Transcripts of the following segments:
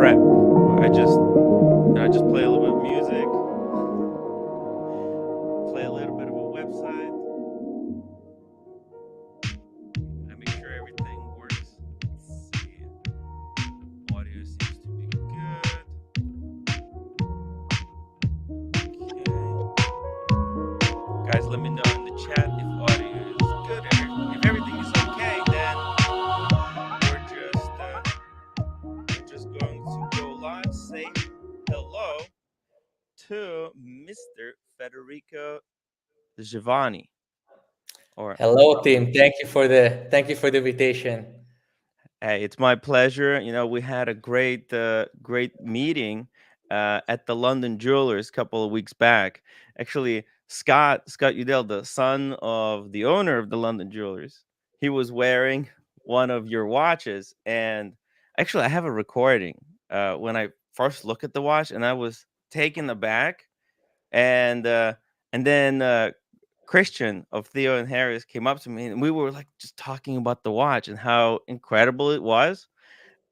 prep. I just play a little bit of music, play a little bit of a website. I make sure everything works. Let's see. Audio seems to be good. Okay. Guys, let me know in the chat if audio is good. If everything is okay, then we're just going to go live. Say hello to Mr. Federico Giovanni. Or Hello, team. Thank you for the invitation. Hey, it's my pleasure. We had a great meeting at the London Jewelers a couple of weeks back. Actually, Scott Udell, the son of the owner of the London Jewelers, he was wearing one of your watches, and actually, I have a recording when I first look at the watch, and I was taken aback, and then Christian of Theo and Harris came up to me, and we were like just talking about the watch and how incredible it was.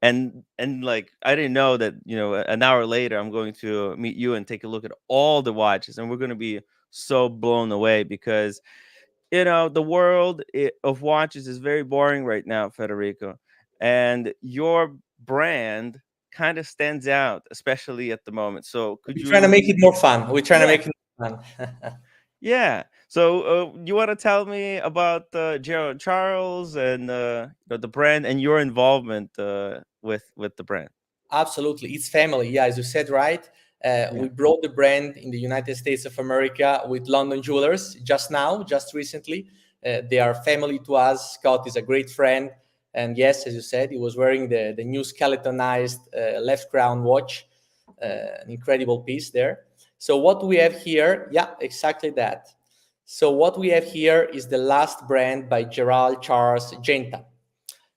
And like I didn't know that an hour later I'm going to meet you and take a look at all the watches, and we're going to be so blown away because the world of watches is very boring right now, Federico, and your brand kind of stands out, especially at the moment. So could We're trying to you? make it more fun. We're trying to Yeah. make it more fun. Yeah. So, you want to tell me about Gerald Charles and the brand and your involvement with the brand? Absolutely, it's family. Yeah, as you said, right. Yeah. We brought the brand in the United States of America with London Jewelers just now, just recently. They are family to us. Scott is a great friend, and yes, as you said, he was wearing the new skeletonized left crown watch, an incredible piece there. So what we have here, yeah, exactly that. So what we have here is the last brand by Gerald Charles Genta.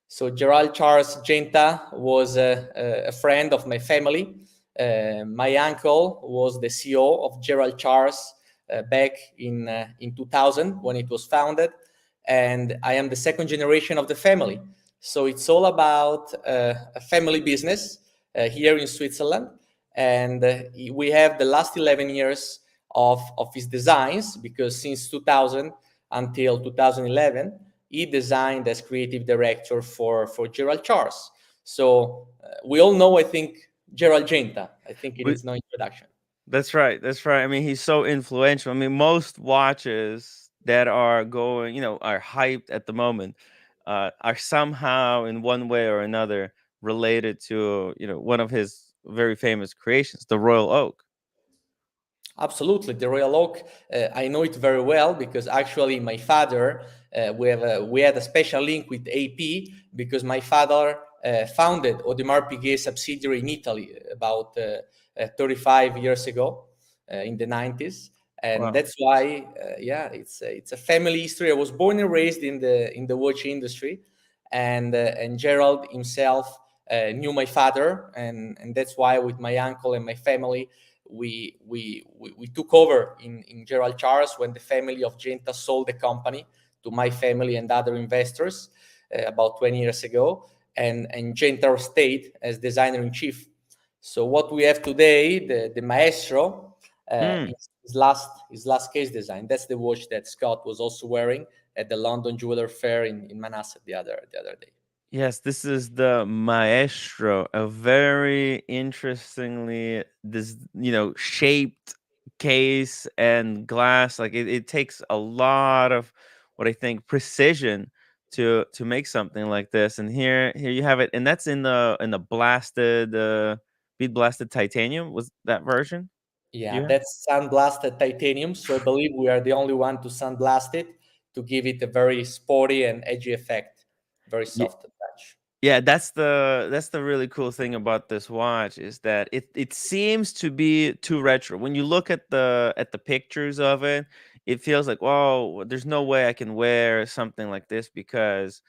So Gerald Charles Genta was a friend of my family. My uncle was the CEO of Gerald Charles back in 2000 when it was founded, and I am the second generation of the family. So it's all about a family business here in Switzerland, and we have the last 11 years of his designs, because since 2000 until 2011 he designed as creative director for Gerald Charles. So we all know, I think, Gerald Genta. I think it We, needs no introduction. that's right. That's right. I mean, he's so influential. I mean, most watches that are going, are hyped at the moment, are somehow in one way or another related to, one of his very famous creations, the Royal Oak. Absolutely, the Royal Oak. I know it very well because actually my father, we had a special link with AP because my father founded Audemars Piguet subsidiary in Italy about 35 years ago, in the 90s, and Wow. that's why, yeah, it's a family history. I was born and raised in the watch industry, and Gerald himself knew my father, and that's why with my uncle and my family we took over in Gerald Charles when the family of Genta sold the company to my family and other investors about 20 years ago, and Genta stayed as designer in chief. So what we have today, the Maestro, Hmm. is his last case design. That's the watch that Scott was also wearing at the London Jeweler Fair in Manhasset the other day. Yes, this is the Maestro, a very interestingly shaped case and glass. Like it takes a lot of what I think precision to make something like this. And here you have it, and that's in the blasted bead blasted titanium. Was that version Yeah, you have? that's sandblasted titanium. So I believe we are the only one to sandblast it to give it a very sporty and edgy effect, very soft touch. Yeah, that's the really cool thing about this watch is that it seems to be too retro. When you look at the pictures of it, it feels like, whoa, there's no way I can wear something like this because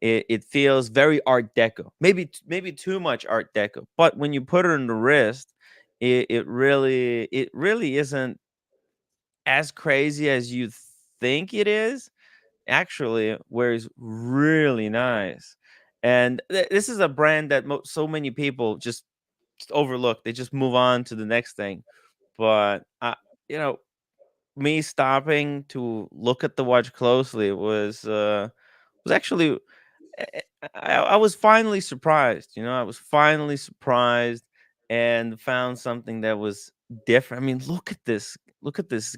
it feels very Art Deco. Maybe too much Art Deco. But when you put it on the wrist, it really isn't as crazy as you think it is. Actually wears really nice. And this is a brand that so many people just just overlook. They just move on to the next thing. But you know, me stopping to look at the watch closely was actually I was finally surprised. You know, I was finally surprised and found something that was different. I mean, look at this. Look at this.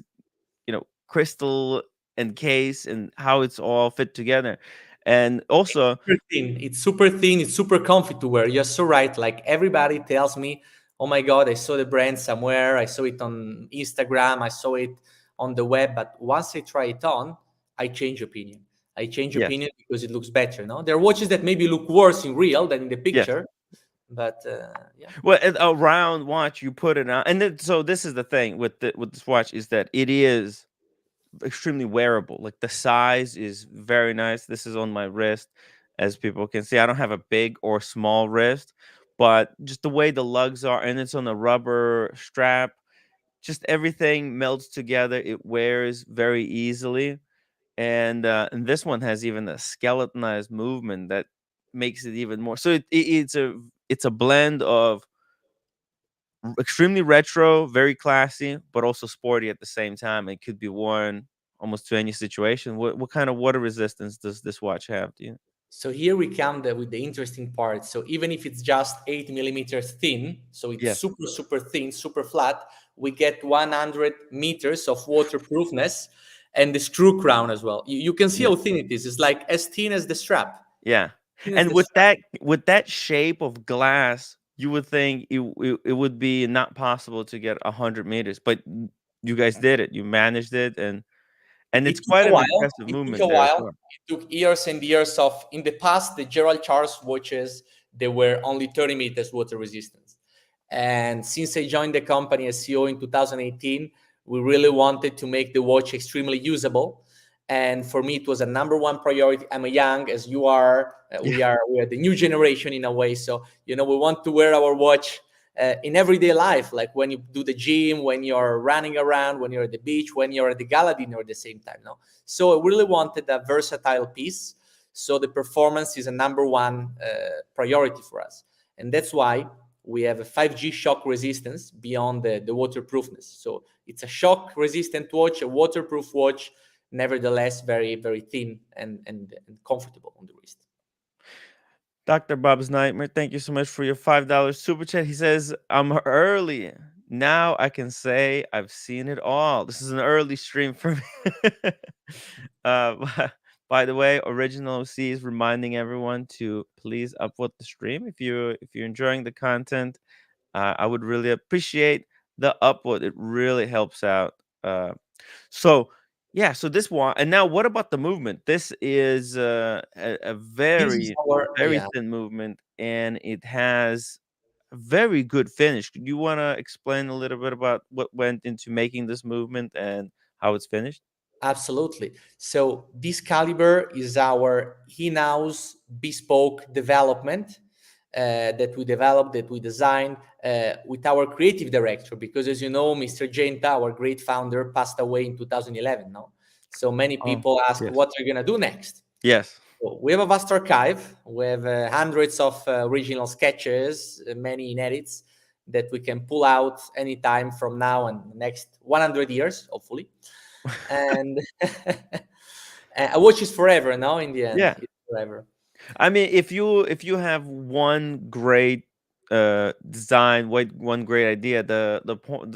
Crystal and case and how it's all fit together. And also, Super thin. It's super thin. It's super comfy to wear. You're so right. Like everybody tells me, "Oh my God, I saw the brand somewhere. I saw it on Instagram. I saw it on the web." But once I try it on, I change opinion. I change yes, opinion because it looks better. No, there are watches that maybe look worse in real than in the yes. picture, but yeah. Well, a round watch, you put it on, and then, so this is the thing with this watch is that it is extremely wearable. Like the size is very nice. This is on my wrist, as people can see. I don't have a big or small wrist, but just the way the lugs are, and it's on a rubber strap, just everything melts together. It wears very easily, and this one has even a skeletonized movement that makes it even more. So it's a blend of extremely retro, very classy, but also sporty at the same time. It could be worn almost to any situation. What kind of water resistance does this watch have? Do you? So here we come with the interesting part. So even if it's just 8 millimeters thin, so it's Yes. super, super thin, super flat, we get 100 meters of waterproofness and the screw crown as well. You can see Yeah. how thin it is. It's like as thin as the strap. Yeah. Thin as And the with strap. that shape of glass, you would think it would be not possible to get 100 meters, but you guys did it. You managed it, and It it's took quite a an while. impressive It took movement a there as while. well. It took years and years of. In the past, the Gerald Charles watches they were only 30 meters water resistance. And since I joined the company as CEO in 2018, we really wanted to make the watch extremely usable. And for me, it was a number one priority. I'm a young, as you are. Yeah. We are the new generation in a way. So we want to wear our watch in everyday life, like when you do the gym, when you're running around, when you're at the beach, when you're at the gala dinner at the same time. No, so I really wanted a versatile piece. So the performance is a number one priority for us, and that's why we have a 5G shock resistance beyond the waterproofness. So it's a shock resistant watch, a waterproof watch, nevertheless very, very thin and comfortable on the wrist. Dr. Bob's Nightmare, thank you so much for your $5 super chat. He says, I'm early. Now I can say I've seen it all. This is an early stream for me. uh, by the way, Original OC is reminding everyone to please upvote the stream if you're enjoying the content. I would really appreciate the upvote. It really helps out. So yeah, so this one, and now what about the movement? This is a This is very, our very yeah. thin movement, and it has a very good finish. Do you want to explain a little bit about what went into making this movement and how it's finished? Absolutely. So this caliber is our in-house bespoke development that we developed, that we designed with our creative director. Because as you know, Mr. Genta, our great founder, passed away in 2011. No, so many Oh, people ask, yes. what are you gonna do next? Yes. So we have a vast archive. We have hundreds of original sketches, many in edits that we can pull out anytime from now and the next 100 years, hopefully. And a watch is forever. Now, in the end, Yeah. it's forever. I mean, if you have one great design, one great idea, the point,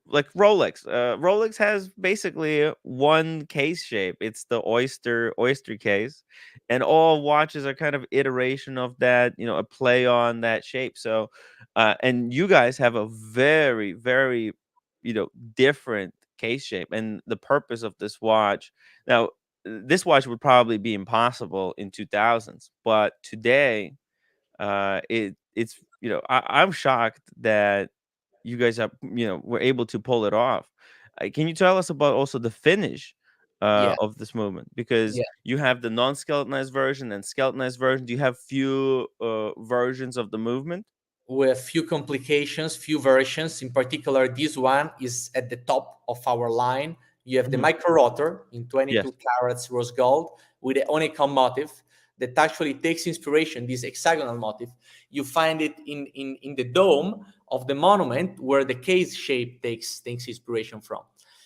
like Rolex. Rolex has basically one case shape. It's the oyster case, and all watches are kind of iteration of that. A play on that shape. So, and you guys have a very, very, different case shape, and the purpose of this watch now, this watch would probably be impossible in 2000s, but today I'm shocked that you guys are were able to pull it off. Can you tell us about also the finish Yeah, of this movement, because yeah. you have the non-skeletonized version and skeletonized version. Do you have few versions of the movement? With few complications, few versions. In particular, this one is at the top of our line. You have the Mhm. micro rotor in Yes. 22 carats rose gold with the honeycomb motif. that actually takes inspiration, this hexagonal motif. You find it in the dome of the monument where the case shape takes inspiration from.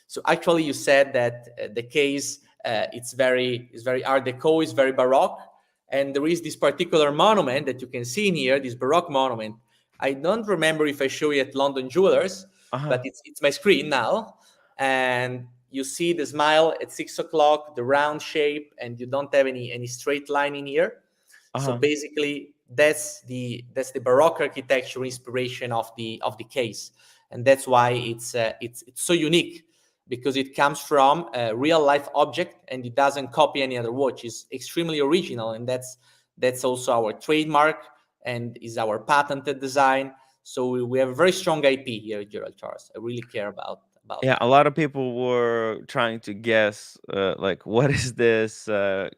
So actually, you said that the case it's very Art Deco, it's very Baroque, and there is this particular monument that you can see in here, this Baroque monument. I don't remember if I show you at London Jewelers, Uh-huh. but it's my screen now, and you see the smile at 6 o'clock, the round shape, and you don't have any straight line in here. So Uh-huh. basically, that's the Baroque architecture inspiration of the case, and that's why it's so unique, because it comes from a real life object and it doesn't copy any other watch. It's extremely original, and that's also our trademark and is our patented design. So we have a very strong IP here at Gerald Charles. I really care about Yeah, that. a lot of people were trying to guess, like, what is this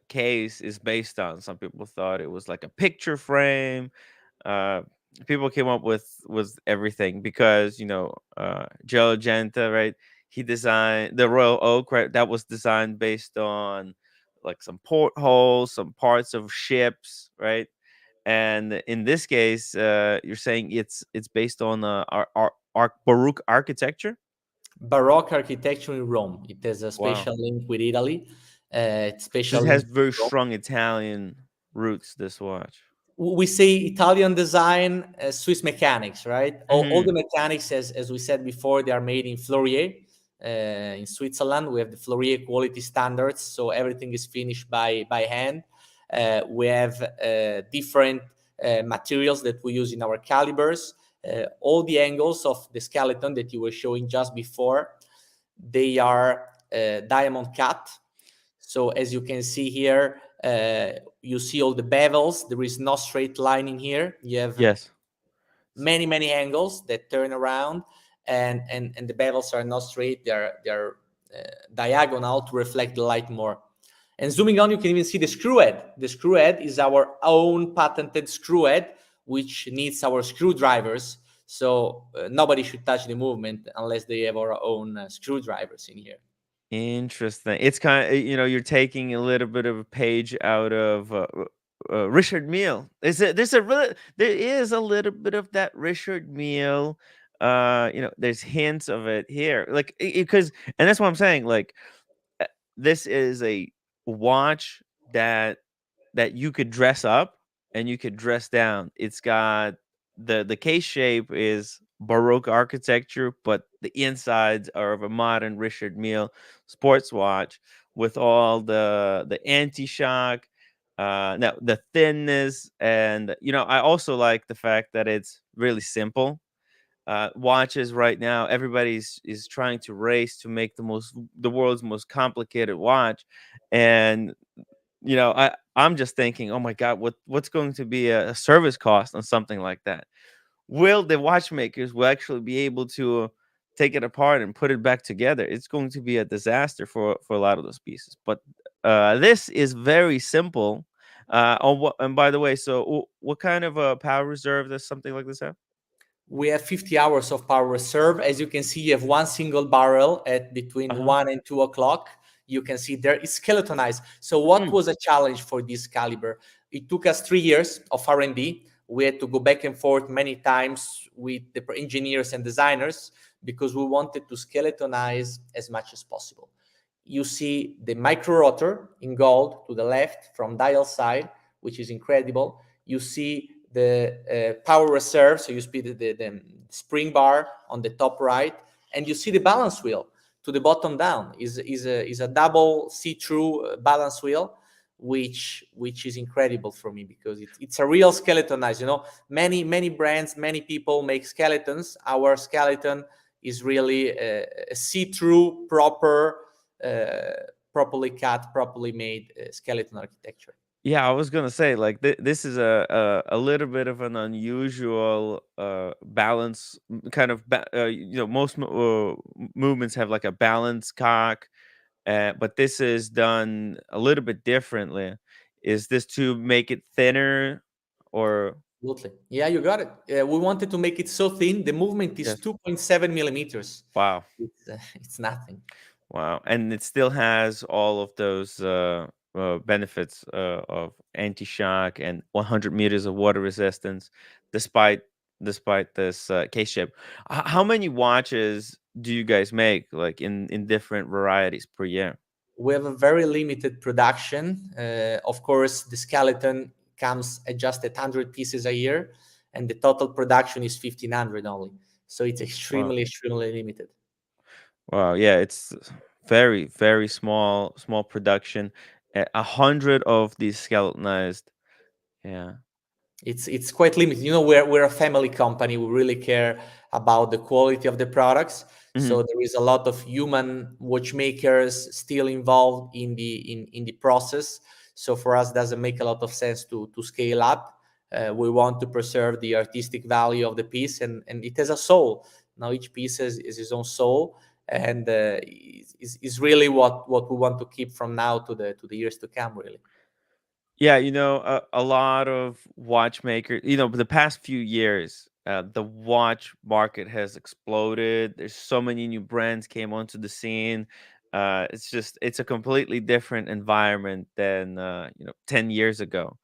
case is based on. Some people thought it was like a picture frame. Uh, People came up with everything because Joe Genta, right? He designed the Royal Oak, right? That was designed based on like some portholes, some parts of ships, right? And in this case, you're saying it's based on Baroque architecture. Baroque architecture in Rome. It has a Wow. special link with Italy. It's So special it has link with very Rome. strong Italian roots, this watch. We say Italian design, Swiss mechanics, right? All the Mhm. mechanics, as we said before, they are made in Fleurier. In Switzerland, we have the Fleurier quality standards, so everything is finished by hand. We have different materials that we use in our calibers. All the angles of the skeleton that you were showing just before, they are diamond cut. So as you can see here, you see all the bevels. There is no straight line in here. You have Yes. many angles that turn around, and the bevels are not straight. They're diagonal to reflect the light more. And zooming on, you can even see the screw head. The screw head is our own patented screw head, which needs our screwdrivers. So nobody should touch the movement unless they have our own screwdrivers in here. Interesting. It's you're taking a little bit of a page out of Richard Mille. There is a little bit of that Richard Mille. There's hints of it here, like because, and that's what I'm saying. Like, this is a watch that you could dress up and you could dress down. It's got the case shape is Baroque architecture, but the insides are of a modern Richard Mille sports watch with all the anti-shock, now the thinness, and I also like the fact that it's really simple. Watches right now, everybody's is trying to race to make the world's most complicated watch, and I'm just thinking, oh my god, what's going to be a service cost on something like that? Will the watchmakers will actually be able to take it apart and put it back together? It's going to be a disaster for a lot of those pieces. But this is very simple. And by the way, so what kind of a power reserve does something like this have? We have 50 hours of power reserve. As you can see, you have one single barrel at between Uh-huh. 1 and 2 o'clock. You can see there it's skeletonized. So what Mm. was a challenge for this caliber? It took us 3 years of R&D. We had to go back and forth many times with the engineers and designers because we wanted to skeletonize as much as possible. You see the micro rotor in gold to the left from dial side, which is incredible. You see the power reserve, so you see the spring bar on the top right, and you see the balance wheel to the bottom down. Is a double see-through balance wheel, which is incredible for me because it's a real skeletonized. Many brands, many people make skeletons. Our skeleton is really a see-through, properly cut, properly made skeleton architecture. Yeah, I was gonna say, like, this is a little bit of an unusual balance, kind of most movements have like a balance cock, but this is done a little bit differently. Is this to make it thinner, or? Absolutely. Yeah, you got it. We wanted to make it so thin. The movement is Yes. 2.7 millimeters. Wow. It's nothing. Wow. And it still has all of those. benefits of anti-shock and 100 meters of water resistance, despite this case shape. How many watches do you guys make, like in different varieties per year? We have a very limited production. Of course, the skeleton comes at just 100 pieces a year, and the total production is 1,500 only. So it's Wow. extremely limited. Wow, yeah, it's very, very small production. 100 of these skeletonized. Yeah. It's quite limited. You know, we're a family company. We really care about the quality of the products. So Mhm. there is a lot of human watchmakers still involved in the process. So for us, it doesn't make a lot of sense to scale up. We want to preserve the artistic value of the piece, and it has a soul. Now each piece is its own soul, and is really what we want to keep from now to the years to come. Really. Yeah, a lot of watchmakers, the past few years, the watch market has exploded. There's so many new brands came onto the scene. It's a completely different environment than 10 years ago.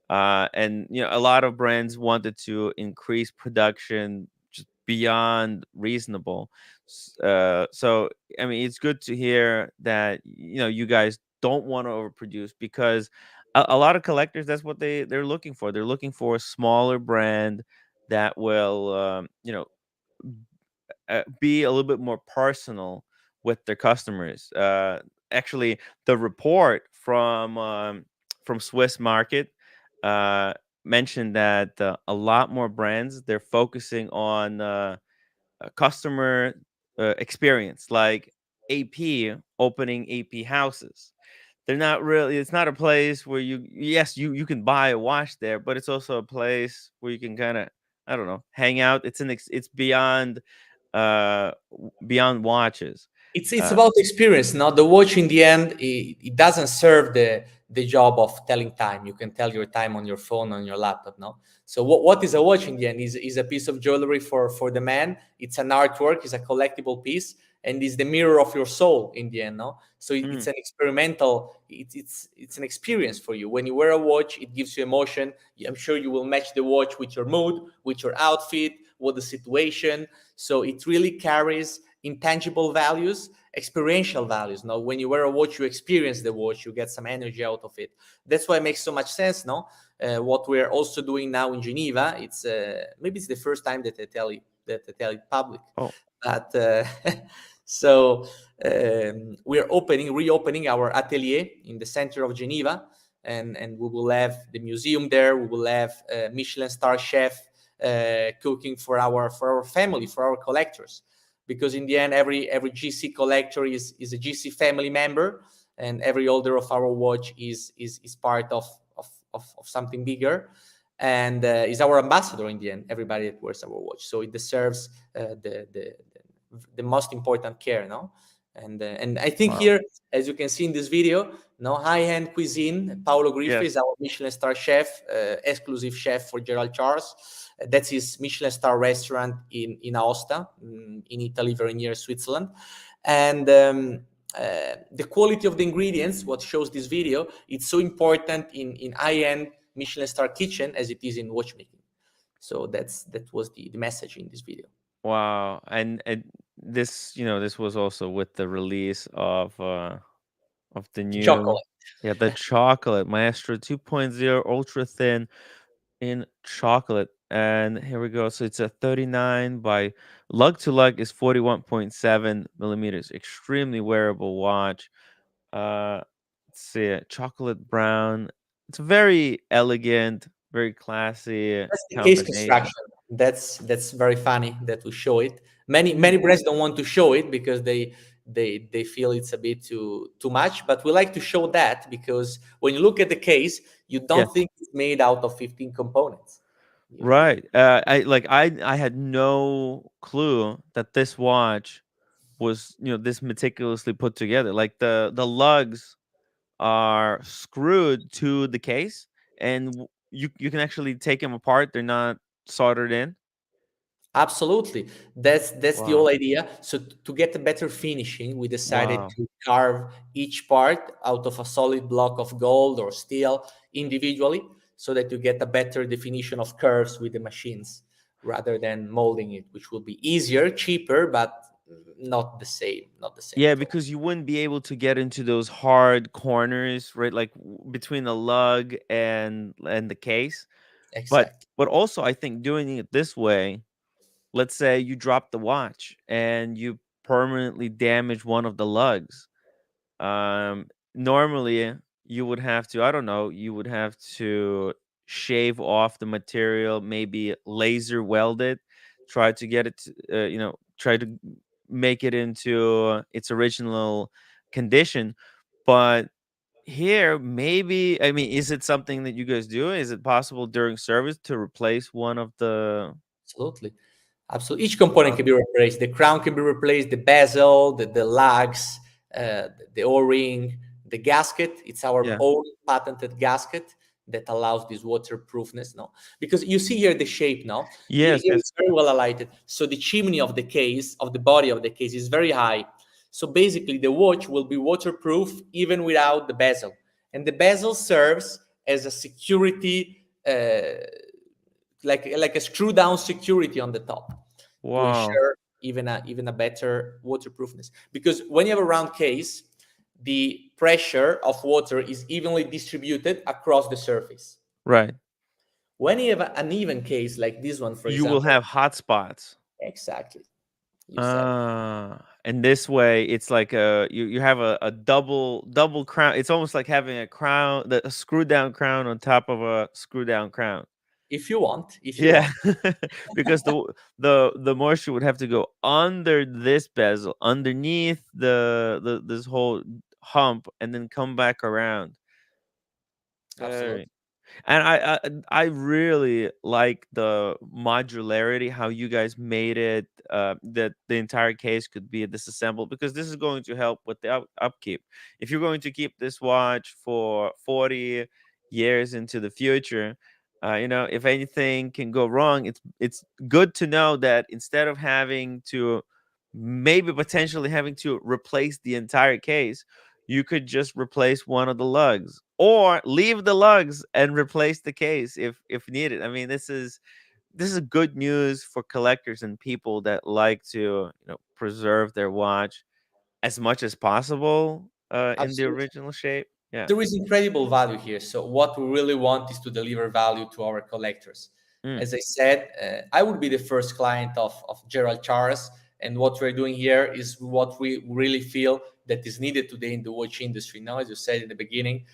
And a lot of brands wanted to increase production just beyond reasonable. So I mean, it's good to hear that you guys don't want to overproduce, because a lot of collectors, that's what they're looking for. They're looking for a smaller brand that will be a little bit more personal with their customers. Actually, the report from Swiss Market uh, mentioned that a lot more brands, they're focusing on customer experience, like AP opening AP houses. They're not really. It's not a place where you can buy a watch there, but it's also a place where you can kind of, I don't know, hang out. It's beyond beyond watches. It's Uh, about experience. Now the watch in the end, it doesn't serve the job of telling time. You can tell your time on your phone, on your laptop. No. So what is a watch in the end is a piece of jewelry for the man. It's an artwork, it's a collectible piece, and is the mirror of your soul in the end. No. So it's mm, an experimental, it's an experience for you. When you wear a watch, it gives you emotion. I'm sure you will match the watch with your mood, with your outfit, with the situation. So it really carries intangible values, experiential values. Now, when you wear a watch, you experience the watch, you get some energy out of it. That's why it makes so much sense. No, what we're also doing now in Geneva, it's maybe it's the first time that I tell it public, oh, but so we're reopening our atelier in the center of Geneva, and we will have the museum there. We will have Michelin star chef cooking for our family, for our collectors, because in the end, every GC collector is a GC family member, and every holder of our watch is part of something bigger, and is our ambassador in the end. Everybody that wears our watch, so it deserves the most important care, no? And I think wow. here, as you can see in this video, no, high-end cuisine. Paolo Griffe is Yes. our Michelin star chef, exclusive chef for Gerald Charles. That's his Michelin star restaurant in Aosta, in Italy, very near Switzerland. And the quality of the ingredients, what shows this video, it's so important in high-end Michelin star kitchen as it is in watchmaking. So that was the message in this video. Wow. And this was also with the release of the The new, chocolate. yeah, the chocolate Maestro 2.0 ultra thin in chocolate. And here we go. So it's a 39 by lug to lug is 41.7 millimeters. Extremely wearable watch. Let's see it. Chocolate brown. It's very elegant, very classy That's the case combination. construction. That's very funny that we show it. Mm, Many brands don't want to show it because they feel it's a bit too much. But we like to show that because when you look at the case, you yeah, don't think it's made out of 15 components. right. I had no clue that this watch was this meticulously put together. Like the lugs are screwed to the case, and you can actually take them apart. They're not soldered in. Absolutely. That's the whole Wow. idea. So to get a better finishing, we decided Wow. to carve each part out of a solid block of gold or steel individually, so that you get a better definition of curves with the machines rather than molding it, which will be easier, cheaper, but not the same, not the same Yeah, at all. because you wouldn't be able to get into those hard corners, right? Like between the lug and the case. But Exactly. but also I think doing it this way, let's say you drop the watch and you permanently damage one of the lugs. Normally you would have to, I don't know, you would have to shave off the material, maybe laser weld it, try to get it to, try to make it into its original condition. But here, maybe, I mean, is it something that you guys do? Is it possible during service to replace one of the? Absolutely. Absolutely. Each component Wow. can be replaced. The crown can be replaced, the bezel, the lugs, the O-ring, the gasket. It's our Yeah. own patented gasket that allows this waterproofness. No, because you see here the shape now. Yes. Here Yes. it's very well highlighted. So the chimney of the case, of the body of the case, is very high. So basically, the watch will be waterproof even without the bezel, and the bezel serves as a security. Like a screw down security on the top to Wow. ensure even a better waterproofness, because when you have a round case, the pressure of water is evenly distributed across the surface. Right. When you have an even case like this one, for You will example. have hot spots. Exactly, you said it. And this way, it's like you have a double crown. It's almost like having a crown, a screw down crown on top of a screw down crown. If you want. Yeah, because the moisture would have to go under this bezel, underneath the this whole hump, and then come back around. Very. Absolutely. And I really like the modularity, how you guys made it, that the entire case could be disassembled, because this is going to help with the upkeep. If you're going to keep this watch for 40 years into the future, if anything can go wrong, it's good to know that instead of having to, maybe potentially having to replace the entire case, you could just replace one of the lugs, or leave the lugs and replace the case if needed. I mean, this is good news for collectors and people that like to, preserve their watch as much as possible, in the Absolutely. original shape. Yeah. There is incredible value here. So what we really want is to deliver value to our collectors. Mm. As I said, I would be the first client of Gerald Charles, and what we're doing here is what we really feel that is needed today in the watch industry. Now, as you said in the beginning,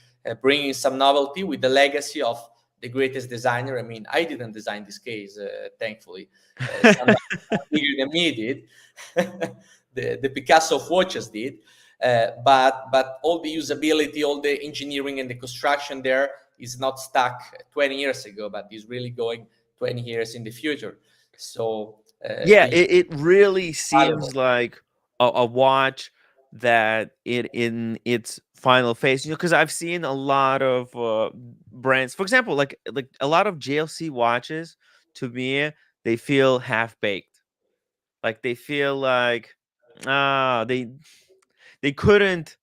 bringing some novelty with the legacy of the greatest designer. I mean, I didn't design this case, thankfully. Somebody bigger than me did. The Picasso of watches did, but all the usability, all the engineering and the construction there is not stuck 20 years ago, but is really going 20 years in the future. So Yeah, the it really valuable. seems like a watch that it in its final phase. Because I've seen a lot of brands, for example, like a lot of JLC watches. To me, they feel half baked. Like they feel like, ah, they couldn't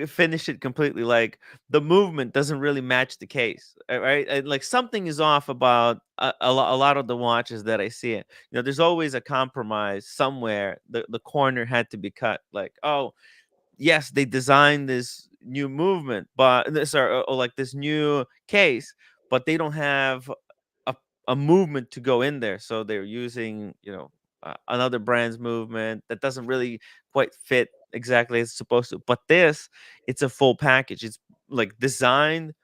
finish it completely. Like the movement doesn't really match the case, right? And, like, something is off about a lot of the watches that I see. There's always a compromise somewhere. The corner had to be cut. Like, oh, yes, they designed this new movement, but this, or like this new case, but they don't have a, a movement to go in there, so they're using, another brand's movement that doesn't really quite fit exactly as it's supposed to. But this, it's a full package. It's like designed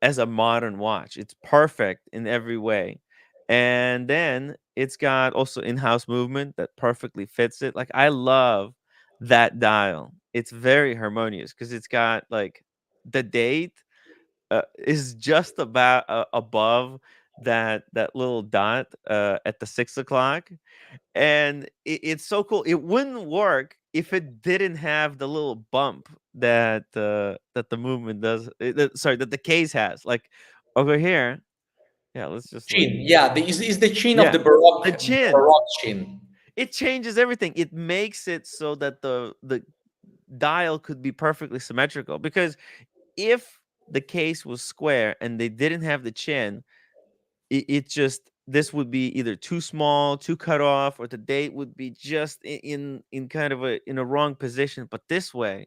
as a modern watch. It's perfect in every way. And then it's got also in-house movement that perfectly fits it. Like, I love that dial. It's very harmonious because it's got like the date, is just about above that little dot, at the 6 o'clock. And it's so cool. It wouldn't work if it didn't have the little bump that the movement does. Sorry, that the case has. Like over here, Yeah, let's just look. Chin, yeah, is the chin of Yeah, the the chin. Baroque chin. It changes everything. It makes it so that the dial could be perfectly symmetrical, because if the case was square and they didn't have the chin, it just, this would be either too small, too cut off, or the date would be just in kind of a in a wrong position. But this way,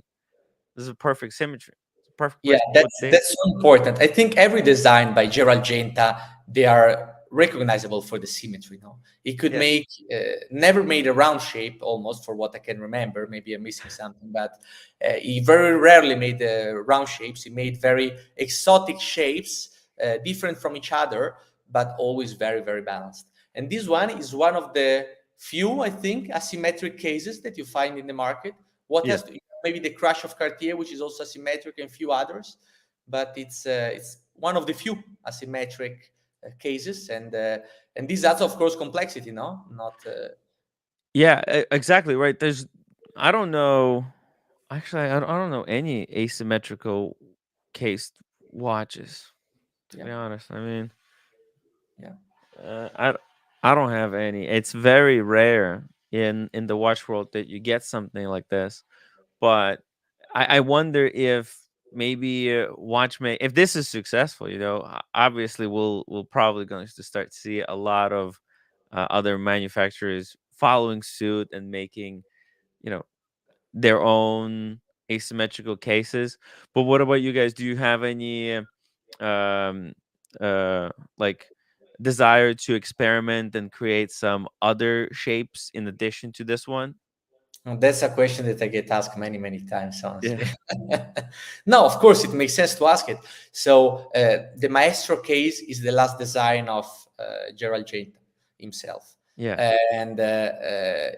this is a perfect symmetry. It's a perfect Yeah, place to put dates. that's so important. I think every design by Gerald Genta, they are recognizable for the symmetry. No, he could Yes. make never made a round shape, almost, for what I can remember. Maybe I'm missing something, but he very rarely made round shapes. He made very exotic shapes, different from each other, but always very, very balanced. And this one is one of the few, I think, asymmetric cases that you find in the market. What Yeah. has to, maybe the Crash of Cartier, which is also asymmetric, and few others, but it's one of the few asymmetric cases, and this adds, of course, complexity. No, not Yeah, exactly right. There's, I don't know. Actually, I don't know any asymmetrical cased watches. To yeah, be honest, I mean, yeah. uh, I I don't have any. It's very rare in the watch world that you get something like this. But I wonder if maybe if this is successful, obviously we'll probably going to start to see a lot of other manufacturers following suit and making, you know their own asymmetrical cases. But what about you guys? Do you have any um uh like desire to experiment and create some other shapes in addition to this one? No, that's a question that I get asked many, many times, Yeah. honestly. No, of course, it makes sense to ask it. So, the Maestro case is the last design of Gerald Genta himself. Yeah.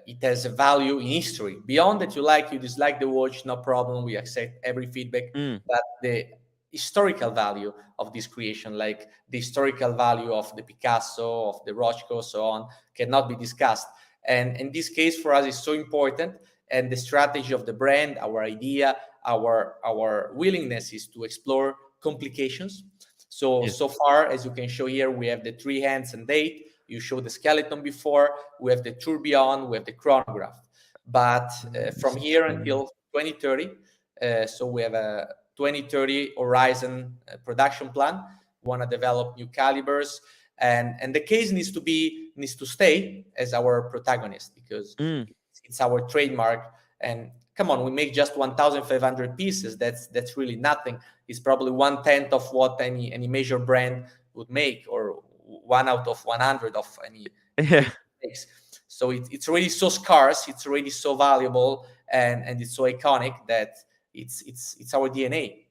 It has a value in history. Beyond that, you dislike the watch, no problem. We accept every feedback. Mm, But the historical value of this creation, like the historical value of the Picasso, of the Rothko, so on, cannot be discussed. And in this case, for us, is so important. And the strategy of the brand, our idea, our willingness is to explore complications. yes. So far, as you can show here, we have the three hands and date. You showed the skeleton before. We have the tourbillon. We have the chronograph. But Let me from here see. until 2030, so we have a 2030 horizon production plan. We want to develop new calibers, and the case needs to stay as our protagonist, because Mm, it's our trademark. And come on, we make just 1,500 pieces. That's really nothing. It's probably 1/10 of what any major brand would make, or one out of 100 of any yeah. big makes. So it's already so scarce, it's already so valuable, and it's so iconic that it's our DNA.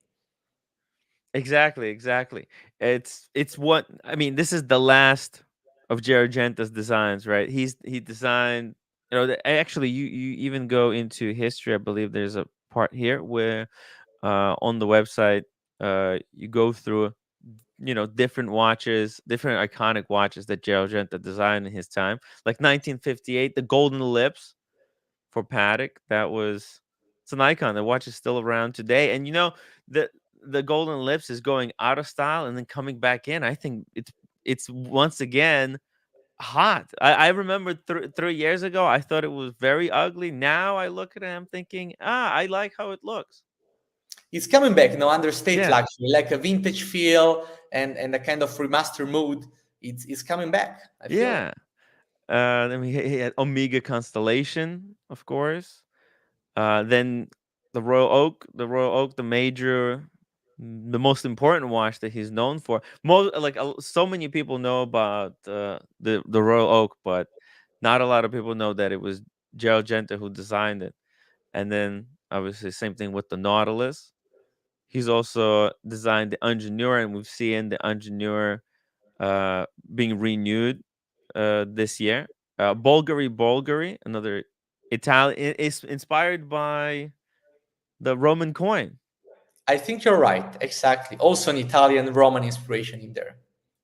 Exactly, exactly. It's what I mean. This is the last of Genta's designs, right? He designed. Actually, you even go into history. I believe there's a part here where on the website you go through different watches, different iconic watches that Genta designed in his time, like 1958, the Golden Lips for Paddock. It's an icon. The watch is still around today, and the Golden Lips is going out of style and then coming back in. I think it's once again hot. I remember 3 years ago, I thought it was very ugly. Now I look at it, I'm thinking, I like how it looks. It's coming back, understate Yeah, luxury, like a vintage feel, and a kind of remaster mood. It's coming back. I feel it. yeah. Then he had Omega Constellation, of course. Then the Royal Oak, the most important watch that he's known for. Most like so many people know about the Royal Oak, but not a lot of people know that it was Gerald Genta who designed it. And then obviously same thing with the Nautilus. He's also designed the Ingenieur, and we've seen the Ingenieur being renewed this year. Bulgari, another Italian, is inspired by the Roman coin. I think you're right. Exactly. Also, an Italian Roman inspiration in there.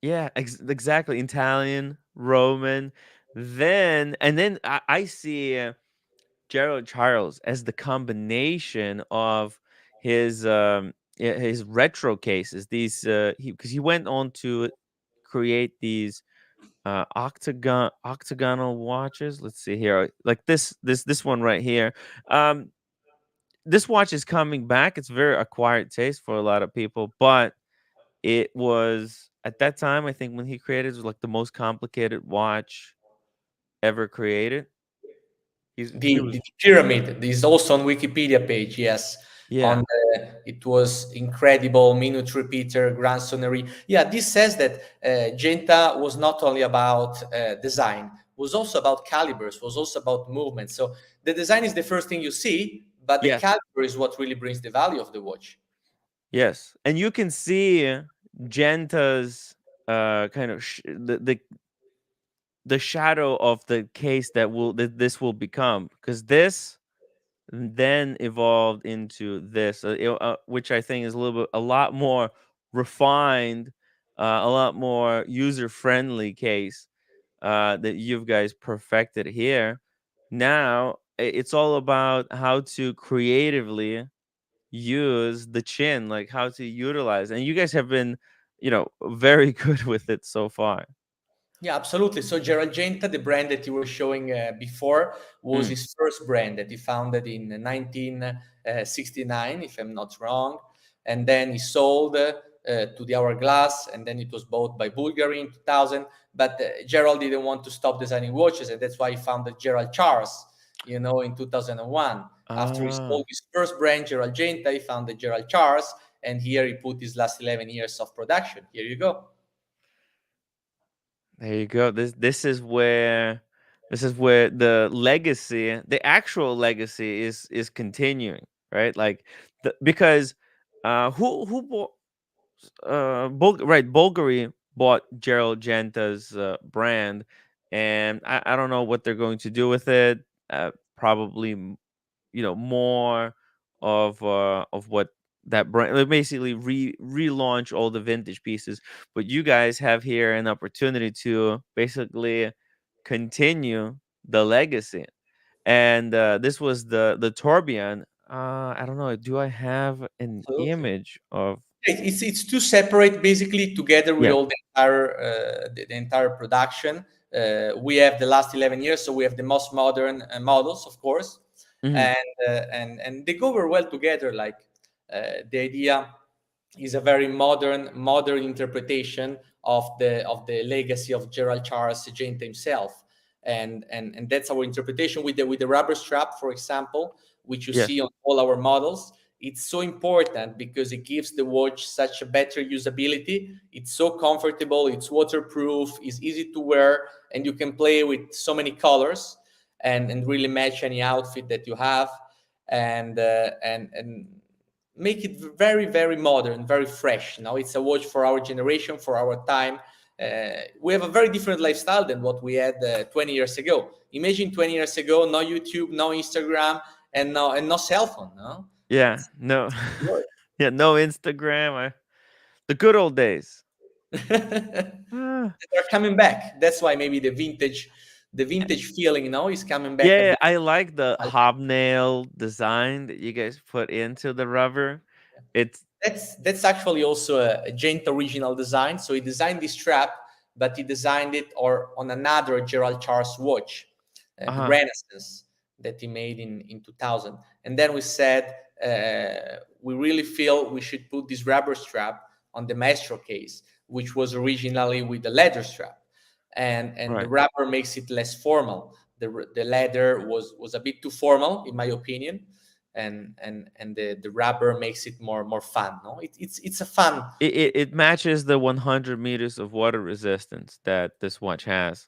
Yeah, exactly. Italian, Roman. And then I see Gerald Charles as the combination of his retro cases. These because he went on to create these octagonal watches. Let's see here, like this one right here. Um, this watch is coming back. It's very acquired taste for a lot of people, but it was at that time, I think when he created it, was like the most complicated watch ever created. He The was pyramid is also on Wikipedia page. Yes, yeah. on it was incredible minute repeater, grandsonnery. Yeah, this says that Genta was not only about design, was also about calibers, was also about movement. So the design is the first thing you see, but the Yes. caliber is what really brings the value of the watch. Yes. And you can see Genta's kind of the shadow of the case that this will become, because this then evolved into this, which I think is a lot more refined, a lot more user friendly case that you guys perfected here. Now it's all about how to creatively use the chin, like how to utilize, and you guys have been, very good with it so far. Yeah, absolutely. So Gerald Genta, the brand that you were showing before, was Mm. his first brand that he founded in 1969, if I'm not wrong. And then he sold to the Hourglass, and then it was bought by Bulgari in 2000. But Gerald didn't want to stop designing watches, and that's why he founded Gerald Charles, in 2001. After he Ah, sold his first brand, Gerald Genta, he founded Gerald Charles, and here he put his last 11 years of production. Here you go. there you go. This is where the legacy, the actual legacy, is continuing, right? Like because who bought right, Bulgari bought Gerald Genta's brand, and I don't know what they're going to do with it. Probably more of what that brand, like, basically relaunch all the vintage pieces. But you guys have here an opportunity to basically continue the legacy. And this was the Tourbillon. I don't know, do I have an Absolutely. image of? It's two separate, basically together with Yeah. all the entire production. We have the last 11 years, so we have the most modern models, of course, Mhm. and they go very well together. Like the idea is a very modern interpretation of the legacy of Gerald Charles Genta himself, and that's our interpretation with the rubber strap, for example, which you Yes. see on all our models. It's so important because it gives the watch such a better usability. It's so comfortable, it's waterproof, it's easy to wear, and you can play with so many colors and really match any outfit that you have, and make it very, very modern, very fresh. Now it's a watch for our generation, for our time. We have a very different lifestyle than what we had 20 years ago. Imagine 20 years ago, no YouTube, no Instagram, and no cell phone. No, Yeah. it's No. work. Yeah, no Instagram. The good old days. They're Ah. coming back. That's why maybe the vintage feeling, is coming back a Yeah, bit. I like the hobnail design that you guys put into the rubber. It's That's actually also a Gent original design. So he designed this strap, but he designed it on another Gerald Charles watch, the uh-huh. Renaissance that he made in 2000. And then we said we really feel we should put this rubber strap on the Maestro case, which was originally with the leather strap, and the Right. rubber makes it less formal. The leather was a bit too formal, in my opinion, and the rubber makes it more fun. No, it's a fun, It matches the 100 meters of water resistance that this watch has,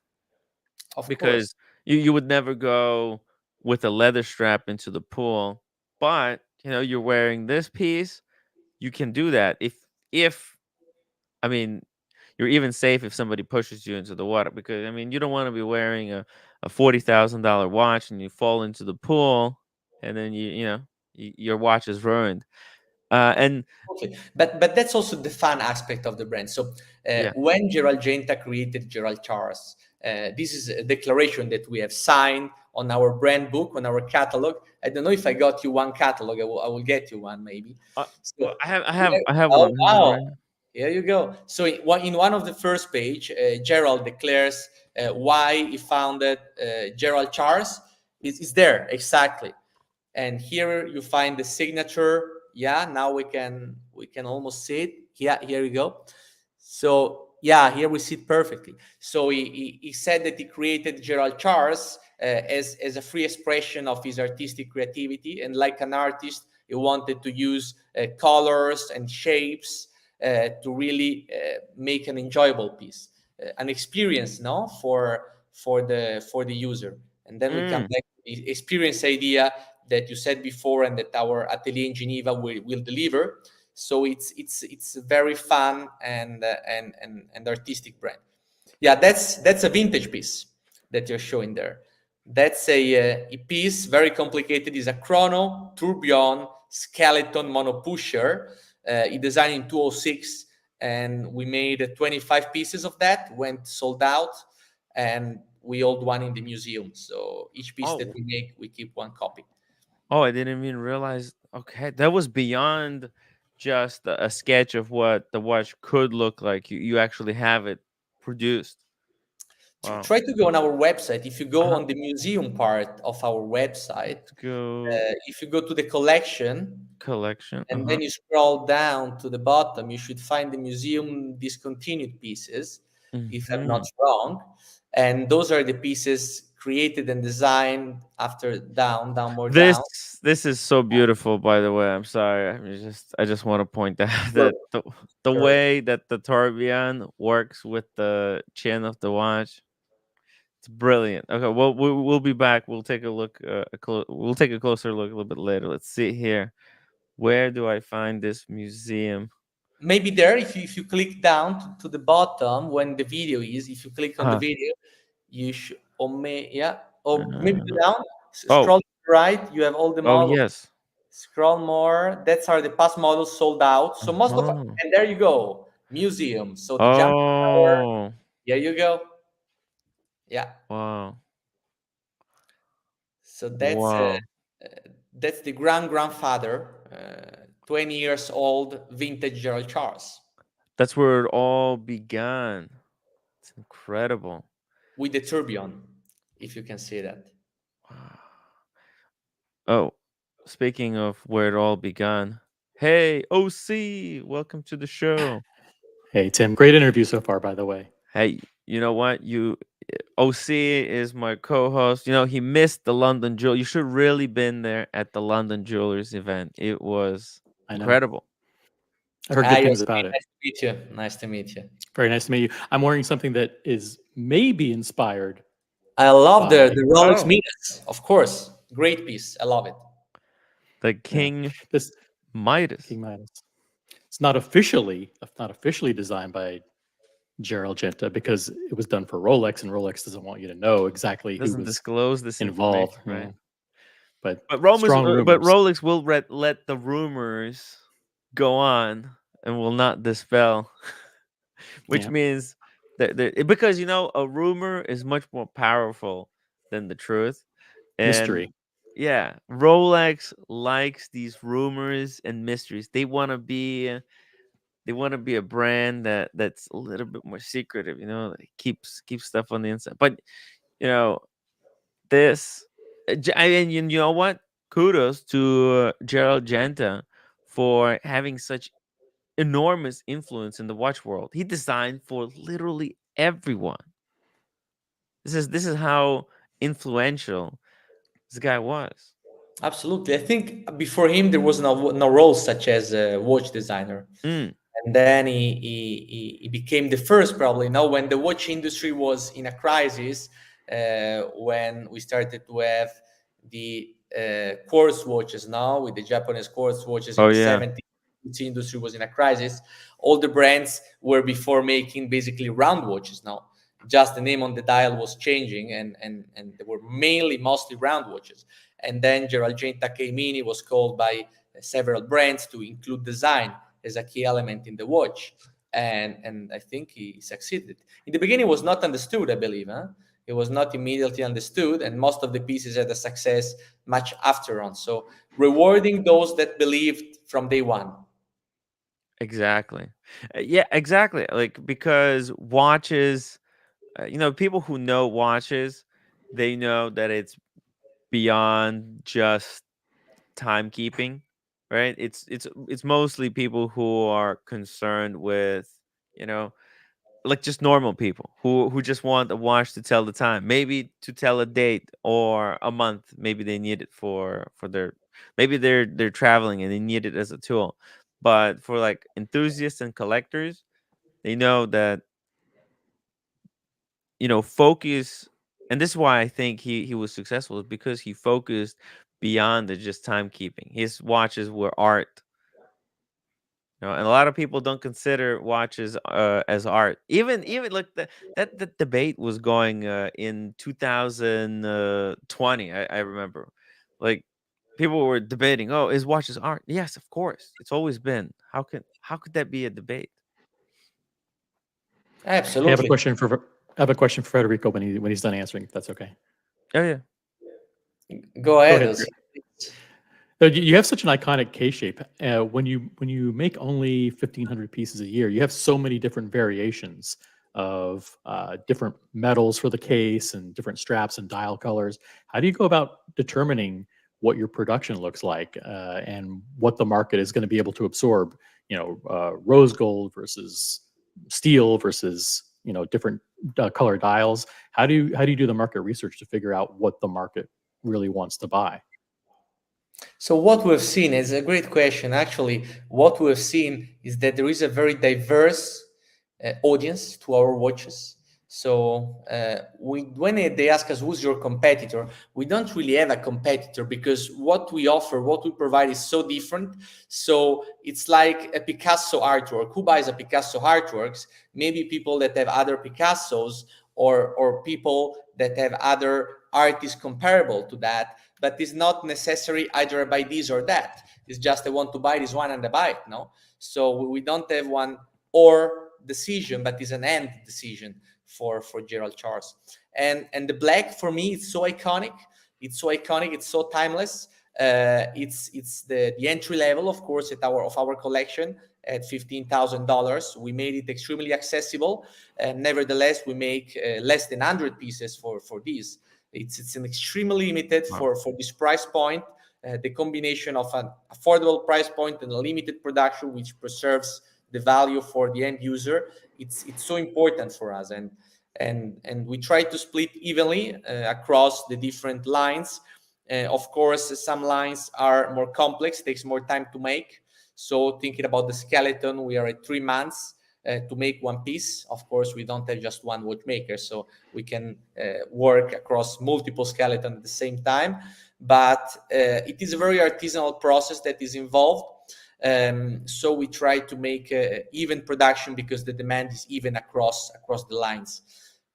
of course. because you would never go with a leather strap into the pool, but you're wearing this piece, you can do that. If I mean, you're even safe if somebody pushes you into the water, because I mean, you don't want to be wearing a $40,000 watch and you fall into the pool, and then your watch is ruined. And Okay, but that's also the fun aspect of the brand. So yeah. when Gerald Genta created Gerald Charles, this is a declaration that we have signed on our brand book, on our catalog. I don't know if I got you one catalog. I will get you one maybe. So I have I we have have- I have oh one here wow, right now. Here you go. So in one of the first page, Gerald declares why he founded Gerald Charles. Is there exactly, and here you find the signature. Yeah, now we can almost see it. Yeah, here you go. So yeah, here we see it perfectly. So he said that he created Gerald Charles as a free expression of his artistic creativity, and like an artist, he wanted to use colors and shapes to really make an enjoyable piece, an experience, no, for the user. And then we come Mm. back to the experience idea that you said before, and that our atelier in Geneva will deliver. So it's very fun and artistic brand. Yeah, that's a vintage piece that you're showing there. That's a piece very complicated. Is a chrono tourbillon skeleton monopusher. He designed in 206, and we made 25 pieces of that. Went sold out, and we hold one in the museum. So each piece that Oh, we make, we keep one copy. oh, I didn't even realize. Okay, that was beyond just a sketch of what the watch could look like. You actually have it produced. Wow. Try to go on our website. If you go Uh-huh. on the museum part of our website, Let's go if you go to the collection collection. and Uh-huh. then you scroll down to the bottom, you should find the museum discontinued pieces, if I'm not Hmm. wrong. And those are the pieces created and designed after down, more This down. this is so beautiful, by the way. I'm sorry. I just want to point out Sure, that the sure. way that the tourbillon works with the chin of the watch, it's brilliant. Okay, well we'll be back. We'll take a look. We'll take a closer look a little bit later. Let's see here. Where do I find this museum? Maybe there, if you click down to the bottom when the video is, if you click on the Uh, video, you should, or yeah, or maybe uh, go down, oh, scroll to the right, you have all the oh models. yes. Scroll more. That's are the past models sold out. So most of, Uh-huh. and there you go, museum. So the jump tower. Oh, Here you go. Yeah. wow. So Wow. that's the grandfather, 20 years old vintage Gerald Charles That's where it all began. It's incredible. with the tourbillon, if you can see that. Wow. Oh, speaking of where it all began. Hey, OC, welcome to the show. Hey, Tim, great interview so far, by the way. Hey, you know what? OC is my co-host. He missed the London Jewel. You should really been there at the London Jewelers event. It was I know. incredible. I heard Hi, good things Yossi, about it. nice to meet you. Nice to meet you. Very nice to meet you. I'm wearing something that is maybe inspired I love the by, the Rolex Oh, Midas, of course. Great piece. I love it. the yeah, King this Midas. King Midas. It's not officially designed by Gerald Genta because it was done for Rolex, and Rolex doesn't want you to know exactly who Doesn't was disclose this involved. information, right? But But strong but rumors. Rolex will let the rumors go on and will not dispel, which Yeah, means because a rumor is much more powerful than the truth. And mystery. yeah, Rolex likes these rumors and mysteries. They want to be a brand that's a little bit more secretive, that keeps stuff on the inside. But you know, this and you know what? Kudos to Gerald Genta for having such enormous influence in the watch world. He designed for literally everyone. This is how influential this guy was. Absolutely. I think before him there was no role such as a watch designer. Mm. And then he became the first, probably, when the watch industry was in a crisis, when we started to have the quartz watches, now with the Japanese quartz watches in Oh the yeah. 70s. The industry was in a crisis. All the brands were before making basically round watches. Now just the name on the dial was changing, and they were mostly round watches. And then Gerald Genta came in. He was called by several brands to include design as a key element in the watch, and I think he succeeded. In the beginning, it was not understood, I believe. It was not immediately understood, and most of the pieces had a success much after on. So rewarding those that believed from day one. Exactly. Yeah, exactly. Like because watches, people who know watches, they know that it's beyond just timekeeping, right? It's mostly people who are concerned with, you know, like just normal people who just want a watch to tell the time, maybe to tell a date or a month. Maybe they need it for their, maybe they're traveling and they need it as a tool. But for like enthusiasts and collectors, they know that, focus. And this is why I think he was successful, is because he focused beyond the just timekeeping. His watches were art. And a lot of people don't consider watches as art. Even like the debate was going in 2020. I remember, like, people were debating, "Oh, is watches art?" Yes, of course. It's always been. How could that be a debate? Hey, Absolutely. I have a question for Federico when he's done answering, if that's okay. Oh yeah. Go Go ahead, ahead. Elsie. You have such an iconic case shape. When you make only 1,500 pieces a year, you have so many different variations of different metals for the case and different straps and dial colors. How do you go about determining what your production looks like and what the market is going to be able to absorb? Rose gold versus steel versus different color dials. How do you do the market research to figure out what the market really wants to buy? So what we've seen is a great question. Actually, what we've seen is that there is a very diverse audience to our watches. So when they ask us who's your competitor, we don't really have a competitor because what we offer, what we provide is so different. So it's like a Picasso artwork. Who buys a Picasso artworks? Maybe people that have other Picassos, or people that have other artists comparable to that, but it's not necessary either I buy this or that. It's just I want to buy this one and I buy it. No, so we don't have one or decision, but it's an and decision for Gerald Charles. And the black for me, it's so iconic. It's so iconic. It's so timeless. It's the entry level, of course, of our collection at $15,000. We made it extremely accessible, and nevertheless, we make less than 100 pieces for these. It's an extremely limited Wow. for this price point. The combination of an affordable price point and a limited production, which preserves the value for the end user, it's so important for us, and we try to split evenly across the different lines. Of course, some lines are more complex, takes more time to make. So thinking about the skeleton, we are at 3 months to make one piece. Of course, we don't have just one watchmaker, so we can work across multiple skeletons at the same time. But it is a very artisanal process that is involved. So we try to make even production because the demand is even across the lines.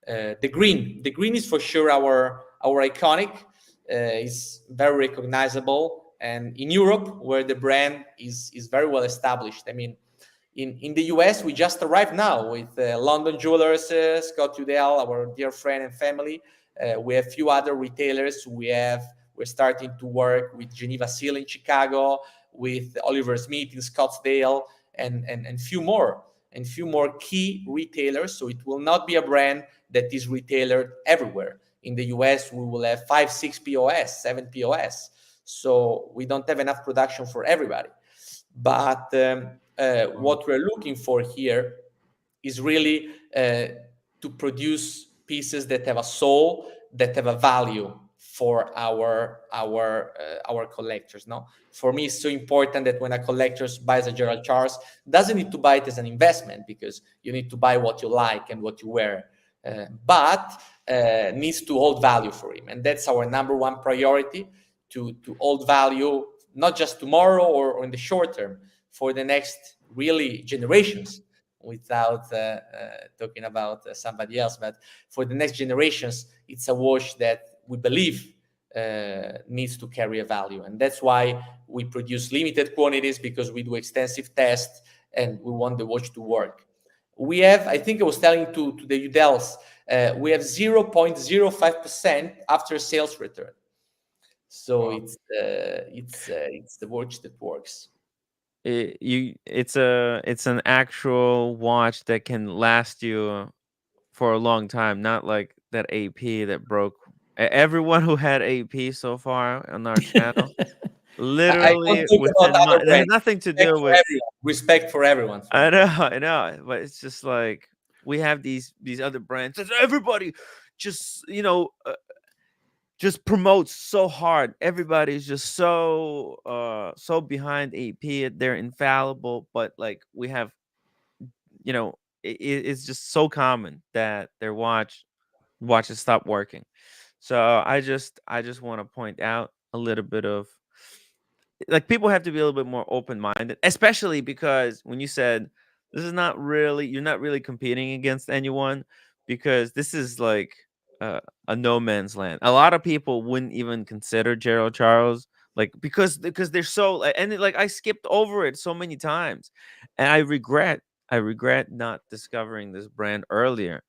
The green is for sure our iconic. Is very recognizable, and in Europe, where the brand is very well established. I mean, in the US, we just arrived now with London Jewelers, Scott Udell, our dear friend and family. We have a few other retailers. We're starting to work with Geneva Seal in Chicago, with Oliver Smith in Scottsdale, and few more key retailers. So it will not be a brand that is retailered everywhere. In the US, we will have 5, 6 POS, 7 POS. So we don't have enough production for everybody. But what we're looking for here is really to produce pieces that have a soul, that have a value for our collectors. No, for me, it's so important that when a collector buys a Gerald Charles, doesn't need to buy it as an investment, because you need to buy what you like and what you wear, but needs to hold value for him, and that's our number one priority, to hold value not just tomorrow or in the short term, for the next really generations, without talking about somebody else, but for the next generations, it's a watch that we believe needs to carry a value. And that's why we produce limited quantities, because we do extensive tests and we want the watch to work. We have, I think I was telling to the Udells, we have 0.05% after sales return. So Wow. it's the watch that works. it's an actual watch that can last you for a long time, not like that AP that broke. Everyone who had AP so far on our channel, I don't literally talk about within other it had brands. nothing to Respect do for with. everyone. Respect for everyone. I know, I know, but it's just like we have these other brands that everybody just just promotes so hard. Everybody's just so behind AP. They're infallible, but like we have, it's just so common that their watches stop working. So I just want to point out a little bit of, like, people have to be a little bit more open minded, especially because when you said this is not really, you're not really competing against anyone, because this is like uh, a no man's land. A lot of people wouldn't even consider Gerald Charles, like, because they're so like I skipped over it so many times, and I regret not discovering this brand earlier,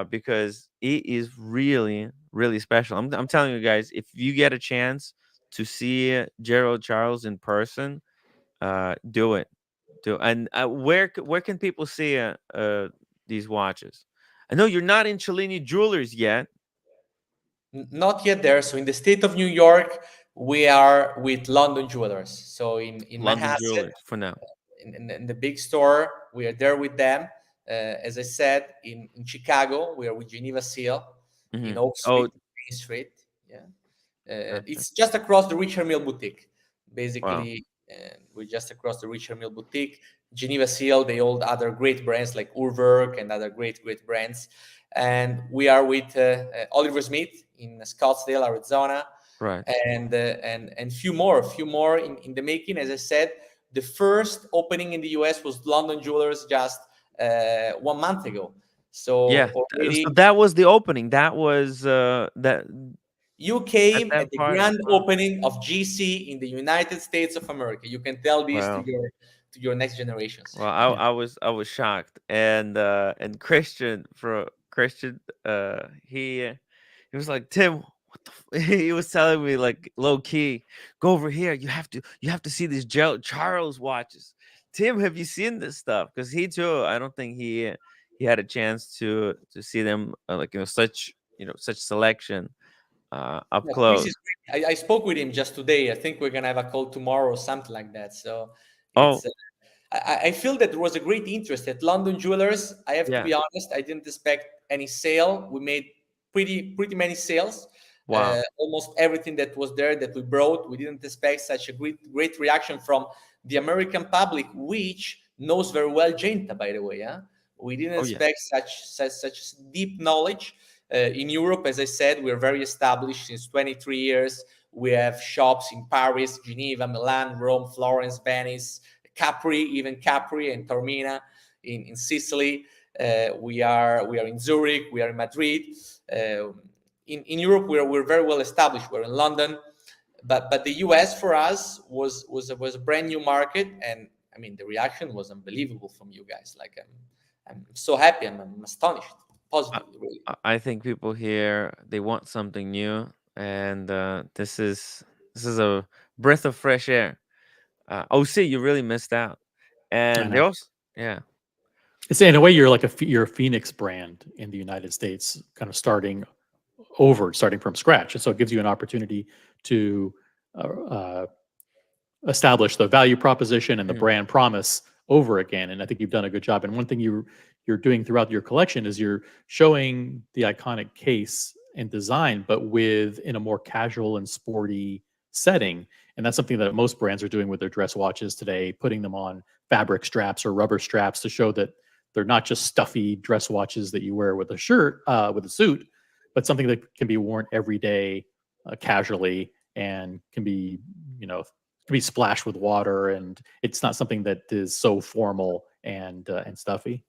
because it is really, really special. I'm telling you guys, if you get a chance to see Gerald Charles in person, do it. And where can people see these watches? I know you're not in Cellini Jewelers yet. Not yet there. So in the state of New York, we are with London Jewelers. So in London Manhasset, Jewelers for now. in the big store, we are there with them. As I said, in Chicago, we are with Geneva Seal. In Oak Oh, Street, Main Street. Yeah. gotcha. It's just across the Richard Mill Boutique. Wow. Basically, we're just across the Richard Mill Boutique. Geneva Seal, they hold other great brands like Urwerk and other great brands. And we are with Oliver Smith in Scottsdale, Arizona, Right. and few more in the making. As I said, the first opening in the US was London Jewelers just 1 month ago. So Yeah. So already that was the opening. That was that you at came that at the party. grand Wow. opening of GC in the United States of America. You can tell this Wow. to your next generations. Well, Yeah. I was shocked, and Christian, he was like, Tim, what the? He was telling me like low key, go over here. You have to see these Charles watches. Tim, have you seen this stuff? Because he too, I don't think he had a chance to see them, like, such selection up Yeah, Chris close. is great. I spoke with him just today. I think we're gonna have a call tomorrow or something like that. So Oh it's I feel that there was a great interest at London Jewelers. I have to yeah, be honest, I didn't expect any sale. We made pretty many sales. wow, Almost everything that was there that we brought, we didn't expect such a great reaction from the American public, which knows very well Genta, by the way. Yeah, we didn't oh yeah, expect such deep knowledge. In Europe, as I said, we're very established since 23 years. We have shops in Paris, Geneva, Milan, Rome, Florence, Venice, even Capri and Taormina in Sicily. We are in Zurich. We are in Madrid. In Europe, we're very well established. We're in London, but the US for us was a brand new market, and I mean the reaction was unbelievable from you guys. Like I'm so happy. I'm astonished, I, positively, really. I think people here, they want something new, and this is a breath of fresh air. OC, you really missed out, I and they know. also, yeah, It's in a way you're like you're a Phoenix brand in the United States, kind of starting from scratch, and so it gives you an opportunity to uh, uh, establish the value proposition and the mhm, brand promise over again. And I think you've done a good job. And one thing you're doing throughout your collection is you're showing the iconic case and design, but with in a more casual and sporty setting. And that's something that most brands are doing with their dress watches today, putting them on fabric straps or rubber straps to show that they're not just stuffy dress watches that you wear with a shirt, with a suit, but something that can be worn every day, casually, and can be splashed with water, and it's not something that is so formal and stuffy.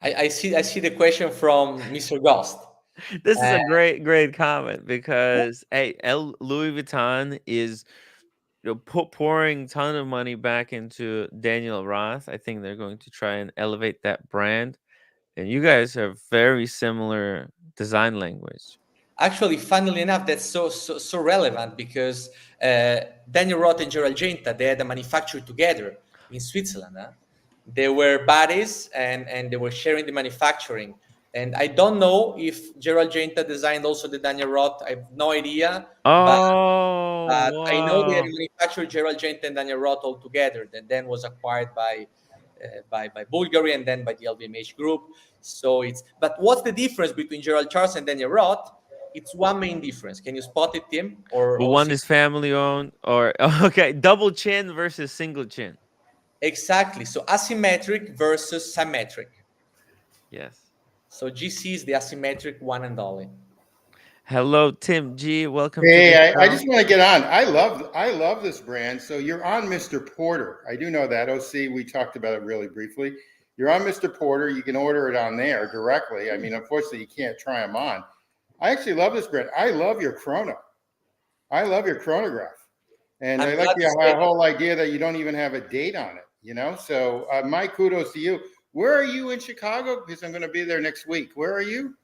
I see the question from Mr. Ghost. this is Uh, a great comment, because hey, Louis Vuitton is, pouring ton of money back into Daniel Roth. I think they're going to try and elevate that brand, and you guys have very similar design language. Actually, funnily enough, that's so relevant because Daniel Roth and Gerald Genta, they had a manufacturer together in Switzerland. Huh? They were buddies and they were sharing the manufacturing. And I don't know if Gerald Genta designed also the Daniel Roth. I have no idea, but Oh, I know they had wow. manufactured Gerald Genta and Daniel Roth all together. That then was acquired by Bulgari and then by the LVMH group. So it's, but what's the difference between Gerald Charles and Daniel Roth? It's one main difference. Can you spot it, Tim? Or Well, also one is family owned, or okay, double chin versus single chin. exactly. So asymmetric versus symmetric. Yes. So GC is the asymmetric one and only. Hello, Tim G. Welcome to Hey, the I show. just want to get on. I love this brand. So you're on Mr. Porter. I do know that. OC, we talked about it really briefly. You're on Mr. Porter. You can order it on there directly. I mean, unfortunately, you can't try them on. I actually love this brand. I love your chrono. I love your chronograph. And I'm I glad like to the say whole idea that you don't even have a date on it, So my kudos to you. Where are you in Chicago? Because I'm going to be there next week. Where are you?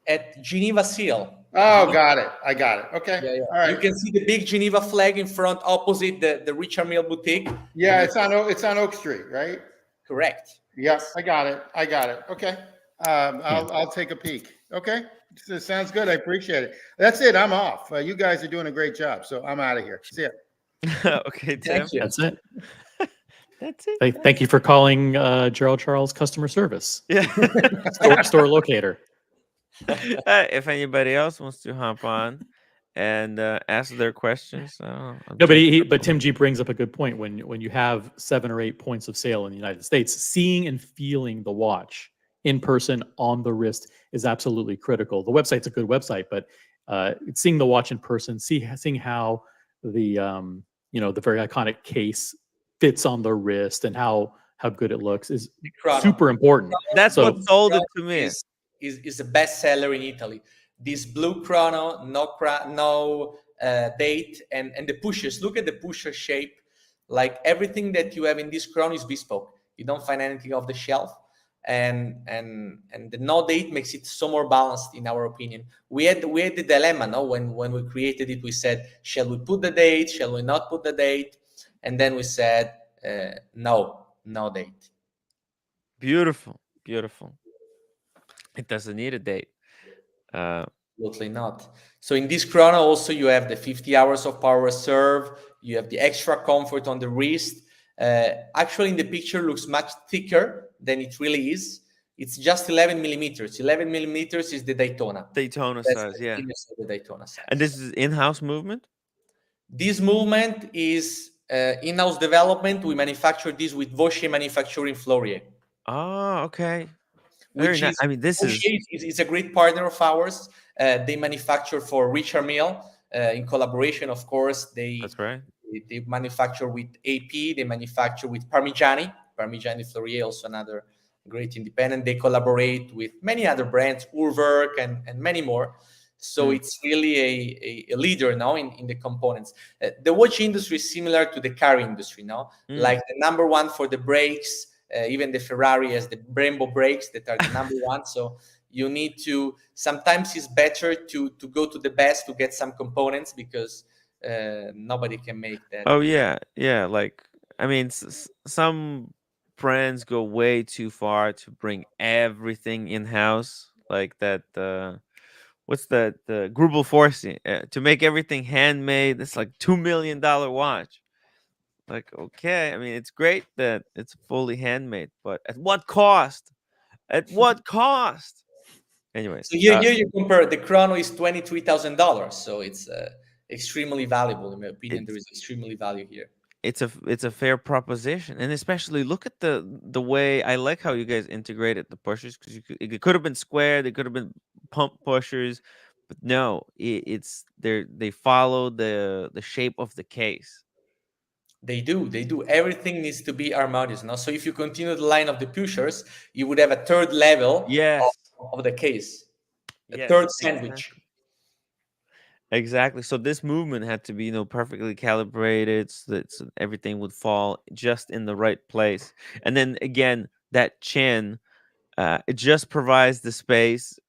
at Geneva Seal. Oh, got it. I got it. Okay. Yeah, yeah. All right. You can see the big Geneva flag in front, opposite the Richard Mille boutique. Yeah, it's on Oak Street, right? Correct. Yep, I got it. I got it. Okay. Yeah. I'll take a peek. Okay. So sounds good. I appreciate it. That's it. I'm off. You guys are doing a great job. So I'm out of here. See ya. Okay, Tim. Thank you. That's it. That's it. Thank you for calling Gerald Charles customer service, Yeah. store locator. If anybody else wants to hop on and ask their questions, I'm No, but just- but Tim G brings up a good point. When you have 7 or 8 points of sale in the United States, seeing and feeling the watch in person on the wrist is absolutely critical. The website's a good website, but seeing the watch in person, seeing how the the very iconic case fits on the wrist and how good it looks is The chrono. super important. That's So- what sold it to me. Is a bestseller in Italy. This blue chrono, no date, and the pushers. Look at the pusher shape. Like everything that you have in this chrono is bespoke. You don't find anything off the shelf, and the no date makes it so more balanced in our opinion. We had the dilemma, no, when we created it, we said, shall we put the date? Shall we not put the date? And then we said, no date. Beautiful, beautiful. It doesn't need a date. Absolutely not. So in this chrono also you have the 50 hours of power reserve, you have the extra comfort on the wrist. Actually in the picture looks much thicker than it really is. It's just 11 millimeters. 11 millimeters is the Daytona. Daytona That's size, the yeah. thickness of the Daytona size. And this is in-house movement? This movement is in-house development. We manufacture this with Vaucher Manufacturing Fleurier. Oh, okay. Very Which nice. is, I mean, this is is a great partner of ours. They manufacture for Richard Mille in collaboration, of course. that's right. They manufacture with AP. They manufacture with Parmigiani Fleurier, also another great independent. They collaborate with many other brands, Urwerk and many more. So it's really a leader now in the components. The watch industry is similar to the car industry now. Like the number one for the brakes. Even the Ferrari has the Brembo brakes that are the number one. So you need to, sometimes it's better to go to the best to get some components because nobody can make that. Oh yeah, yeah. Like I mean, some brands go way too far to bring everything in house, like that. What's that? The Grubel Forcing to make everything handmade. It's like $2 million watch. Like okay, I mean, it's great that it's fully handmade, but at what cost? At what cost? Anyways, So here you compare, the chrono is $23,000. So it's extremely valuable. In my opinion, there is extremely value here. it's a fair proposition, and especially look at the way I like how you guys integrated the pushers because it could have been square, they could have been pump pushers, but no, it's they follow the shape of the case. They do. Everything needs to be harmonious. No? So if you continue the line of the pushers, you would have a third level Yes, of the case, a yes, third sandwich. exactly. So this movement had to be perfectly calibrated so that everything would fall just in the right place, and then again that chin. It just provides the space.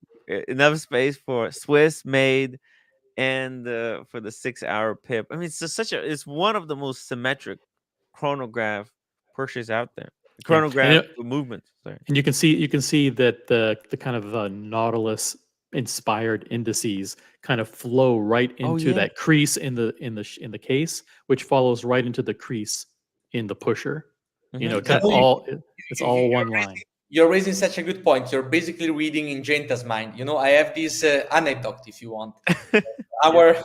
enough space for Swiss made and for the 6 hour pip. I mean, it's just it's one of the most symmetric chronograph Porsches out there. Yeah, Chronograph movements. Sorry. and you can see that the kind of Nautilus inspired indices kind of flow right Oh into yeah. that crease in the case, which follows right into the crease in the pusher. Mhm. Kind of You- it's you- all you're one line. You're raising such a good point. You're basically reading in Genta's mind. I have this anecdote, if you want. Yeah. Our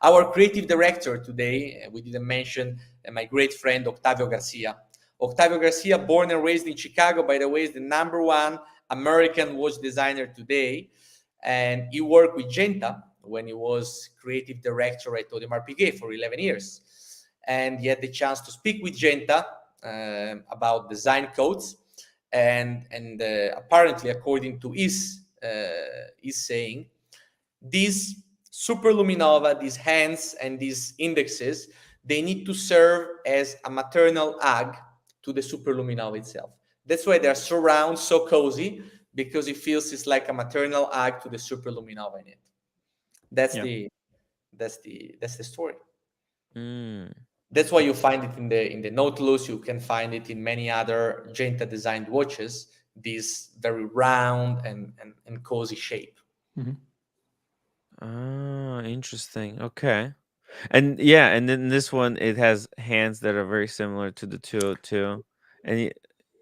our creative director today, we didn't mention my great friend Octavio Garcia. Octavio Garcia, born and raised in Chicago, by the way, is the number one American watch designer today, and he worked with Genta when he was creative director at Audemars Piguet for 11 years, and he had the chance to speak with Genta about design codes, and apparently, according to his saying, these superluminova, these hands and these indexes, they need to serve as a maternal hug to the superluminova itself. That's why they're so round, so cozy, because it feels it's like a maternal hug to the superluminova in it. That's Yeah. the story. Mm. That's why you find it in the Nautilus. You can find it in many other Genta designed watches. This very round and cozy shape. Mhm. Oh, interesting. Okay. And yeah, and then this one it has hands that are very similar to the 202. And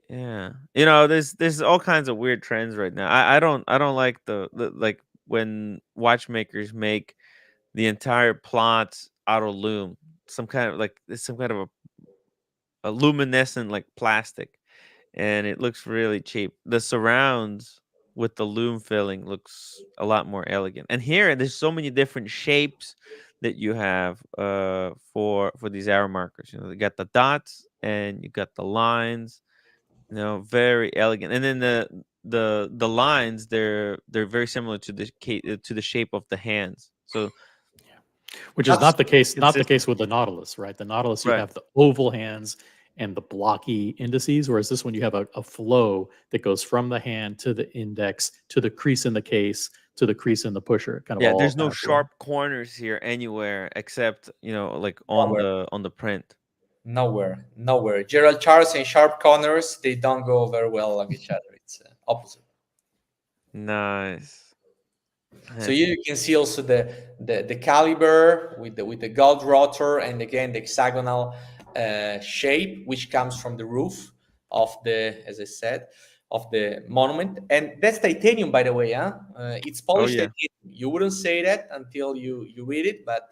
yeah. There's all kinds of weird trends right now. I don't like the like when watchmakers make the entire plot out of loom. Some kind of a luminescent like plastic, and it looks really cheap. The surrounds with the loom filling looks a lot more elegant. And here there's so many different shapes that you have for these arrow markers. You got the dots and you got the lines, very elegant. And then the lines, they're very similar to to the shape of the hands. So Which is That's not the case with the Nautilus, right? The Nautilus, you right. have the oval hands and the blocky indices, whereas this one you have a flow that goes from the hand to the index to the crease in the case to the crease in the pusher, kind of Yeah, all there's no kind of flow. sharp corners here anywhere except, like on nowhere. the print. Nowhere. Gerald Charles and sharp corners, they don't go very well along each other. It's opposite. Nice. So here you can see also the caliber with the gold rotor, and again the hexagonal shape, which comes from the roof of as I said, of the monument. And that's titanium, by the way. It's Oh polished yeah. titanium. You wouldn't say that until you read it, but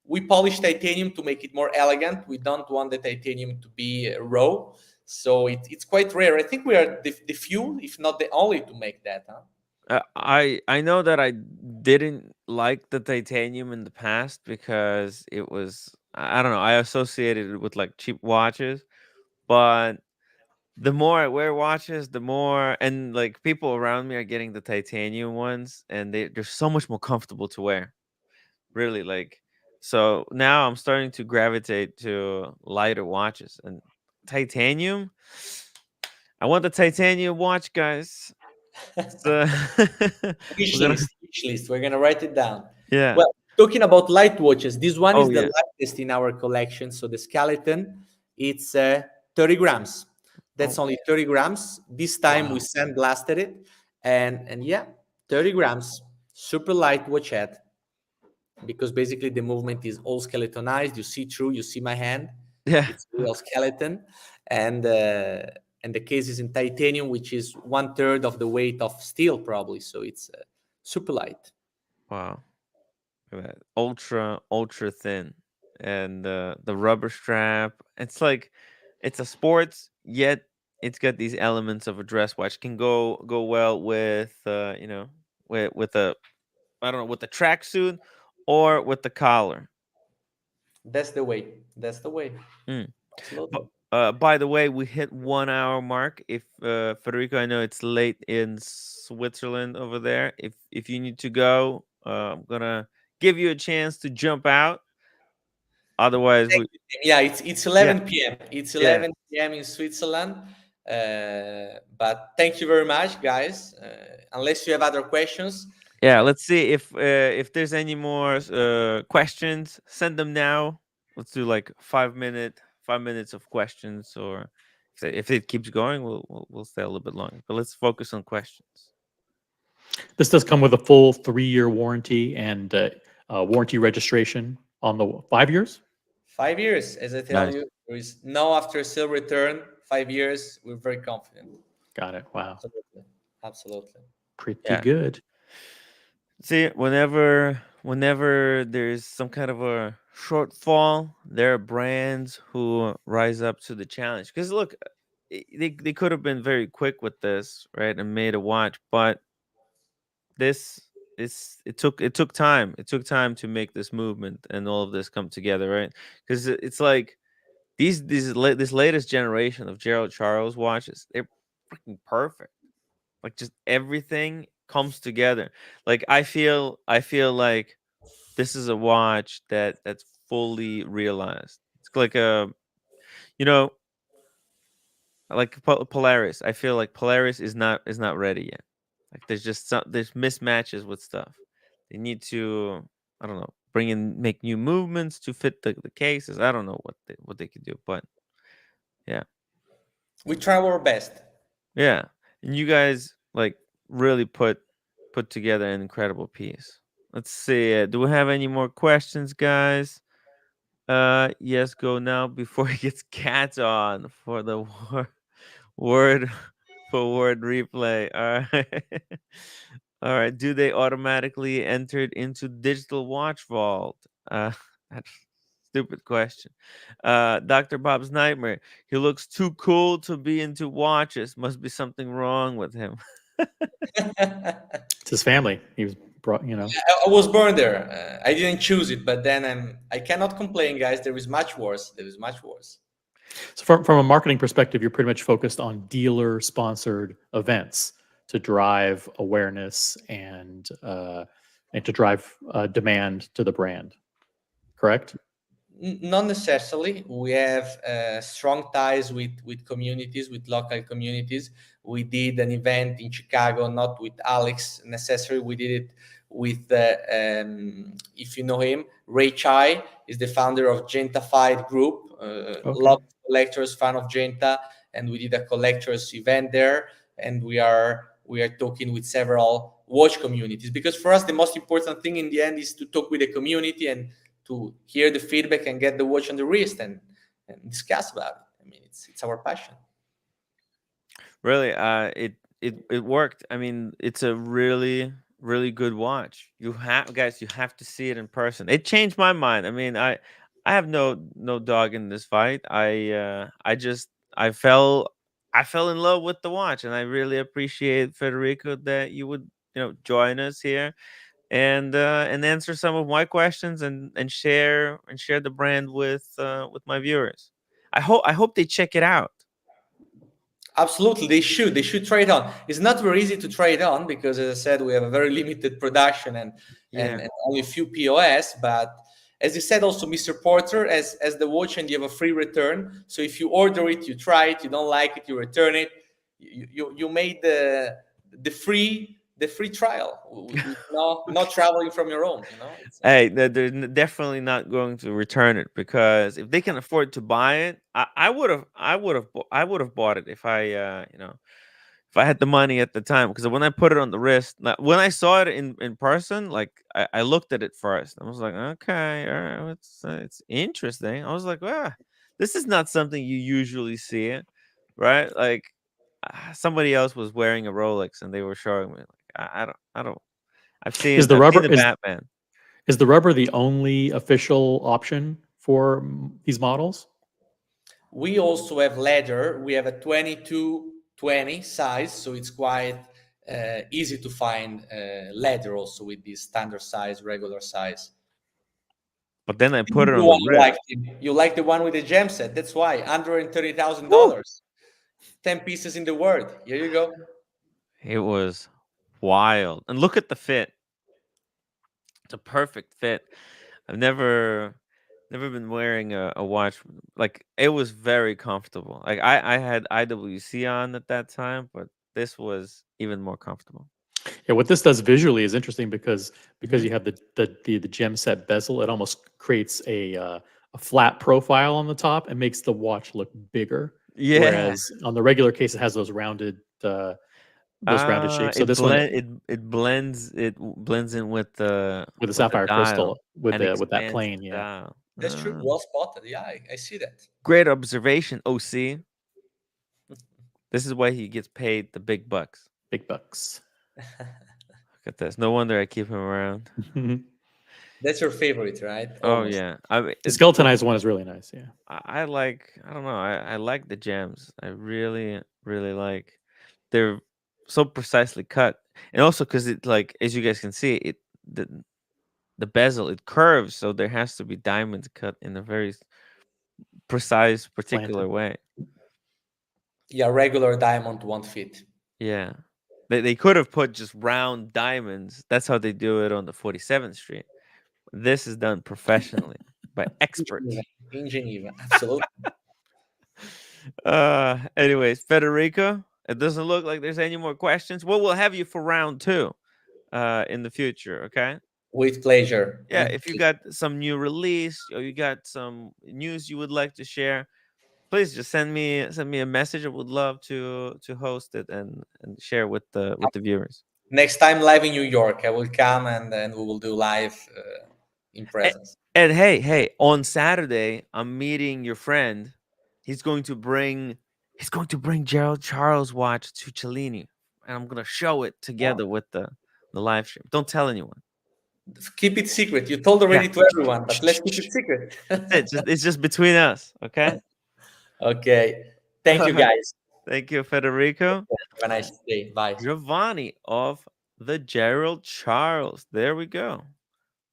we polish titanium to make it more elegant. We don't want the titanium to be raw, so it's quite rare. I think we are the few, if not the only, to make that. I know that I didn't like the titanium in the past because it was, I don't know, I associated it with like cheap watches, but the more I wear watches, the more, and like people around me are getting the titanium ones, and they're so much more comfortable to wear. Really, like, so now I'm starting to gravitate to lighter watches and titanium. I want the titanium watch, guys. So Wish we're gonna, list, wish list. We're gonna write it down. yeah. Well, talking about light watches, this one is Oh the yeah. lightest in our collection. So the skeleton, it's 30 grams. That's Oh only 30 grams. This time we Wow. sandblasted it, and yeah, 30 grams, super light watchette. Because basically the movement is all skeletonized. You see through. You see my hand. yeah. It's a real skeleton, and and the case is in titanium, which is 1/3 of the weight of steel, probably. So it's super light. Wow. Look at that. Ultra thin, and the rubber strap. It's like it's a sports, yet it's got these elements of a dress watch. Can go well with with a, I don't know, with the tracksuit or with the collar. That's the way. That's the way. Mm. Absolutely. But by the way, we hit 1 hour mark. If Federico, I know it's late in Switzerland over there. If you need to go, I'm gonna give you a chance to jump out. Otherwise, Thank we you, Tim. Yeah, it's yeah 11 p.m. It's yeah 11 p.m. in Switzerland. But thank you very much, guys. Unless you have other questions. Yeah, let's see if there's any more questions. Send them now. Let's do like 5 minutes of questions, or if it keeps going, we'll stay a little bit longer. But let's focus on questions. This does come with a full 3-year warranty and warranty registration on the 5 years. 5 years, as I tell Nice. you, there is no after sale return. 5 years, we're very confident. Got it. Wow. Absolutely, absolutely. Pretty Yeah. good. See, whenever there's some kind of a shortfall, there are brands who rise up to the challenge. Because look, they could have been very quick with this, right, and made a watch, but this it took time. It took time to make this movement and all of this come together, right? Because it's like this latest generation of Gerald Charles watches, they're freaking perfect. Like just everything comes together. Like I feel like this is a watch that's fully realized. It's like a you know like Polaris. I feel like Polaris is not ready yet. Like there's mismatches with stuff. They need to, I don't know, make new movements to fit the cases. I don't know what they could do, but yeah. We try our best. Yeah. And you guys like really put together an incredible piece. Let's see. Do we have any more questions, guys? Yes, go now before he gets cat on for the word for word replay. All right. All right. Do they automatically entered into digital watch vault? That's stupid question. Dr. Bob's nightmare. He looks too cool to be into watches. Must be something wrong with him. It's his family. He was brought. I was born there. I didn't choose it, but then I cannot complain, guys. There is much worse. There is much worse. So from a marketing perspective, you're pretty much focused on dealer-sponsored events to drive awareness and to drive demand to the brand. Correct? Not necessarily. We have strong ties with communities, with local communities. We did an event in Chicago, not with Alex necessarily. We did it with, if you know him, Ray Chai is the founder of Gentafied Group. Lot of collectors, fan of Genta, and we did a collectors event there. And we are talking with several watch communities, because for us the most important thing in the end is to talk with the community and to hear the feedback and get the watch on the wrist and discuss about it. I mean, it's our passion. Really, it worked. I mean, it's a really good watch. You have to see it in person. It changed my mind. I mean, I have no dog in this fight. I fell in love with the watch, and I really appreciate, Federico, that you would join us here and answer some of my questions and share the brand with my viewers. I hope they check it out. Absolutely, they should try it on. It's not very easy to try it on because, as I said, we have a very limited production and Yeah. and only a few POS. But as you said, also, Mr. Porter, as the watch, and you have a free return. So if you order it, you try it, you don't like it, you return it. You made the free trial with not traveling from your own. Hey, they're definitely not going to return it, because if they can afford to buy it, I would have bought it if I had the money at the time. Because when I put it on the wrist, when I saw it in person, like I looked at it first. I was like, okay, all right, it's interesting. I was like, this is not something you usually see, it, right? Like somebody else was wearing a Rolex and they were showing me. Like I don't. I've seen Is the I've seen rubber the Batman. is the rubber the only official option for these models? We also have leather. We have a 22-20 size, so it's quite easy to find leather also with this standard size, regular size. But then I put it on You the wrist. you like the one with the gem set. That's why $130,000, 10 pieces in the world. Here you go. It was wild. And look at the fit. It's a perfect fit. I've never been wearing a watch like it was very comfortable. Like I had IWC on at that time, but this was even more comfortable. Yeah, what this does visually is interesting because Mhm. you have the gem set bezel. It almost creates a flat profile on the top and makes the watch look bigger. Yeah. Whereas on the regular case, it has those rounded shapes. So It this one blend it blends in with the with the sapphire crystal dial with and that expands plane, the yeah, dial. That's true. Well spotted. Yeah, I see that. Great observation, OC. This is why he gets paid the big bucks. big bucks. Look at this. No wonder I keep him around. That's your favorite, right? Oh Almost. yeah. I mean, The skeletonized one is really nice. Yeah, I like I don't know. I like the gems. I really really like. They're so precisely cut, and also because it like as you guys can see it the bezel it curves, so there has to be diamonds cut in a very precise, particular slanted. way. Yeah, regular diamond won't fit. Yeah. They could have put just round diamonds. That's how they do it on the 47th Street. This is done professionally by In Geneva. experts. In Geneva, absolutely. Anyways, Federico, it doesn't look like there's any more questions. Well, we'll have you for round 2 in the future, okay? With pleasure. Yeah, if you got some new release or you got some news you would like to share, please just send me a message. I would love to host it and share with the viewers. Next time live in New York, I will come and then we will do live in And, presence. and hey, on Saturday, I'm meeting your friend. He's going to bring Gerald Charles watch to Cellini, and I'm gonna show it Wow. together with the live stream. Don't tell anyone. Keep it secret. You told Yeah, already to everyone, but let's keep it secret. it's just between us, okay? Okay. Thank you, guys. Thank you, Federico. Have a nice day. Bye. Giovanni of the Gerald Charles. There we go.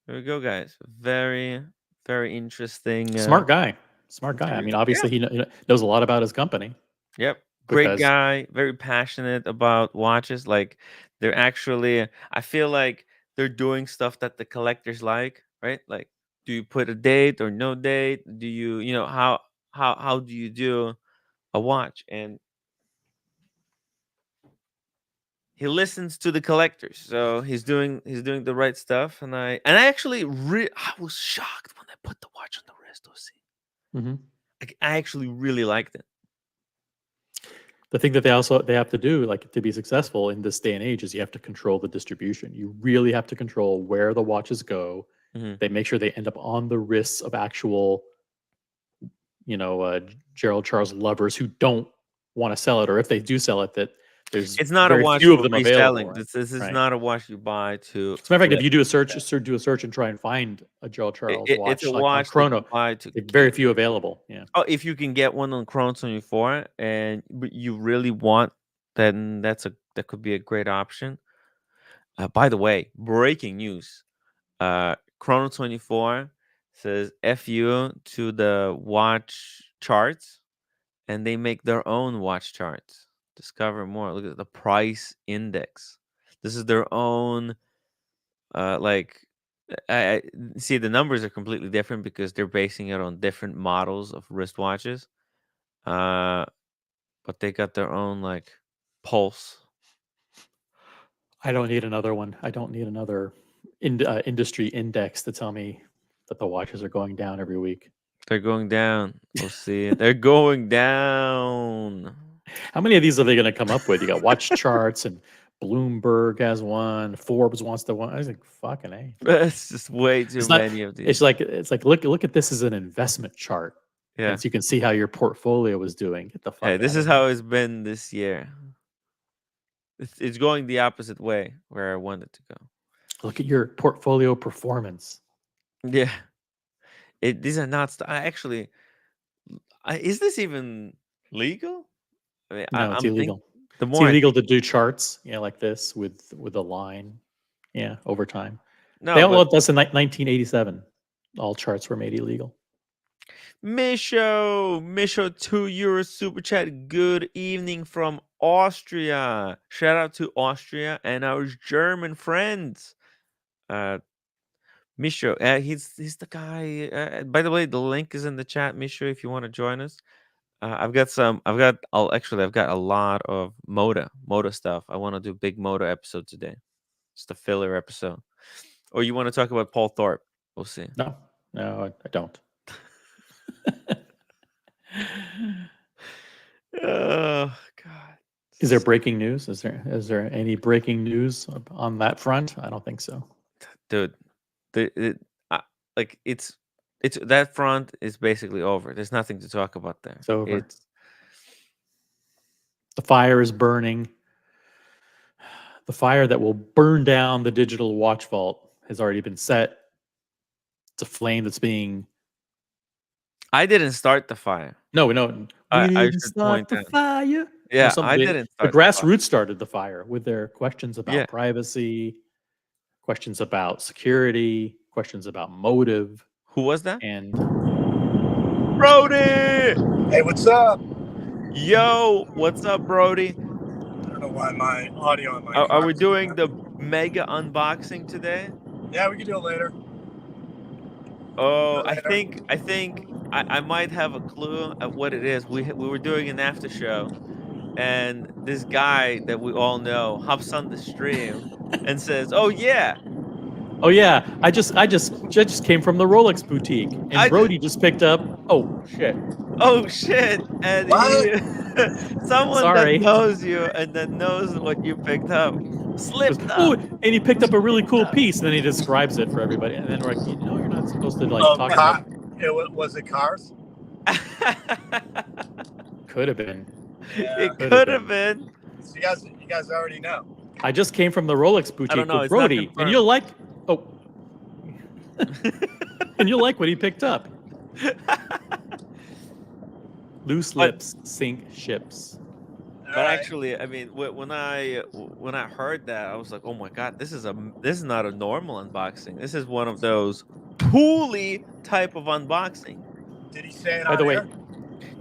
There we go, guys. Very, very interesting. Smart guy. Smart guy. I interview. mean, obviously, he knows a lot about his company. Yep. Great Because guy, very passionate about watches. Like they're actually I feel like they're doing stuff that the collectors like, right? Like do you put a date or no date? Do you how do you do a watch? And he listens to the collectors. So he's doing the right stuff and I actually I was shocked when I put the watch on the wrist. Mhm. I actually really liked it. the thing that they have to do, like to be successful in this day and age, is you have to control the distribution. You really have to control where the watches go. Mhm. They make sure they end up on the wrists of actual, Gerald Charles lovers who don't want to sell it, or if they do sell it, that there's It's not a very watch few of for them available. reselling. Right? This is Right. not a watch you buy to. As a matter of fact, if flip. you do a search and try and find a Gerald Charles It's a watch like on watch that you Chrono, buy to there are very keep. few available. Yeah. Oh, if you can get one on Chrono 24 and but you really want, then that could be a great option. By the way, breaking news. Chrono 24 says FU to the watch charts, and they make their own watch charts. Discover more. Look at the price index. This is their own like I see the numbers are completely different because they're basing it on different models of wristwatches. Uh, but they got their own like pulse. I don't need another one. I don't need another industry index to tell me that the watches are going down every week. They're going down. We'll see. They're going down. How many of these are they going to come up with? You got watch charts, and Bloomberg has one. Forbes wants the one. I was like, fucking a. It's just way too It's not. many of these. It's like look at this as an investment chart, Yeah. and so you can see how your portfolio is doing. Get the fuck. Hey, this outta is here. how it's been this year. It's going the opposite way where I want it to go. Look at your portfolio performance. Yeah. These are not. Is this even legal? I mean, No, it's I'm thinking illegal. the It's more I illegal think, to do charts, like this with a line, over time. They no, but outlawed this in 1987. All charts were made illegal. Misho, 2 € super chat. Good evening from Austria. Shout out to Austria and our German friends. Misho, he's the guy. By the way, the link is in the chat, Misho. If you want to join us, I've got some. I've got a lot of Moda stuff. I want to do big Moda episode today. Just a filler episode. Or you want to talk about Paul Thorpe? We'll see. No, I don't. Oh God. Is there breaking news? Is there any breaking news on that front? I don't think so. Dude, it's that front is basically over. There's nothing to talk about there. It's over. It's The fire is burning. The fire that will burn down the digital watch vault has already been set. It's a flame that's being. I didn't start the fire. No, we I didn't should start point the out. fire. Yeah, No, I didn't The start the fire. grassroots started the fire with their questions about Yeah. privacy, questions about security, questions about motive, Who was that? and Brody! Hey, what's up? Yo, what's up, Brody? I don't know why my audio on my Are we doing the mega unboxing today? Yeah, we can do it later. Oh, I think I might have a clue of what it is. We were doing an after show, and this guy that we all know hops on the stream and says, "Oh yeah, oh yeah, I just came from the Rolex boutique, and Brody just picked up. Oh shit! oh shit," and What? someone Sorry. that knows you and that knows what you picked up slipped Oh, up. and he picked up a really cool piece, and then he describes it for everybody, and then we're like, you're not supposed to like talk about. Was it cars? Could have been. Yeah. It Could've could have been. So you guys already know. I just came from the Rolex boutique know, with it's not Brody, and confirmed. you'll like. Oh, and you'll like what he picked up. Loose But- lips sink ships. All But right. actually, I mean, when I heard that, I was like, "Oh my god, this is not a normal unboxing. This is one of those Pooley type of unboxing." Did he say it By on the way, air?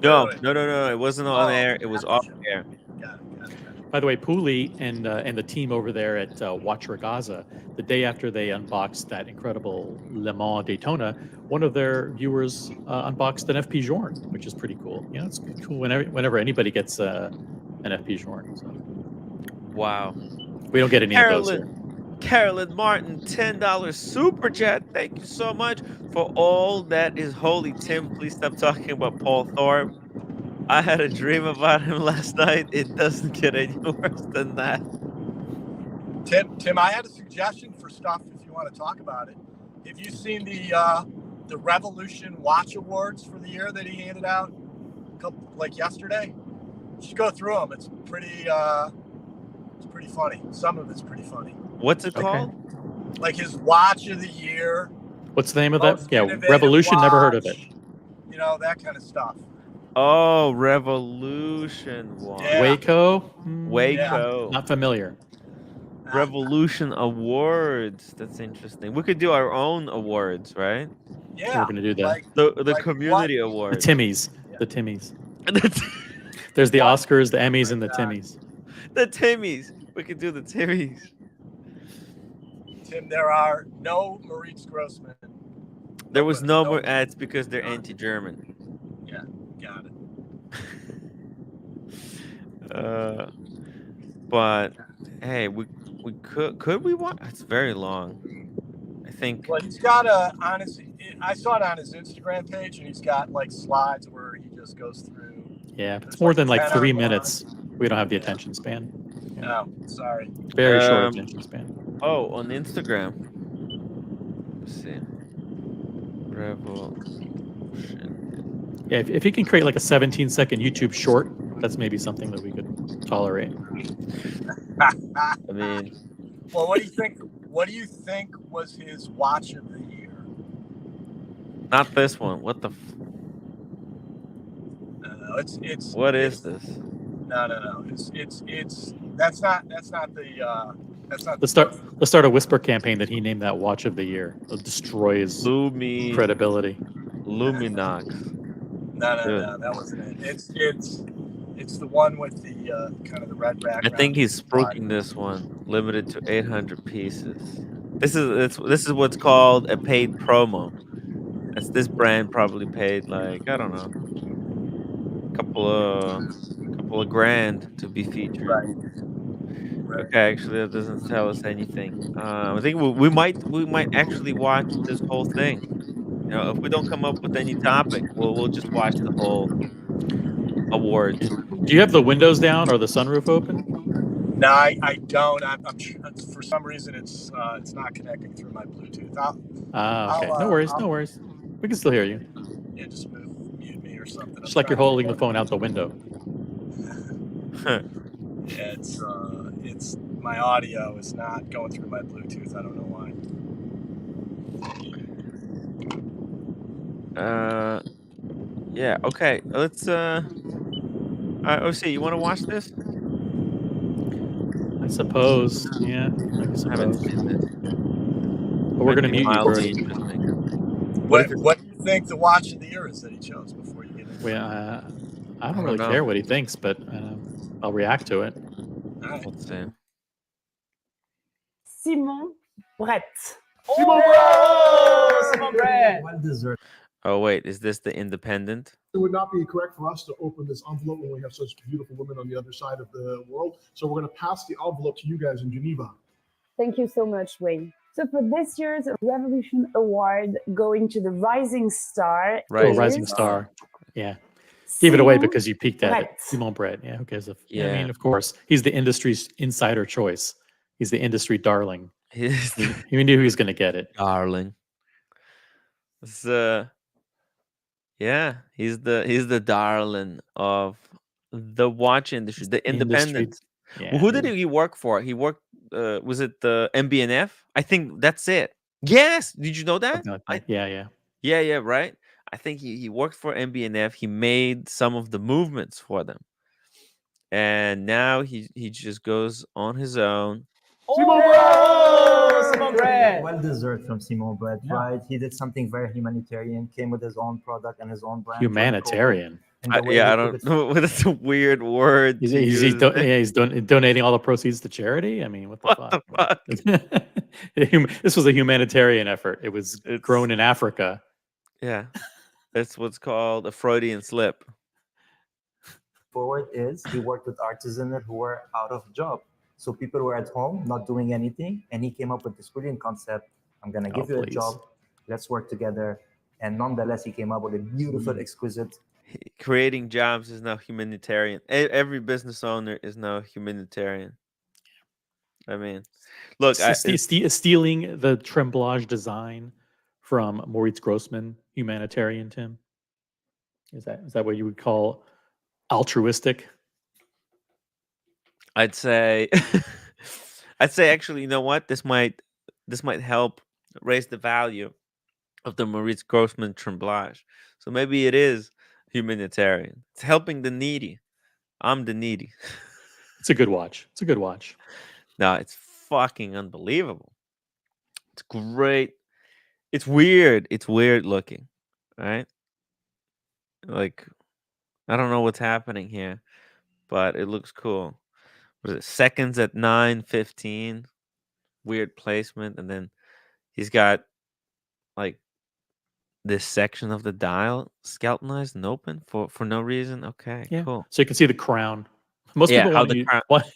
No, Really? no, it wasn't on Oh, air. It was off air. Got it. By the way, Pooley and the team over there at Watch Gaza, the day after they unboxed that incredible Le Mans Daytona, one of their viewers unboxed an FP Journe, which is pretty cool. You know, it's cool whenever anybody gets an FP Journe. So Wow. we don't get any of those here. Carolyn Martin, $10 super chat. Thank you so much for all that is holy. Tim, please stop talking about Paul Thorpe. I had a dream about him last night. It doesn't get any worse than that. Tim, I had a suggestion for stuff if you want to talk about it. Have you seen the Revolution Watch Awards for the year that he handed out yesterday? Just go through them. It's pretty funny. Some of it's pretty funny. What's it Okay. called? Like his watch of the year. What's the name of that? most Yeah, innovative Revolution. Never heard of it. watch, You know, that kind of stuff. Oh, Revolution Watch. Yeah. Waco. Waco. Not familiar. Revolution Awards. That's interesting. We could do our own awards, right? Yeah. We're gonna do that. Like, The Like community what? The awards. Timmys. The Timmys. There's the Oscars, the Emmys, and the God. Timmys. The Timmys. We could do the Timmys. Tim, there are no Maurice Grossman. There was no No. more ads because they're anti-German. Yeah, got it. But hey, we could we watch? It's very long. I think. Well, he's got I saw it on his Instagram page, and he's got like slides where he just goes through. Yeah, if it's There's more like than like 10 3 on one. minutes, we don't have the attention span. No, sorry. Very short Um, attention span. Oh, on Instagram. Let's see. Revolution. Yeah, if he can create like a 17-second YouTube short, that's maybe something that we could tolerate. I mean, Well, what do you think? What do you think was his watch of the year? not this one. What the? No, it's. What it's, is this? No. It's. That's not the. That's not. Let's start a whisper campaign that he named that watch of the year. It'll destroy his credibility. Luminox. No. That wasn't it. It's the one with the kind of the red I background. think he's spruiking this one, limited to 800 pieces. This is what's called a paid promo. As this brand probably paid like I don't know, couple of grand to be featured. Right. Right. Okay, actually that doesn't tell us anything. I think we might actually watch this whole thing. You know, if we don't come up with any topic, we'll just watch the whole awards. Do you have the windows down or the sunroof open? No, I don't. For some reason it's not connecting through my Bluetooth. Okay. No worries. No worries. We can still hear you. Yeah, just mute me or something. Just like you're holding the phone out the window. Yeah, it's my audio is not going through my Bluetooth. I don't know why. Yeah. Okay. Let's. OC, you want to watch this? I suppose. Yeah. I I haven't suppose. seen this. But we're Might gonna be mute you, mildly Brody. interesting. What do you think the watch of the year is that he chose before you get into it? Well, I don't don't really know. care what he thinks, but I'll react to it. All right. Let's see. Simon Brett. Simon Oh, Simon Brett. Well deserved. Oh wait, is this the Independent? It would not be correct for us to open this envelope when we have such beautiful women on the other side of the world. So we're going to pass the envelope to you guys in Geneva. Thank you so much, Wayne. So for this year's Revolution Award going to the Rising Star. Right. Oh, is Rising Star. Yeah. Gave it away Simon because you peeked at it. Brett. Simon Brett. Yeah, who cares if I Yeah. mean, of course. He's the industry's insider choice. He's the industry darling. He's the He knew he was gonna get it. darling. It's, yeah, he's the darling of the watch industry, the Independent. Yeah. Well, who did he work for? He worked. Was it the MBNF? I think that's it. Yes. Did you know that? Something like that. Yeah. Yeah. Right. I think he worked for MBNF. He made some of the movements for them, and now he just goes on his own. Oh, Simon Brett. Well deserved from Simon Brett, right? He did something very humanitarian, came with his own product and his own brand. during COVID, Humanitarian. and the way Yeah, he I put don't his- know. That's a weird word. He's, to he's, use. he's donating all the proceeds to charity. I mean, what the What the fuck? This was a humanitarian effort. It was It's- grown in Africa. Yeah, that's what's called a Freudian slip. forward is he worked with artisans who were out of job. So people were at home, not doing anything. And he came up with this brilliant concept. I'm going to give you please. a job. Let's work together. And nonetheless, he came up with a beautiful, exquisite. Creating jobs is now humanitarian. Every business owner is now humanitarian. I mean, look, Stealing the tremblage design from Moritz Grossman, humanitarian, Tim? Is that what you would call altruistic? I'd say, actually, you know what? This might help raise the value of the Moritz Grossman tremblage. So maybe it is humanitarian. It's helping the needy. I'm the needy. It's a good watch. It's a good watch. No, it's fucking unbelievable. It's great. It's weird. It's weird looking, right? Like, I don't know what's happening here, but it looks cool. Was it seconds at 9:15? Weird placement, and then he's got like this section of the dial skeletonized and open for no reason. Okay, Yeah. cool. So you can see the crown. Most Yeah, people how want the to crown- what?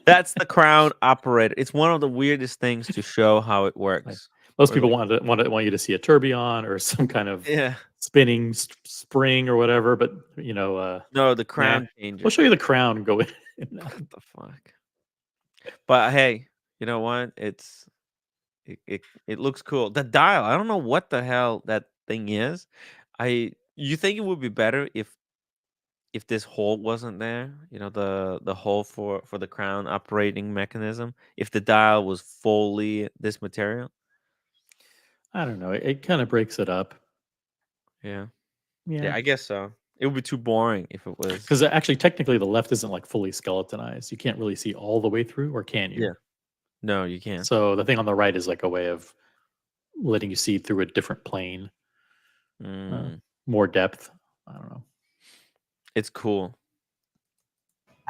That's the crown operator. It's one of the weirdest things to show how it works. Most Or people like- want you to see a tourbillon or some kind of Yeah. spinning spring or whatever. But No, the crown changer. we'll show you the crown and go in. What the fuck? But hey, you know what? It looks cool. The dial, I don't know what the hell that thing is. You think it would be better if this hole wasn't there? You know, the hole for the crown operating mechanism. If the dial was fully this material. I don't know. It kind of breaks it up. Yeah, Yeah. I guess so. It would be too boring if it was. Because actually, technically, the left isn't like fully skeletonized. You can't really see all the way through, or can you? Yeah. No, you can't. So the thing on the right is like a way of letting you see through a different plane, Mm, more depth. I don't know. it's cool.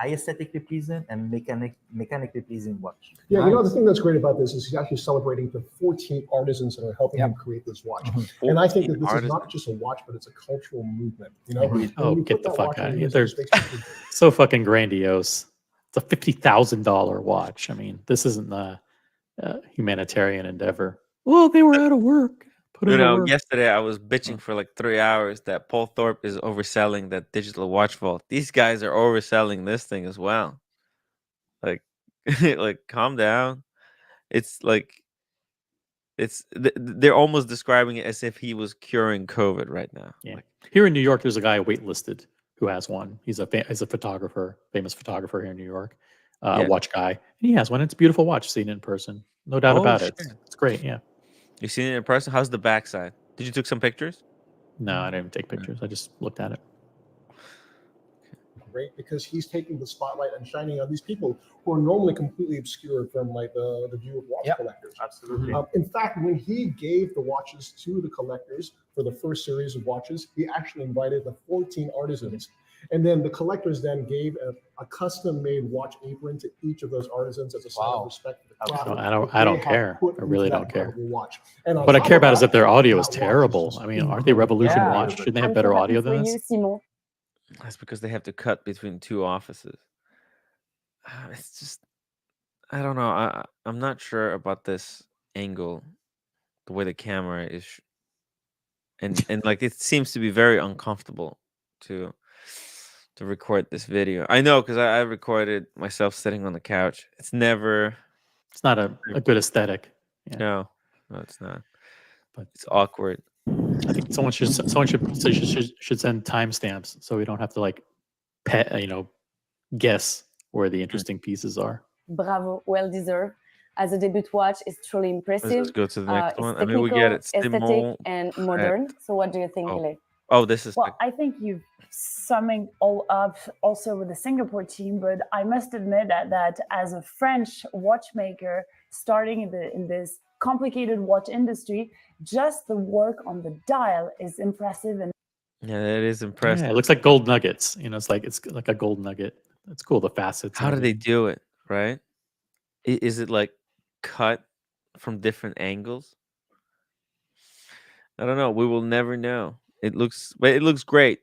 aesthetically pleasing and mechanically pleasing watch. Yeah, you know, the thing that's great about this is he's actually celebrating the 14 artisans that are helping him create this watch. And I think that this is not just a watch, but it's a cultural movement. You know, when Oh, you get put the that fuck watch out on of your here. wrist, They're it just makes you so fucking grandiose. It's a $50,000 watch. I mean, this isn't a humanitarian endeavor. Well, they were out of work. Put You them to know, work. yesterday I was bitching for like 3 hours that Paul Thorpe is overselling that digital watch vault. These guys are overselling this thing as well. Like, like, calm down. It's like they're almost describing it as if he was curing COVID right now. Yeah. Like, Here in New York, there's a guy waitlisted who has one. He's a photographer, famous photographer here in New York, Yeah. watch guy. And he has one. It's a beautiful watch, seen it in person. No doubt Oh, about it. shit. It's great. Yeah. You seen it in person? How's the backside? Did you took some pictures? No, I didn't even take pictures. I just looked at it. great because he's taking the spotlight and shining on these people who are normally completely obscured from like the view of watch collectors. Absolutely. In fact, when he gave the watches to the collectors for the first series of watches, he actually invited the 14 artisans. And then the collectors then gave a custom-made watch apron to each of those artisans as a sign of respect for the craft. I don't care. I really don't care. Watch. And What I care about is if their audio is that watch terrible. just I mean, aren't they Revolution Yeah. Watch? Shouldn't they have I'm better so happy audio for than you, this? Simon. That's because they have to cut between two offices. It's just, I don't know. I'm not sure about this angle, the way the camera is, and like it seems to be very uncomfortable to record this video. I know because I recorded myself sitting on the couch. It's never. It's not a good aesthetic. Yeah. No, it's not. But it's awkward. I think someone should send timestamps so we don't have to like guess where the interesting pieces are. Bravo, well deserved. As a debut watch, it's truly impressive. Let's go to the next one. It's I mean, we get it. aesthetic, Simul and modern. So, what do you think, Oh. Ile? Oh, this is Well, I think you've summing all up also with the Singapore team, but I must admit that as a French watchmaker starting in this complicated watch industry, just the work on the dial is impressive. And yeah, it is impressive. Yeah, it looks like gold nuggets. It's like a gold nugget. It's cool. The facets. How do they do it? Right? Is it like cut from different angles? I don't know. We will never know. It looks great.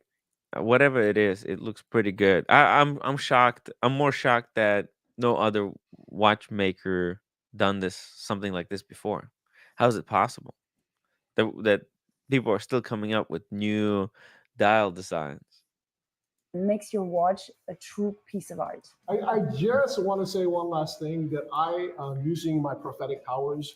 Whatever it is, it looks pretty good. I'm shocked. I'm more shocked that no other watchmaker done something like this before. How is it possible that people are still coming up with new dial designs? makes your watch a true piece of art. I just want to say one last thing that using my prophetic powers,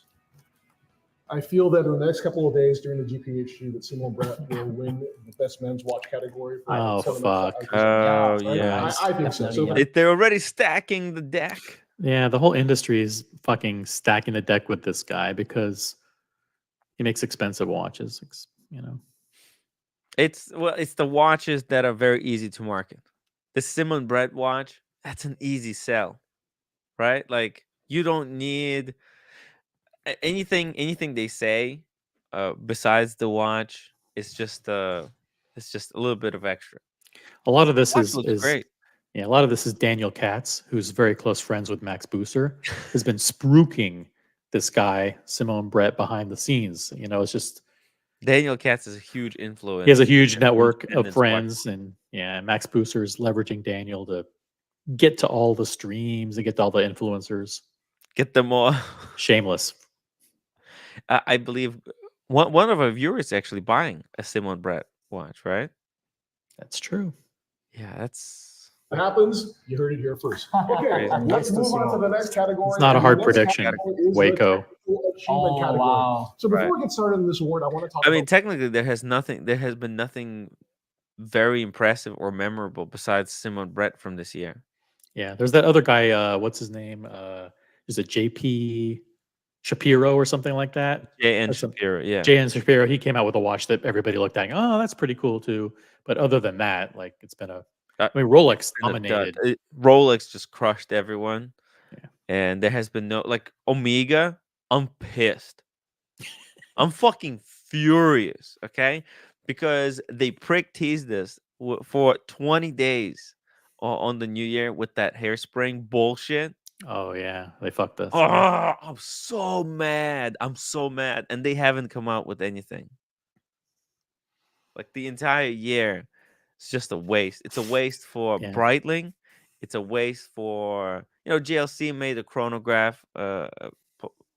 I feel that in the next couple of days during the GPHG that Simon Brett will win the best men's watch category. Oh, fuck. Oh, Right? yeah. I think so. So They're already stacking the deck. Yeah, the whole industry is fucking stacking the deck with this guy because he makes expensive watches. It's the watches that are very easy to market. The Simon Brett watch, that's an easy sell, right? Like you don't need anything they say besides the watch. It's just a little bit of extra. A lot of this Watch is looks great. Yeah, a lot of this is Daniel Katz, who's very close friends with Max Booster, has been spruiking this guy, Simon Brett, behind the scenes. It's just Daniel Katz is a huge influence. he has a huge network of independence friends, and Max Booster is leveraging Daniel to get to all the streams and get to all the influencers. Get them all. Shameless. I believe one of our viewers is actually buying a Simon Brett watch, right? That's true. Yeah, that's happens, you heard it here first. Okay, let's move on to the next category. It's not a And the hard next prediction, category is the Waco. technical achievement category. So before we get started in this award, I want to talk I mean, about technically, there has been nothing very impressive or memorable besides Simon Brett from this year. Yeah, there's that other guy. What's his name? Is it JP Shapiro or something like that? J.N. Shapiro, yeah. J.N. Shapiro. He came out with a watch that everybody looked at. Oh, that's pretty cool too. But other than that, like it's been Rolex dominated. Rolex just crushed everyone. Yeah. And there has been no Omega. I'm pissed. I'm fucking furious. Okay, because they prick teased us for 20 days. on the New Year with that hairspring bullshit. Oh yeah, they fucked us. Oh, I'm so mad. I'm so mad. And they haven't come out with anything. Like the entire year, it's just a waste. It's a waste for Yeah. Breitling. It's a waste for GLC made a chronograph.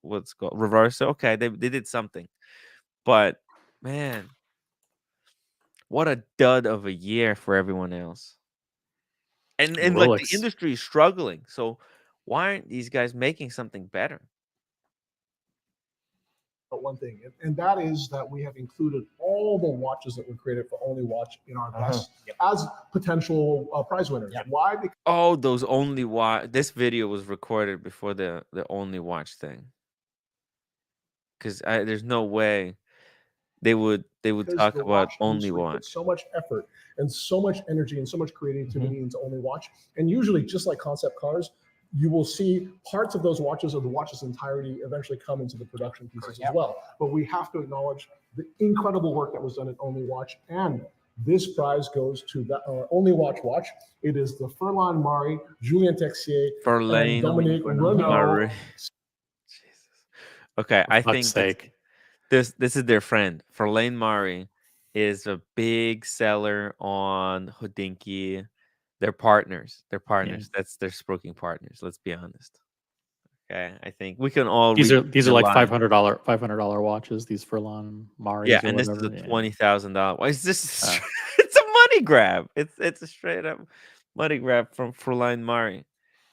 What's it called reverser. Okay, they did something, but man, what a dud of a year for everyone else. And like the Rolex. industry is struggling. So why aren't these guys making something better? But one thing, and that is that we have included all the watches that were created for Only Watch in our best as potential prize winners. Why? Because Oh, those Only Watch. This video was recorded before the Only Watch thing. Because there's no way they would talk the about watch Only industry Watch. put so much effort and so much energy and so much creativity into Only Watch, and usually, just like concept cars, you will see parts of those watches or the watch's entirety eventually come into the production pieces as well. But we have to acknowledge the incredible work that was done at Only Watch, and this prize goes to the Only Watch watch. It is the Furlan Mari, Julien Texier, Verlaine and Dominique Renault. Murray. Jesus. Okay, I think sake. this is their friend. Verlaine Mari is a big seller on Hodinkee. They're partners. That's their stroking partners. Let's be honest. Okay, I think we can all. These are like rely- $500 watches. These Furlan Maris. Yeah, or and this whatever. is a $20,000. Why is this? It's a money grab. It's a straight up money grab from Verlaine Mari.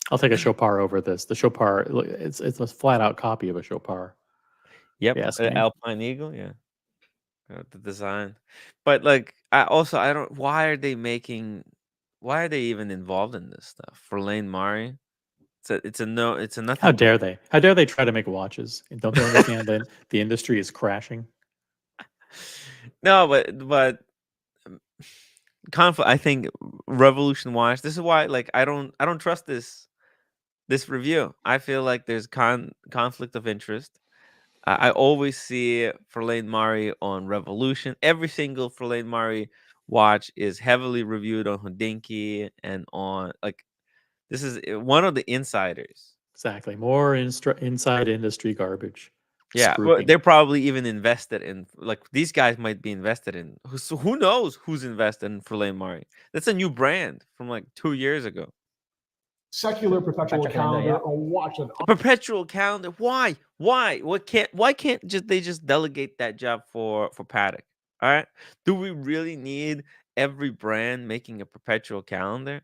I'll take a Chopard over this. The Chopard, it's a flat out copy of a Chopard. Yep, Yes, Alpine Eagle. Yeah, the design. But like, I don't. Why are they making? Why are they even involved in this stuff? Verlaine Mari. It's a nothing. How dare they? How dare they try to make watches? And don't they understand that the industry is crashing? No, but conflict. I think Revolution Watch. This is why, like, I don't trust this review. I feel like there's conflict of interest. I always see Verlaine Mari on Revolution. Every single Verlaine Mari watch is heavily reviewed on Hodinkee and on like. This is one of the insiders. Exactly. More inside industry garbage. Yeah, but they're probably even invested in, like, these guys might be invested in. So who knows who's invested in Verlaine Mari? That's a new brand from like 2 years ago. Secular perpetual calendar, a watch that A perpetual calendar. Why? Why can't they just delegate that job for Paddock? All right. Do we really need every brand making a perpetual calendar?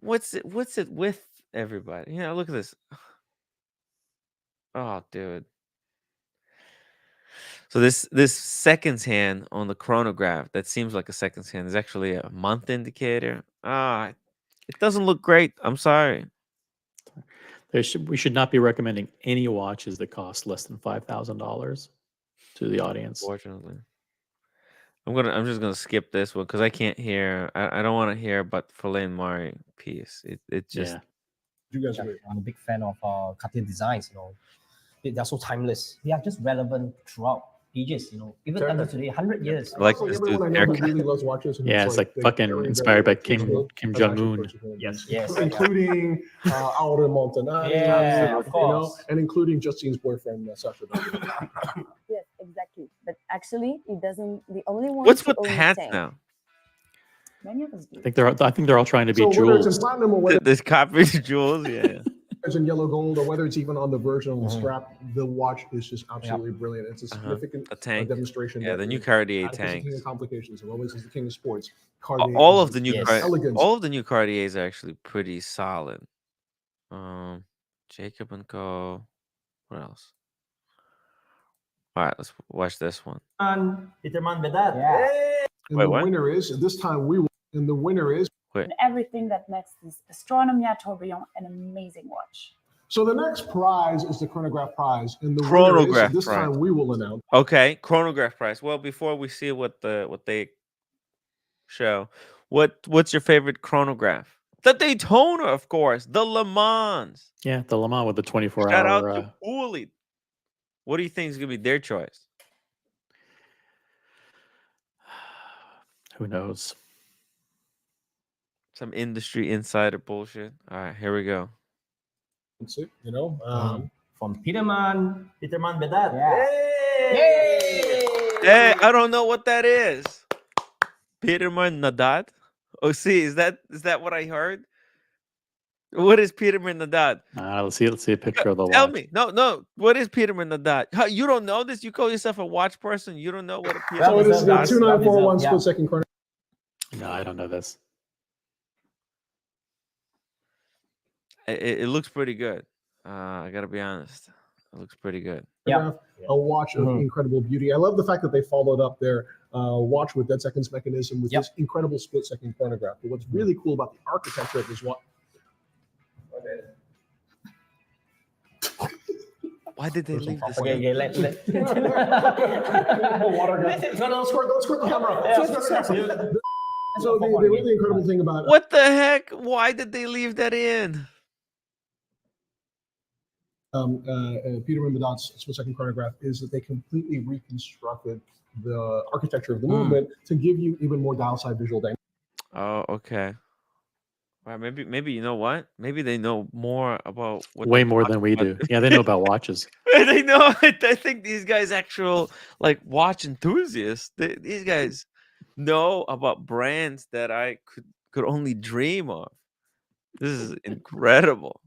What's it with everybody? Yeah, look at this. Oh, dude. So this seconds hand on the chronograph that seems like a seconds hand is actually a month indicator. It doesn't look great. I'm sorry. We should not be recommending any watches that cost less than $5,000 to the audience. Unfortunately, I'm just gonna skip this one because I can't hear. I don't want to hear about Verlaine Mari piece. It just. You guys agree? I'm a big fan of Cartier designs. They're so timeless. They are just relevant throughout ages. Even until today, 100 years. I like Also, this everyone dude's I know who haircut. really loves watches. And Yeah, it's like fucking very, inspired by very Kim personal, Kim has actually Jong-un. purchased one of Yes, these. yes, Including Aura Montanari. Yeah, of course. And including Justine's boyfriend, Sasha Baron. Yes, exactly. But actually, it doesn't. The only one. What's with the hats now? Many of us do. I think they're all trying to be So whether it's in jewels. platinum or whether This copy jewels. Yeah. it's in yellow gold or whether it's even on the version on the strap, the watch is just absolutely brilliant. It's a significant A tank. demonstration. Yeah, that the new Paddock Cartier is the king tanks. of complications, and always is the king of sports. Cartier All is of the new Yes. elegance. all of the new Cartiers are actually pretty solid. Jacob and Co. What else? All right, let's watch this one. Peterman Bedad. Yeah. And Wait, the what? winner is, this time we will, and the winner is, And everything that next is Astronomia Tourbillon, an amazing watch. so the next prize is the chronograph prize. And the winner Chronograph is, this prize. time we will announce. Okay, chronograph price. Well, before we see what they show, what's your favorite chronograph? The Daytona, of course. The Le Mans. Yeah, the Le Mans with the 24-hour. Shout out to Hooley. What do you think is gonna be their choice? Who knows? Some industry insider bullshit. All right, here we go. That's it, you know. From Peterman. Peterman Bedat. Yeah. Hey, I don't know what that is. Peterman Nadat. Oh, see, is that what I heard? What is Peterman Nadat? Let's see a picture of the Tell watch. me. No. What is Peterman Nadat? How, you don't know this? You call yourself a watch person? You don't know what a So Peterman it is the Nadat is? 2941 Yeah. split second chronograph. No, I don't know this. It looks pretty good. I gotta be honest. It looks pretty good. Yeah. A watch of incredible beauty. I love the fact that they followed up their watch with dead seconds mechanism with this incredible split second chronograph. But what's really cool about the architecture of this watch. Why did they leave this? Okay, let Water gun. No, don't squirt the camera. So the really incredible thing about What the heck? Why did they leave that in? Peterman Bedat's split second chronograph is that they completely reconstructed the architecture of the movement to give you even more dial side visual dynamics. Oh, okay. Well, maybe you know what? Maybe they know more about what Way they're more talking than we about. do. Yeah, they know about watches. They know. I think these guys actual like watch enthusiasts. These guys know about brands that I could only dream of. This is incredible.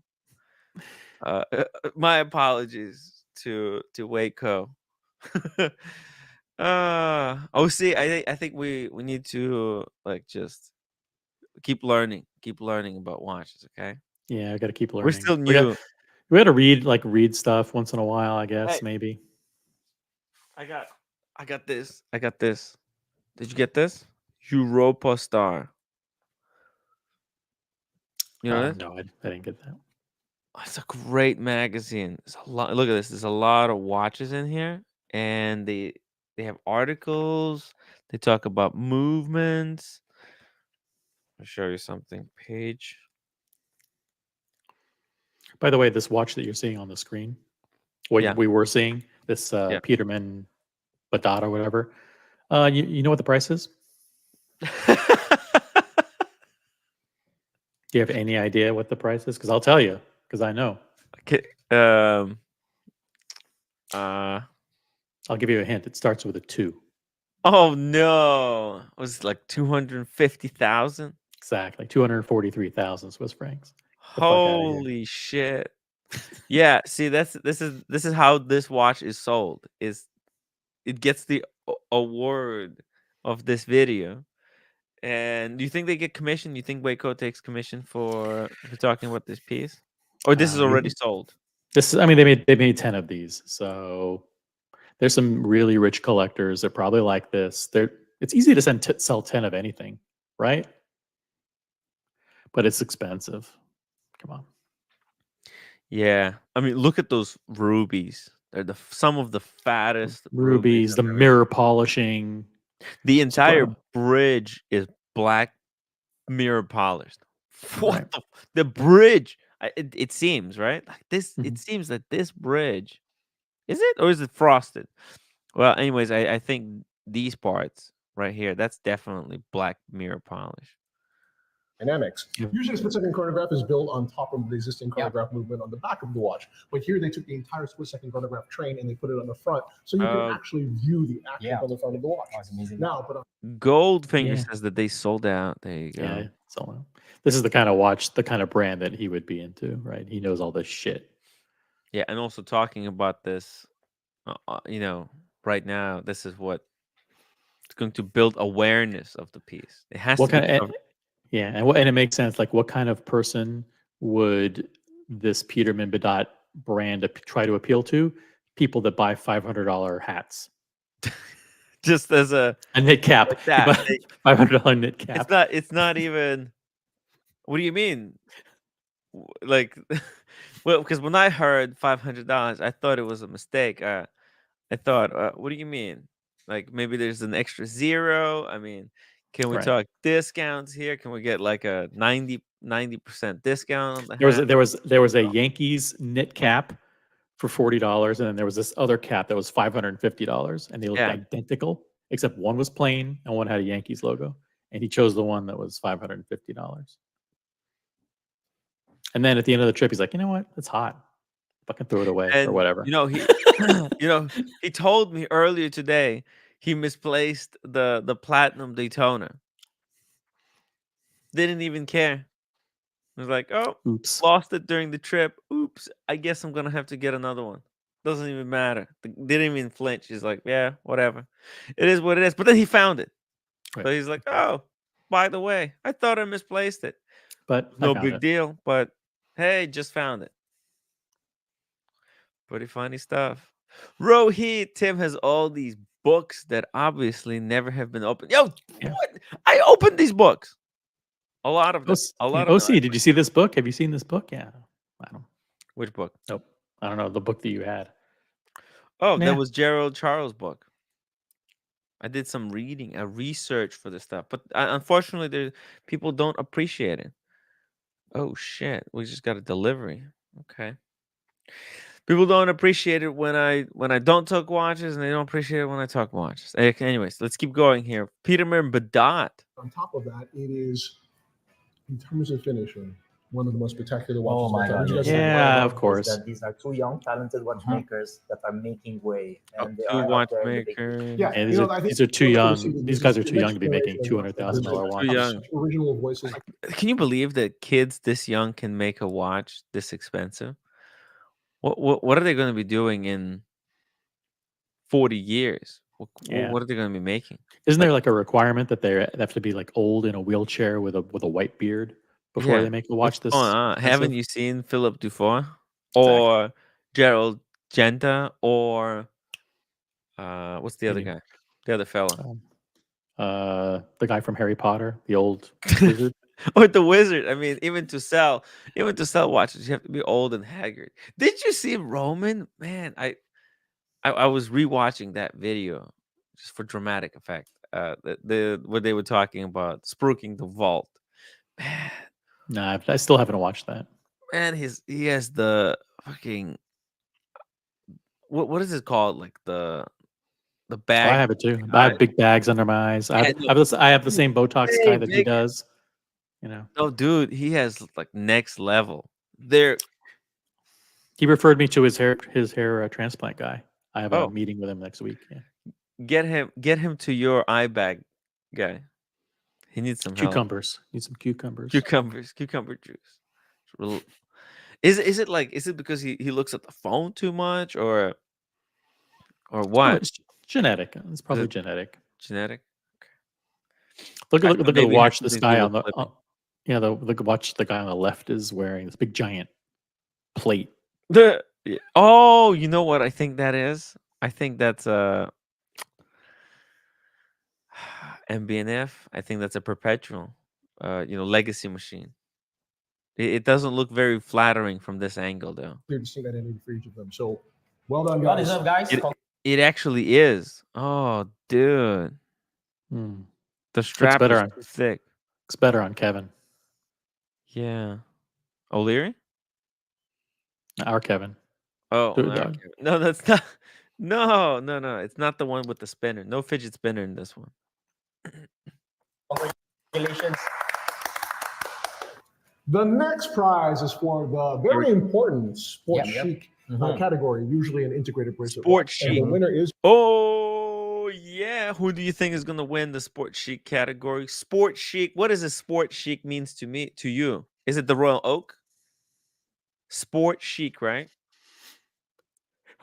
My apologies to Waco. See, I think we need to like just keep learning about watches. Okay, Yeah, I got to keep learning. we're still new. We got to read stuff once in a while, I guess. Hey. Maybe. I got this. Did you get this? Europa Star. You know this? No, I didn't get that. It's a great magazine. There's a lot. Look at this. There's a lot of watches in here, and they have articles. They talk about movements. I'll show you something. Page. By the way, this watch that you're seeing on the screen, what we were seeing, this Peterman Badat or whatever. You know what the price is? Do you have any idea what the price is? Because I'll tell you, because I know. Okay. I'll give you a hint. It starts with a 2. Oh no! Was it like 250,000? Exactly, 243,000 Swiss francs. Holy shit! Yeah. See, this is how this watch is sold. It gets the award of this video. And do you think they get commission? You think Waco takes commission for talking about this piece, or this is already sold? I mean, they made 10 of these, so there's some really rich collectors that probably like this. It's easy to sell 10 of anything, right? But it's expensive. Come on. Yeah, I mean, look at those rubies. They're some of the fattest rubies. The mirror polishing. The entire bridge is black mirror polished. What the bridge? It seems right like this. It seems that this bridge is it, or is it frosted? Well, anyways, I think these parts right here, that's definitely black mirror polish. Dynamics. Usually, split second chronograph is built on top of the existing chronograph movement on the back of the watch. But here, they took the entire split second chronograph train and they put it on the front, so you can actually view the action on the front of the watch. That's amazing. Now, but Goldfinger says that they sold out. There you go. Yeah, sold out. This is the kind of watch, the kind of brand that he would be into, right? He knows all this shit. Yeah, and also talking about this, right now, this is what it's going to build awareness of the piece. It has to be. Yeah, and it makes sense. Like, what kind of person would this Peterman Badat brand try to appeal to? People that buy $500 hats, just as a knit cap. Like that. $500 knit cap. It's not even. What do you mean? Like, well, because when I heard $500, I thought it was a mistake. I thought, what do you mean? Like, maybe there's an extra zero. I mean, can we talk discounts here? Can we get like a 90% discount on the hat? There was a Yankees knit cap for $40, and then there was this other cap that was $550, and they looked identical, except one was plain and one had a Yankees logo. and he chose the one that was $550. And then at the end of the trip, he's like, you know what? It's hot. Fucking throw it away or And whatever. he told me earlier today he misplaced the platinum Daytona. Didn't even care. He was like, oh, Oops. lost it during the trip. Oops, I guess I'm gonna have to get another one. Doesn't even matter. Didn't even flinch. He's like, yeah, whatever. It is what it is. But then he found it. Right. So he's like, oh, by the way, I thought I misplaced it. But I No found big it. deal. But hey, just found it. Pretty funny stuff. Rohit, Tim has all these books that obviously never have been opened. Yo, Yeah. what? I opened these books. A lot of them. A lot of OC, them. did you see this book? Have you seen this book? Yeah. I don't. Which book? Nope. I don't know. The book that you had. Oh, Nah. that was Gerald Charles' book. I did some reading, research for this stuff, but unfortunately, people don't appreciate it. Oh shit! We just got a delivery. Okay. People don't appreciate it when I don't talk watches, and they don't appreciate it when I talk watches. Anyways, let's keep going here. Peterman Badat. On top of that, it is, in terms of finishing, one of the most spectacular Oh watches. my of all God! time. You guys Yeah, think- What I of love is course. that these are two young, talented watchmakers that are making way, and they Two are out there in the big leagues. watchmakers. Yeah, And you know, I think these are too what young. we see is These this guys are the too young next to be making generation of $200,000 those watches. young. original voices. Can you believe that kids this young can make a watch this expensive? What are they going to be doing in 40 years? Yeah. What are they going to be making? Isn't there like a requirement that they have to be like old in a wheelchair with a white beard before they make a watch What's this going on? Haven't expensive? you seen Philip Dufour or Gerald Genta or what's the other Maybe. guy? The other fella. The guy from Harry Potter, the old wizard. Or the wizard. I mean, even to sell watches, you have to be old and haggard. Did you see Roman? Man, I was rewatching that video just for dramatic effect. The what they were talking about spruiking the vault. Man, Nah, I still haven't watched that. man, he has the fucking what is it called? Like the Oh, bag. I have it too. I have big bags under my eyes. I have the same Botox guy that he big. does. You know. No, dude, he has like next level. There. He referred me to his hair transplant guy. I have a Oh. meeting with him next week. Yeah. Get him to your eye bag guy. He needs some help. Cucumbers. Need some cucumbers. Cucumber juice. Is it because he looks at the phone too much or Oh, what? it's genetic. It's probably it- genetic. Genetic? Look I at thought the maybe it watch had this something to guy do on with the flipping. the watch the guy on the left is wearing, this big giant plate. Oh, you know what I think that is? I think that's a MBNF. I think that's a perpetual, legacy machine. It doesn't look very flattering from this angle, though. Clear to see that ending for each of them. So, well done, Well guys. deserved, guys. It actually is. Oh, dude, Hmm. the strap better is on- too thick. It's better on Kevin. Yeah, O'Leary. Our Kevin. Oh, Dude, no, dog. no, that's not. No, it's not the one with the spinner. No fidget spinner in this one. Congratulations. The next prize is for the very important sport Yep. chic Mhm. category, usually an integrated bracelet. Sport And the chic. winner is Oh yeah, who do you think is gonna win the sport chic category? Sport chic. What does a sport chic means to you? Is it the Royal Oak? Sport chic, right?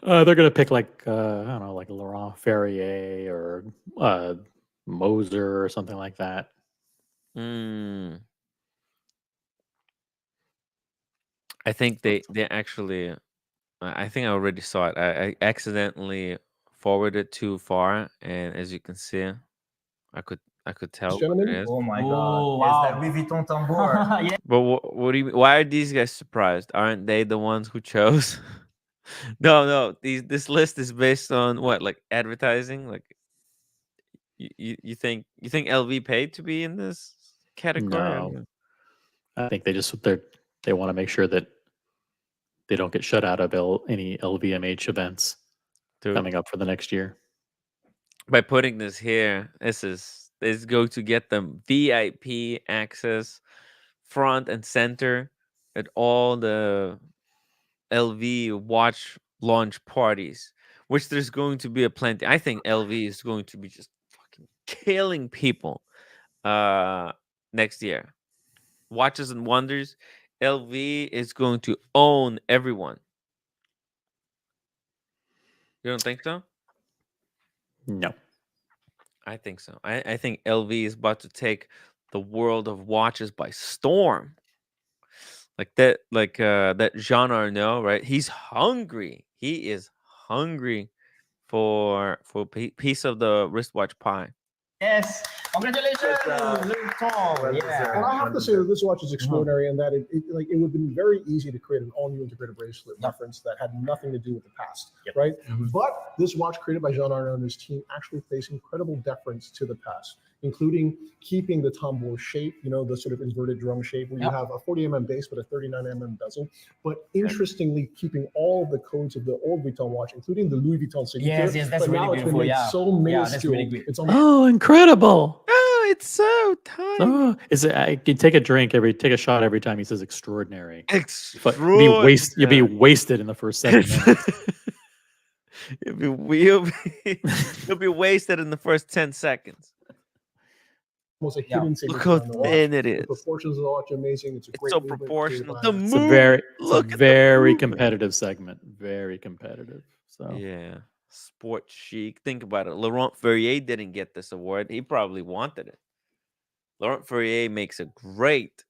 They're gonna pick like I don't know, like Laurent Ferrier or Moser or something like that. I think they actually. I think I already saw it. I accidentally forwarded too far, and as you can see, I could tell what Gentlemen? it is. Oh my Oh, God! wow. It's that Louis Vuitton tambour. Yeah. But what do you? Why are these guys surprised? Aren't they the ones who chose? No. This list is based on what, like advertising? Like you think LV paid to be in this category? I don't No. know. I think they want to make sure that they don't get shut out of any LVMH events Dude, coming up for the next year. by putting this here, this is going to get them VIP access, front and center at all the LV watch launch parties, which there's going to be a plenty. I think LV is going to be just fucking killing people next year. Watches and Wonders, LV is going to own everyone. You don't think so? No. I think so. I think LV is about to take the world of watches by storm. That Jean Arnaud, right? He's hungry. He is hungry for a piece of the wristwatch pie. Yes, congratulations, Louis Vuitton. Yeah. And I have to say that this watch is extraordinary in that it would have been very easy to create an all-new integrated bracelet reference that had nothing to do with the past, right? But this watch created by Jean Arnaud and his team actually pays incredible deference to the past, including keeping the tambour shape, the sort of inverted drum shape where you have a 40 mm base but a 39 mm bezel. But interestingly, keeping all the codes of the old Vuitton watch, including the Louis Vuitton signature. Yes, that's but really now it's been beautiful. made so minuscule. Really great. It's almost Oh, incredible! Oh, it's so tiny. Oh, is it? I can take a shot every time he says extraordinary. But Extraordinary. you'd be wasted in the first 7 minutes. You'll be wasted in the first 10 seconds. almost a hidden signature. Look how on the watch. thin it The is. proportions of the watch are amazing. It's a great so movement, proportional. great The vibe. It's a Move. very, Look at the very movement. competitive segment. Very competitive. So Yeah, sport chic. Think about it. Laurent Ferrier didn't get this award. He probably wanted it. Laurent Ferrier makes a great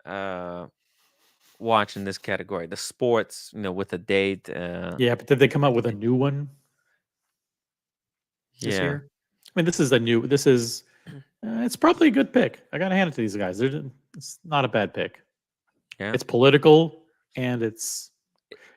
watch in this category. The sports, with a date. yeah, but did they come out with a new one this Yeah. year? I mean, this is it's probably a good pick. I gotta hand it to these guys. It's not a bad pick. Yeah. It's political, and is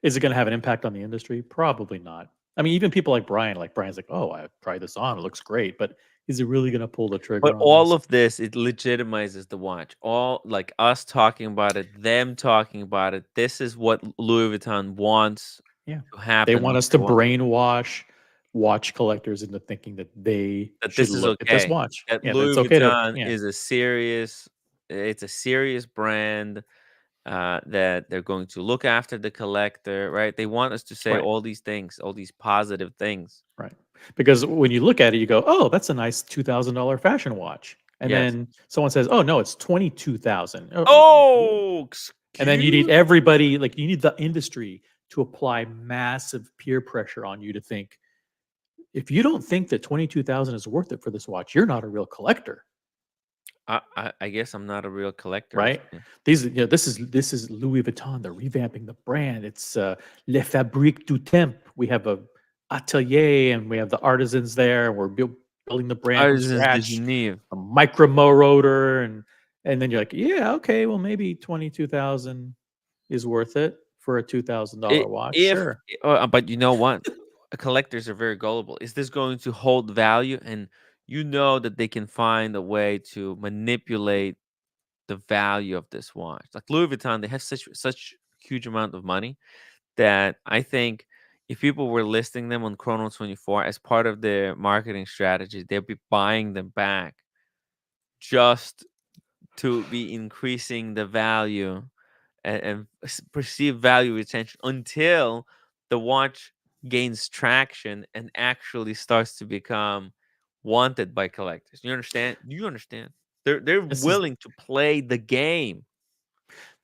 it going to have an impact on the industry? Probably not. I mean, even people like Brian, Brian's like, oh, I tried this on. It looks great, but is he really going to pull the trigger? But on all this? of this, it legitimizes the watch. All like us talking about it, them talking about it. This is what Louis Vuitton wants Yeah. to happen. They want us to brainwash watch collectors into thinking that they that should this is look at this okay. watch. That Yeah, Louis it's okay Vuitton to, is it's a serious brand. That they're going to look after the collector, right? They want us to say Right. all these things, all these positive things. Right. Because when you look at it, you go, oh, that's a nice $2,000 fashion watch. And Yes. then someone says, oh, no, it's $22,000. Oh, and then you need everybody, you need the industry to apply massive peer pressure on you to think, if you don't think that 22,000 is worth it for this watch, you're not a real collector. I guess I'm not a real collector, Right? Yeah. This is Louis Vuitton. They're revamping the brand. It's Le Fabrique du Temps. We have a atelier, and we have the artisans there. And we're building the brand from Artisans de scratch. Genève. A micro rotor, and then you're like, yeah, okay, well maybe 22,000 is worth it for a $2,000 watch. Sure. But you know what? Collectors are very gullible. Is this going to hold value? And you know that they can find a way to manipulate the value of this watch. Like Louis Vuitton, they have such huge amount of money that I think if people were listing them on Chrono 24 as part of their marketing strategy, they'll be buying them back just to be increasing the value and perceived value retention until the watch gains traction and actually starts to become wanted by collectors. You understand? You understand? They're willing to play the game.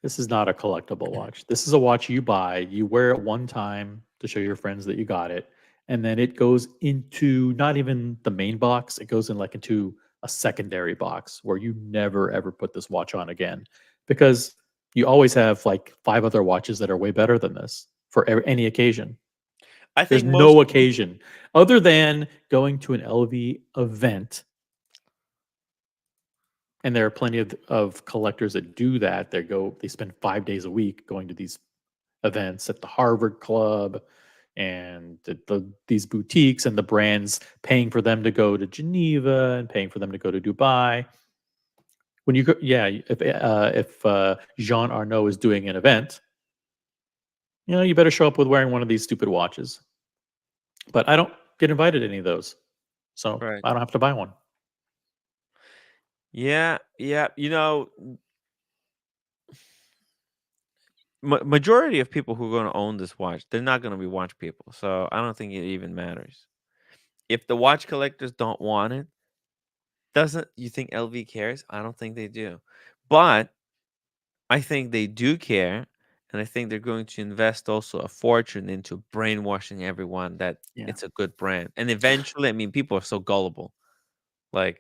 This is not a collectible watch. This is a watch you buy, you wear it one time to show your friends that you got it, and then it goes into not even the main box, it goes in into a secondary box where you never ever put this watch on again, because you always have 5 other watches that are way better than this for any occasion. I think there's no occasion other than going to an LV event. And there are plenty of collectors that do that. They spend 5 days a week going to these events at the Harvard Club and these boutiques, and the brands paying for them to go to Geneva and paying for them to go to Dubai. When you go, if Jean Arnaud is doing an event, you better show up with wearing one of these stupid watches. But I don't get invited to any of those, so Right. I don't have to buy one. Yeah, yeah. Majority of people who are going to own this watch, they're not going to be watch people. So I don't think it even matters. If the watch collectors don't want it, doesn't you think LV cares? I don't think they do. But I think they do care, and I think they're going to invest also a fortune into brainwashing everyone that Yeah. it's a good brand. And eventually, I mean, people are so gullible. Like,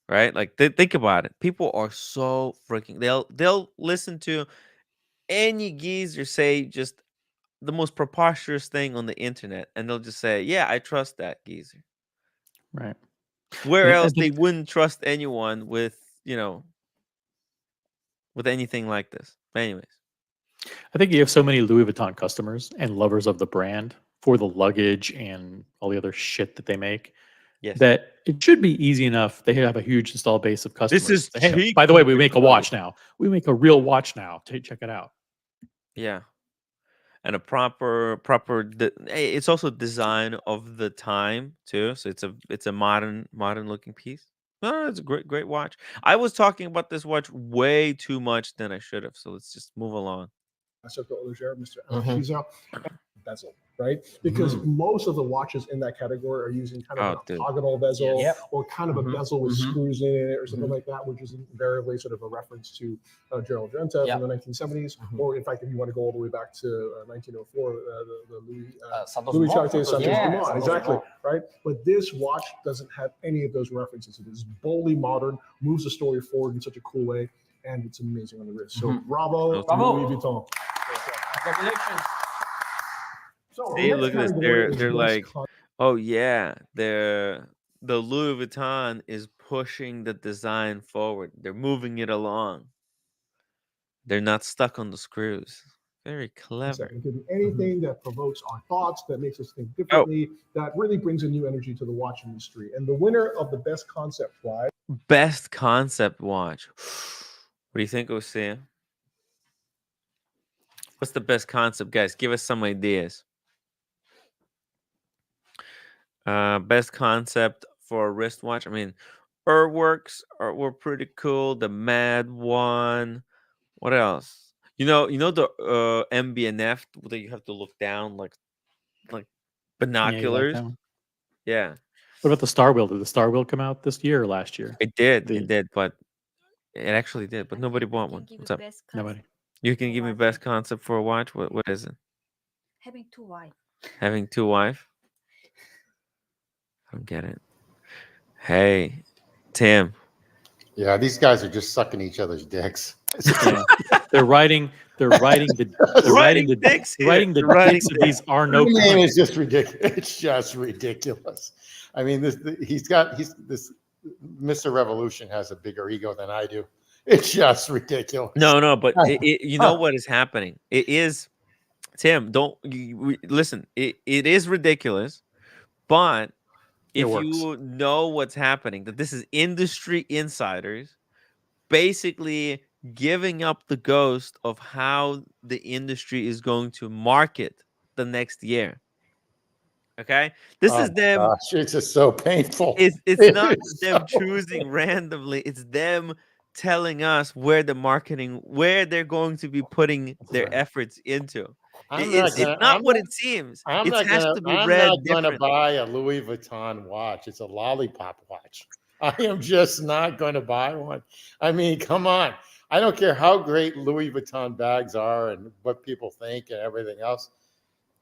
right? Like, think about it. People are so freaking. They'll listen to any geezer say just the most preposterous thing on the internet, and they'll just say, "Yeah, I trust that geezer." Right. Where And I else they think wouldn't trust anyone with with anything like this. But anyways, you have so many Louis Vuitton customers and lovers of the brand for the luggage and all the other shit that they make yes, that it should be easy enough. They have a huge install base of customers. is Say, hey, cheap by the way, we compared make to a watch now. We make a real watch now. Check it out. yeah, and a hey, it's also design of the time too. So it's a modern looking piece. No, it's a great watch. I was talking about this watch way too much than I should have. So let's just move along. Circle Leger, Mr. Mhm. She's bezel, right? Because most of the watches in that category are using kind of Oh, an dude. octagonal bezel Yep. or kind of a bezel with screws in it or something like that, which is invariably sort of a reference to Gerald Genta Yep. from the 1970s. Or in fact, if you want to go all the way back to 1904, the Santos Louis Dumont. Chartier Santos Yeah, Dumont, Santos exactly, Dumont. right? But this watch doesn't have any of those references. It is boldly modern, moves the story forward in such a cool way, and it's amazing on the wrist. So bravo, Bravo. Louis Vuitton. Congratulations. So See, the next look at this. category is They're best like, oh yeah, the Louis Vuitton is pushing the design forward. They're moving it along. They're not stuck on the screws. Very clever. It could be anything that provokes our thoughts, that makes us think Oh, differently, that really brings a new energy to the watch industry. And the winner of the best concept prize best concept watch. What do you think, Osea? What's the best concept, guys? Give us some ideas. Best concept for a wristwatch. I mean, Urworks were pretty cool. The Mad one. What else? You know the MBNF that you have to look down like Yeah, you like binoculars. that one? Yeah, What about the Star Wheel? Did the Star Wheel come out this year or last year? it did. The- It did, but it actually did. But nobody bought one. What's up? Nobody. You can give me best concept for a watch. What is it? Having two wives. Having two wife? I don't get it. Hey, Tim. Yeah, these guys are just sucking each other's dicks. Yeah. They're riding the dicks here. riding the They're riding dicks of these are no The name punch. is just ridiculous. It's just ridiculous. I mean, this Mr. Revolution has a bigger ego than I do. It's just ridiculous. No, but you know what is happening? It is, Tim. Listen. It is ridiculous, but It if works. you know what's happening, that this is industry insiders basically giving up the ghost of how the industry is going to market the next year. Okay, this is them. Gosh, it's just so painful. It's It not is them so choosing randomly. It's them telling us where they're going to be putting their efforts into. It's not what it seems. I'm It not has gonna. to be I'm read not gonna differently. buy a Louis Vuitton watch. It's a lollipop watch. I am just not going to buy one. I mean, come on. I don't care how great Louis Vuitton bags are and what people think and everything else.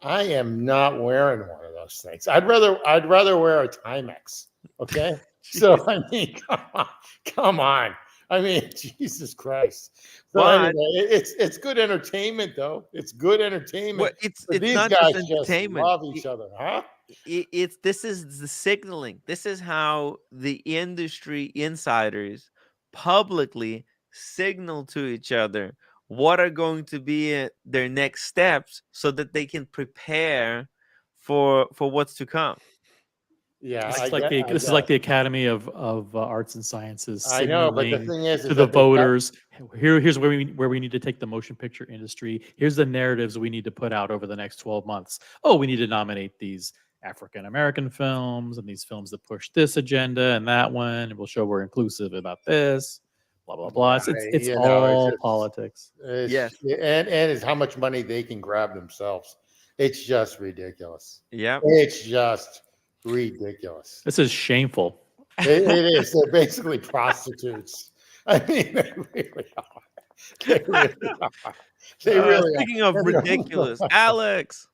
I am not wearing one of those things. I'd rather wear a Timex. Okay. So I mean, come on. I mean, Jesus Christ. So But anyway, it's good entertainment though. It's good entertainment. it's But these not guys just just entertainment. love each other, huh? This is the signaling. This is how the industry insiders publicly signal to each other what are going to be their next steps so that they can prepare for what's to come. Yeah, This I is like get- I this is get like it. the Academy of Arts and Sciences I know, but the signaling thing is to that the they've got- voters. Here's where we need to take the motion picture industry. Here's the narratives we need to put out over the next 12 months. Oh, we need to nominate these African American films and these films that push this agenda and that one, and we'll show we're inclusive about this, blah blah blah. It's You know, all just- politics. Yes. and it's how much money they can grab themselves. It's just ridiculous. Yeah. It's just ridiculous. This is shameful. It is. They're basically prostitutes. I mean, they really are. They really are. They really Speaking are. of ridiculous, Alex.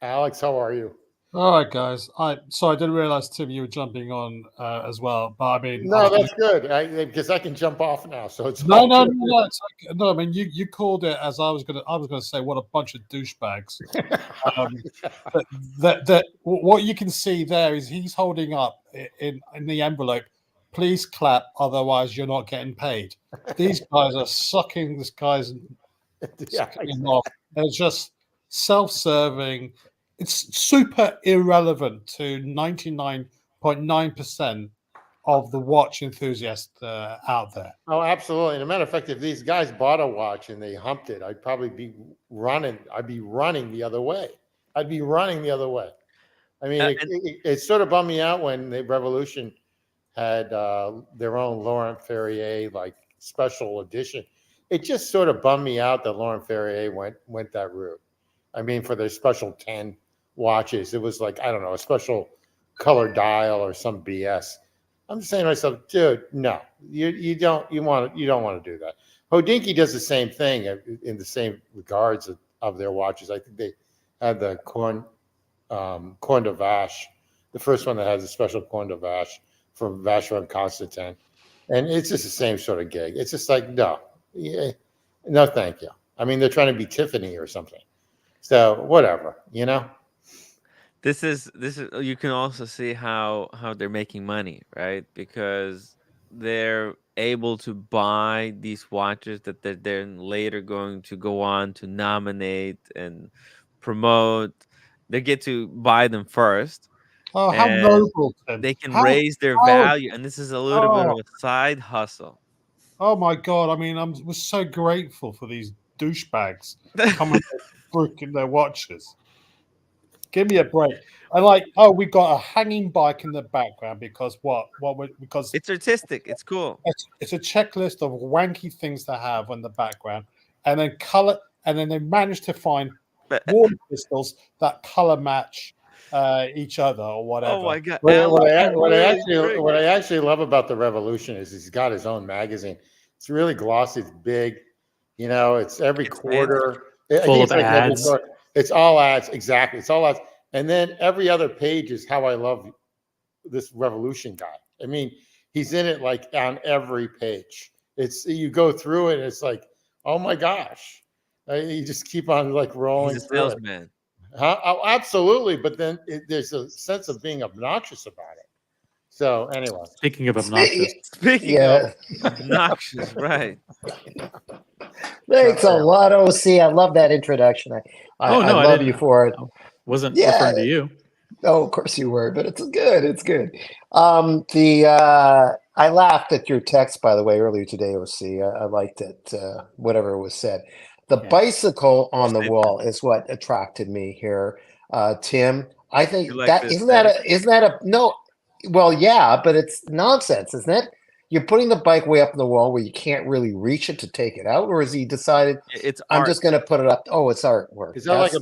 Alex, how are you? All right, guys. I didn't realize, Tim, you were jumping on as well. But I mean, No, that's good because I can jump off now. So it's no. all It's no. I mean, you called it as I was gonna say, what a bunch of douchebags. What you can see there is he's holding up in the envelope. Please clap, otherwise you're not getting paid. These guys are sucking this guy's sucking off. And it's just self-serving. It's super irrelevant to 99.9% of the watch enthusiasts out there. Oh, absolutely. And a matter of fact, if these guys bought a watch and they humped it, I'd probably be running. I'd be running the other way. I mean, it sort of bummed me out when the Revolution had their own Laurent Ferrier like special edition. It just sort of bummed me out that Laurent Ferrier went that route. I mean, for their special 10 watches, it was like, I don't know, a special color dial or some BS. I'm just saying to myself, dude, no, you don't want to do that. Hodinkee does the same thing in the same regards of their watches. I think they had the Corne de Vache, the first one that has a special Corne de Vache from Vacheron Constantin, and it's just the same sort of gig. It's just like no, thank you. I mean, they're trying to be Tiffany or something. So whatever, you know. This is you can also see how they're making money, right? Because they're able to buy these watches that they're then later going to go on to nominate and promote. They get to buy them first. Oh, how noble, Tim. They can raise their value, and this is a little bit of a side hustle. Oh my God! I mean, we're so grateful for these douchebags coming freaking their watches. Give me a break. I like. Oh, we got a hanging bike in the background because because it's artistic. It's cool. It's a checklist of wanky things to have on the background, and then color, and then they managed to find water crystals that color match each other or whatever. Oh my God! What I actually love about the Revolution is he's got his own magazine. It's really glossy. It's big. You know, it's every quarter. Full of ads. It's all ads. Exactly. It's all ads. And then every other page is how I love this Revolution guy. I mean, he's in it like on every page. It's you go through it, and it's like, oh my gosh, you just keep on like rolling. He's a salesman. Oh, absolutely. But then there's a sense of being obnoxious about it. So anyway, speaking of obnoxious, obnoxious, right? Thanks a lot, OC. I love that introduction. I love you for it. Wasn't referring to you. Oh, of course you were, but it's good. It's good. I laughed at your text, by the way, earlier today, OC. I liked it, whatever was said. The bicycle on the wall is what attracted me here, Tim. I think isn't that a no? Well, yeah, but it's nonsense, isn't it? You're putting the bike way up on the wall where you can't really reach it to take it out, or has he decided I'm just going to put it up? Oh, it's artwork. Is that like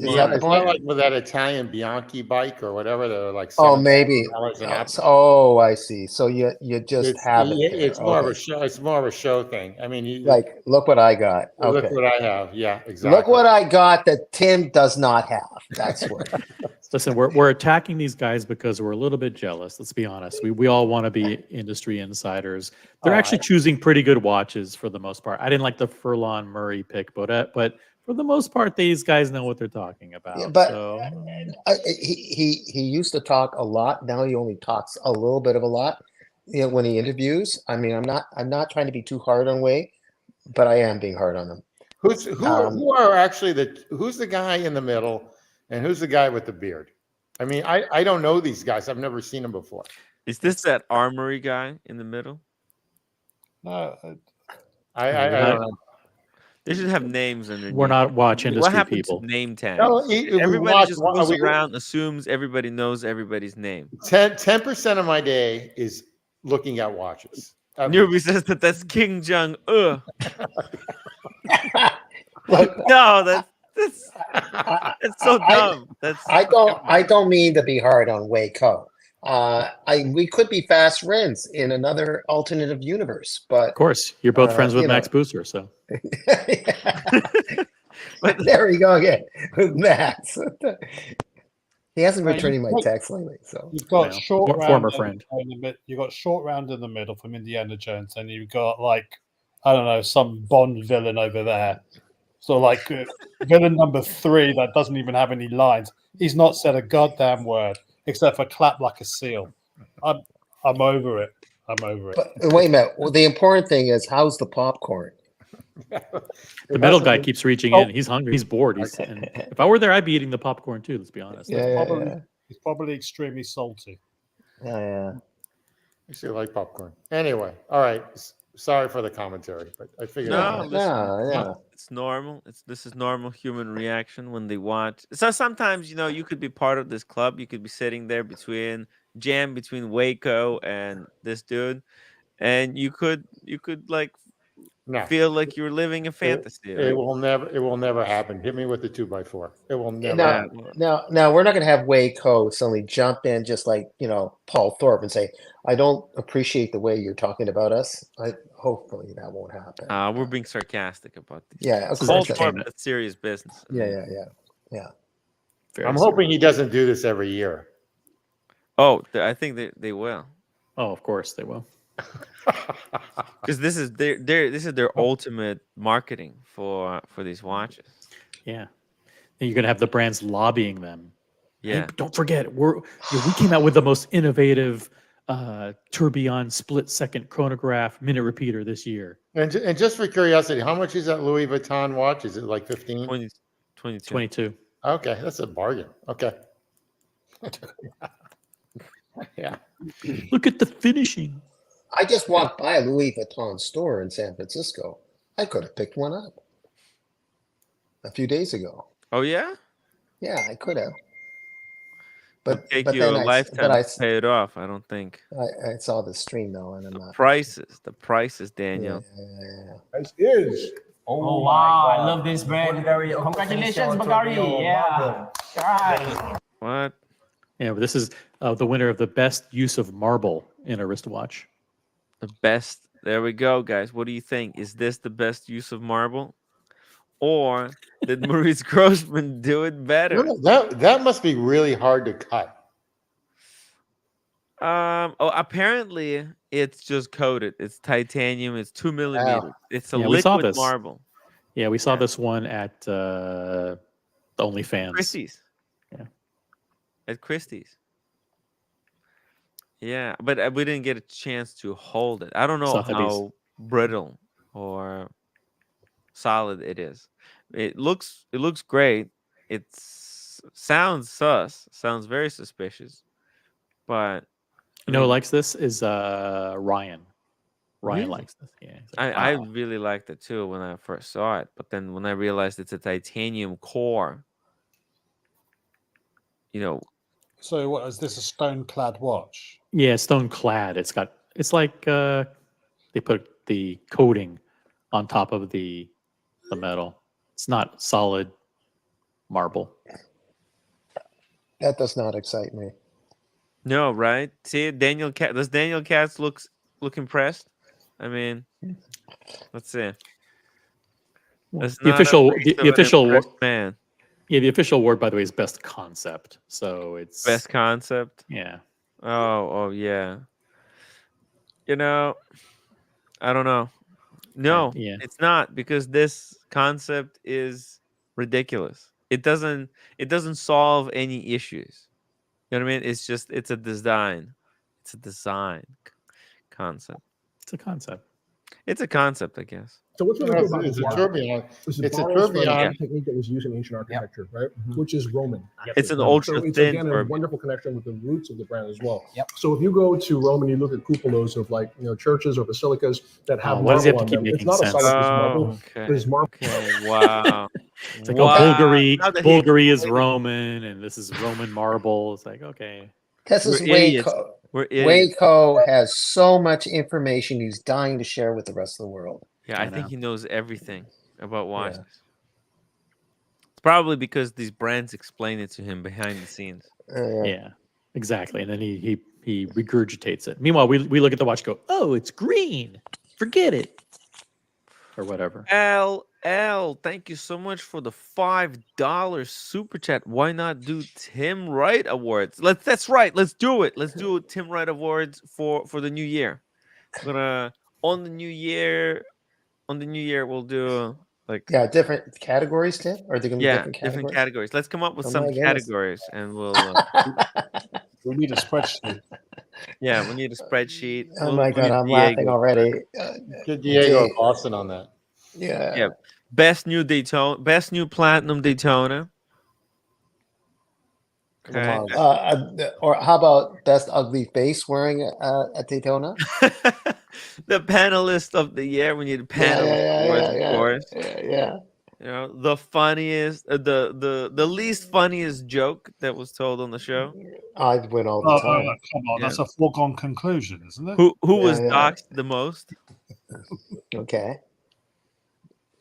like with that Italian Bianchi bike or whatever? They're like maybe. Oh, I see. So you just have it. It's more of a show. It's more of a show thing. I mean, look what I got. Look what I have. Yeah, exactly. Look what I got that Tim does not have. That's what. Listen, we're attacking these guys because we're a little bit jealous. Let's be honest. We all want to be industry insiders. They're actually choosing pretty good watches for the most part. I didn't like the Furlon Murray pick, but for the most part, these guys know what they're talking about. Yeah, but he used to talk a lot. Now he only talks a little bit of a lot. You know, when he interviews. I mean, I'm not trying to be too hard on Wei, but I am being hard on him. Who's the guy in the middle? And who's the guy with the beard? I mean, I don't know these guys. I've never seen them before. Is this that armory guy in the middle? No, I don't know. They should have names underneath. We're not watch What industry happened people. to name tags? No, Everybody just goes around, assumes everybody knows everybody's name. 10% of my day is looking at watches. Newbie says that's King Jong. Look, No, that's so dumb. I don't mean to be hard on Waco. We could be fast friends in another alternative universe, but Of course, you're both friends with you Max know. Booster, so But there we go again with Max. He hasn't Right, returning my you've got- text lately, so You've got Yeah. short round Former in- friend. in the mid- You've got short round in the middle from Indiana Jones, and you've got like I don't know some Bond villain over there. So like villain number 3 that doesn't even have any lines. He's not said a goddamn word except for clap like a seal. I'm over it. I'm over it. but wait a minute. Well, the important thing is how's the popcorn? the middle guy keeps reaching in. He's hungry. He's bored. And if I were there, I'd be eating the popcorn too. Let's be honest. He's probably extremely salty. Yeah. Actually, I like popcorn. Anyway, all right. Sorry for the commentary, but I figured. It's normal. This is normal human reaction when they watch. So sometimes you could be part of this club. You could be sitting there between Waco and this dude, and you could like feel like you're living a fantasy. It will never happen. Hit me with the 2x4. It will never. Now we're not going to have Waco suddenly jump in just like Paul Thorpe and say, "I don't appreciate the way you're talking about us." Hopefully that won't happen. We're being sarcastic about this. Yeah, of Paul course. Thorpe, that's serious business. Yeah. I'm hoping he doesn't do this every year. Oh, I think they will. Oh, of course they will. Because this is their ultimate marketing for these watches. Yeah, and you're gonna have the brands lobbying them. Yeah. Hey, don't forget, we came out with the most innovative tourbillon split-second chronograph minute repeater this year. And just for curiosity, how much is that Louis Vuitton watch? Is it like 15? 22. Okay, that's a bargain. Okay. Yeah. Look at the finishing. I just walked by a Louis Vuitton store in San Francisco. I could have picked one up a few days ago. Oh yeah? Yeah, I could have. But take but you then a lifetime I to pay it off. I don't think. I saw the stream though, and I'm not. The prices, Daniel. This is. Oh wow! I love this brand. Congratulations, Bulgari. Yeah. Right. What? Yeah, but this is the winner of the best use of marble in a wristwatch. The best. There we go, guys. What do you think? Is this the best use of marble? Or did Maurice Grossman do it better? That must be really hard to cut. Apparently it's just coated. It's titanium. It's 2 millimeters. It's a we saw liquid this. marble. Yeah, we saw this one at OnlyFans. Christie's. Yeah. At Christie's. Yeah, but we didn't get a chance to hold it. I don't know how brittle or solid it is. It looks great. It sounds sus. Sounds very suspicious. But who likes this is Ryan. Ryan Really? likes this. Yeah. I really liked it too when I first saw it. But then when I realized it's a titanium core, So what is this? A stone-clad watch? Yeah, stone clad. It's like they put the coating on top of the metal. It's not solid marble. That does not excite me. No, right? See, does Daniel Katz look impressed? I mean, let's see. That's The not a official face of the an official impressed man. Yeah, the official award, by the way, is best concept. So it's Best concept. Yeah. Oh yeah. I don't know. No, Yeah. it's not, because this concept is ridiculous. It doesn't solve any issues. You know what I mean? It's a design. It's a design concept. It's a concept. It's a concept, I guess. So what's really No, cool about it's this a watch tourbillon. is It's a borrows from tourbillon. a technique that was used in ancient architecture, right? Which is Roman. It's an actually. ultra So it's thin again a tourbillon. wonderful connection with the roots of the brand as well. So if you go to Rome and you look at cupolas of like churches or basilicas that have why does he have marble to on keep them, it's making not a sense? sign of just Oh, marble. okay. There's marble. Okay. Wow. It's like, Wow. oh, Bulgari, Now that he Bulgari is explained it, Roman, and this is Roman marble. It's like, okay. This we're is idiots. Waco. We're idiots. Waco has so much information he's dying to share with the rest of the world. Yeah, I I think know. he knows everything about watches. Yeah. It's probably because these brands explain it to him behind the scenes. Yeah, exactly. And then he regurgitates it. Meanwhile, we look at the watch, and go, oh, it's green. Forget it, or whatever. LL, thank you so much for the $5 super chat. Why not do Tim Wright Awards? That's right. Let's do it. Let's do Tim Wright Awards for the new year. We're gonna on the new year we'll do like different categories, Tim? Are they going to be different different categories? categories. Let's come up with Oh some my goodness. categories and we'll We need a spreadsheet. yeah, we need a spreadsheet. Oh We'll my do God, I'm laughing Diego. already. Get Diego Dave. and Boston on that. Yeah. Yeah. Best new Daytona, best new platinum Daytona. Come Okay. on. Or how about best ugly face wearing at Daytona? The panelist of the year. We need a panelist awards, of course. Yeah. You know, the funniest, the least funniest joke that was told on the show. I win all the time. Come on, Yeah. that's a foregone conclusion, isn't it? Who Yeah, was yeah. doxxed the most? Okay.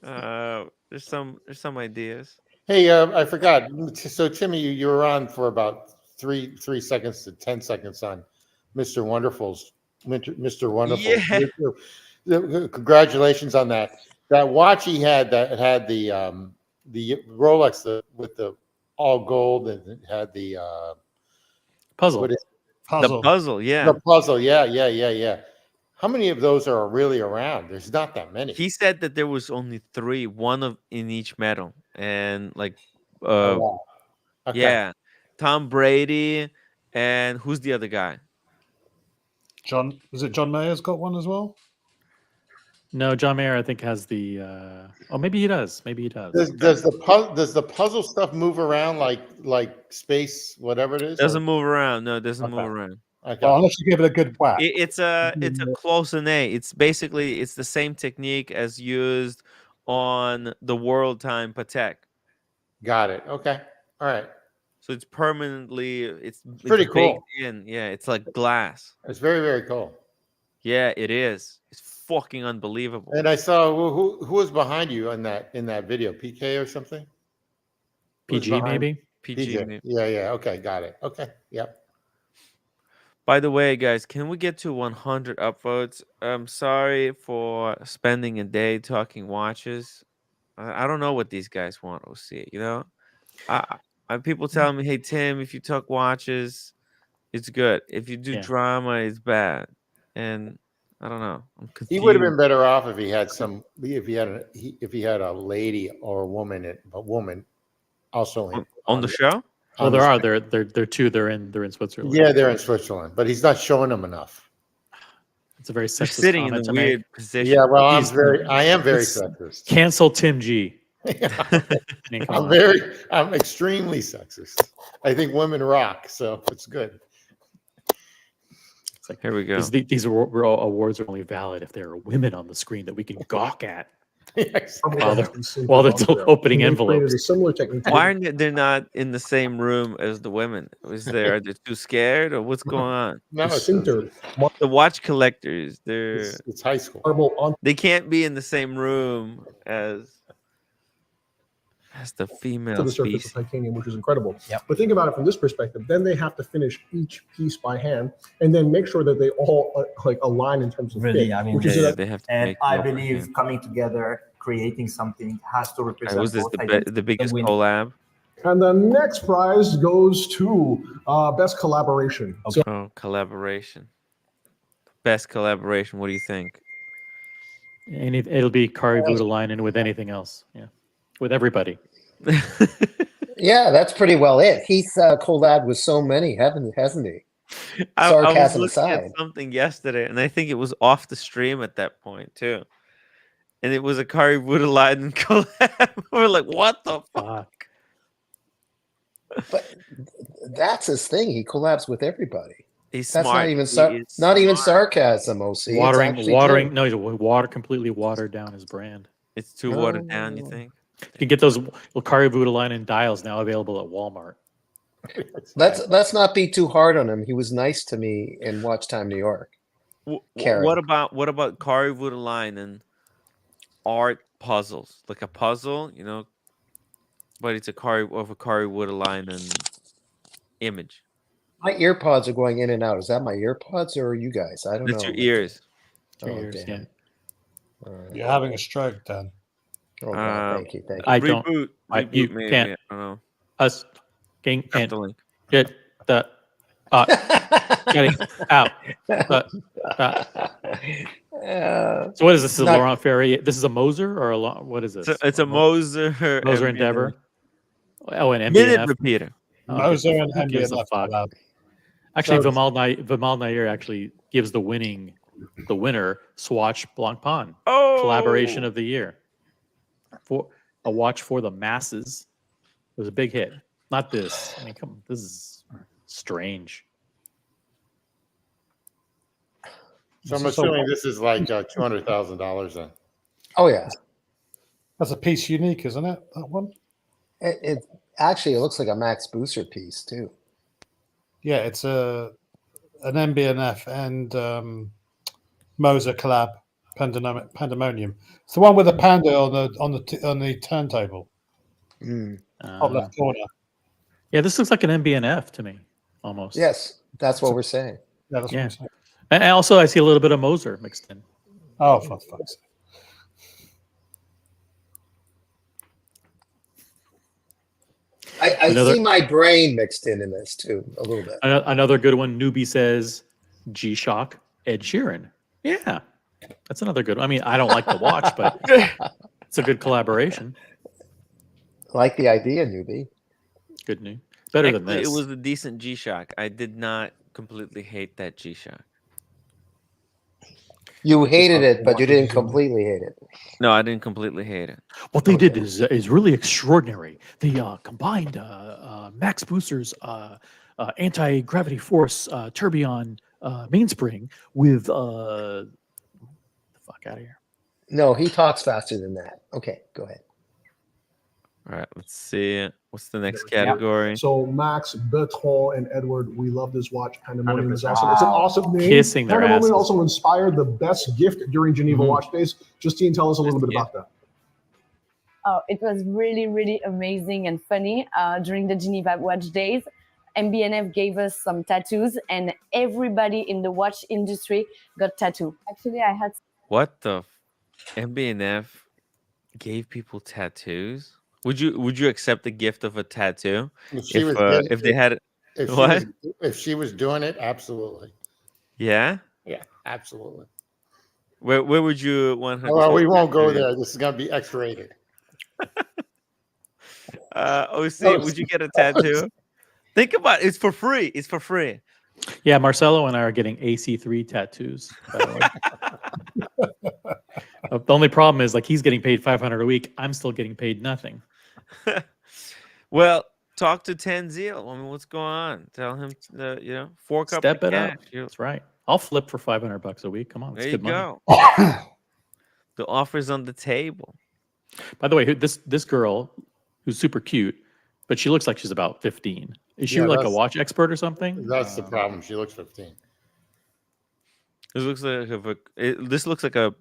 There's some ideas. Hey, I forgot. So Timmy, you were on for about three seconds to 10 seconds on Mr. Wonderful's. Yeah. Congratulations on that. That watch he had that had the Rolex with the all gold and it had the Puzzle. The puzzle, yeah. The puzzle, yeah. How many of those are really around? There's not that many. He said that there was only 3, one in each medal, and like, Oh, wow. Okay. yeah, Tom Brady, and who's the other guy? John Mayer's got one as well? No, John Mayer, I think, has the. Oh, maybe he does. Maybe he does. Does the puzzle stuff move around like space, whatever it is? Doesn't move around. No, it doesn't move around. Okay. Well, unless you give it a good whack. It's a close an A. It's basically the same technique as used on the World Time Patek. Got it. Okay. All right. So it's permanently it's pretty baked cool. in. Yeah, it's like glass. It's very, very cool. Yeah, it is. It's fucking unbelievable. And I saw who was behind you in that video, PK or something? Who was PG, behind- maybe? PG. maybe. Yeah. Okay, got it. Okay, yep. By the way, guys, can we get to 100 upvotes? I'm sorry for spending a day talking watches. I don't know what these guys want, OC. You know, people telling me, "Hey Tim, if you talk watches, it's good. If you do drama, it's bad." And I don't know. I'm confused. He would have been better off if he had a lady or a woman also on the show. Well, there are. They're two. They're in Switzerland. Yeah, they're in Switzerland, but he's not showing them enough. It's a very You're sexist sitting in comment a to make. weird position. Yeah, well, I am very sexist. Cancel Tim G. Yeah. mean, come on. I'm extremely sexist. I think women rock, so it's good. It's like, here we go. These awards are only valid if there are women on the screen that we can gawk at while they're opening envelopes. A similar technique. Why are they not in the same room as the women? Are they too scared, or what's going on? No, the watch collectors. It's high school. They can't be in the same room as the female to the surface species. of titanium, which is incredible. But think about it from this perspective. Then they have to finish each piece by hand, and then make sure that they all align in terms of Really, fit. I mean, which is they have to and make I more for believe him. coming together, creating something has to represent. Was this both the identities. biggest win. collab? And the next prize goes to best collaboration. So, Oh, collaboration. Best collaboration. What do you think? And it'll be Kari Voutilainen with anything else. Yeah, with everybody. Yeah, that's pretty well it. He's collabed with so many, hasn't he? I was Sarcasm looking at aside. something yesterday, and I think it was off the stream at that point too. And it was a Kari Voutilainen collab. We're like, what the fuck? But that's his thing. He collabs with everybody. He's That's smart. not even sarcasm, OC. Watering, it's watering. true. No, he's completely watered down his brand. It's too watered down. You think? You can get those Kari Voutilainen dials now available at Walmart. Let's not be too hard on him. He was nice to me in Watch Time New York. What about Kari Voutilainen art puzzles? Like a puzzle, but it's a Kari Voutilainen image. My ear pods are going in and out. Is that my ear pods or you guys? I don't know. It's your ears. Your ears, damn. You're having a stroke, Dan. Oh, God, thank you. I don't. Reboot You maybe, can't. I don't know. Us can't the link. get the getting out. So what is this? A Laurent Ferrier? This is a Moser or what is this? It's a Moser. Moser Endeavor. Oh, an Minute MBNF. repeater. Moser and Who gives a MBNF fuck? collab. Actually, Vimal Nair actually gives the winner Swatch Blancpain collaboration of the year for a watch for the masses. It was a big hit. Not this. I mean, come on, this is strange. So I'm assuming this is like $200,000 then. Oh yeah, That's a piece unique, isn't it? That one. it actually looks like a Max Booster piece too. Yeah, it's an MBNF and Moser collab Pandemonium. It's the one with the panda on the turntable. Top left corner. Yeah, this looks like an MBNF to me, almost. Yes, that's what we're saying. Yeah, that's what I'm saying. And also, I see a little bit of Moser mixed in. Oh, for fuck's sake. I see my brain mixed in this too, a little bit. Another good one. Newbie says G-Shock Ed Sheeran. Yeah, that's another good one. I mean, I don't like the watch, but it's a good collaboration. I like the idea, Newbie. Good news. Better than this. It was a decent G-Shock. I did not completely hate that G-Shock. You hated it, but you didn't completely hate it. No, I didn't completely hate it. What they did is really extraordinary. They combined Max Booster's anti-gravity force tourbillon mainspring with the fuck out of here. No, he talks faster than that. Okay, go ahead. All right, let's see. What's the next category? So Max, Bertrand, and Edward, we love this watch. Pandemonium is awesome. It's an awesome name. Kissing their Pandemonium asses. also inspired the best gift during Geneva Watch Days. Justine, tell us a little bit about that. Oh, it was really, really amazing and funny. During the Geneva Watch Days, MBNF gave us some tattoos, and everybody in the watch industry got tattoo. Actually, I had. What the MBNF gave people tattoos? Would you accept the gift of a tattoo if they had it? If she was doing it, absolutely. Yeah. Yeah, absolutely. Where would you want her? Well, we won't go there. This is going to be X-rated. OC, would you get a tattoo? Think about it. It's for free. It's for free. Yeah, Marcelo and I are getting AC3 tattoos. By the way. The only problem is, like, he's getting paid $500 a week. I'm still getting paid nothing. Well, talk to Tanzil. I mean, what's going on? Tell him to, fork up. Step it cash. up. That's right. I'll flip for $500 a week. Come on, There it's you good money. go. The offer's on the table. By the way, this girl who's super cute, but she looks like she's about 15. Is she like a watch expert or something? That's the problem. She looks 15. This looks like a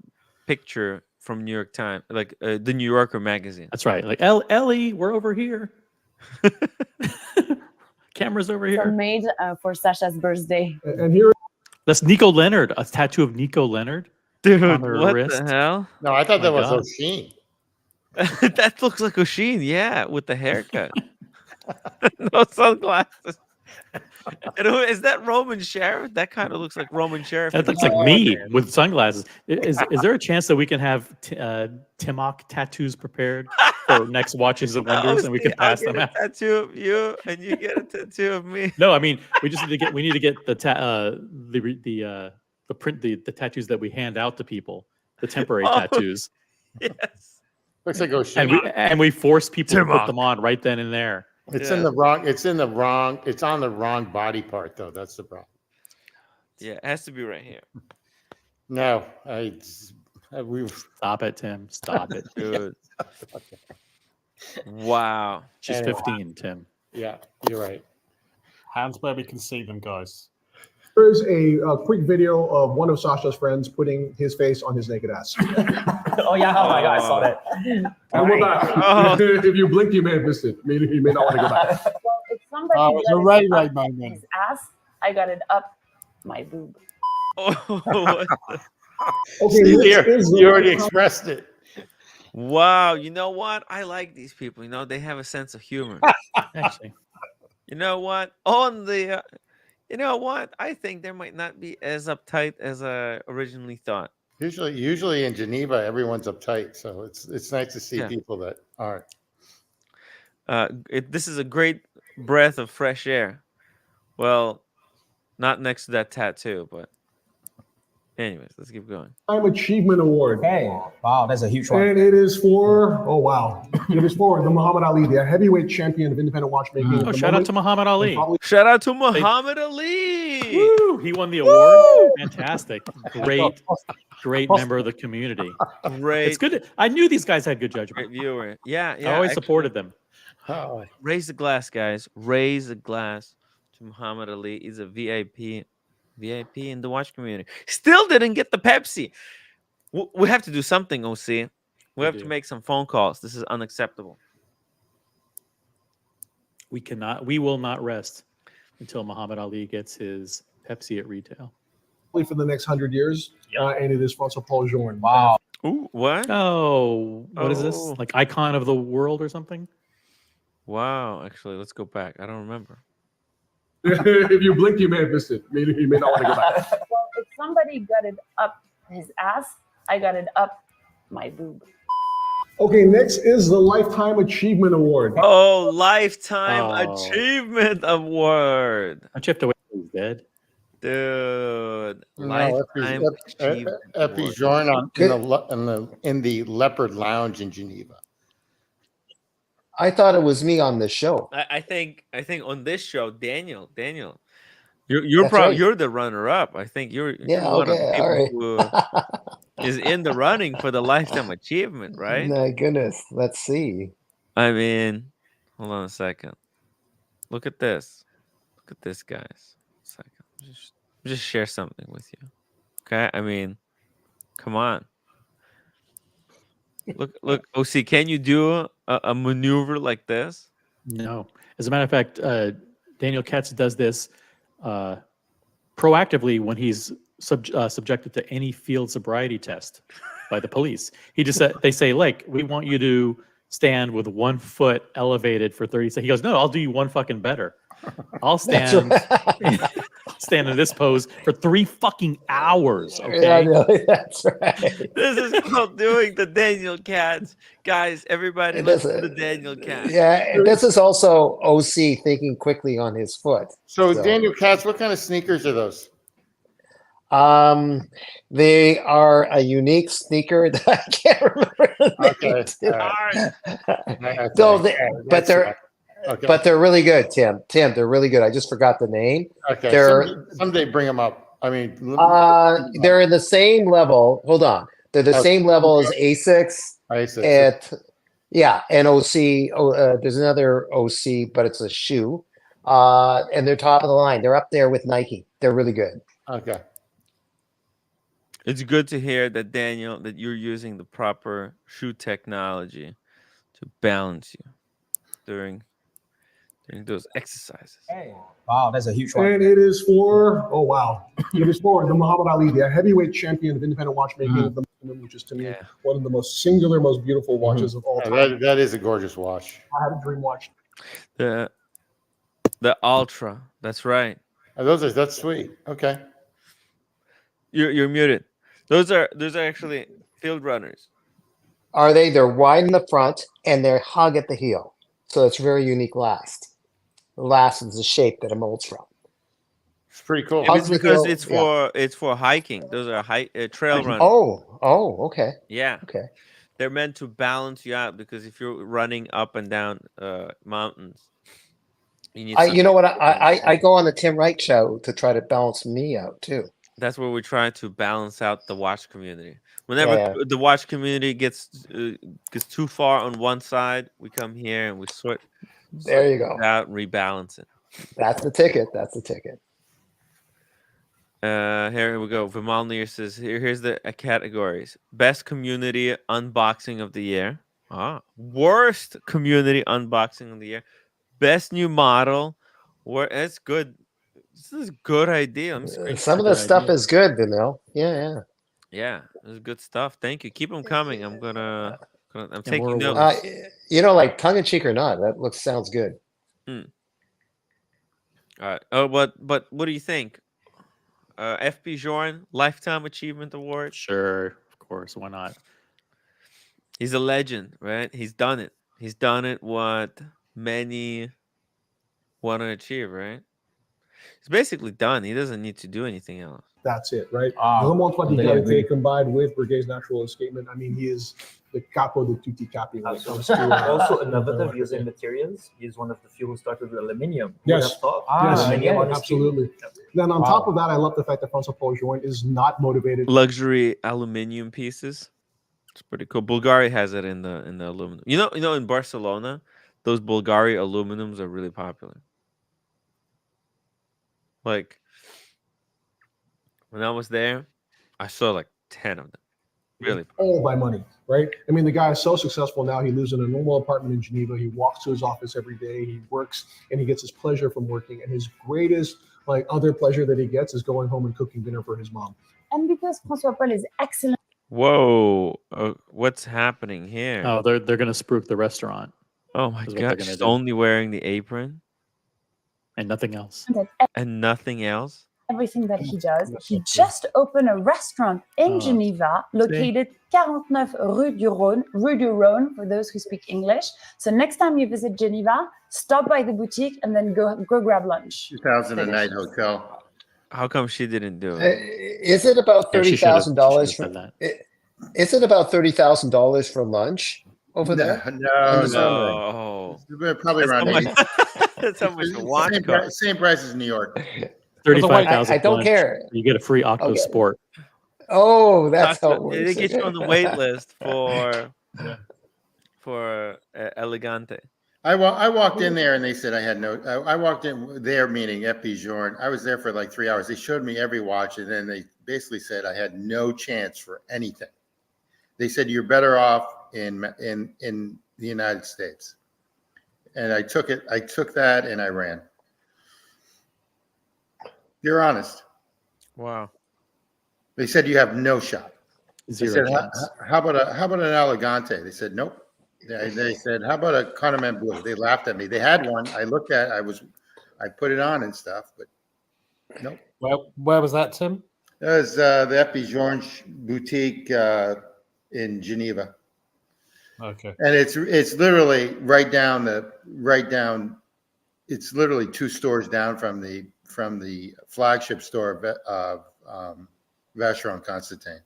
picture from New York Times, like the New Yorker magazine. That's right. Like Ellie, we're over here. Camera's over Some here. made for Sasha's birthday. And here, That's Nico Leonard. A tattoo of Nico Leonard. Dude, on her what wrist. the hell? No, I thought that was God. Oshin. That looks like Oshin, yeah, with the haircut. No sunglasses. Is that Roman Sheriff? That kind of looks like Roman Sheriff. That looks like me with sunglasses. Is there a chance that we can have Timok tattoos prepared for next Watches and Wonders, and we can pass them out. I'll get a tattoo of you, and you get a tattoo of me. No, I mean we need to get the print the tattoos that we hand out to people, the temporary tattoos. Yes. Looks like O'Shea. And we force people to put them on right then and there. It's in the wrong. It's on the wrong body part though. That's the problem. Yeah, it has to be right here. No, Stop it, Tim. Stop it, dude. Wow. She's 15, Tim. Yeah, you're right. Hands where we can see them, guys. Here's a quick video of one of Sasha's friends putting his face on his naked ass. Oh yeah, oh my god, I saw that. And we're back. If you blinked, you may have missed it. You may not want to go back. Well, if somebody Oh, it's a got Ray it Ray up moment. his ass, I got it up my boob. Oh, Okay, you already expressed it. wow. You know what? I like these people. You know, they have a sense of humor. Actually, you know what? On the, you know what? I think they might not be as uptight as I originally thought. Usually in Geneva, everyone's uptight, so it's nice to see people that aren't. This is a great breath of fresh air. Well, not next to that tattoo, but anyways, let's keep going. Lifetime Achievement Award. Hey, wow, that's a huge one. And it is for, oh wow, it is for the Muhammad Ali, the heavyweight champion of independent watchmaking. Oh, shout out to Muhammad Ali. Shout out to Muhammad Ali. Woo, he won the award. Fantastic. Great member of the community. Great. It's good. I knew these guys had good judgment. Great viewer. Yeah. I always supported them. Oh. Raise the glass, guys. Raise the glass to Muhammad Ali. He's a VIP in the watch community. Still didn't get the Pepsi. We have to do something, OC. We have to make some phone calls. This is unacceptable. We will not rest until Muhammad Ali gets his Pepsi at retail. For the next 100 years, and it is François Paul Journe. Wow. Ooh, what? Oh, what is this? Like icon of the world or something? Wow. Actually, let's go back. I don't remember. If you blinked, you may have missed it. You may not want to go back. Well, if somebody got it up his ass, I got it up my boob. Okay, next is the Lifetime Achievement Award. Oh, Lifetime Achievement Award. Don't you have to wait till he's dead? Dude. No, Lifetime Achievement Epi Award. Journe in the Leopard Lounge in Geneva. I thought it was me on this show. I think on this show, Daniel, you're That's probably right. you're the runner-up. I think you're one of the okay, people all right. who is in the running for the Lifetime Achievement, right? My goodness, let's see. I mean, hold on a second. Look at this. Look at this, guys. A second. Just share something with you. Okay? I mean, come on. Look, OC, can you do a maneuver like this? No. As a matter of fact, Daniel Katz does this proactively when he's subjected to any field sobriety test by the police. He just they say, like, we want you to stand with 1 foot elevated for 30 seconds. He goes, no, I'll do you one fucking better. I'll stand stand in this pose for 3 fucking hours. Okay. Yeah, really, that's right. This is called doing the Daniel Katz. Guys, everybody listen to the Daniel Katz. Yeah, this is also OC thinking quickly on his foot. So Daniel Katz, what kind of sneakers are those? They are a unique sneaker that I can't remember the name. So but they're really good, Tim. They're really good. I just forgot the name. Okay. Someday bring them up. I mean, they're in the same level. Hold on. They're the same level as Asics. And OC. There's another OC, but it's a shoe. And they're top of the line. They're up there with Nike. They're really good. Okay. It's good to hear that, Daniel, that you're using the proper shoe technology to balance you during those exercises. Hey. Wow, that's a huge one. And it is for, oh wow, it is for the Muhammad Ali, the heavyweight champion of independent watchmaking, which is to me one of the most singular, most beautiful watches of all time. That is a gorgeous watch. I had a dream watch. The Ultra. That's right. That's sweet. Okay. You're muted. Those are actually field runners. are they? They're wide in the front and they hug at the heel. So it's very unique last. The last is the shape that it molds from. It's pretty cool. Maybe it's Hugs the because heel. it's for hiking. Those are trail running. Oh, okay. Yeah. Okay. They're meant to balance you out because if you're running up and down mountains, you need You know what? something I go on the Tim Wright show to try to balance me out too. That's where we try to balance out the watch community. Whenever Yeah. the watch community gets too far on one side, we come here and we sort There you go. out and rebalance it. That's the ticket. That's the ticket. Here we go. Vimalnir says here's the categories: best community unboxing of the year, worst community unboxing of the year, best new model. That's good. This is a good idea. Some of the stuff is good, Vanil. Yeah. Yeah, this is good stuff. Thank you. Keep them coming. I'm taking more notes. Like tongue in cheek or not, that sounds good. All right. Oh, but what do you think? FP Jorn Lifetime Achievement Award. Sure, of course. Why not? He's a legend, right? He's done it. He's done it. What many want to achieve, right? He's basically done. He doesn't need to do anything else. That's it, right? Le Mans 20 combined with Breguet's Natural Escapement. I mean, he is the capo de tutti capi when it comes to also innovative using materials. He's one of the few who started with aluminium. Yes, yes, absolutely. Then on top of that, I love the fact that François Paul Join is not motivated. Luxury aluminum pieces. It's pretty cool. Bulgari has it in the aluminum. You know, in Barcelona, those Bulgari aluminums are really popular. Like when I was there, I saw like 10 of them. Really? All by money, right? I mean, the guy is so successful now. He lives in a normal apartment in Geneva. He walks to his office every day. He works and he gets his pleasure from working. And his greatest other pleasure that he gets is going home and cooking dinner for his mom. And because François Paul is excellent. Whoa! What's happening here? Oh, they're gonna spruik the restaurant. Oh my god! She's only wearing the apron and nothing else. And nothing else. Everything that he does. He just opened a restaurant in Geneva, located 49 Rue du Rhône, for those who speak English. So next time you visit Geneva, stop by the boutique and then go grab lunch. 2000 a night hotel. How come she didn't do it? Is it about $30,000 for that? Is it about $30,000 for lunch over there? No. Probably around 80. That's how much the watch same price as New York. 35,000. I don't care. You get a free Octo Sport. Oh, that's how it works. They get you on the wait list for Elegante. I walked in there and they said I had no. I walked in there, meaning FP Jorn. I was there for like 3 hours. They showed me every watch, and then they basically said I had no chance for anything. They said you're better off in the United States, and I took it. I took that and I ran. You're honest. Wow. They said you have no shot. They said, how about an Elegante? They said nope. They said, how about a Condiment Blue? They laughed at me. They had one. I looked at it. I put it on and stuff, but nope. Where was that, Tim? That was the FP Jorn boutique in Geneva. Okay. And it's literally right down. It's literally 2 stores down from the flagship store of Vacheron Constantin,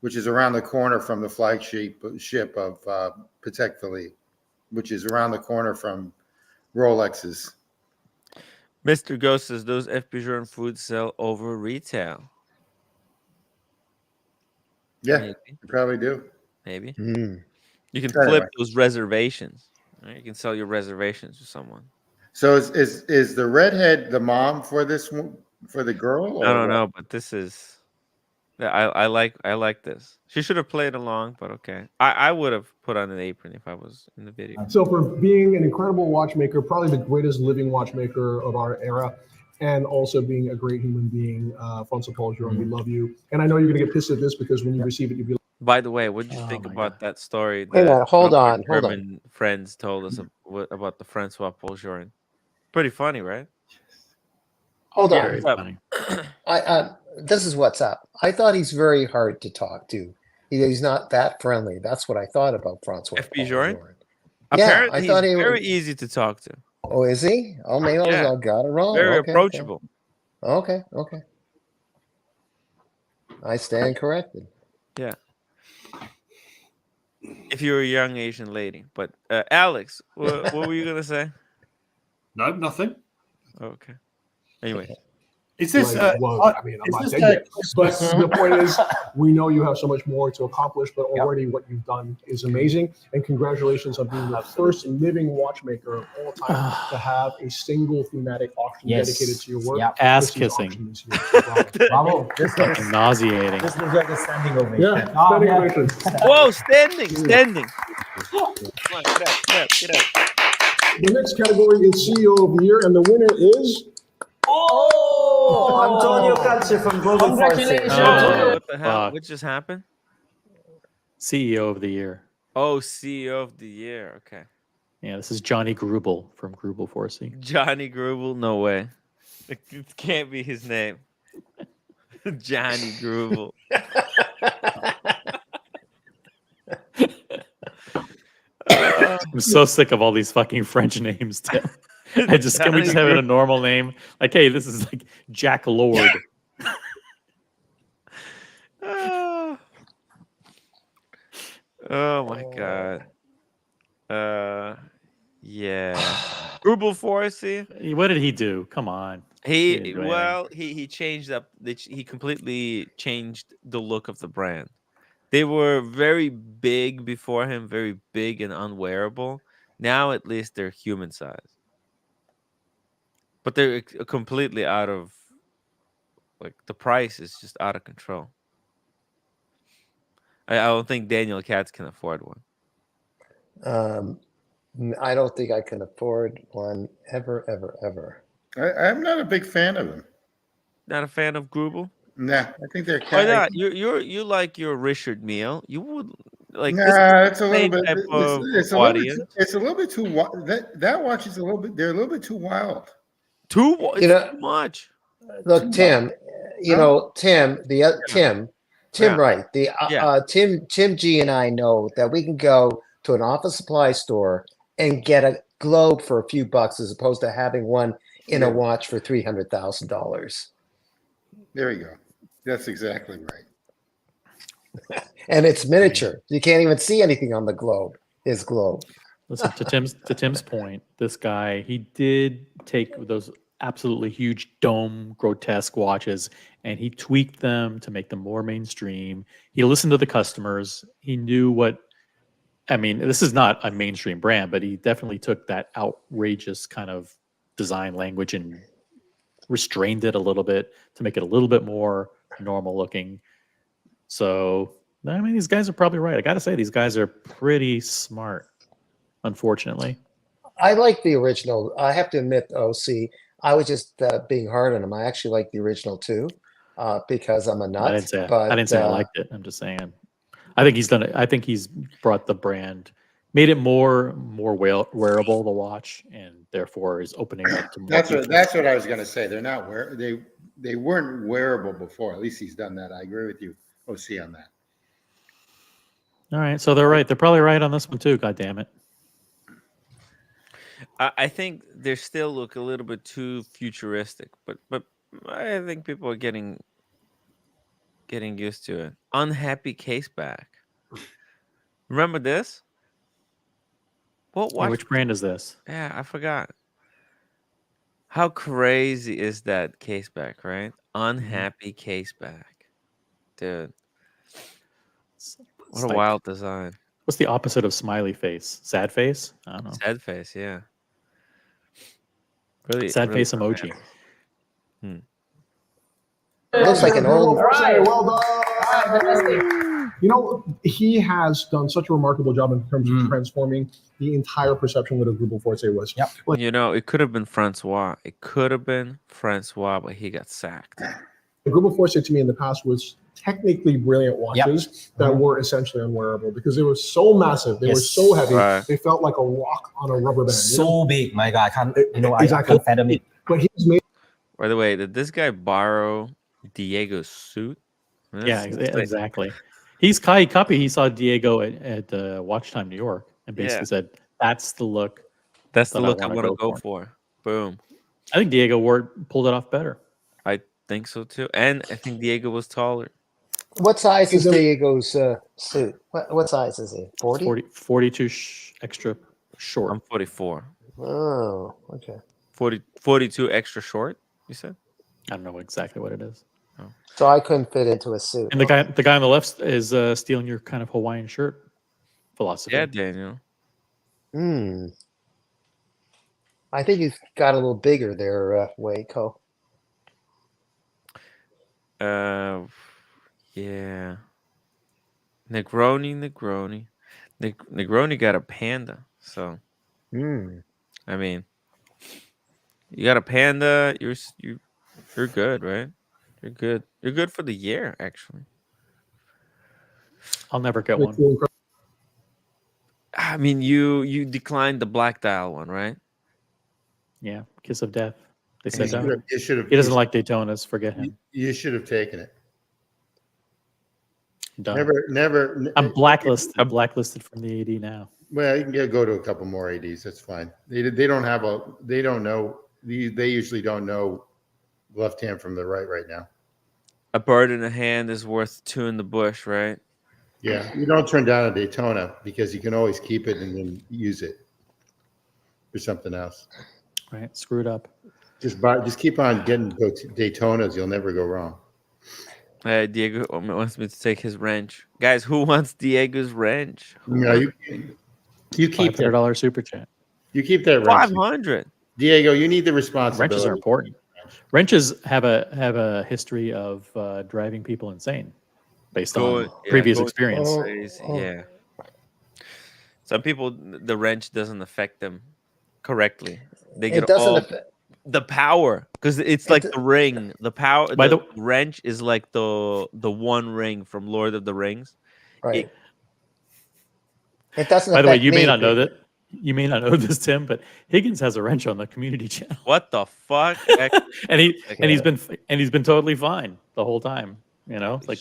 which is around the corner from the flagship of Patek Philippe, which is around the corner from Rolex's. Mr. Ghost says those FP Jorn foods sell over retail. Yeah, maybe. You probably do. Maybe. You can flip those reservations. Right? You can sell your reservations to someone. So is the redhead the mom for this one, for the girl? Or I don't know, but this is. I like this. She should have played along, but okay. I would have put on an apron if I was in the video. So for being an incredible watchmaker, probably the greatest living watchmaker of our era, and also being a great human being, François Paul Join, we love you. And I know you're going to get pissed at this because when you receive it, you'll be like, by the way, what did you think about that story? Wait a minute, hold on. Friends told us about the François Paul Join. Pretty funny, right? Hold on. This is what's up. I thought he's very hard to talk to. He's not that friendly. That's what I thought about Francois. FP Jorin? Yeah, Apparently, I thought he's he very was. easy to talk to. Oh, is he? Oh, maybe Yeah. I got it wrong. Very Okay, approachable. Okay. I stand corrected. Yeah. If you're a young Asian lady. But Alex, what were you gonna say? No, nothing. Okay. Anyway. Is this? Well, I mean, I'm not dead yet. But the point is, we know you have so much more to accomplish, but already what you've done is amazing. And congratulations on being the first living watchmaker of all time to have a single thematic auction dedicated to your work. Ass kissing. Bravo. Fucking nauseating. This looks like a standing ovation. Yeah, standing ovation. Whoa, standing. Come on, get up. The next category is CEO of the Year, and the winner is. Oh, Antonio Calce from Global Congratulations. What the hell? What just happened? CEO of the Year. Oh, CEO of the Year. Okay. Yeah, this is Johnny Grubel from Grubel Forsey. Johnny Grubel? No way. It can't be his name. Johnny Grubel. I'm so sick of all these fucking French names, Tim. Can we just have it a normal name? Like, hey, this is like Jack Lord. Oh my god. Yeah. Grubel Forsey. What did he do? Come on. He changed up. He completely changed the look of the brand. They were very big before him, very big and unwearable. Now at least they're human size. But they're completely out of, like, the price is just out of control. I don't think Daniel Katz can afford one. I don't think I can afford one ever. I'm not a big fan of them. Not a fan of Grubel? Nah, I think they're. Why not? You like your Richard Mille. You would like. Nah, it's a little bit. It's a little bit too. That watch is a little bit. They're a little bit too wild. Too much. Look, Tim. Tim. Right. Tim G and I know that we can go to an office supply store and get a globe for a few bucks as opposed to having one in a watch for $300,000. There you go. That's exactly right. And it's miniature. You can't even see anything on the globe. His globe. Listen, to Tim's point, this guy, he did take those absolutely huge dome grotesque watches and he tweaked them to make them more mainstream. He listened to the customers. He knew this is not a mainstream brand, but he definitely took that outrageous kind of design language and restrained it a little bit to make it a little bit more normal looking. So, these guys are probably right. I got to say, these guys are pretty smart, unfortunately. I like the original. I have to admit, OC, I was just being hard on him. I actually like the original too, because I'm a nut. I didn't say I liked it. I'm just saying. I think he's brought the brand, made it more wearable, the watch, and therefore is opening up to more. That's what I was going to say. They're not they weren't wearable before. At least he's done that. I agree with you, OC, on that. All right, so they're right. They're probably right on this one too. God damn it. I think they still look a little bit too futuristic, but I think people are getting used to it. Unhappy case back. Remember this? Which brand is this? Yeah, I forgot. How crazy is that case back, right? Unhappy case back. Dude. What a wild design. What's the opposite of smiley face? Sad face? I don't know. Sad face, yeah. Really, sad face emoji. It looks like an old. Well done. He has done such a remarkable job in terms of transforming the entire perception of what a Grubel Forsey was. Yep. It could have been Francois. But he got sacked. The Grubel Forsey to me in the past was technically brilliant watches that were essentially unwearable because they were so massive. They were so heavy. Right. They felt like a rock on a rubber band. So big, my God. I can't, I can't fathom it. But he's made. By the way, did this guy borrow Diego's suit? Yeah, exactly. He saw Diego at Watch Time New York and basically said, "That's the look. That's the that look I wanna want to go go for." for. Boom. I think Diego Ward pulled it off better. I think so too. And I think Diego was taller. What size is Is it- Diego's suit? What size is he? 40? 42 extra short. I'm 44. Oh, okay. 42 extra short, you said? I don't know exactly what it is. So I couldn't fit into a suit. And the guy on the left is stealing your kind of Hawaiian shirt philosophy. Yeah, Daniel. I think he's got a little bigger there, Waco. Yeah. Negroni. Negroni got a panda. So, I mean, you got a panda. You're good, right? You're good. You're good for the year, actually. I'll never get one. I mean, you declined the black dial one, right? Yeah, Kiss of Death. They said You should have. he doesn't like Daytonas. Forget him. You should have taken it. Done. Never. I'm blacklisted. I'm blacklisted from the AD now. Well, you can go to a couple more ADs. That's fine. They don't have a. They don't know. They usually don't know left hand from the right now. A bird in the hand is worth two in the bush, right? Yeah, you don't turn down a Daytona because you can always keep it and then use it for something else. Right, screwed up. Just keep on getting Daytonas. You'll never go wrong. Diego wants me to take his wrench. Guys, who wants Diego's wrench? No, you keep that $500 super chat. You keep that wrench. 500. Diego, you need the responsibility. Wrenches are important. Wrenches have a history of driving people insane, based on previous experience. Yeah. Some people, the wrench doesn't affect them correctly. They get the power because it's like the ring. The power. The wrench is like the one ring from Lord of the Rings. Right. It doesn't. By the way, you may not know that. You may not know this, Tim, but Higgins has a wrench on the community channel. What the fuck? and he's been totally fine the whole time. You know, like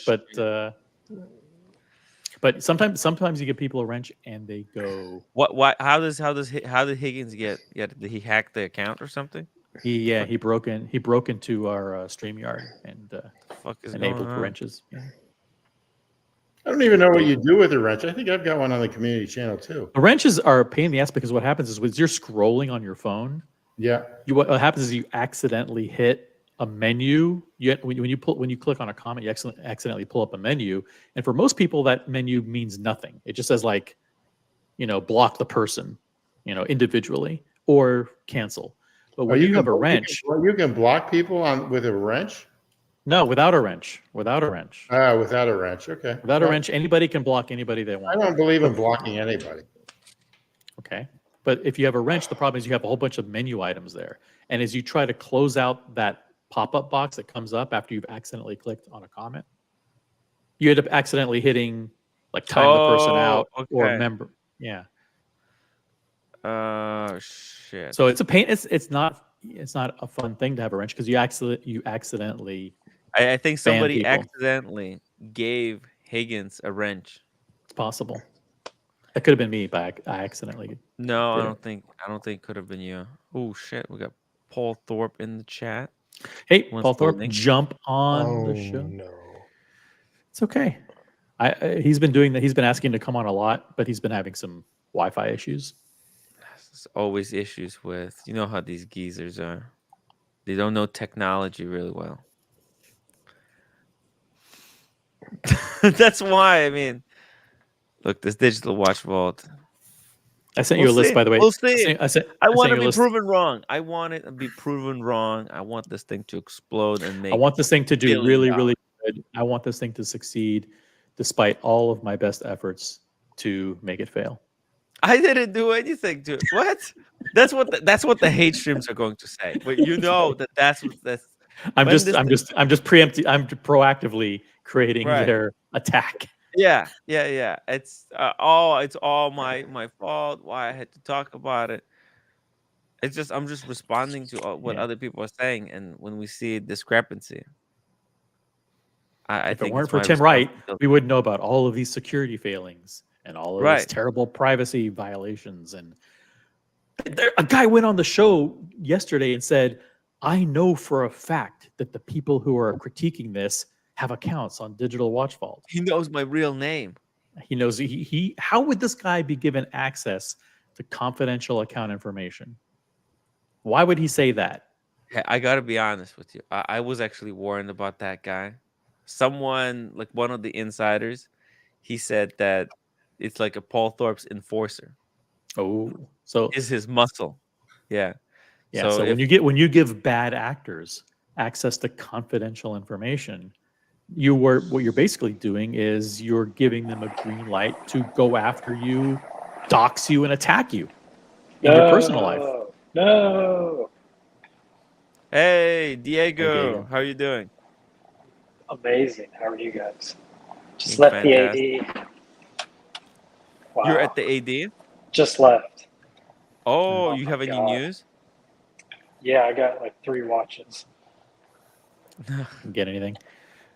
but sometimes you give people a wrench and they go. What? How did Higgins get? Did he hack the account or something? He broke into our StreamYard and enabled wrenches. Yeah. I don't even know what you do with a wrench. I think I've got one on the community channel too. The wrenches are a pain in the ass because what happens is when you're scrolling on your phone, what happens is you accidentally hit a menu. When you click on a comment, you accidentally pull up a menu, and for most people that menu means nothing. It just says like, block the person, individually or cancel. But when you have a wrench, you can block people with a wrench. No, without a wrench. Without a wrench. Without a wrench. Okay. Without a wrench, anybody can block anybody they want. I don't believe in blocking anybody. Okay. But if you have a wrench, the problem is you have a whole bunch of menu items there. And as you try to close out that pop-up box that comes up after you've accidentally clicked on a comment, you end up accidentally hitting like time the person out or member. Yeah. Shit. So it's a pain. It's not a fun thing to have a wrench because you accidentally. I think somebody accidentally gave Higgins a wrench. It's possible. That could have been me, but I accidentally. No, I don't think it could have been you. Oh shit, we got Paul Thorpe in the chat. Hey, Paul Thorpe, jump on the show. No. It's okay. He's been doing that. He's been asking to come on a lot, but he's been having some Wi-Fi issues. There's always issues with, how these geezers are. They don't know technology really well. That's why, look, this digital watch vault. I sent you a list, by the way. We'll see. I want to be list. proven wrong. I want it to be proven wrong. I want this thing to explode and make. I want this thing to do really, really good. I want this thing to succeed, despite all of my best efforts to make it fail. I didn't do anything to it. What? That's what the hate streams are going to say. But that's. I'm just preempting. I'm proactively creating their attack. Yeah. It's all my fault. Why I had to talk about it. I'm just responding to what other people are saying, and when we see a discrepancy. I If it think weren't it's for my Tim Wright, responsibility. we wouldn't know about all of these security failings and all of these Right. terrible privacy violations. And a guy went on the show yesterday and said, I know for a fact that the people who are critiquing this have accounts on Digital Watch Vault. He knows my real name. He knows he how would this guy be given access to confidential account information? Why would he say that? Hey, I gotta be honest with you. I was actually warned about that guy. Someone, like one of the insiders, he said that it's like a Paul Thorpe's enforcer. Oh, so is his muscle. Yeah. Yeah. So when you give bad actors access to confidential information, what you're basically doing is you're giving them a green light to go after you, dox you, and attack you in your personal life. No. Hey, Diego, Diego. how are you doing? Amazing. How are you guys? Just Doing left fantastic. the AD. Wow. You're at the AD? Just left. Oh, Oh you my have any God. news? Yeah, I got like 3 watches. Get anything?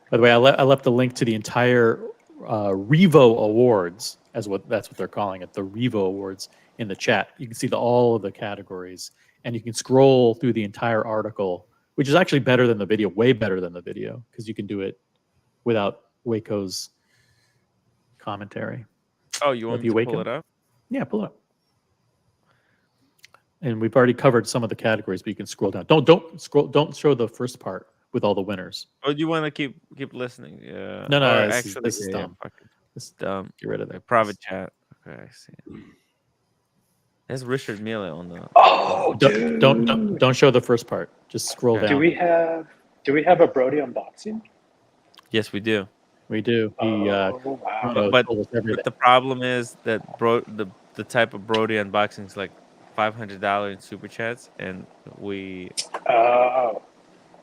By the way, I left a link to the entire Revo Awards, that's what they're calling it, the Revo Awards, in the chat. You can see all of the categories, and you can scroll through the entire article, which is actually better than the video, way better than the video, because you can do it without Waco's commentary. Oh, you want me to pull Waco? it up? Yeah, pull it up. And we've already covered some of the categories, but you can scroll down. Don't show the first part with all the winners. Or do you want to keep listening? Yeah. No, Or this is yeah, dumb. fuck it. This is dumb. Get rid of that. Private chat. Okay, I see. There's Richard Mille on the. Oh, dude. Don't show the first part. Just scroll down. Do we have a Brody unboxing? Yes, we do. We do. Wow. But the problem is that the type of Brody unboxing is like $500 in super chats, and we. Oh.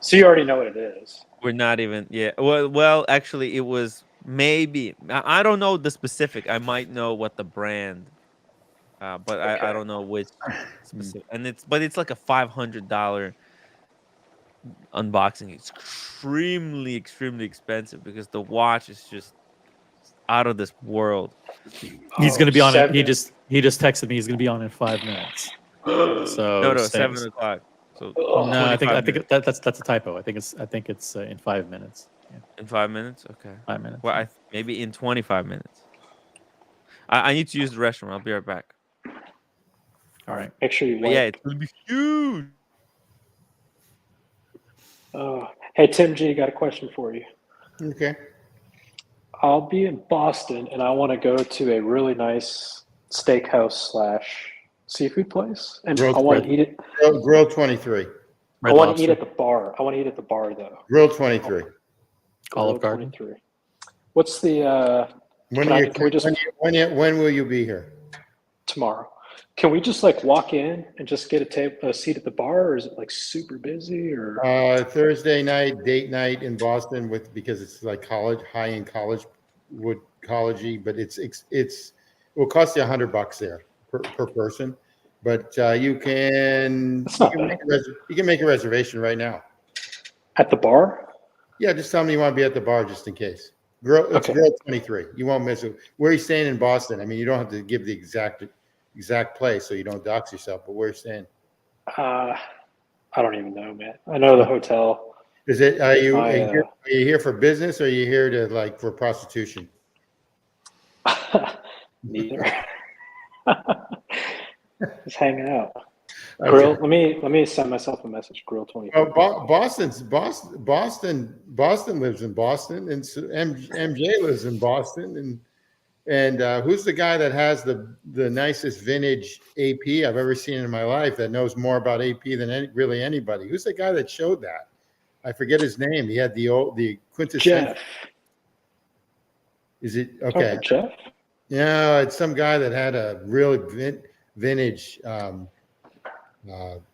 So you already know what it is. We're not even. Yeah. Well, actually, it was maybe. I don't know the specific. I might know what the brand. But I don't know which specific. And it's like a $500 unboxing. It's extremely expensive because the watch is just out of this world. He's going to be on it. 7. He just texted me. He's going to be on in 5 minutes. So No, 7 o'clock. So no, I think 25 minutes. that's a typo. I think it's in 5 minutes. Yeah. In 5 minutes. Okay. 5 minutes. Well, maybe in 25 minutes. I need to use the restroom. I'll be right back. All right. Make sure you But wipe. yeah, it's gonna be huge. Hey, Tim G, got a question for you. Okay. I'll be in Boston, and I want to go to a really nice steakhouse / seafood place, and I want to eat it. Grill 23. I want to eat at the bar. I want to eat at the bar, though. Grill 23. Olive Garden. 23. What's the? When will you be here? Tomorrow. Can we just like walk in and just get a seat at the bar, or is it like super busy? Or Thursday night, date night in Boston because it's like high-end college, collegey, but it will cost you $100 there per person, but you can make a reservation right now. At the bar? Yeah, just tell me you want to be at the bar just in case. It's Grill 23. You won't miss it. Where are you staying in Boston? I mean, you don't have to give the exact place so you don't dox yourself, but where are you staying? I don't even know, man. I know the hotel. Is it? Are you here for business, or are you here to for prostitution? Neither. Just hanging out. Grill. Okay. Let me send myself a message. Grill 23. Oh, Boston lives in Boston, and MJ lives in Boston, and who's the guy that has the nicest vintage AP I've ever seen in my life, that knows more about AP than really anybody? Who's the guy that showed that? I forget his name. He had the quintessential. Jeff. Is it okay? Jeff? Yeah, it's some guy that had a really vintage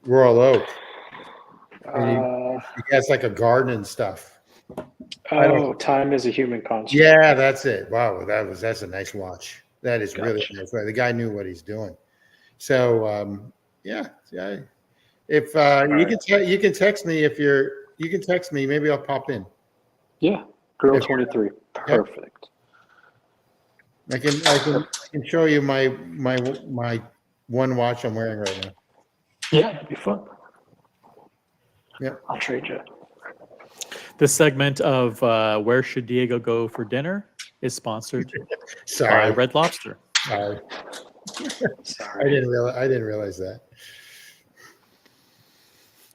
Royal Oak. And he has like a garden and stuff. Oh, time is a human construct. Yeah, that's it. Wow, that's a nice watch. That is really nice. The guy knew what he's doing. So yeah. If you can text me maybe I'll pop in. Yeah, Girl 23. Perfect. I can show you my one watch I'm wearing right now. Yeah, that'd be fun. Yeah, I'll trade you. This segment of Where Should Diego Go for Dinner is sponsored by Sorry. Red Lobster. Sorry. Sorry. I didn't realize that.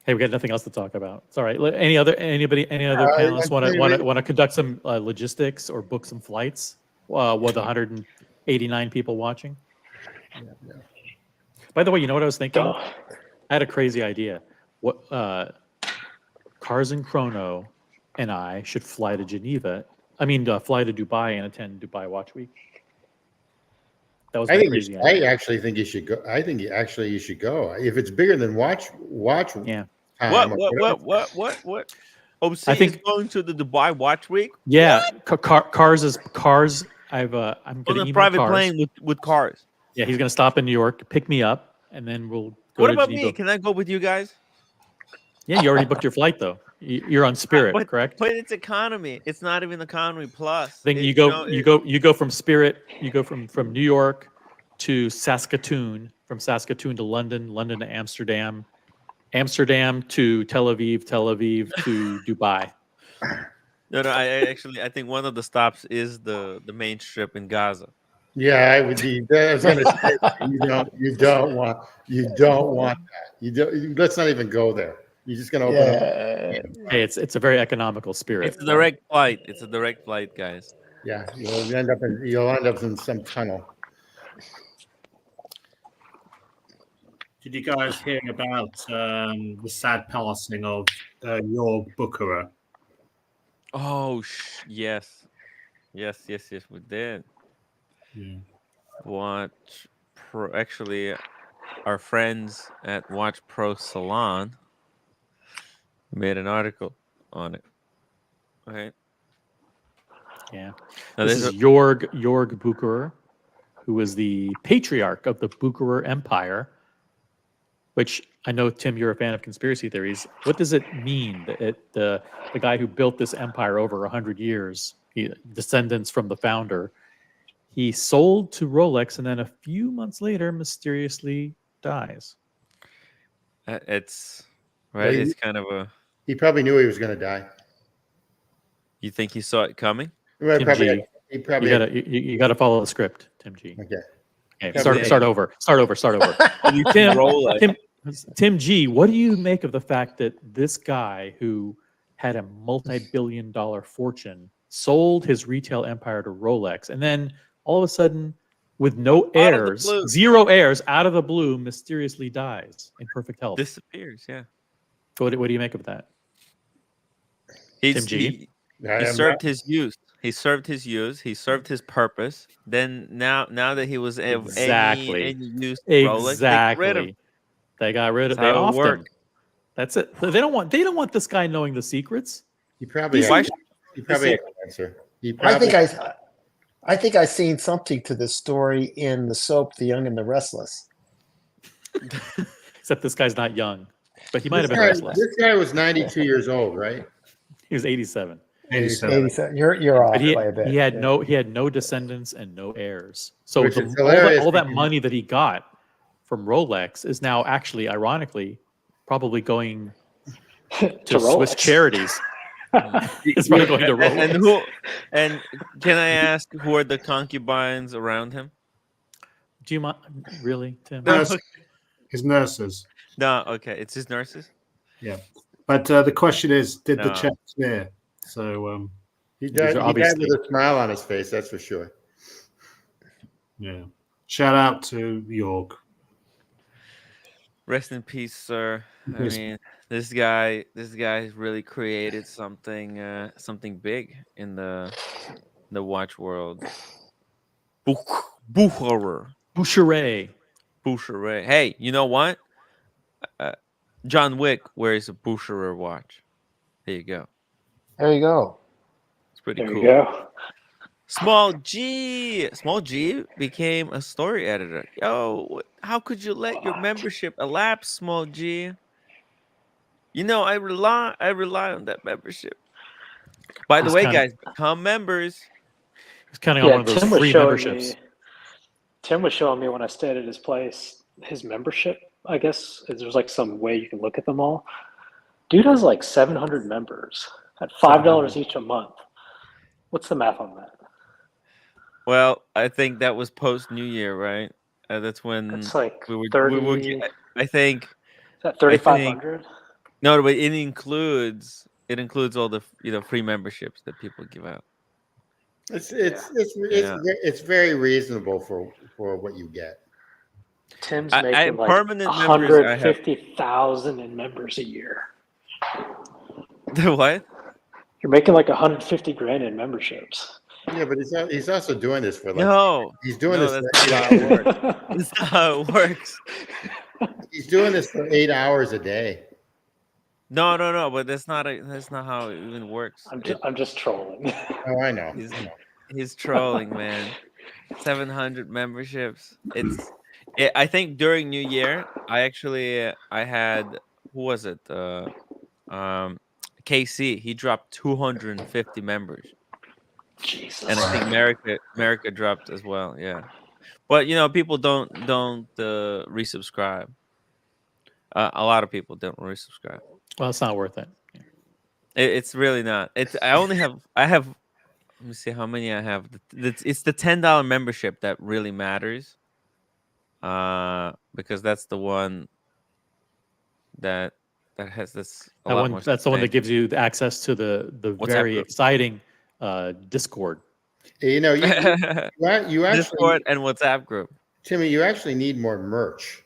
Hey, we got nothing else to talk about. It's all right. Any other panelists want to conduct some logistics or book some flights with 189 people watching? Yeah. By the way, you know what I was thinking? I had a crazy idea. What Cars and Chrono and I should fly to Geneva. Fly to Dubai and attend Dubai Watch Week. That was my crazy idea. I actually think you should go. I think you should go. If it's bigger than watch. Yeah. What? OC is going to the Dubai Watch Week. Yeah, Cars. I'm on going a to private Cars. plane with Cars. Yeah, he's going to stop in New York, pick me up, and then we'll go What to about Geneva. me? Can I go with you guys? Yeah, you already booked your flight though. You're on Spirit, correct? But it's economy. It's not even economy plus. Then you go from Spirit. You go from New York to Saskatoon, from Saskatoon to London, London to Amsterdam, Amsterdam to Tel Aviv, Tel Aviv to Dubai. No, I think one of the stops is the main strip in Gaza. Yeah, I would be. I was going to say you don't want that. Let's not even go there. You're just going to open up. Hey, it's a very economical Spirit. It's a direct flight. It's a direct flight, guys. Yeah, you'll end up in some tunnel. Did you guys hear about the sad passing of your Bookerer? Oh, yes, we did. Yeah. Actually, our friends at Watch Pro Salon made an article on it. Okay. Yeah. Now, this is Jorg Bookerer, who is the patriarch of the Bookerer Empire, which I know, Tim, you're a fan of conspiracy theories. What does it mean that the guy who built this empire over 100 years, descendants from the founder, he sold to Rolex and then a few months later mysteriously dies? It's right. It's kind of a. He probably knew he was going to die. You think he saw it coming? Well, Tim G, you gotta follow the script, Tim G. Okay, start over. Tim G, what do you make of the fact that this guy who had a multi-billion-dollar fortune sold his retail empire to Rolex, and then all of a sudden, with no heirs, zero heirs, out of the blue, mysteriously dies in perfect health? Disappears, yeah. What do you make of that? Tim G? He served his use. He served his purpose. Then now that he was any use to Rolex, they got rid of him. They got rid of. They offed him. That's it. They don't want this guy knowing the secrets. He probably has an answer. I think I've seen something to this story in the soap The Young and the Restless. Except this guy's not young, but he might have been restless. This guy was 92 years old, right? He was 87. 87. You're off by a bit. He had no descendants and no heirs. So all that money that he got from Rolex is now actually, ironically, probably going to Swiss charities. It's probably going to Rolex. And can I ask who are the concubines around him? Do you mind? Really, Tim? His nurses. No, okay, it's his nurses. Yeah, but the question is, did the check clear? So he died with a smile on his face. That's for sure. Yeah. Shout out to York. Rest in peace, sir. I mean, this guy has really created something big in the watch world. Boucherer. Hey, you know what? John Wick wears a Boucherer watch. There you go. There you go. It's pretty cool. There you go. Small G became a story editor. Yo, how could you let your membership elapse, Small G? You know, I rely on that membership. By the He's way, kinda- guys, become members. He's counting on one of those free memberships. Tim was showing me when I stayed at his place, his membership, I guess. There's like some way you can look at them all. Dude has like 700 members at $5 each a month. What's the math on that? Well, I think that was post New Year, right? That's when That's like we were. 30. I think. Is that 3,500? No, but it includes all the free memberships that people give out. It's very reasonable for what you get. Tim's making like permanent members. 150,000 in members a year. The what? You're making like 150 grand in memberships. Yeah, but he's also doing this for like. No, he's doing no, this. That's not how it works. That's not how it works. He's doing this for 8 hours a day. No, but that's not how it even works. I'm just trolling. Oh, I know. He's trolling, man. 700 memberships. I think during New Year, I had, who was it? KC. He dropped 250 members. Jesus. And I think America dropped as well. Yeah, but people don't resubscribe. A lot of people don't resubscribe. Well, it's not worth it. It's really not. I have. Let me see how many I have. It's the $10 membership that really matters. Because that's the one that has this. That's the one that gives you access to the very exciting Discord. You actually Discord and WhatsApp group. Timmy, you actually need more merch.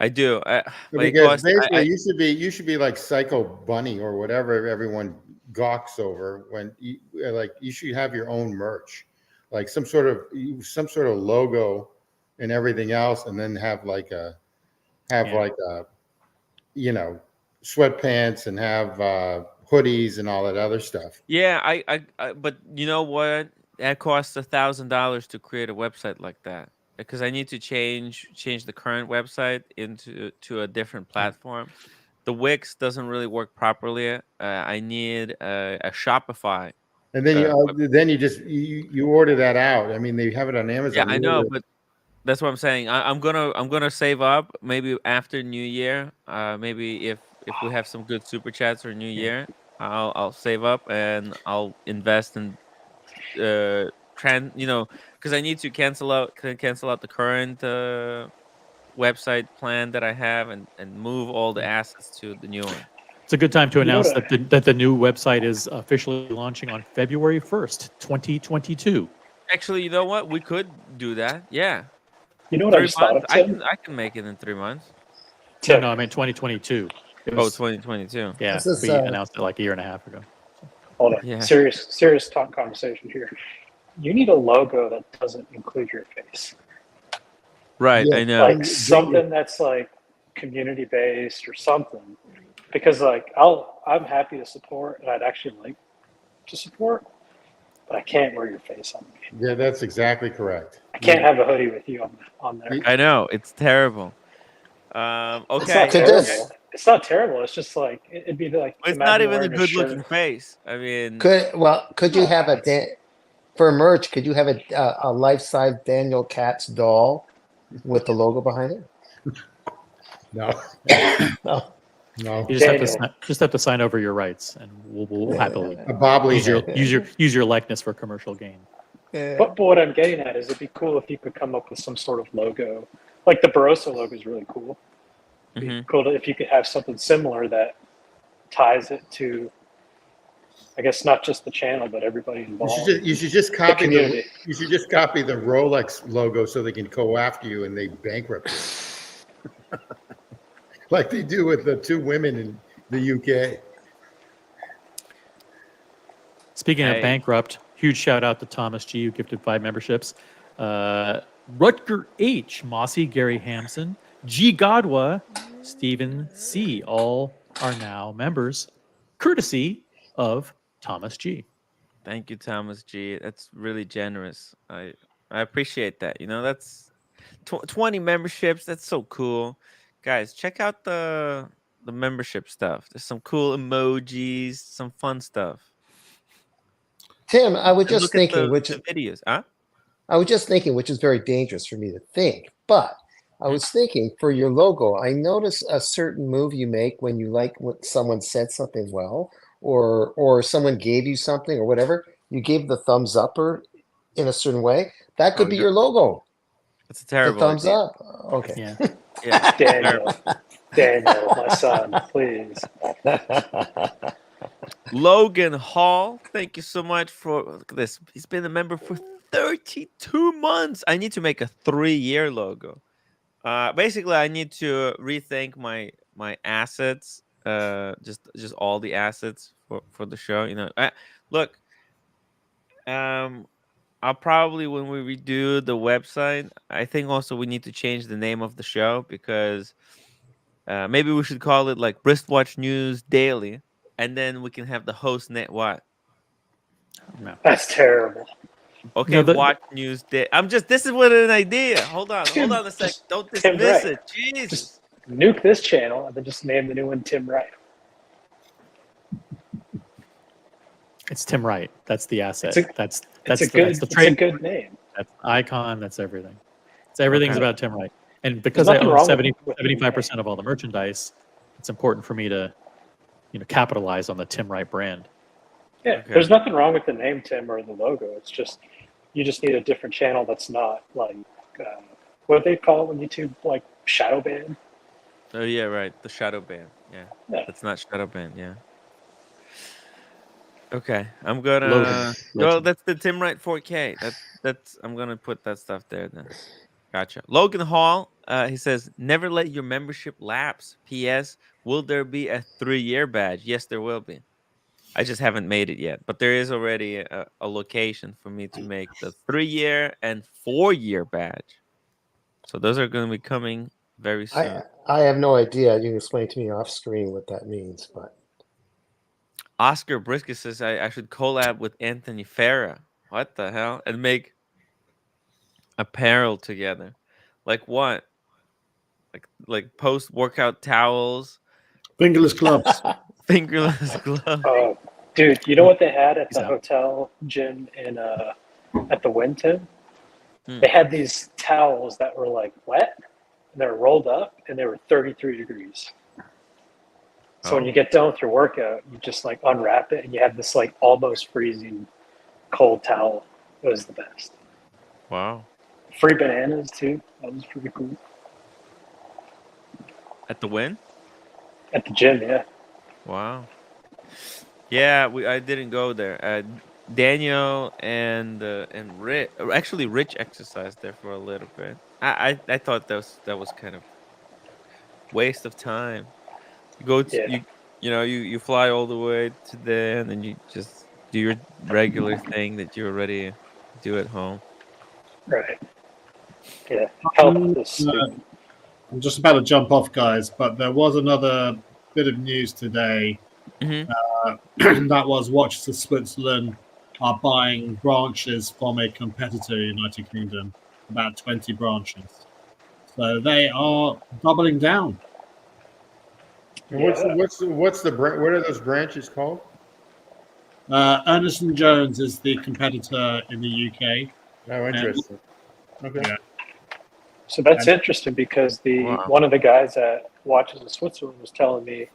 I do. Because basically, you should be like Psycho Bunny or whatever everyone gawks over. When you should have your own merch, like some sort of logo and everything else, and then have sweatpants and have hoodies and all that other stuff. Yeah, but you know what? That costs $1,000 to create a website like that, because I need to change the current website to a different platform. The Wix doesn't really work properly. I need a Shopify. And then you order that out. I mean, they have it on Amazon. Yeah, I know, but that's what I'm saying. I'm gonna save up maybe after New Year. Maybe if we have some good super chats for New Year, I'll save up and I'll invest in because I need to cancel out the current website plan that I have and move all the assets to the new one. It's a good time to announce that the new website is officially launching on February 1st, 2022. Actually, you know what? We could do that. Yeah. You know what I just thought of, Tim? I can make it in 3 months. No, I mean 2022. 2022. Yeah, we announced it like a year and a half ago. Hold on. Yeah. Serious talk conversation here. You need a logo that doesn't include your face. Right, I know. Like something that's like community based or something. Because I'm happy to support and I'd actually like to support, but I can't wear your face on me. Yeah, that's exactly correct. I can't have a hoodie with you on there. I know, it's terrible. Okay. It's not terrible. It's just like it'd be like it's not even a good looking face. I mean, could you have for merch? Could you have a life-size Daniel Katz doll with the logo behind it? No. You just have to sign over your rights, and we'll happily use your likeness for commercial gain. But what I'm getting at is it'd be cool if you could come up with some sort of logo. Like the Barossa logo is really cool. It'd be cool if you could have something similar that ties it to, I guess, not just the channel, but everybody involved. You should just copy the Rolex logo so they can go after you and they bankrupt you. Like they do with the 2 women in the UK. Speaking of bankrupt, huge shout out to Thomas G, who gifted 5 memberships. Rutger H, Mossy, Gary Hampson, G Godwa, Stephen C, all are now members, courtesy of Thomas G. Thank you, Thomas G. That's really generous. I appreciate that. That's 20 memberships. That's so cool. Guys, check out the membership stuff. There's some cool emojis, some fun stuff. Tim, I was And just look at thinking, the videos, huh? I was just thinking, which is very dangerous for me to think, but I was thinking for your logo, I notice a certain move you make when you like when someone said something well, or someone gave you something or whatever, you gave the thumbs up or in a certain way. That could Oh, be yeah. your logo. That's a The terrible thumbs idea. up. Okay. Yeah. Yeah. Daniel, my son, please. Logan Hall, thank you so much for look at this. He's been a member for 32 months. I need to make a 3-year logo. Basically, I need to rethink my assets. Just all the assets for the show. You know, look. I'll probably when we redo the website. I think also we need to change the name of the show because maybe we should call it like Wristwatch News Daily, and then we can have the host net what. No. That's terrible. Okay, watch news day. This is what an idea. Hold on a sec. Don't Tim dismiss Wright. it. Jesus. Just nuke this channel and then just name the new one Tim Wright. It's Tim Wright. That's the asset. That's It's a good name. That's icon. That's everything. Everything's about Tim Wright. And because There's I nothing own wrong 75% of all the merchandise, it's important for me to, capitalize on the Tim Wright brand. Yeah, there's nothing wrong with the name Tim or the logo. It's just you just need a different channel that's not like what do they call it when YouTube like shadow ban. Oh yeah, right. The shadow ban. Yeah. That's not shadow ban. Yeah. Okay, I'm gonna. Logan. No, that's the Tim Wright 4K. That's. I'm gonna put that stuff there then. Gotcha. Logan Hall. He says, "Never let your membership lapse." P.S. Will there be a 3-year badge? Yes, there will be. I just haven't made it yet, but there is already a location for me to make the 3-year and 4-year badge. So those are going to be coming very soon. I have no idea. You can explain to me off screen what that means, but Oscar Brisket says I should collab with Anthony Farah. What the hell? And make apparel together. Like what? Like post-workout towels. Fingerless gloves. Fingerless gloves. Oh, dude, you know what they had at the hotel gym in at the Wynn, Tim? They had these towels that were like wet and they were rolled up and they were 33 degrees. So when you get done with your workout, you just like unwrap it and you have this like almost freezing cold towel. It was the best. Wow. Free bananas too. That was pretty cool. At the Wynn? At the gym, yeah. Wow. Yeah, I didn't go there. Daniel and Rich, actually Rich exercised there for a little bit. I thought that was kind of waste of time. You go to you fly all the way to there and then you just do your regular thing that you already do at home. Right. Yeah. Health is stupid. I'm just about to jump off, guys, but there was another bit of news today. That was Watches of Switzerland are buying branches from a competitor in the United Kingdom, about 20 branches. So they are doubling down. And what's the brand? What are those branches called? Ernest & Jones is the competitor in the UK. Oh, interesting. Okay. Yeah. So that's interesting because one of the guys at Watches of Switzerland was telling me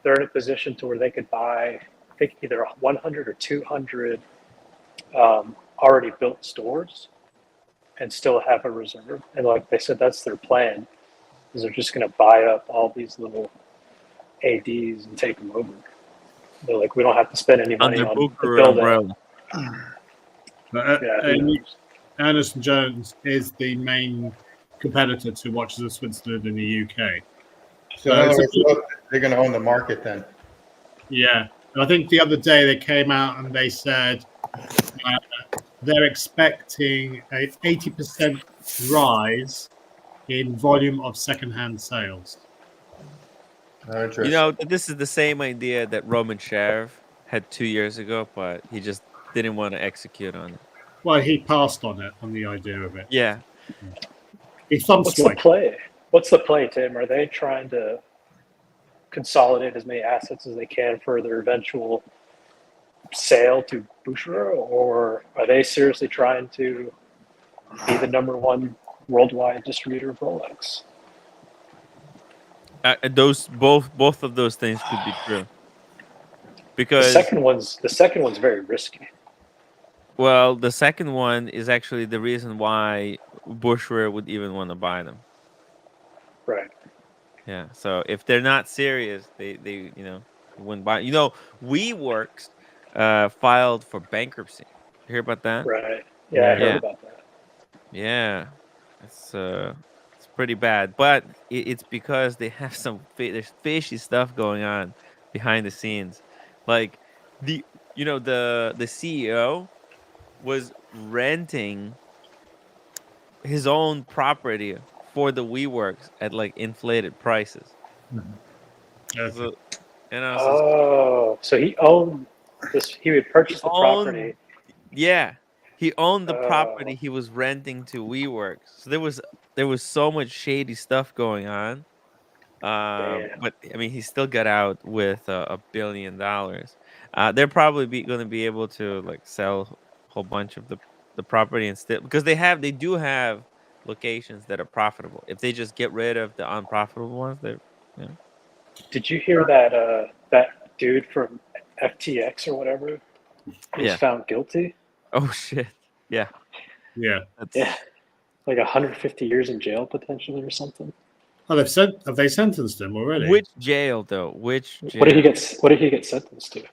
they're in a position to where they could buy, I think, either 100 or 200 already built stores and still have a reserve. And like they said, that's their plan, is they're just going to buy up all these little ADs and take them over. They're like, we don't have to spend any money on the building. But Ernest & Jones is the main competitor to Watches of Switzerland in the UK. So they're going to own the market then. Yeah. And I think the other day they came out and they said they're expecting an 80% rise in volume of secondhand sales. You know, this is the same idea that Roman Sheriff had 2 years ago, but he just didn't want to execute on it. Well, he passed on the idea of it. Yeah. What's the play? What's the play, Tim? Are they trying to consolidate as many assets as they can for their eventual sale to Boucherer, or are they seriously trying to be the #1 worldwide distributor of Rolex? Both of those things could be true. The Because second one's very risky. well, the second one is actually the reason why Boucherer would even want to buy them. Right. Yeah. So if they're not serious, they wouldn't buy. WeWorks filed for bankruptcy. You hear about that? Right. Yeah, I heard Yeah. about that. Yeah. It's pretty bad, but it's because they have there's fishy stuff going on behind the scenes. Like the the CEO was renting his own property for the WeWorks at like inflated prices. So, So he owned this. He would purchase the property. Yeah, he owned the property he was renting to WeWorks. So there was so much shady stuff going on. But I mean, he still got out with $1 billion. They're probably going to be able to like sell a whole bunch of the property and still, because they do have locations that are profitable. If they just get rid of the unprofitable ones, Did you hear that that dude from FTX or whatever was found guilty? Oh shit! Yeah. Yeah. Yeah. Like 150 years in jail potentially or something. Oh, have they sentenced him already? Which jail though? Which jail? What did he get sentenced to?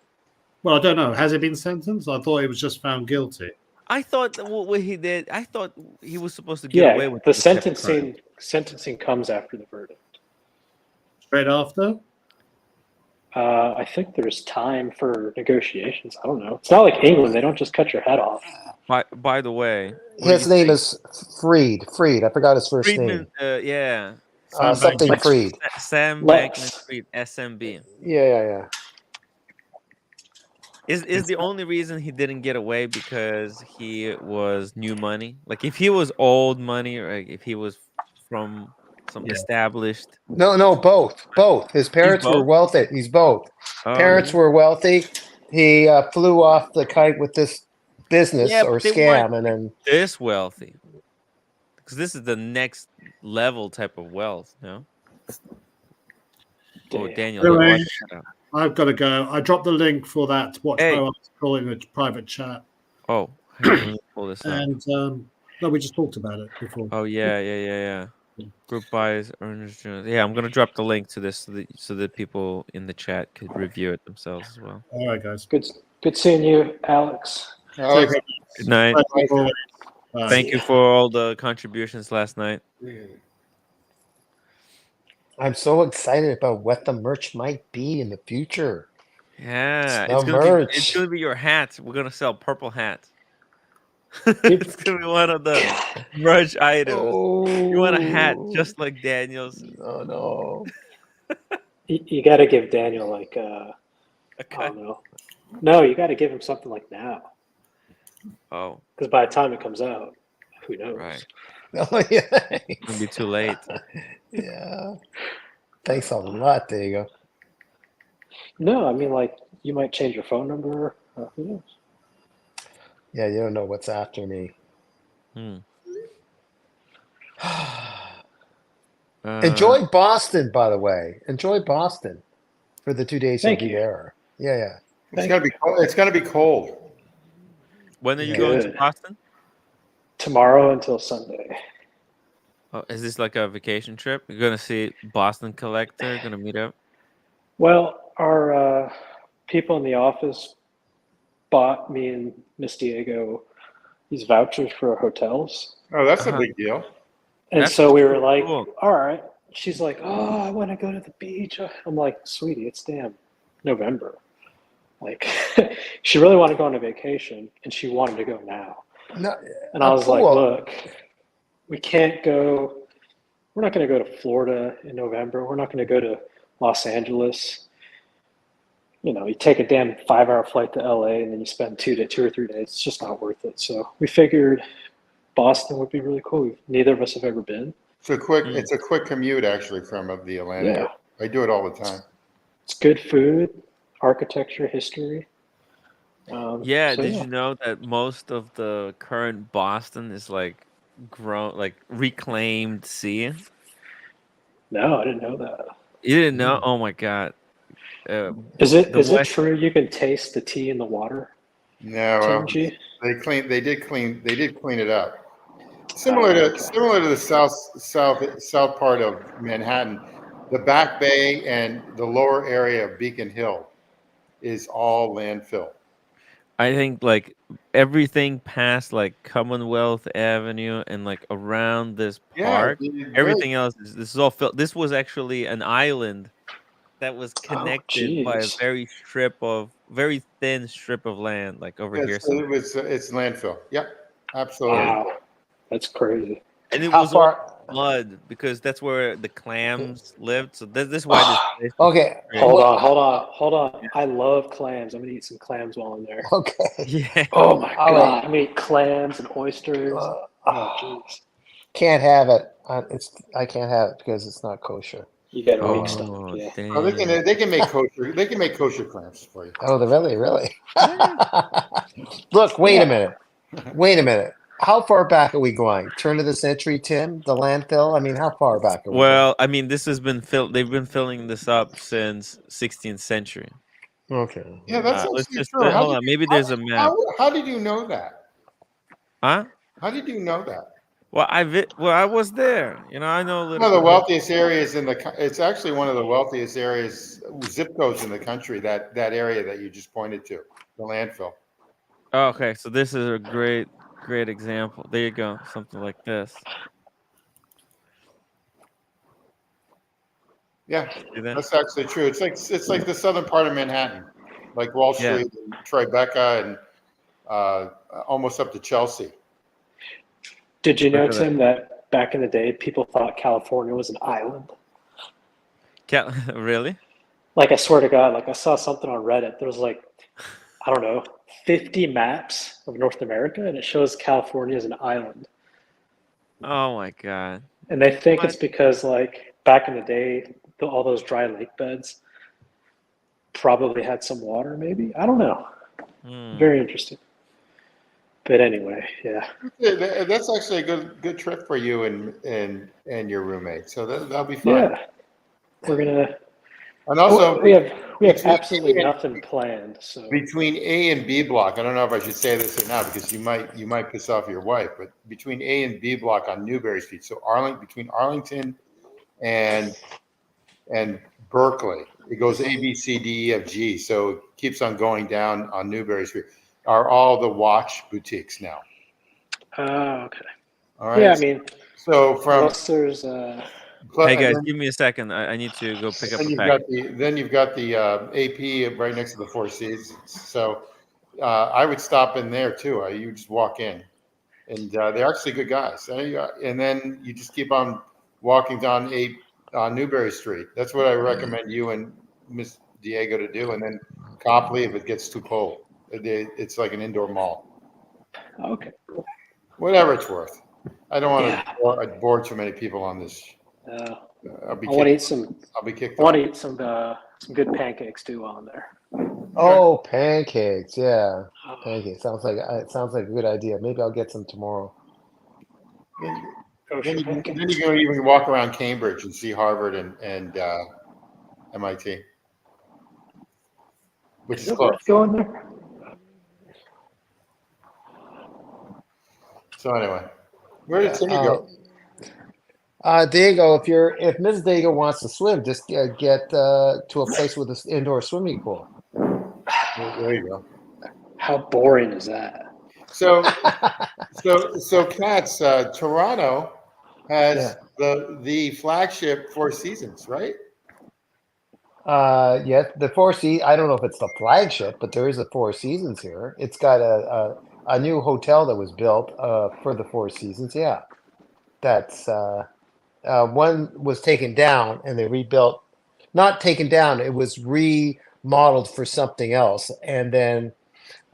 Well, I don't know. Has he been sentenced? I thought he was just found guilty. I thought what he did. I thought he was supposed to get away with the sentencing comes after the verdict. Straight after? I think there's time for negotiations. I don't know. It's not like England; they don't just cut your head off. By the way, his name is Freed. I forgot his first Friedman, name. Yeah. Something Freed. Sam Bankman-Fried, SMB. Yeah. Is the only reason he didn't get away because he was new money? Like if he was old money, or like if he was from some established. No, both. His parents were wealthy. He's both. Parents were wealthy. He flew off the kite with this business or scam, and then this wealthy, because this is the next level type of wealth. No. Oh, Daniel. Anyway, I've got to go. I dropped the link for that Watchmo article in the private chat. Oh, let me pull this up. And no, we just talked about it before. Oh yeah. Group buys, Ernest Jones. Yeah, I'm gonna drop the link to this so that people in the chat could review it themselves as well. All right, guys. Good seeing you, Alex. Good night. Thank you for all the contributions last night. I'm so excited about what the merch might be in the future. Yeah, it's gonna be your hats. We're gonna sell purple hats. It's gonna be one of the merch items. You want a hat just like Daniel's? Oh no. You got to give Daniel like I don't know. No, you got to give him something like now. Oh. Because by the time it comes out, who knows? Right. Oh yeah. It's gonna be too late. Yeah. Thanks a lot. There you go. No, I mean like you might change your phone number. Who knows? Yeah, you don't know what's after me. Enjoy Boston, by the way. Enjoy Boston for the 2 days you'll be there. Yeah. It's gonna be cold. When are you going to Boston? Tomorrow until Sunday. Oh, is this like a vacation trip? You're gonna see Boston Collector? Gonna meet up? Well, our people in the office bought me and Miss Diego these vouchers for hotels. Oh, that's a big deal. And so we were like, all right. She's like, oh, I want to go to the beach. I'm like, sweetie, it's damn November. Like, she really wanted to go on a vacation, and she wanted to go now. No, and I was like, look, we can't go. We're not going to go to Florida in November. We're not going to go to Los Angeles. You know, you take a damn 5-hour flight to LA and then you spend 2 or 3 days. It's just not worth it. So we figured Boston would be really cool. Neither of us have ever been. It's a quick commute actually from the Atlantic. Yeah. I do it all the time. It's good food, architecture, history. Yeah, So did yeah. you know that most of the current Boston is like grown, like reclaimed sea? No, I didn't know that. You didn't know? Oh my God. Is it The West, true you can taste the tea in the water? No, Timothy? they did clean it up. Similar to the south part of Manhattan, the Back Bay and the lower area of Beacon Hill is all landfill. I think like everything past like Commonwealth Avenue and like around this Yeah, park, everything else is this is all filled. This was actually an island that was Oh, connected by a jeez. very thin strip of land, like over Yes, here so somewhere. it's landfill. Yep, absolutely. Wow, that's crazy. And it How was all far? mud because that's where the clams lived. So this is why this place is Okay. great. Hold on. I love clams. I'm gonna eat some clams while I'm there. Okay. Yeah. Oh my All god, right. I'm gonna eat clams and oysters. Oh jeez. Can't have it. I can't have it because it's not kosher. You got a Oh weak well. stomach, yeah. Damn. Oh, they can make kosher clams for you. Oh, really? Yeah. Look, wait a Yeah. minute. How far back are we going? Turn of the century, Tim? The landfill? I mean, how far back are we going? Well, I mean, this has been filled. They've been filling this up since 16th century. Okay. Yeah, that's Let's actually just true. hold on. Maybe there's a map. How did you know that? Huh? How did you know that? Well, I was there. You know, I know a little One of the bit. wealthiest areas it's actually one of the wealthiest areas, zip codes in the country, that area that you just pointed to, the landfill. Oh, okay, so this is a great example. There you go. Something like this. Yeah, See that? that's actually true. It's like the southern part of Manhattan, like Wall Yeah. Street, and Tribeca, and almost up to Chelsea. Did you know, Look at that. Tim, that back in the day people thought California was an island? Really? Like I swear to God, like I saw something on Reddit. There was like, I don't know, 50 maps of North America and it shows California as an island. Oh my God. And they think What? it's because like back in the day, all those dry lake beds probably had some water, maybe. I don't know. Very interesting. But anyway, yeah. Yeah, that's actually a good trip for you and your roommate. So that'll be fun. Yeah. We're gonna. And also, we have between absolutely nothing planned. So between A and B block, I don't know if I should say this or not because you might piss off your wife, but between A and B block on Newberry Street, so between Arlington and Berkeley, it goes A, B, C, D, E, F, G. So it keeps on going down on Newberry Street. Are all the watch boutiques now? okay. All right. Yeah, I mean, so from unless there's Hey guys, give me a second. I need to go pick up a package. Then you've got the AP right next to the Four Seasons. So I would stop in there too. You just walk in, and they're actually good guys. And then you just keep on walking down Newberry Street. That's what I recommend you and Miss Diego to do. And then Copley if it gets too cold. It's like an indoor mall. Okay, cool. Whatever it's worth. I don't want to bore too many people on this. I want to eat some. I'll be kicked I want off. to eat some good pancakes too while I'm there. Oh, pancakes. Yeah. Pancakes. Sounds like a good idea. Maybe I'll get some tomorrow. Then you can even walk around Cambridge and see Harvard and MIT, which is close. Going there. So anyway, where did Timmy go? Diego, if Ms. Diego wants to swim, just get to a place with an indoor swimming pool. There you go. How boring is that? So Cats, Toronto has the flagship Four Seasons, right? Yes, the Four Seasons. I don't know if it's the flagship, but there is a Four Seasons here. It's got a new hotel that was built for the Four Seasons. Yeah, that's one was taken down and they rebuilt. Not taken down; it was remodeled for something else, and then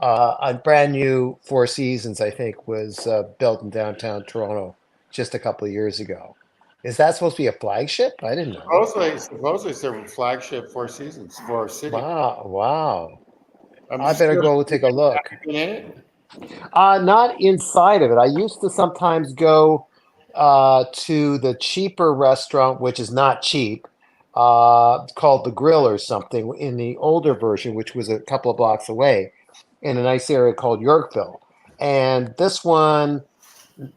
a brand new Four Seasons, I think, was built in downtown Toronto just a couple of years ago. Is that supposed to be a flagship? I didn't know. Supposedly it's a flagship Four Seasons for our city. Wow. I better go take a look. Have you been in it? Not inside of it. I used to sometimes go to the cheaper restaurant, which is not cheap, called the Grill or something in the older version, which was a couple of blocks away in a nice area called Yorkville. And this one,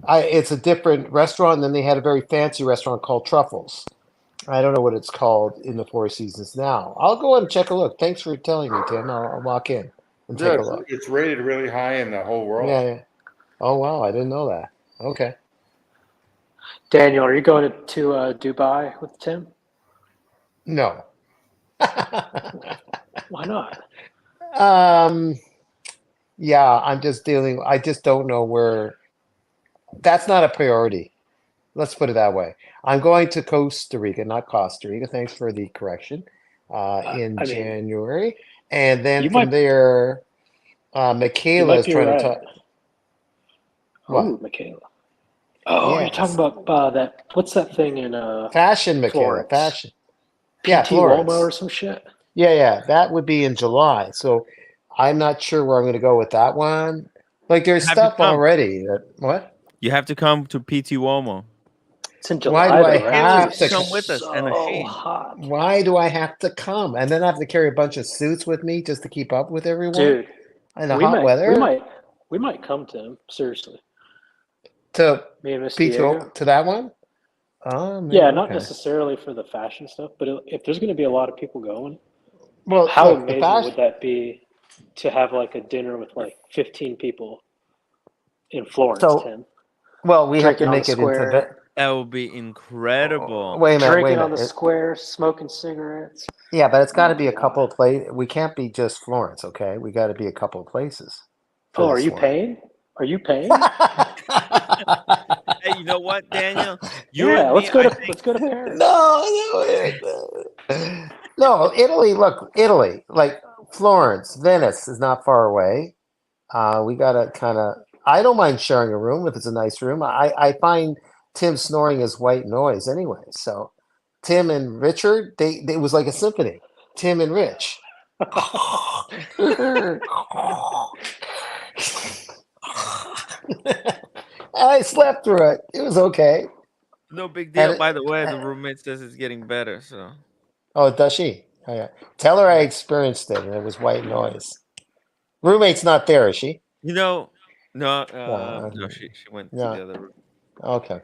it's a different restaurant. And then they had a very fancy restaurant called Truffles. I don't know what it's called in the Four Seasons now. I'll go and check a look. Thanks for telling me, Tim. I'll walk in and take a look. It's rated really high in the whole world. Yeah. Oh, wow. I didn't know that. Okay. Daniel, are you going to Dubai with Tim? No. Why not? Yeah, I just don't know where. That's not a priority. Let's put it that way. I'm going to Costa Rica, not Costa Rica. Thanks for the correction. In January. And then from there, Michaela is trying to talk. What? Ooh, Michaela. Oh, Yes. you're talking about that. What's that thing in Fashion, Michaela. Florence? Fashion. Yeah, PT Florence. Uomo or some shit. Yeah. That would be in July. So I'm not sure where I'm going to go with that one. Like there's stuff already. What? You have to come to PT Uomo. It's in July. Why do I have to come with us? And so hot. Why do I have to come? And then I have to carry a bunch of suits with me just to keep up with everyone? Dude, in the hot weather? We might come to him, seriously. To me and Miss to that one? Yeah, not necessarily for the fashion stuff, but if there's going to be a lot of people going, well, how amazing would that be to have like a dinner with like 15 people in Florence, Tim? Well, we have to make it into that would be incredible. Wait a minute, drinking on the square, smoking cigarettes. Yeah, but it's got to be a couple of places. We can't be just Florence, okay? We got to be a couple of places. Oh, are you paying? Are you paying? Hey, you know what, Daniel? Let's go to Paris. No, Italy. Look, Italy, like Florence, Venice is not far away. We gotta kind of. I don't mind sharing a room if it's a nice room. I find Tim snoring is white noise anyway. So Tim and Richard, it was like a symphony. Tim and Rich. I slept through it. It was okay. No big deal. By the way, the roommate says it's getting better. So. Oh, does she? Oh, yeah. Tell her I experienced it, and it was white noise. Roommate's not there, is she? No, no, she went to the other room. Okay.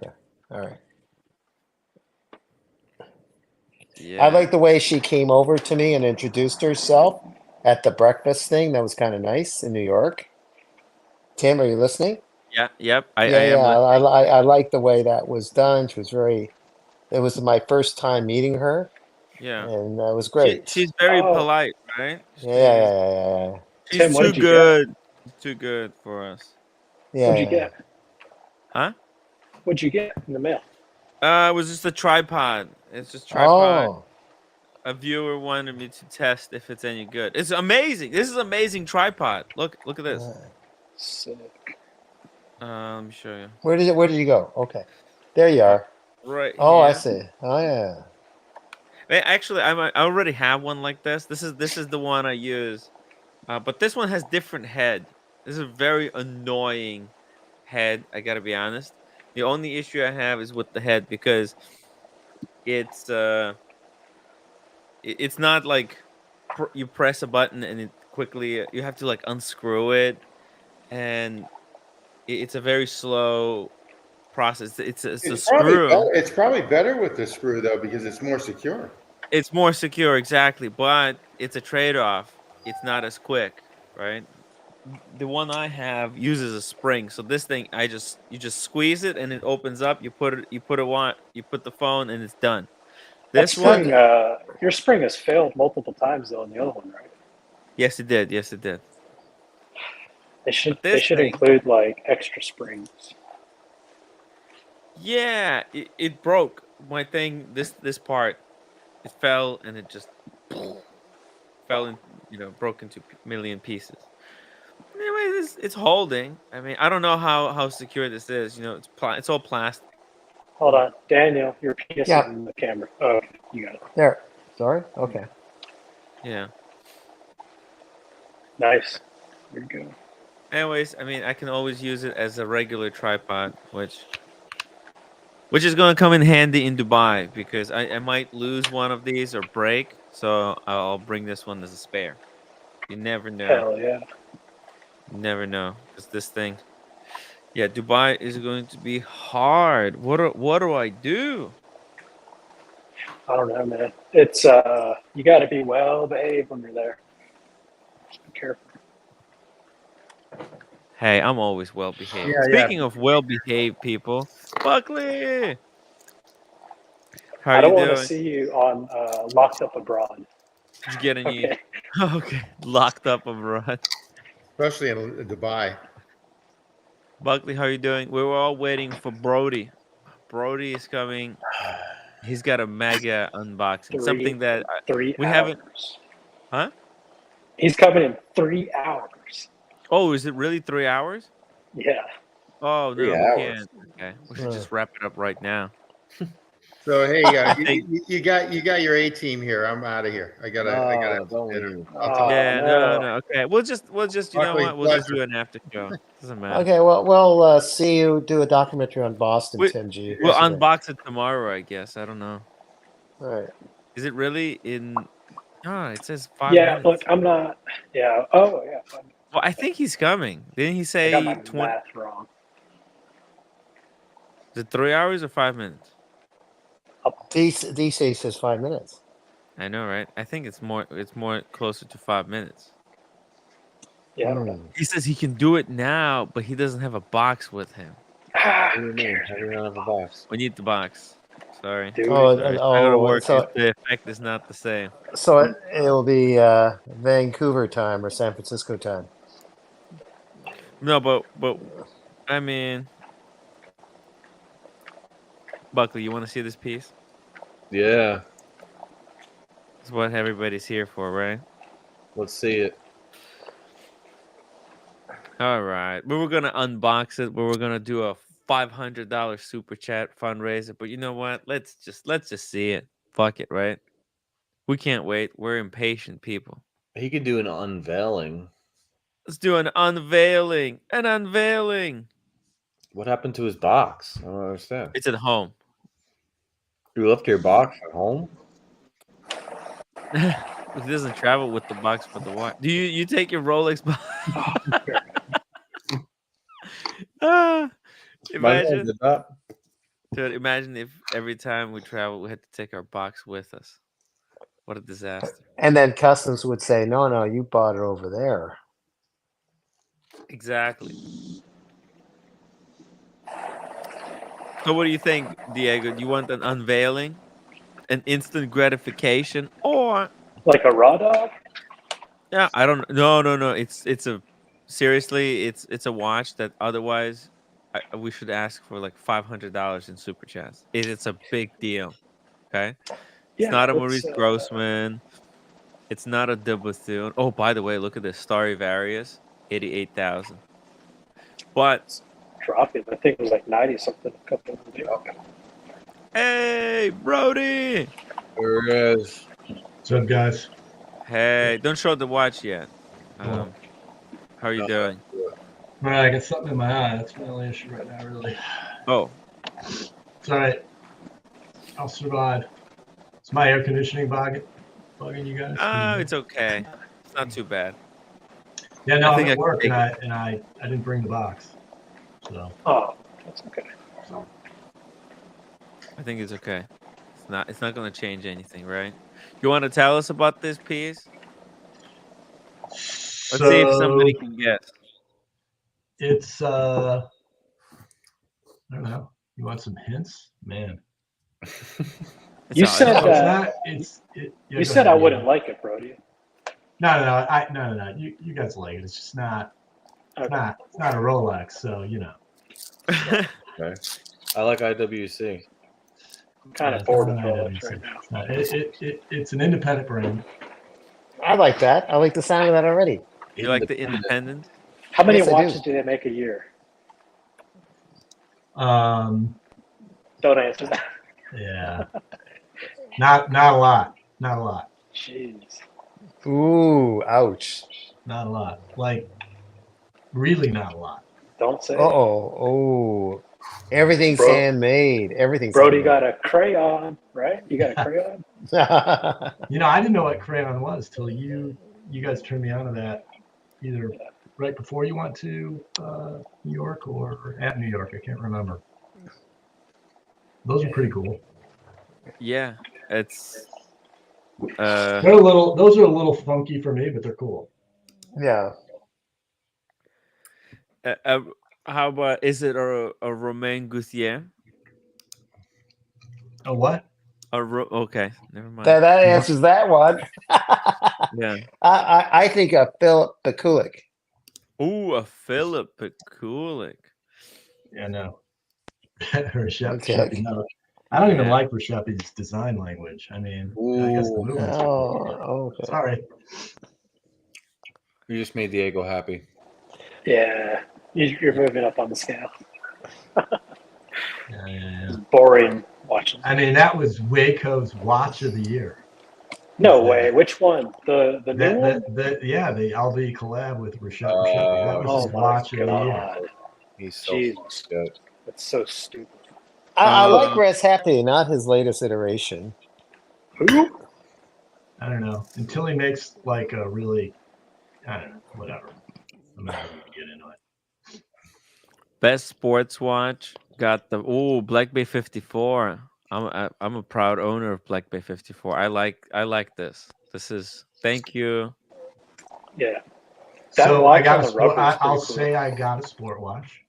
All right. Yeah. I like the way she came over to me and introduced herself at the breakfast thing. That was kind of nice in New York. Tim, are you listening? Yeah. Yep. I like the way that was done. She was it was my first time meeting her. Yeah. And that was great. She's very polite, right? Yeah. She's Tim, too good. Too good for us. Yeah. What'd you get? Huh? What'd you get in the mail? It was just a tripod. It's just tripod. Oh. A viewer wanted me to test if it's any good. It's amazing. This is amazing tripod. Look at this. Sick. Let me show you. Where did you go? Okay. There you are. Right. Oh, here. I see. Oh, yeah. Actually, I already have one like this. This is the one I use. But this one has different head. This is a very annoying head, I gotta be honest. The only issue I have is with the head because it's not like you press a button and it quickly you have to like unscrew it, and it's a very slow process. It's a screw. It's probably better with the screw though because it's more secure. It's more secure, exactly, but it's a trade-off. It's not as quick, right? The one I have uses a spring, so this thing you just squeeze it and it opens up. You put the phone and it's done. This one, your spring has failed multiple times though on the other one, right? Yes, it did. They should include like extra springs. Yeah, it broke my thing. This part, it fell and it just fell in, broke into a million pieces. Anyway, it's holding. I mean, I don't know how secure this is. It's all plastic. Hold on, Daniel, your penis is in the camera. Oh, okay, you got it. There. Sorry. Okay. Yeah. Nice. There you go. Anyways, I mean, I can always use it as a regular tripod, which is going to come in handy in Dubai because I might lose one of these or break, so I'll bring this one as a spare. You never know. Hell yeah. You never know, because this thing, yeah, Dubai is going to be hard. What do I do? I don't know, man. It's you got to be well behaved when you're there. Just be careful. Hey, I'm always well behaved. Yeah, Speaking of well behaved people, Buckley, how I are you don't want to doing? see you on Locked Up Abroad. Did you get any? Okay. Okay, locked up abroad. Especially in Dubai. Buckley, how are you doing? We were all waiting for Brody. Brody is coming. He's got a mega unboxing. Something that three we hours. haven't. Huh? He's coming in 3 hours. Oh, is it really 3 hours? Yeah. Oh no, 3 we hours. can't. Okay, we should just wrap it up right now. So hey, you got your A team here. I'm out of here. I gotta. Don't leave. I'll talk. Yeah, no. Okay, we'll just you know Buckley, what? We'll just pleasure. do an after show. Doesn't matter. Okay, well, we'll see you do a documentary on Boston, Tim G. We'll unbox it tomorrow, I guess. I don't know. All right. Is it really in? Oh, it says 5 Yeah, minutes. look, I'm not. Yeah. Oh, yeah. 5 minutes. Well, I think he's coming. Didn't he I say got my 20? math wrong. Is it 3 hours or 5 minutes? DC says 5 minutes. I know, right? I think it's more closer to 5 minutes. Yeah, I don't know. He says he can do it now, but he doesn't have a box with him. What do you mean? How do you not have a box? We need the box. Sorry. Dude. Sorry. I gotta work. so- The effect is not the same. So it'll be Vancouver time or San Francisco time. No, but I mean, Buckley, you want to see this piece? Yeah. It's what everybody's here for, right? Let's see it. All right. We were gonna unbox it. We were gonna do a $500 super chat fundraiser, but you know what? Let's just see it. Fuck it, right? We can't wait. We're impatient people. He could do an unveiling. Let's do an unveiling. An unveiling. What happened to his box? I don't understand. It's at home. You left your box at home? He doesn't travel with the box for the watch. Do you take your Rolex box? Imagine. Dude, imagine if every time we travel we had to take our box with us. What a disaster. And then customs would say, no, you bought it over there. Exactly. So what do you think, Diego? Do you want an unveiling? An instant gratification? Or like a raw dog? Yeah, I don't no. It's a seriously, it's a watch that otherwise we should ask for like $500 in super chats. It's a big deal. Okay? It's not a Maurice Grossman. It's not a de Bethune. Oh, by the way, look at this Stradivarius, 88,000. But dropping. I think it was like 90 something a couple of days ago. Hey, Brody! There it is. What's up, guys? Hey, don't show the watch yet. How are you doing? All right, I got something in my eye. That's my only issue right now, really. Oh. It's all right. I'll survive. It's my air conditioning bugging you guys. Oh, it's okay. It's not too bad. Yeah, no, I I'm think at I can work take and I didn't bring the box. So. Oh, that's okay. So. I think it's okay. It's not going to change anything, right? You want to tell us about this piece? Let's see if somebody can guess. It's I don't know. You want some hints, man? You said you said I wouldn't like it, Brody. No. You guys like it. It's just not. It's not a Rolex, so you know. Okay. I like IWC. I'm kind of bored of Rolex right now. It's an independent brand. I like that. I like the sound of that already. You like the independent? How many Yes, I watches do. do they make a year? Um. Don't answer that. Yeah. Not a lot. Not a lot. Jeez. Ooh, ouch. Not a lot. Like, really not a lot. Don't say it. Oh, everything's Bro- handmade. Everything's Brody handmade. got a crayon, right? You got a crayon? You know, I didn't know what crayon was till you guys turned me on to that, either right before you went to New York or at New York. I can't remember. Those are pretty cool. Yeah, it's Those are a little funky for me, but they're cool. Yeah. How about, is it a Romain Gauthier? A what? Okay, never mind. That answers that one. Yeah. I think a Philip Pekulik. Ooh, a Philip Pekulik. Yeah, no. Reshep, Okay. no. I don't even Yeah. like Reshepi's design language. I mean, I guess the movements. Okay. Sorry. You just made Diego happy. Yeah, you're moving up on the scale. Yeah. Boring watching. I mean, that was Waco's Watch of the Year. No way. Which one? The new one? The LV collab with Reshep Reshepi. That was his Watch of the Year. He's so Jesus. good. That's so stupid. I like Res Happy, not his latest iteration. Who? I don't know. Until he makes like a really, I don't know, whatever. I'm not going to get into it. Best sports watch got the Black Bay 54. I'm a proud owner of Black Bay 54. I like this. This is, thank you. Yeah. So I got a sport. I'll say I got a sport watch.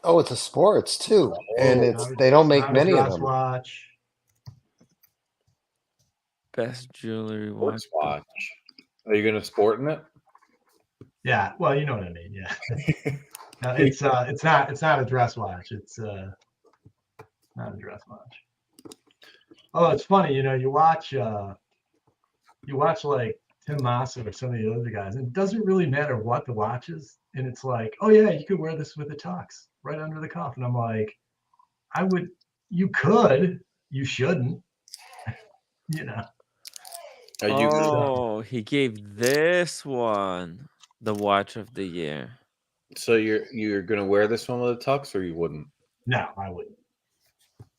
Oh, it's a sports too, and they don't make many of them. Watch. Best jewelry Sports watch. Are you gonna sport in it? Yeah, well, you know what I mean. Yeah, it's not a dress watch. It's not a dress watch. Oh, it's funny. You know, you watch like Tim Massa or some of the other guys, and it doesn't really matter what the watch is. And it's like, oh yeah, you could wear this with a tux right under the cuff. And I'm like, you could, you shouldn't, you know. He gave this one the watch of the year. So you're gonna wear this one with a tux, or you wouldn't? No, I wouldn't.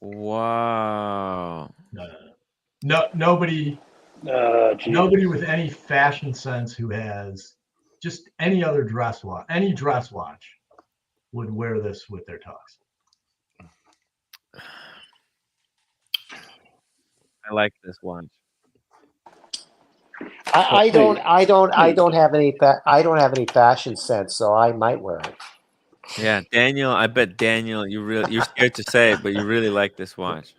Wow. No, nobody with any fashion sense who has just any dress watch would wear this with their tux. I like this watch. I don't have any fashion sense, so I might wear it. Yeah, Daniel. I bet Daniel, you're scared to say it, but you really like this watch.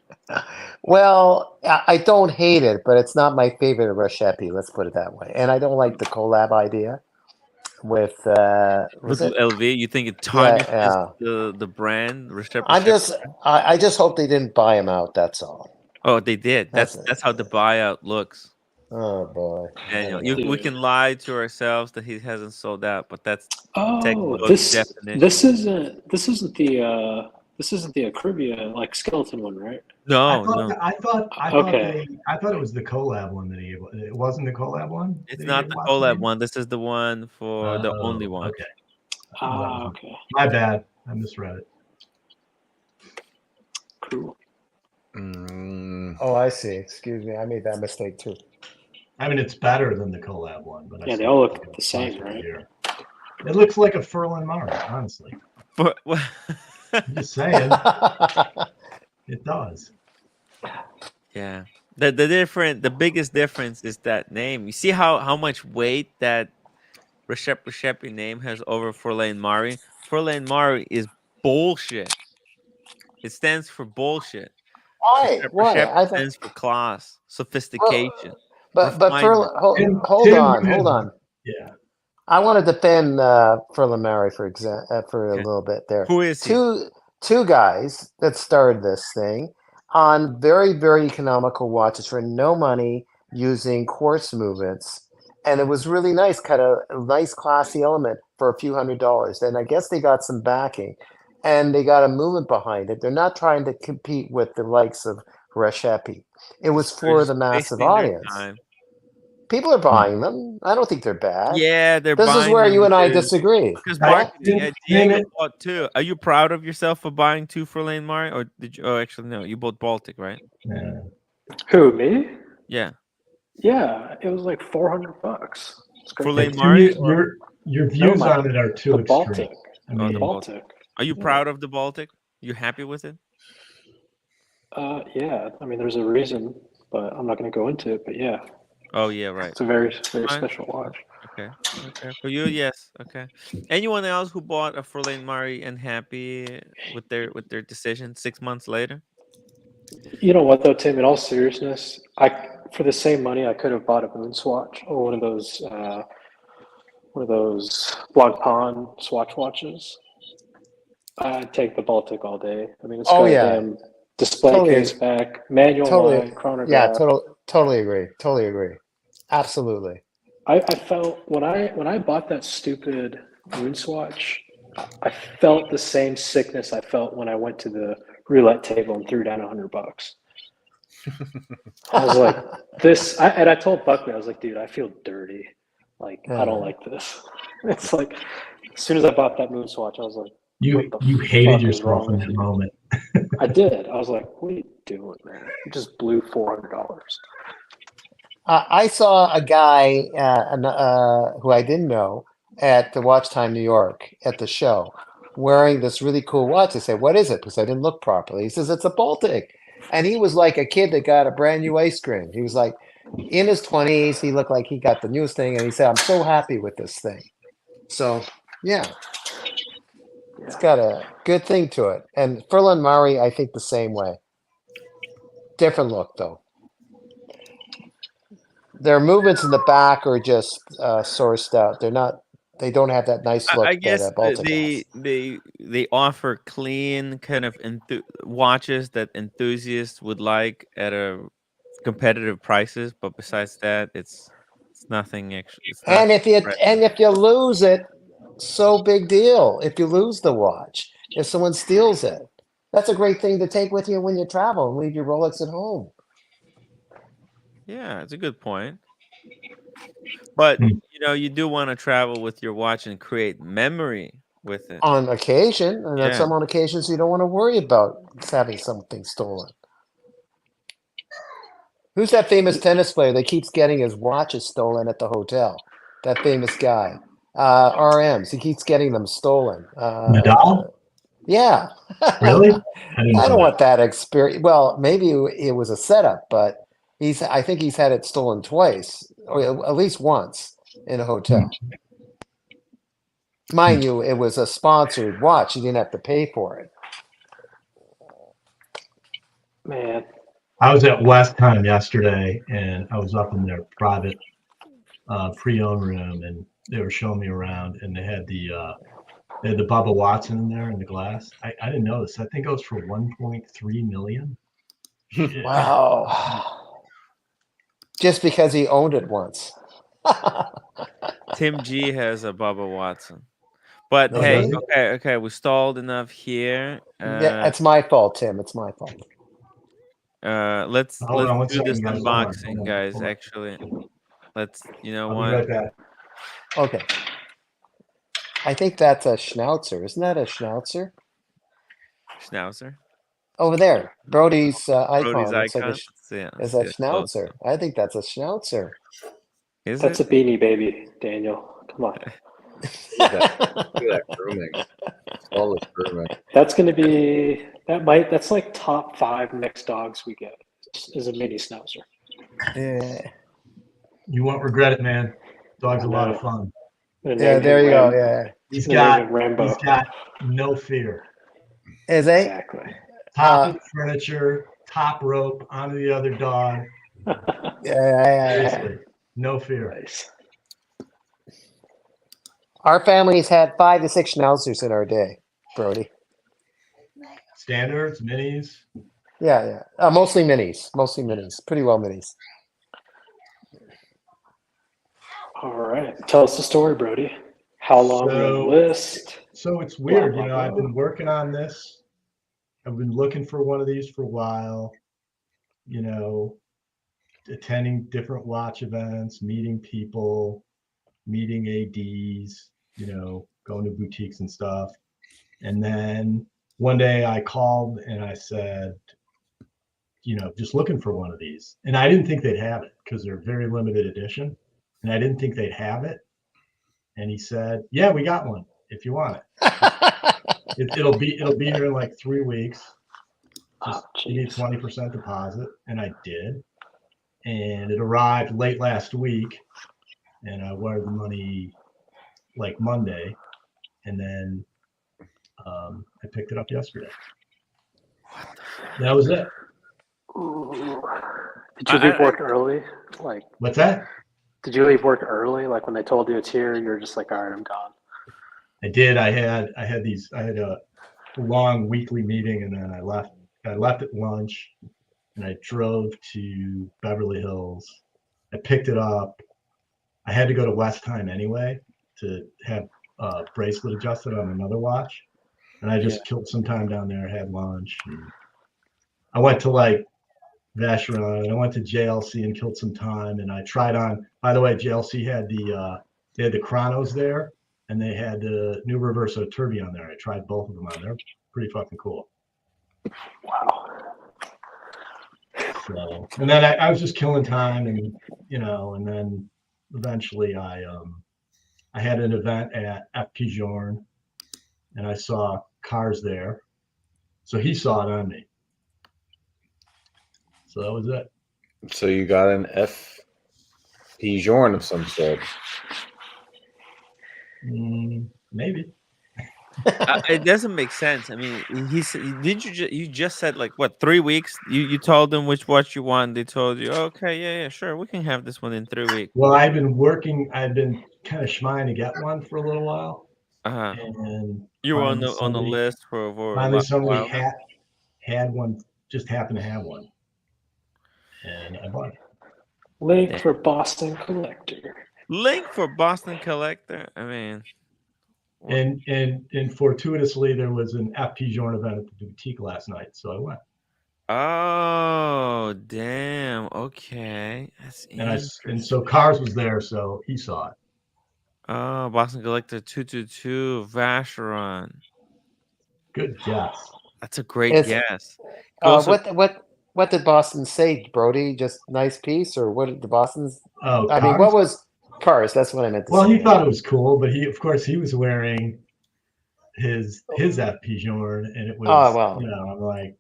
Well, I don't hate it, but it's not my favorite Reshepi. Let's put it that way. And I don't like the collab idea with LV. You think it tarnishes the brand? I just hope they didn't buy him out. That's all. Oh, they did. That's how the buyout looks. Oh boy, Daniel. We can lie to ourselves that he hasn't sold out, but that's this definition. This isn't the Akribia like skeleton one, right? No, I thought it was the collab one that he gave. It wasn't the collab one. It's not the collab one. This is the one for the only one. Okay. Okay. My bad. I misread it. Cool. Oh, I see. Excuse me. I made that mistake too. I mean, it's better than the collab one, but yeah, they all look the same, right? It looks like a Furlan Mari, honestly. I'm just saying. It does. Yeah. The biggest difference is that name. You see how much weight that Reshepi name has over Furlan Mari? Furlan Mari is bullshit. It stands for bullshit. Why? Reshepi stands for class, sophistication. But hold on. Yeah. I want to defend Furlan Mari for a little bit there. Who is he? Two guys that started this thing on very, very economical watches for no money using quartz movements. And it was really nice, kind of a nice classy element for a few $100s. And I guess they got some backing and they got a movement behind it. They're not trying to compete with the likes of Reshepi. It was for the massive audience. People are buying them. I don't think they're bad. Yeah, they're This is buying where them you and I because disagree. What? marketing. Diego bought 2. Are you proud of yourself for buying 2 Furlane Mari, or did you? Oh, actually, no. You bought Baltic, right? Yeah. Who, me? Yeah. Yeah, it was like $400. It's great. Furlane Mari. Your views on it are too the extreme. Baltic. I Oh, mean, the Baltic. Are you Yeah. proud of the Baltic? You happy with it? Yeah, I mean, there's a reason, but I'm not going to go into it. But yeah, Oh yeah, right. it's a very, very Fine. special watch. Okay. Okay. For you, yes. Okay. Anyone else who bought a Furlane Mari and happy with their decision 6 months later? You know what though, Tim? In all seriousness, for the same money, I could have bought a moon swatch or one of those Blog Pond swatch watches. I'd take the Baltic all day. I mean, it's got a damn display Totally. case back, manual Totally. line, chronograph. Yeah, totally agree. Totally agree. Absolutely. I felt when I bought that stupid moon swatch, I felt the same sickness I felt when I went to the roulette table and threw down $100. I was like, and I told Buckley, I was like, dude, I feel dirty. Like, I don't like this. It's like, as soon as I bought that moon swatch, I was like, you hated yourself in that moment. I did. I was like, what are you doing, man? You just blew $400. I saw a guy who I didn't know at the Watch Time New York at the show wearing this really cool watch. I said, what is it? Because I didn't look properly. He says, it's a Baltic. And he was like a kid that got a brand new ice cream. He was like in his 20s. He looked like he got the newest thing. And he said, I'm so happy with this thing. So, yeah. It's got a good thing to it. And Furlan Mari, I think the same way. Different look, though. Their movements in the back are just sourced out. They don't have that nice look I guess that Baltic has. they offer clean kind of watches that enthusiasts would like at a competitive prices, but besides that, it's nothing extra. And if you lose it, so big deal. If you lose the watch, if someone steals it, that's a great thing to take with you when you travel and leave your Rolex at home. Yeah, it's a good point. But you do want to travel with your watch and create memory with it. On occasion, and on some occasions you don't want to worry about having something stolen. Who's that famous tennis player that keeps getting his watches stolen at the hotel? That famous guy. RMs. He keeps getting them stolen. Nadal? Yeah. Really? I don't want that experience. Well, maybe it was a setup, but I think he's had it stolen twice, or at least once in a hotel. Mind you, it was a sponsored watch. You didn't have to pay for it. Man. I was at West Time yesterday, and I was up in their private pre-owned room, and they were showing me around, and they had the Bubba Watson in there in the glass. I didn't know this. I think it goes for 1.3 million. Wow. Just because he owned it once. Tim G has a Bubba Watson. But hey, okay, we stalled enough here. Yeah, it's my fault, Tim. It's my fault. Let's do this guys. unboxing, Hold on. guys. Actually, let's. I'll be right back. Okay. I think that's a Schnauzer. Isn't that a Schnauzer? Schnauzer. Over there, Brody's icon. Brody's looks icon. like is a Schnauzer. I think that's a Schnauzer. That's a beanie baby, Daniel. Come on. That's going to be that's like top 5 mixed dogs we get is a mini Schnauzer. Yeah. You won't regret it, man. Dog's a lot of fun. Yeah, there you go. Yeah. He's got no fear. Is he? Exactly. Top of the furniture, top rope onto the other dog. Yeah. No fear. Nice. Our family's had 5 to 6 Schnauzers in our day, Brody. Standards, minis. Yeah. Mostly minis. Pretty well minis. All right. Tell us the story, Brody. How long were on the list? So it's weird. I've been working on this. I've been looking for one of these for a while. attending different watch events, meeting people, meeting ADs, going to boutiques and stuff. And then one day I called and I said, just looking for one of these. And I didn't think they'd have it because they're very limited edition. And I didn't think they'd have it. And he said, yeah, we got one if you want it. It'll be here in like 3 weeks. Just give me 20% deposit. And I did. And it arrived late last week. And I wired the money like Monday. And then I picked it up yesterday. That was it. Did you leave work early? Like, what's that? Did you leave work early? Like when they told you it's here, you're just like, all right, I'm gone. I did. I had a long weekly meeting, and then I left at lunch, and I drove to Beverly Hills. I picked it up. I had to go to Westheim anyway to have a bracelet adjusted on another watch, and I just killed some time down there. Had lunch. I went to like Vacheron, and I went to JLC and killed some time, and I tried on. By the way, JLC had the Chronos there, and they had the new Reverso Tourbillon there. I tried both of them on there. Pretty fucking cool. Wow. So, and then I was just killing time, and and then eventually I had an event at ep1063 Journe, and I saw cars there, so he saw it on me. So that was it. So you got an ep1063 Journe of some sort. Maybe. It doesn't make sense. I mean, you just said like what 3 weeks? You told them which watch you want. They told you, okay, yeah, sure, we can have this one in 3 weeks. Well, I've been kind of schmieing to get one for a little while. And you were on the list for finally somebody had one, just happened to have one, and I bought it. Link for Boston Collector. Link for Boston Collector. I mean, and fortuitously there was an ep1063 Journe event at the boutique last night, so I went. Oh damn! Okay, that's and so Cars was there, so he saw it. Oh, Boston Collector 222 Vacheron. Good guess. That's a great guess. What did Boston say, Brody? Just nice piece, or what did the Boston's? Oh, I mean, what was Cars? That's what I meant to say. Well, he thought it was cool, but he was wearing his ep1063 Journe, and it was. Oh well. I'm like,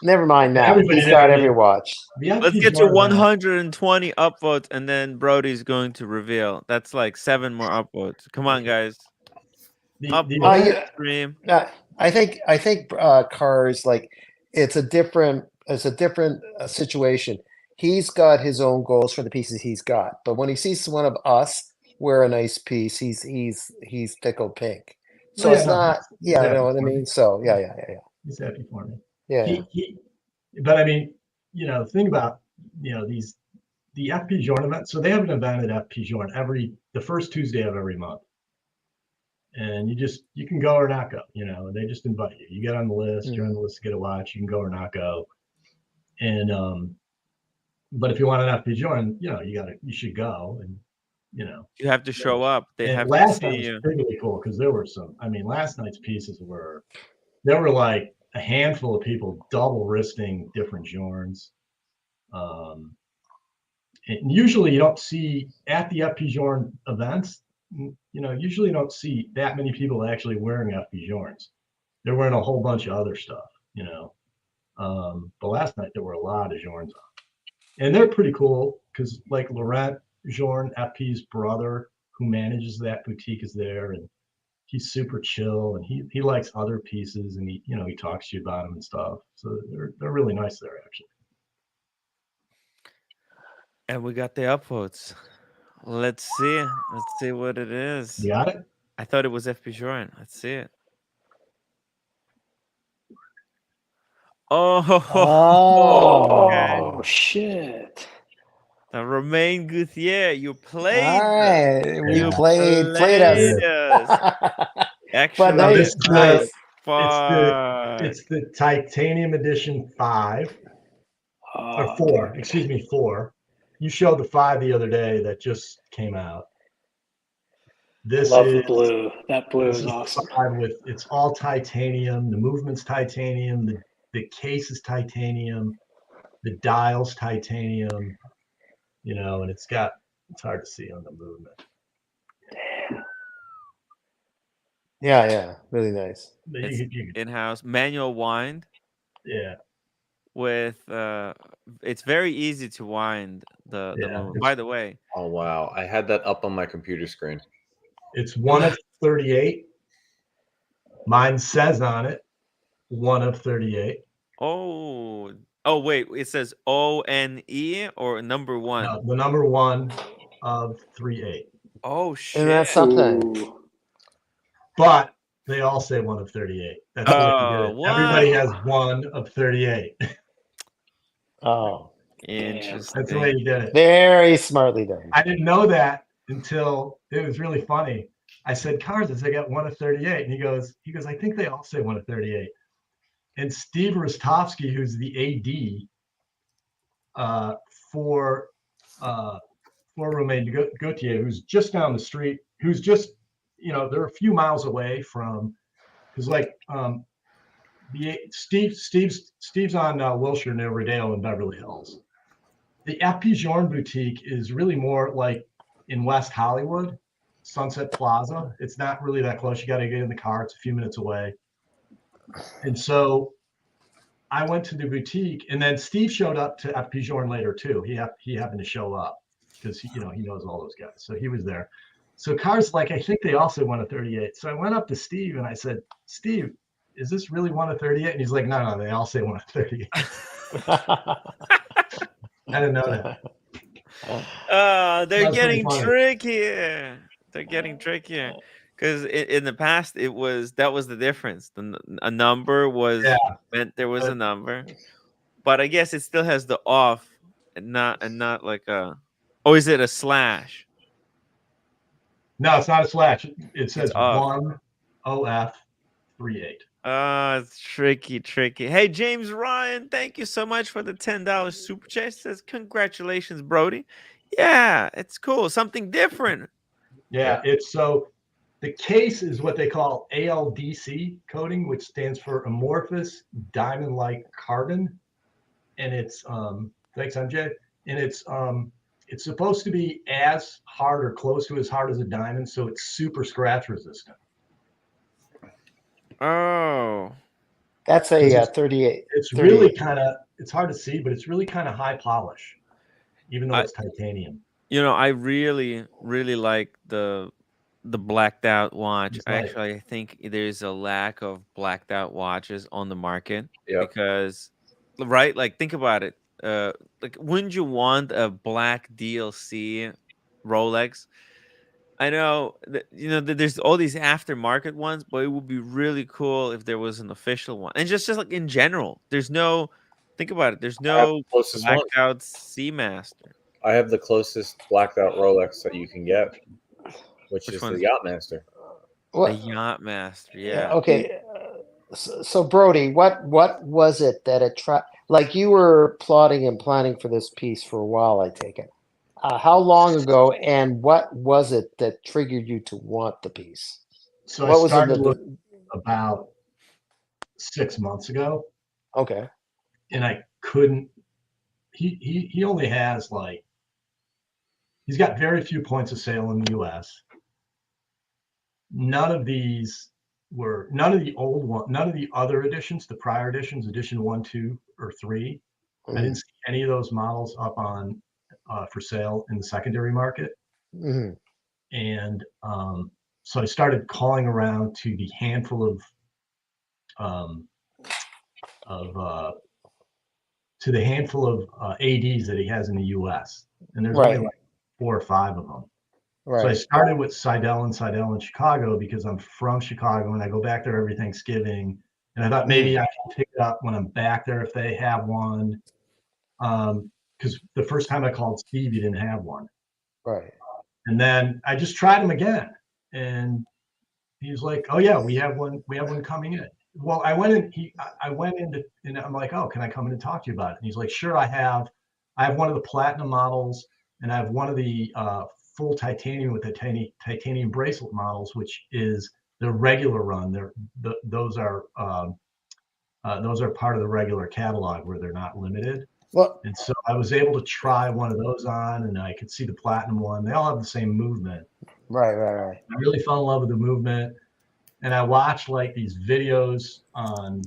Never mind that. He's got every watch. Let's get to 120 upvotes, and then Brody's going to reveal. That's like 7 more upvotes. Come on, guys. Stream. I think Cars, like it's a different situation. He's got his own goals for the pieces he's got, but when he sees one of us wear a nice piece, he's tickled pink. So it's not. Yeah, you know what I mean. So yeah. He's happy for me. Yeah. But I mean, think about the ep1063 Journe event. So they have an event at ep1063 Journe the first Tuesday of every month, and you can go or not go. They just invite you. You get on the list. You're on the list to get a watch. You can go or not go. And but if you want an ep1063 Journe, you should go, and you have to show up. They have to see you. Was pretty cool because there were some. I mean, last night's pieces there were like a handful of people double wristing different Journes. And usually you don't see at the ep1063 Journe events. Usually you don't see that many people actually wearing ep1063 Journes. They're wearing a whole bunch of other stuff. But last night there were a lot of Journes on, and they're pretty cool because like Laurent Journe, ep1063's brother, who manages that boutique, is there, and he's super chill, and he likes other pieces, and he talks to you about them and stuff. So they're really nice there, actually. And we got the upvotes. Let's see what it is. You got it? I thought it was ep1063 Journe. Let's see it. Oh, shit. Romain Gauthier, you played. All right, we played us. Actually, but this is nice. It's the Titanium Edition 5 or 4. Excuse me, 4. you showed the 5 the other day that just came out. This Love is the blue. That blue this is is awesome. the 5 with it's all titanium. The movement's titanium. The case is titanium. The dial's titanium. You know, and it's hard to see on the movement. Yeah, really nice. It's in-house manual wind. Yeah. With it's very easy to wind the movement. By the way. Oh wow, I had that up on my computer screen. It's 1 of 38. Mine says on it 1 of 38. Oh wait, it says ONE or number 1? No, the number 1 of 38. Oh shit. And that's something. Ooh. But they all say 1 of 38. That's the way you did it. What? Everybody has 1 of 38. Oh, interesting. That's the way you did it. Very smartly done. I didn't know that until it was really funny. I said, Cars, I got 1 of 38. And he goes, I think they all say 1 of 38. And Steve Rostovsky, who's the AD for Romain Gauthier, who's just down the street, who's just, they're a few miles away from, because Steve's on Wilshire near Rodeo in Beverly Hills. The ep1063 boutique is really more like in West Hollywood, Sunset Plaza. It's not really that close. You got to get in the car. It's a few minutes away. And so I went to the boutique, and then Steve showed up to ep1063 later too. He happened to show up because he knows all those guys. So he was there. So Cars I think they also won a 38. So I went up to Steve and I said, Steve, is this really 1 of 38? And he's like, no, they all say 1 of 38. I didn't know that. They're getting trickier. They're getting trickier because in the past that was the difference. A number was meant there was a number, but I guess it still has the off and not like a. Oh, is it a slash? No, it's not a slash. It says 1 OF 38. It's tricky. Hey, James Ryan, thank you so much for the $10 super chat. Says congratulations, Brody. Yeah, it's cool. Something different. Yeah, it's so the case is what they call ALDC coating, which stands for amorphous diamond-like carbon, and it's thanks, MJ, and it's supposed to be as hard or close to as hard as a diamond, so it's super scratch resistant. Oh, that's a 38. It's 38. really it's hard to see, but it's really kind of high polish, even though it's titanium. I really like the blacked out watch. Actually, I think there's a lack of blacked out watches on the market because, right? Like, think about it. Like, wouldn't you want a black DLC Rolex? I know that there's all these aftermarket ones, but it would be really cool if there was an official one. And just like in general, there's no. Think about it. There's no blacked out Seamaster. I have the closest blacked out Rolex that you can get, which is the Yachtmaster. The Yachtmaster, yeah. Okay. So Brody, what was it that like you were plotting and planning for this piece for a while, I take it. How long ago, and what was it that triggered you to want the piece? So what I started was looking about 6 months ago. Okay. And I couldn't. He only has he's got very few points of sale in the U.S. None of the old one, none of the other editions, the prior editions, edition 1, 2, or 3. I didn't see any of those models up on for sale in the secondary market. And so I started calling around to the handful of ADs that he has in the U.S. And there's only 4 or 5 of them. So I started with Seidel in Chicago because I'm from Chicago and I go back there every Thanksgiving. And I thought maybe I can pick it up when I'm back there if they have one. Because the first time I called Steve, he didn't have one. Right. And then I just tried him again. And he was like, oh yeah, we have one coming in. Well, I went in and I'm like, oh, can I come in and talk to you about it? And he's like, sure, I have I have one of the platinum models, and I have one of the full titanium with the titanium bracelet models, which is the regular run. Those are part of the regular catalog where they're not limited. Well, and so I was able to try one of those on, and I could see the platinum one. They all have the same movement. Right. I really fell in love with the movement, and I watched like these videos on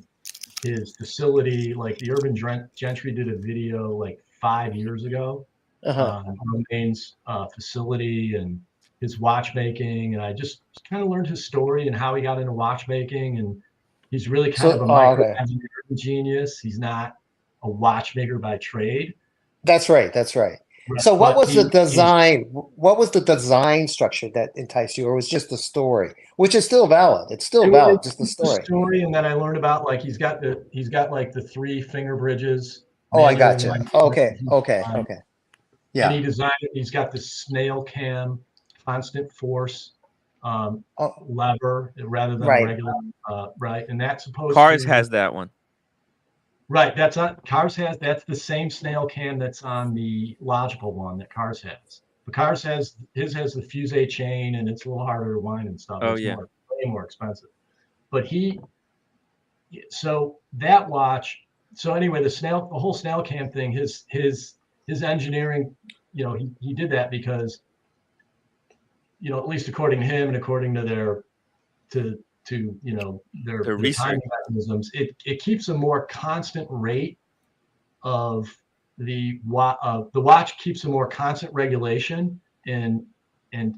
his facility. Like the Urban Gentry did a video like 5 years ago on Romain's facility and his watchmaking, and I just kind of learned his story and how he got into watchmaking. And he's really kind of a micro engineering genius. He's not a watchmaker by trade. That's right. So what was the design? What was the design structure that enticed you, or was just the story, which is still valid? It's still valid, just the story. The story, and then I learned about like he's got like the 3 finger bridges. Oh, I got you. Okay. Yeah. And he designed it. He's got the snail cam, constant force lever rather than regular. Right, and that's supposed. Cars has that one. Right, that's the same snail cam that's on the logical one that Cars has. But Cars has the Fuse chain, and it's a little harder to wind and stuff. It's way more expensive. But so that watch. So anyway, the whole snail cam thing, his engineering, he did that because, at least according to him and according to their timing mechanisms, it keeps a more constant rate of the watch keeps a more constant regulation and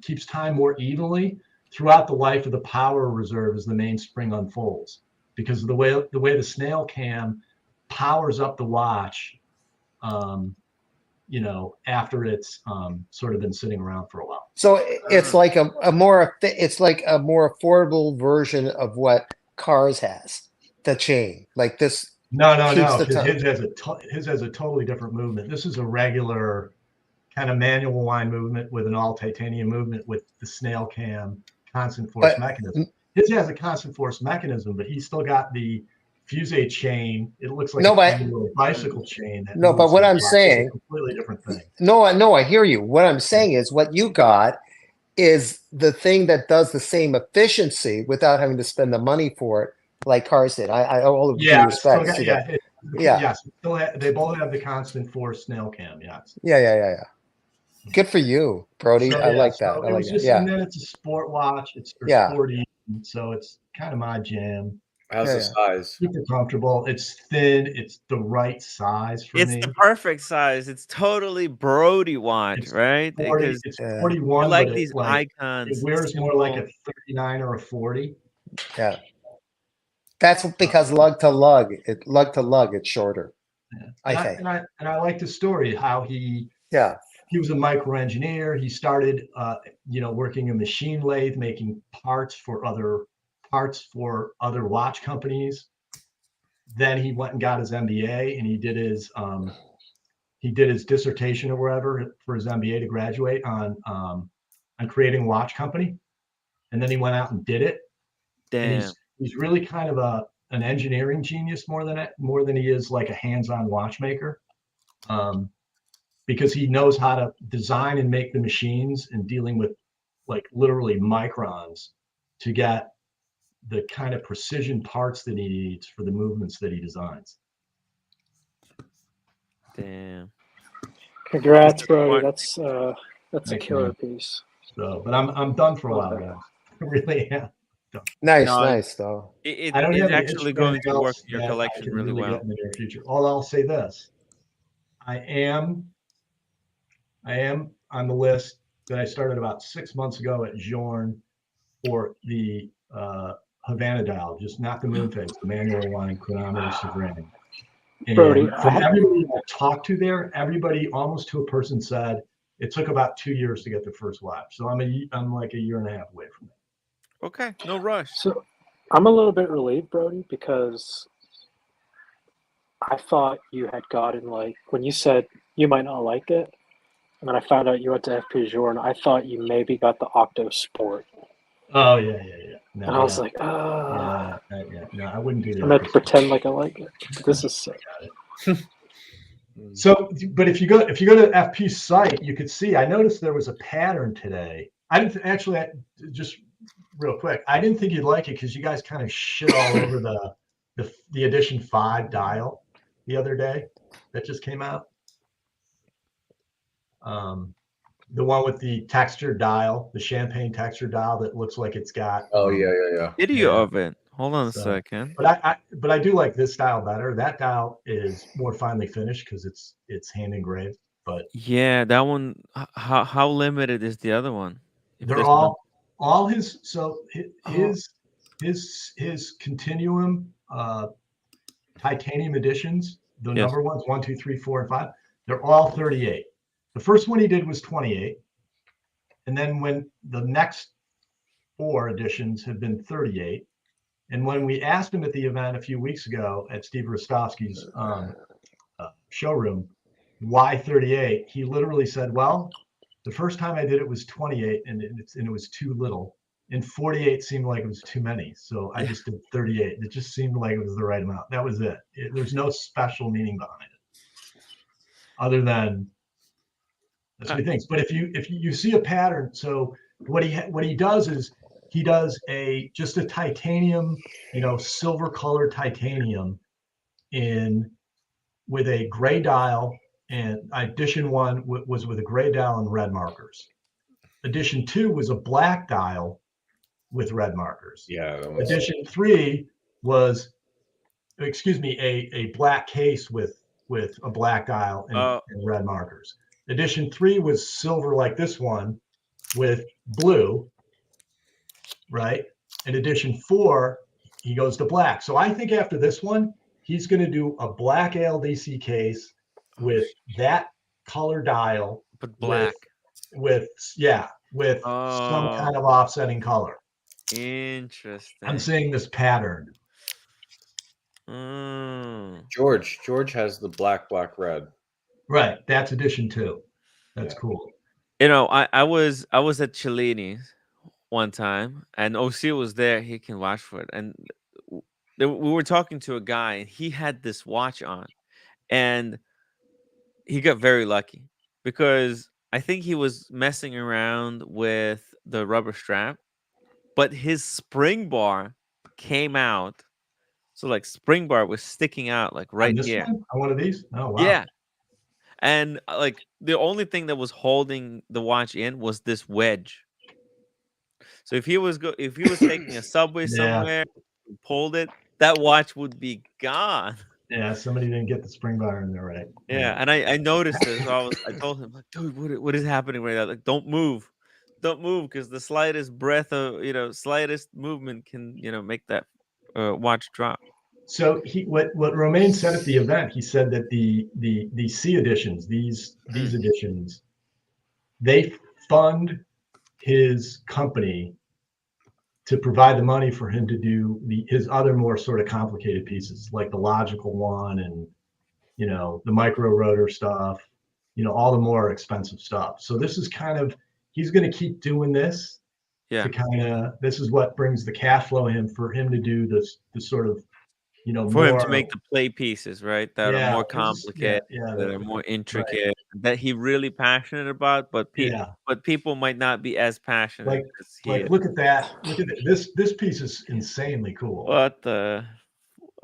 keeps time more evenly throughout the life of the power reserve as the mainspring unfolds, because of the way the snail cam powers up the watch after it's sort of been sitting around for a while. So it's like a more affordable version of what Cars has, the chain, like this. No. His has a totally different movement. This is a regular kind of manual wind movement with an all titanium movement with the snail cam constant force mechanism. His has a constant force mechanism, but he's still got the Fuse chain. It looks like a bicycle chain. But what I'm saying, a completely different thing. No, I hear you. What I'm saying is what you got is the thing that does the same efficiency without having to spend the money for it, like Cars did. I all of due respect. Yes, they both have the constant force snail cam. Yes. Yeah. Good for you, Brody. I like that. I like that. And then it's a sport watch. It's sporty, so it's kind of my jam. How's the size? Super comfortable. It's thin. It's the right size for me. It's the perfect size. It's totally Brody watch, right? Because it's 41. I like these icons. It wears more like a 39 or a 40. Yeah. That's because lug to lug, it's shorter. Yeah. I think. And I like the story how he was a micro engineer. He started working a machine lathe, making parts for other watch companies. Then he went and got his MBA, and he did his dissertation or whatever for his MBA to graduate on creating a watch company. And then he went out and did it. Damn. And he's really kind of an engineering genius more than he is like a hands-on watchmaker, because he knows how to design and make the machines and dealing with like literally microns to get the kind of precision parts that he needs for the movements that he designs. Damn. Congrats, bro. That's a killer piece. So, but I'm done for a while, guys. I really am. Nice though. It's actually going to work in your collection really well in the near future. I'll say this: I am on the list that I started about 6 months ago at Jorn for the Havana dial, just not the moon phase, the manual line chronometer Ziviani. Brody, from everybody I talked to there, everybody almost to a person said it took about 2 years to get the first watch. So I'm like a year and a half away from that. Okay, no rush. So I'm a little bit relieved, Brody, because I thought you had gotten when you said you might not like it, and then I found out you went to FP Jorn, I thought you maybe got the Octo Sport. Oh yeah. No, and I was like, no, I wouldn't do that. I'm going to pretend like I like it. This is sick. So, but if you go to FP's site, you could see. I noticed there was a pattern today. I didn't actually. Just real quick, I didn't think you'd like it because you guys kind of shit all over the edition 5 dial the other day that just came out. The one with the texture dial, the champagne texture dial that looks like it's got. Oh yeah. Video of it. Hold on a second. But I do like this dial better. That dial is more finely finished because it's hand engraved. But yeah, that one. How limited is the other one? They're all his. So his Continuum titanium editions. The number ones 1, 2, 3, 4, and 5. They're all 38. The first one he did was 28, and then when the next 4 editions have been 38, and when we asked him at the event a few weeks ago at Steve Rostovsky's showroom, why 38, he literally said, "Well, the first time I did it was 28, and it was too little, and 48 seemed like it was too many, so I just did 38. It just seemed like it was the right amount. That was it. There's no special meaning behind it, other than." That's what he thinks. But if you see a pattern, so what he does is he does just a titanium, silver colored titanium with a gray dial, and edition 1 was with a gray dial and red markers. Edition 2 was a black dial with red markers. Yeah. Edition 3 was, a black case with a black dial and red markers. Edition 3 was silver like this one with blue, right? And edition 4, he goes to black. So I think after this one, he's going to do a black ALDC case with that color dial, but black with some kind of offsetting color. Interesting. I'm seeing this pattern. George has the black, red. Right, that's edition 2. That's cool. I was at Cellini's one time, and OC was there. He can vouch for it. And we were talking to a guy, and he had this watch on, and he got very lucky because I think he was messing around with the rubber strap, but his spring bar came out. So like spring bar was sticking out like right here. On one of these? Oh wow. Yeah. And like the only thing that was holding the watch in was this wedge. So if he was taking a subway somewhere, pulled it, that watch would be gone. Yeah, somebody didn't get the spring bar in there right. Yeah, and I noticed this. So I told him, like, dude, what is happening right now? Like, don't move, because the slightest breath of slightest movement can make that watch drop. So what Romain said at the event, he said that the C editions, these editions, they fund his company to provide the money for him to do his other more sort of complicated pieces, like the logical one and the micro rotor stuff, all the more expensive stuff. So this is he's going to keep doing this. Yeah. This is what brings the cash flow in for him to do this sort of for him to make the play pieces, right? That are more complicated, that are more intricate, that he really passionate about, but people might not be as passionate as he is. Look at that. Look at it. This piece is insanely cool. What the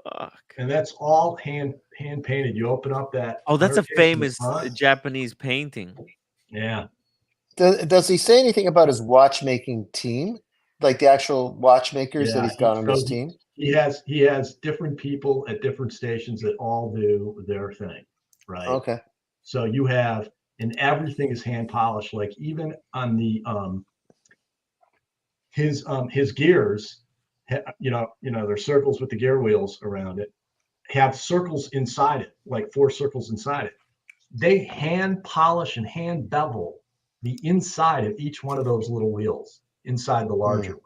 fuck? And that's all hand painted. You open up that. Oh, that's a famous Japanese painting. Yeah. Does he say anything about his watchmaking team? Like the actual watchmakers that he's got on his team? He has different people at different stations that all do their thing, right? Okay. So you have, and everything is hand polished. Like even on the his gears, there's circles with the gear wheels around it, have circles inside it, like 4 circles inside it. They hand polish and hand bevel the inside of each one of those little wheels inside the larger wheel.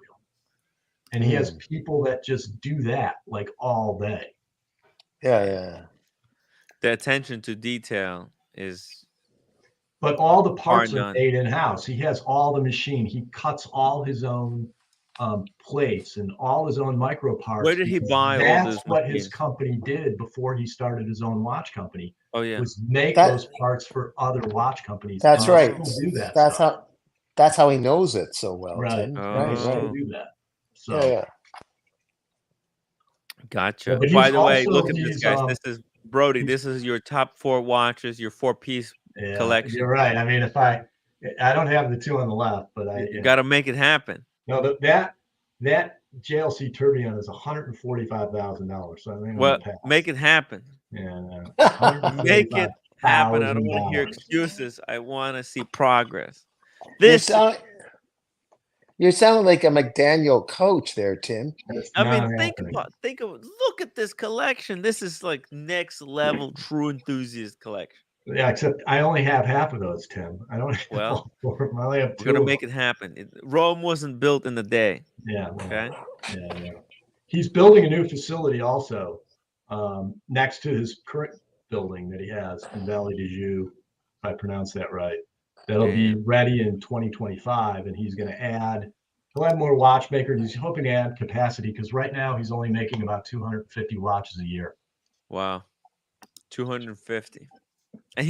And he has people that just do that like all day. Yeah. The attention to detail is. But all the parts are made in house. He has all the machine. He cuts all his own plates and all his own micro parts. Where did he because buy all that's those what his machines? company did before he started his own watch company. Oh yeah, Was make That- those parts for other watch companies. That's and they right. still do that That's stuff. that's how he knows it so well, Right. Tim. And Right, they still right. do that. So Yeah, yeah. gotcha. Yeah, but By he's the way, also look at this, he's guys. This is Brody. This is your top 4 watches, your 4-piece yeah, collection. you're right. I mean, if I don't have the 2 on the left, but You got to make it happen. no, that JLC tourbillon is $145,000. So I think I'm Well, gonna pass. make it happen. Yeah, no, Make it happen. I don't want to hear $145,000. excuses. I want to see progress. You're, This, you're sounding like a McDaniel coach there, Tim. I mean, look at this collection. This is like next level true enthusiast collection. Yeah, except I only have half of those, Tim. I don't. Well, I only have 2. we're gonna make it happen. Rome wasn't built in a day. Yeah. Okay. Yeah. He's building a new facility also next to his current building that he has in Valley de Joux, if I pronounce that right. That'll be ready in 2025, and he's going to add. He'll add more watchmakers. He's hoping to add capacity because right now he's only making about 250 watches a year. Wow, 250, and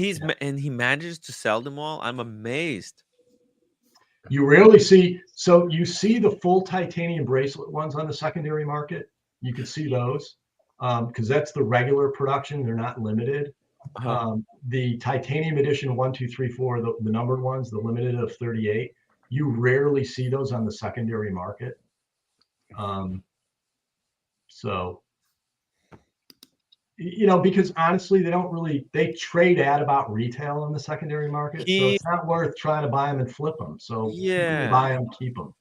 he manages to sell them all. I'm amazed. You rarely see. So you see the full titanium bracelet ones on the secondary market. You can see those because that's the regular production. They're not limited. The titanium edition 1, 2, 3, 4, the numbered ones, the limited of 38. You rarely see those on the secondary market. So, because honestly, they trade at about retail in the secondary market. So it's not worth trying to buy them and flip them. So Yeah. buy them, keep them.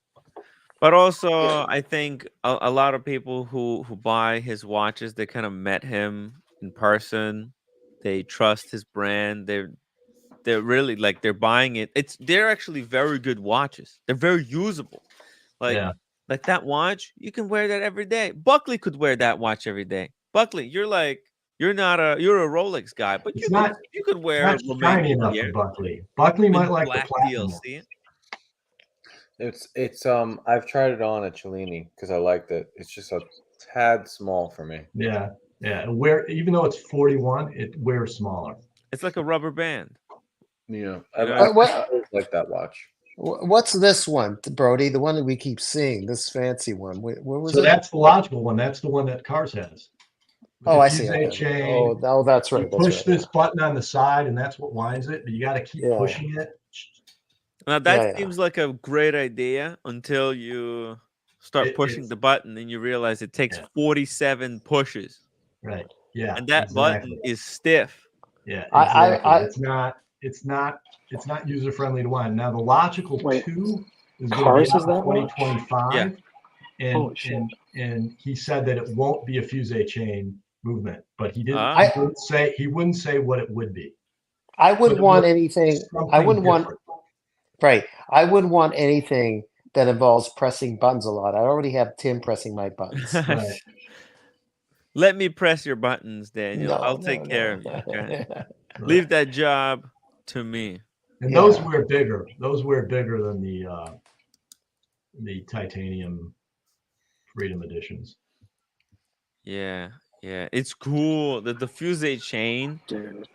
But also, I think a lot of people who buy his watches, they kind of met him in person. They trust his brand. They're really like they're buying it. They're actually very good watches. They're very usable. Like that watch, you can wear that every day. Buckley could wear that watch every day. Buckley, you're a Rolex guy, but you could wear It's not shiny enough for Buckley. Buckley might like the platinum. DLC. It's I've tried it on at Cellini because I liked it. It's just a tad small for me. Yeah. Even though it's 41, it wears smaller. It's like a rubber band. Yeah, I like that watch. What's this one, Brody? The one that we keep seeing, this fancy one. Where was it? So that's the logical one. That's the one that Cars has. Oh, I see. Okay. Chain. Oh, that's right. You push this button on the side, and that's what winds it. But you got to keep pushing it. Now that seems like a great idea until you start pushing the button, and you realize it takes 47 pushes. Right. Yeah. And that button is stiff. Yeah. Exactly. It's not user friendly to wind. Now the logical 2 is going to be out in 2025. Yeah. And he said that it won't be a fusee chain movement, but he didn't. He wouldn't say what it would be. I wouldn't want anything. I wouldn't want. Right. I wouldn't want anything that involves pressing buttons a lot. I already have Tim pressing my buttons. Right. Let me press your buttons, Daniel. I'll take care of you. Okay? Leave that job to me. And those wear bigger. Those wear bigger than the titanium Freedom editions. Yeah. It's cool. The fusee chain. Dude.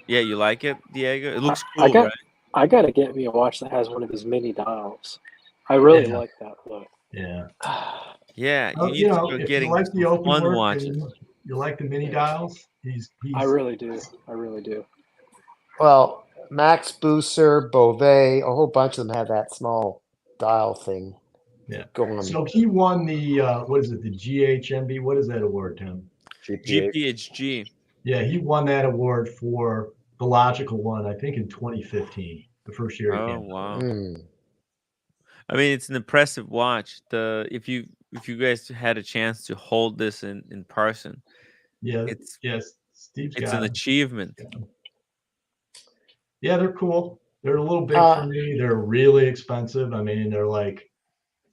You like it, Diego? It looks cool, right? I gotta get me a watch that has one of his mini dials. I really like that look. Yeah. Yeah, well, you need to start getting like the open fun work watches. You like the mini dials? I really do. Well, Max Booster, Beauvais, a whole bunch of them have that small dial thing. Yeah. Going on. So he won the what is it? The GHMB. What is that award, Tim? GPHG. Yeah, he won that award for the logical one. I think in 2015, the first year. Oh wow. I mean, it's an impressive watch. If you guys had a chance to hold this in person, Steve's it's an achievement. Yeah, they're cool. They're a little big for me. They're really expensive. I mean, they're like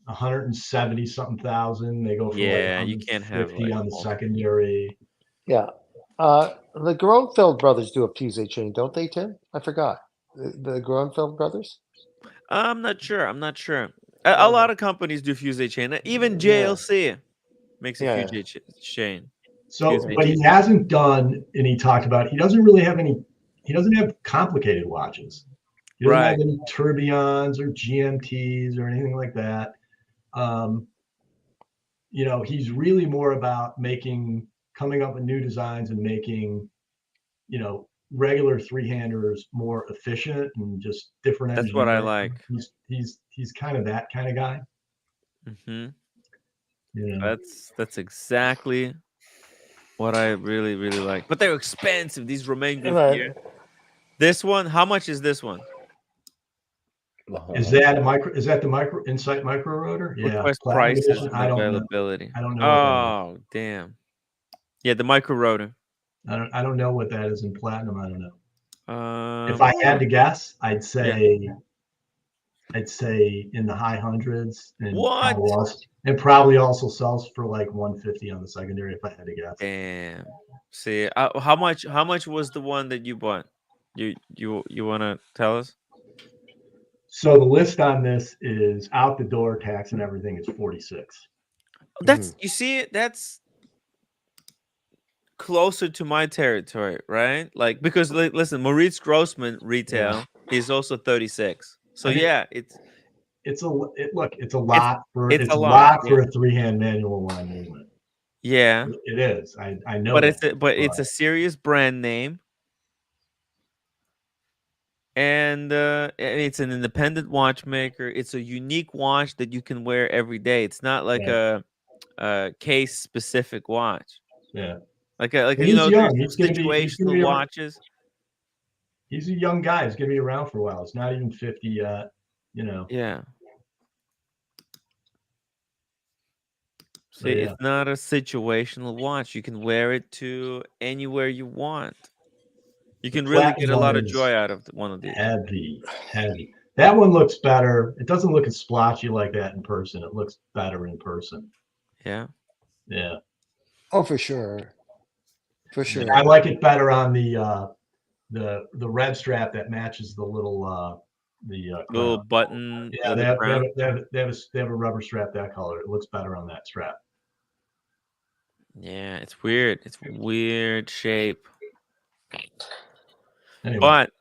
170 something thousand. They go for you can't have like on the secondary. Yeah. The Groenfeld brothers do a fusee chain, don't they, Tim? I forgot. The Groenfeld brothers? I'm not sure. A lot of companies do fusee chain. Even JLC makes a fusee chain. So, but he hasn't done, and he talked about, he doesn't really have any, he doesn't have complicated watches. He doesn't have any tourbillons or GMTs or anything like that. You know, he's really more about coming up with new designs and making, you know, regular three-handers more efficient and just different. That's what I like. He's kind of that kind of guy. Mm-hmm. Yeah, that's exactly what I really like. But they're expensive. These Romain Gauthier. This one, how much is this one? Is that a micro? Is that the micro Insight micro rotor? Yeah. Request prices and availability. I don't know. Oh, damn. Yeah, the micro rotor. I don't know what that is in platinum. I don't know. If I had to guess, I'd say in the high hundreds. And probably also sells for like 150 on the secondary. If I had to guess. Damn. See, how much was the one that you bought? You want to tell us? So the list on this is out the door, tax and everything is 46. That's you see, that's closer to my territory, right? Like, because listen, Maurice Grossman retail is also 36. So it's a lot for a three-hand manual line movement. Yeah, it is. I know, but it's a serious brand name, and it's an independent watchmaker. It's a unique watch that you can wear every day. It's not like a case specific watch. Yeah. Like you know, young. there's situational watches. He's a young guy. He's gonna be around for a while. It's not even 50 yet. You know. Yeah. See, it's not a situational watch. You can wear it to anywhere you want. You can really get a lot of joy out of one of these. Heavy. That one looks better. It doesn't look as splotchy like that in person. It looks better in person. Yeah. Yeah. Oh, for sure. For sure. I like it better on the red strap that matches the little little button. Yeah, they have a rubber strap that color. It looks better on that strap. Yeah, it's weird. It's weird shape. Anyway. But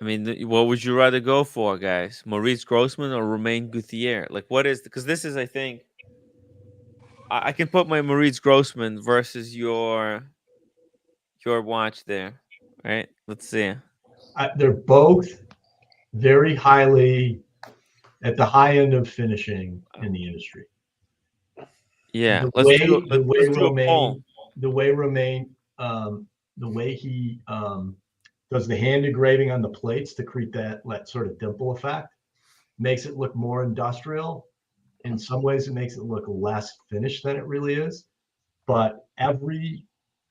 I mean, what would you rather go for, guys? Maurice Grossman or Romain Gauthier? Like, what is? Because this is, I think, I can put my Maurice Grossman versus your watch there, right? Let's see. They're both very highly at the high end of finishing in the industry. Yeah, the way he does the hand engraving on the plates to create that sort of dimple effect makes it look more industrial. In some ways, it makes it look less finished than it really is. But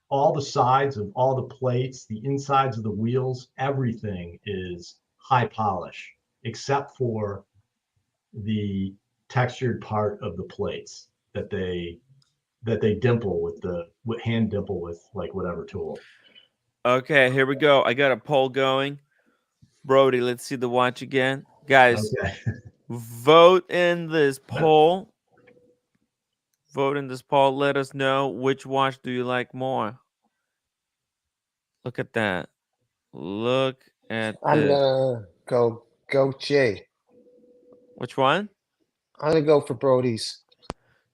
all the sides of all the plates, the insides of the wheels, everything is high polish, except for the textured part of the plates that they dimple with hand dimple with like whatever tool. Okay, here we go. I got a poll going. Brody, let's see the watch again. Guys, okay. Vote in this poll. Vote in this poll. Let us know which watch do you like more. Look at that. Look at I'm this. gonna go Jay. Which one? I'm gonna go for Brody's.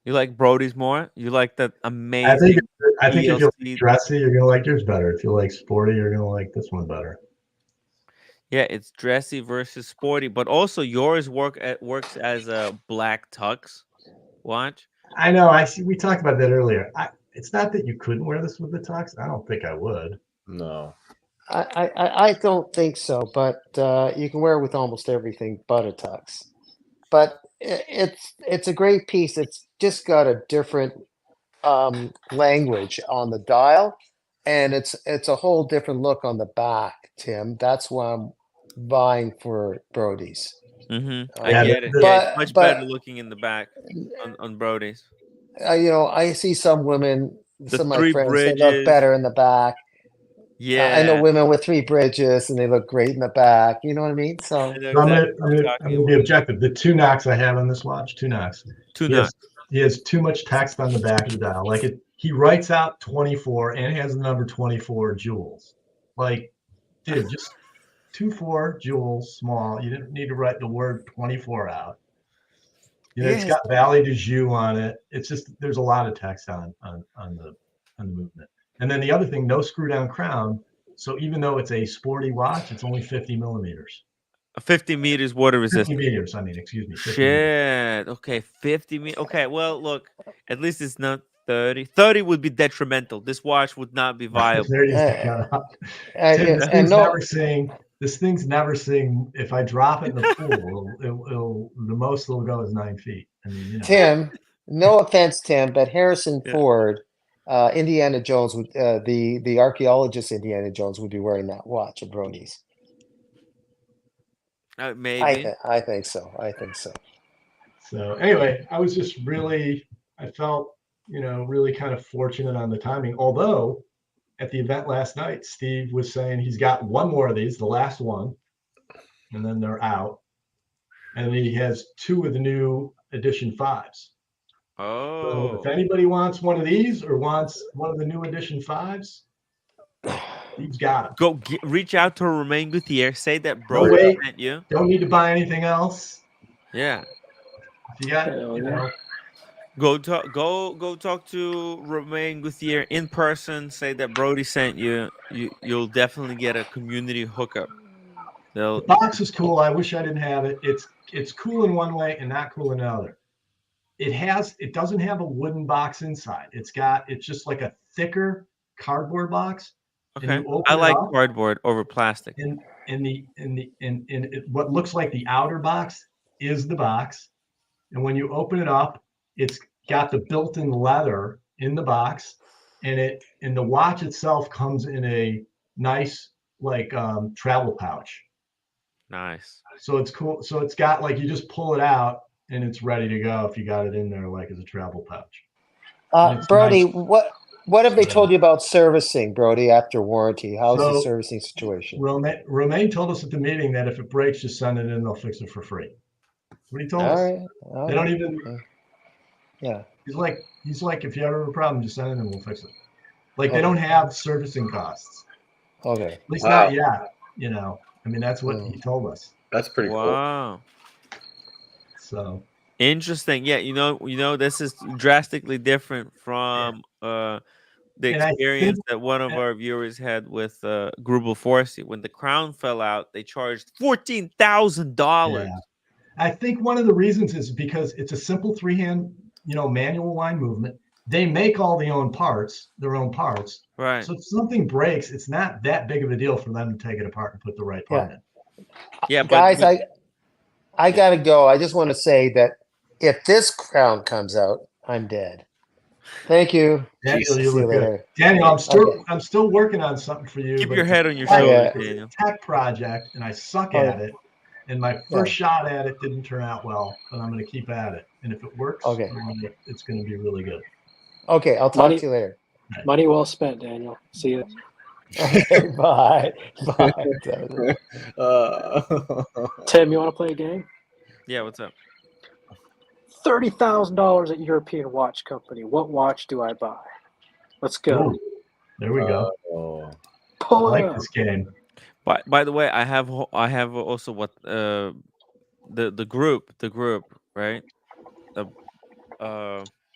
You like Brody's more? You like that amazing? I think if you like dressy, you're gonna like yours better. If you like sporty, you're gonna like this one better. Yeah, it's dressy versus sporty, but also yours works as a black tux watch. I know. I see. We talked about that earlier. It's not that you couldn't wear this with the tux. I don't think I would. No. I don't think so, but you can wear it with almost everything but a tux. But it's a great piece. It's just got a different language on the dial, and it's a whole different look on the back, Tim. That's why I'm vying for Brody's. Mm-hmm. I get it. It's much better looking in the back on Brody's. You know, I see some women, some of my friends, they bridges. look better in the back. I know Yeah. women with 3 bridges, and they look great in the back. You know what I mean? So I know So I'm exactly gonna, what I'm you're gonna, I'm talking gonna be about. objective. The 2 knocks I have on this watch, 2 knocks. Two He knocks. has too much text on the back of the dial. Like he writes out 24 and has the number 24 joules. Like, dude, just 24 joules small. You didn't need to write the word 24 out. You know, it's Yes. got Valley du Joux on it. It's just there's a lot of text on the movement. And then the other thing, no screw down crown. So even though it's a sporty watch, it's only 50 millimeters. 50 meters water 50 resistant. meters, I mean, excuse me. 50 meters. Shit. Okay, 50 meters. Okay, well, look, at least it's not 30. 30 would be detrimental. This watch would not be viable. There you go. Tim, this thing's never saying if I drop it in the pool, it'll the most it'll go is 9 feet. I mean, you know. Tim, no offense, Tim, but Harrison Yeah. Ford, Indiana Jones would the archaeologist Indiana Jones would be wearing that watch of Brody's. Maybe. I think so. I think so. So anyway, I was just I felt, really kind of fortunate on the timing. Although at the event last night, Steve was saying he's got one more of these, the last one, and then they're out. And he has 2 of the new edition 5s. Oh. So if anybody wants one of these or wants one of the new edition 5s, he's got them. Reach out to Romain Gutierrez. Say that Brody sent you. Don't need to buy anything else. Yeah. If you got, Go talk to Romain Gutierrez in person. Say that Brody sent you. You'll definitely get a community hookup. The box is cool. I wish I didn't have it. It's cool in one way and not cool in another. It doesn't have a wooden box inside. It's just like a thicker cardboard box. Okay. I like cardboard over plastic. What looks like the outer box is the box. And when you open it up, it's got the built-in leather in the box, and the watch itself comes in a nice travel pouch. Nice. So it's cool. So it's got you just pull it out and it's ready to go if you got it in there as a travel pouch. Brody, nice. What have they told you about servicing, Brody, after warranty? How's the servicing situation? Romain told us at the meeting that if it breaks, just send it in. They'll fix it for free. That's what he told us. They don't even. Okay. Yeah. He's like, if you ever have a problem, just send it and we'll fix it. They don't have servicing costs. Okay. At least not yet. I mean, that's what he told us. That's pretty cool. Wow. So interesting. Yeah, this is drastically different from the experience that one of our viewers had with Grubel Forsey. When the crown fell out, they charged $14,000. Yeah. I think one of the reasons is because it's a simple 3-hand, manual line movement. They make all their own parts. Right. So if something breaks, it's not that big of a deal for them to take it apart and put the right part in. Yeah, guys, I gotta go. I just want to say that if this crown comes out, I'm dead. Thank you. Daniel, you look good. Daniel, I'm still working on something for you. Keep your head on your shoulders, Daniel. It's a tech project, and I suck at it. And my first shot at it didn't turn out well, but I'm going to keep at it. And if it works, it's going to be really good. Okay, I'll talk to you later. Money well spent, Daniel. See you. Okay, bye. Bye. Tim, you want to play a game? Yeah, what's up? $30,000 at European watch company. What watch do I buy? Let's go. Ooh, there we go. I like this game. By the way, I have also what the group, right? The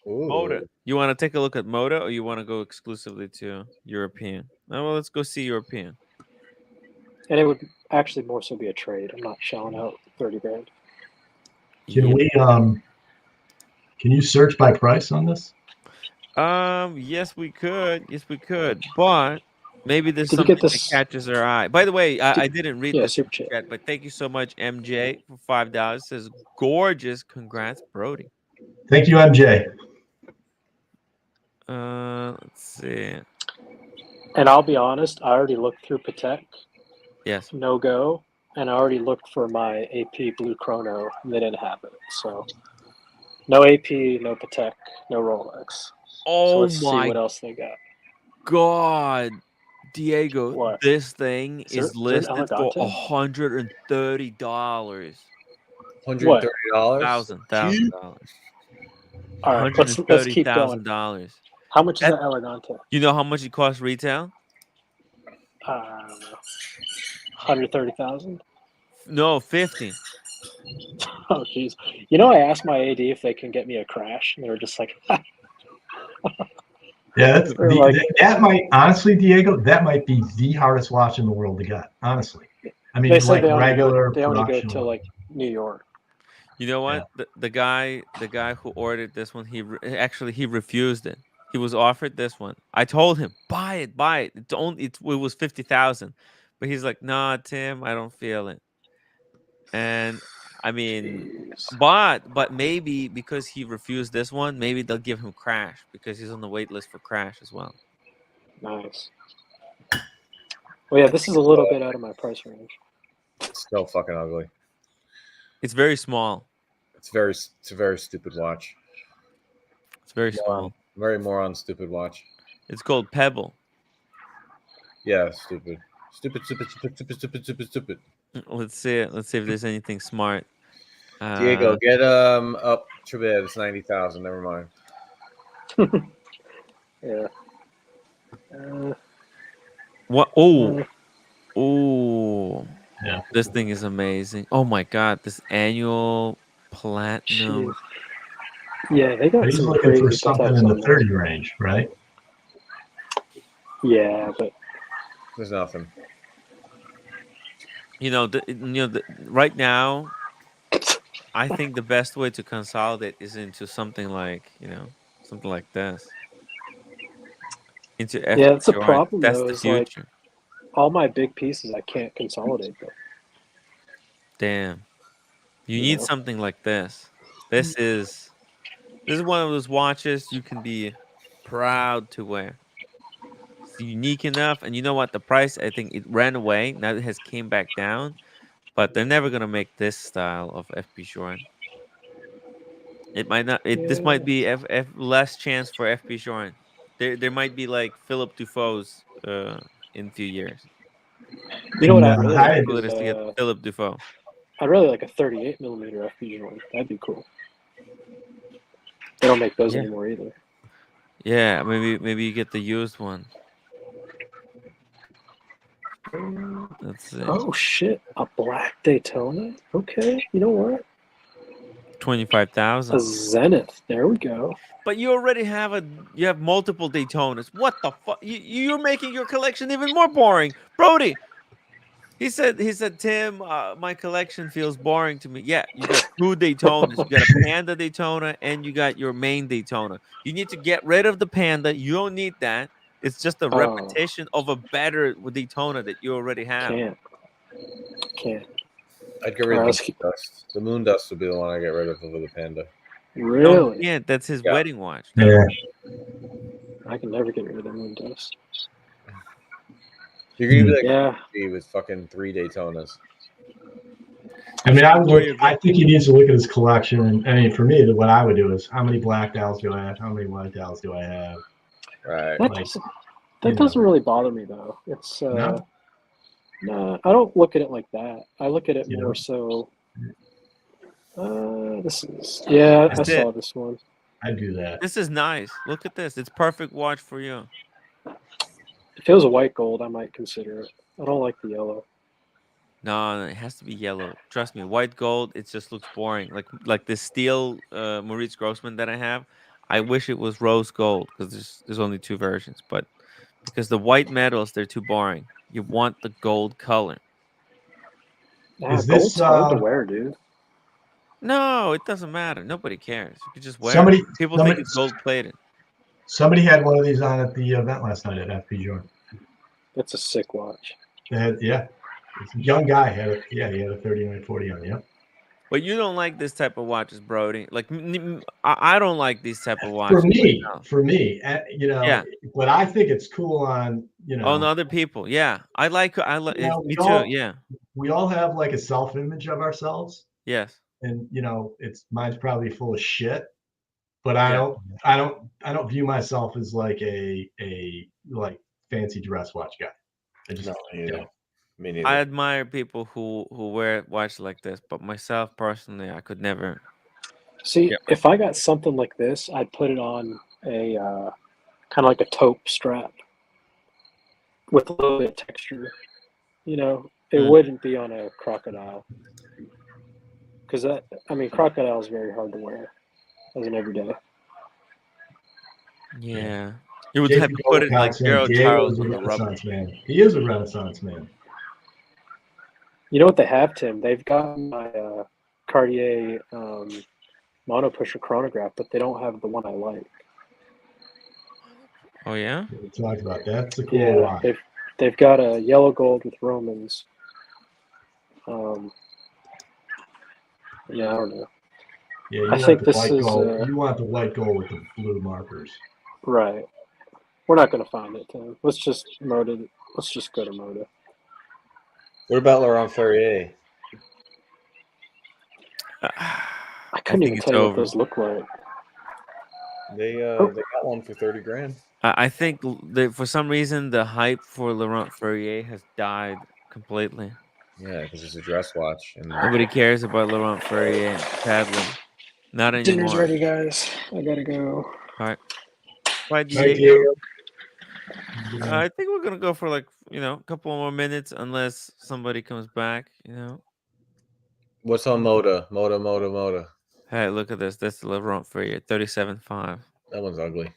Moda. You want to take a look at Moda, or you want to go exclusively to European? Oh, well, let's go see European. And it would actually more so be a trade. I'm not shelling out 30 grand. Can you search by price on this? Yes, we could. But maybe there's something that catches our eye. By the way, I didn't read the super chat, but thank you so much, MJ, for $5. It says gorgeous. Congrats, Brody. Thank you, MJ. Let's see. And I'll be honest, I already looked through Patek. Yes. No go. And I already looked for my AP Blue Chrono. They didn't have it. So no AP, no Patek, no Rolex. Oh, so let's my see what else they got. God. Diego, What? this thing Is there is an listed for Elegante? $130. What? $130,000. All right, let's keep going. $130,000. How much is that Elegante? You know how much it costs retail? 130,000. No, 50. Oh, jeez. You know, I asked my AD if they can get me a crash, and they were just like, Yeah, They're like- that might honestly, Diego, that might be the hardest watch in the world to get. Honestly, I mean, they said like they only regular go production. to like New York. You know what? The guy who ordered this one, he refused it. He was offered this one. I told him, buy it. It was 50,000, but he's like, nah, Tim, I don't feel it. And I mean, but maybe because he refused this one, maybe they'll give him Crash because he's on the wait list for Crash as well. Nice. Well, yeah, this is a little bit out of my price range. It's so fucking ugly. It's very small. It's a very stupid watch. It's very small. Very moron stupid watch. It's called Pebble. Yeah, stupid. Stupid. Let's see it. Let's see if there's anything smart. Diego, get up too bad. It's 90,000. Never mind. Yeah. What? Oh. Yeah. This thing is amazing. Oh my god, this annual platinum. Yeah, they got He's some looking crazy for something specs in on the there. 30 range, right? Yeah, but there's nothing. Right now, I think the best way to consolidate is into something like this. Into yeah, it's a FPGA. problem. That's though, the is, like, future. all my big pieces, I can't consolidate them. Damn. You need something like this. This is one of those watches you can be proud to wear. It's unique enough, and you know what? The price, I think it ran away. Now it has came back down, but they're never gonna make this style of FP Shorin. It might not. This might be less chance for FP Shorin. There might be like Philip Dufault's in a few years. You know what I really like Cool it is is to get Philip Dufault. I'd really like a 38 millimeter FPGA one. That'd be cool. They don't make those anymore either. Yeah, maybe you get the used one. Let's see. Oh shit, a black Daytona. Okay, you know what? 25,000. A Zenith. There we go. But you already have multiple Daytonas. What the fuck? You're making your collection even more boring, Brody. He said, Tim, my collection feels boring to me. Yeah, you got 2 Daytonas. You got a Panda Daytona and you got your main Daytona. You need to get rid of the Panda. You don't need that. It's just a repetition of a better Daytona that you already have. Can't. I'd get rid of the Moondust. The Moondust would be the one I get rid of over the Panda. Really? Yeah, that's his wedding watch. Yeah. I can never get rid of the Moondust. You're gonna be like with fucking 3 Daytonas. I mean, I think he needs to look at his collection. I mean, for me, what I would do is how many black dials do I have? How many white dials do I have? Right. That doesn't really bother me though. It's no, I don't look at it like that. I look at it more so. This is I saw this one. I do that. This is nice. Look at this. It's perfect watch for you. If it was a white gold, I might consider it. I don't like the yellow. No, it has to be yellow. Trust me, white gold, it just looks boring. Like the steel Maurice Grossman that I have. I wish it was rose gold because there's only 2 versions, but because the white metals, they're too boring. You want the gold color. Is this gold's hard to wear, dude? No, it doesn't matter. Nobody cares. You could just wear it. People think it's gold plated. Somebody had one of these on at the event last night at FPGA. That's a sick watch. Yeah. It's a young guy. He had a 3940 on, yeah. But you don't like this type of watches, Brody. Like I don't like these type of watches. For me, but I think it's cool on, on other people. Yeah. I like me too. Yeah. We all have like a self-image of ourselves. Yes. And mine's probably full of shit, but I don't view myself as like a fancy dress watch guy. I just No, me neither. don't. Me I neither. admire people who wear watches like this, but myself personally, I could never See, get if I got something like this, I'd put it on a kind of like a taupe strap with a little bit of texture. You know, it wouldn't be on a crocodile because crocodile is very hard to wear as an everyday. Yeah. You would JP have to put it like Goldcock saying Gerald Diego Charles is a on the rubber. Renaissance man. He is a Renaissance man. You know what they have, Tim? They've got my Cartier mono pusher chronograph, but they don't have the one I like. Oh yeah? We talked about that. That's a cool Yeah, watch. they've got a yellow gold with Romans. Yeah, I don't know. Yeah, I think this is you want the white gold with the blue markers. right. We're not going to find it, Tim. Let's just Moda. Let's just go to Moda. What about Laurent Ferrier? I couldn't even think tell it's you what over. those look like. They got one for 30 grand. I think for some reason the hype for Laurent Ferrier has died completely. Yeah, because it's a dress watch. And Nobody cares about Laurent Ferrier, sadly. Not anymore. Dinner's ready, guys. I gotta go. All right. Bye, Diego. Diego. I think we're gonna go for like a couple more minutes, unless somebody comes back. What's on Moda? Hey, look at this. That's the Laurent Ferrier, 37.5. That one's ugly.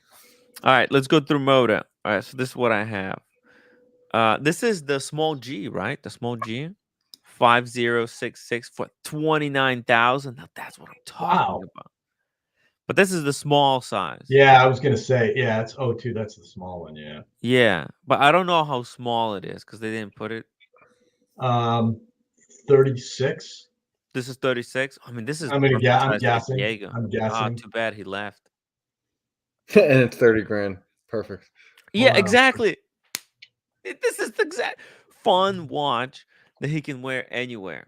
All right, let's go through Moda. All right, so this is what I have. This is the small G, right? The small G, 5066 for 29,000. Now that's what I'm talking about. But this is the small size. Yeah, I was gonna say, yeah, it's 02. That's the small one, yeah. Yeah, but I don't know how small it is because they didn't put it. 36. This is 36. I mean, this is. I'm guessing. Diego. I'm guessing. Too bad he left. And it's 30 grand. Perfect. Yeah, Wow. exactly. This is the exact fun watch that he can wear anywhere.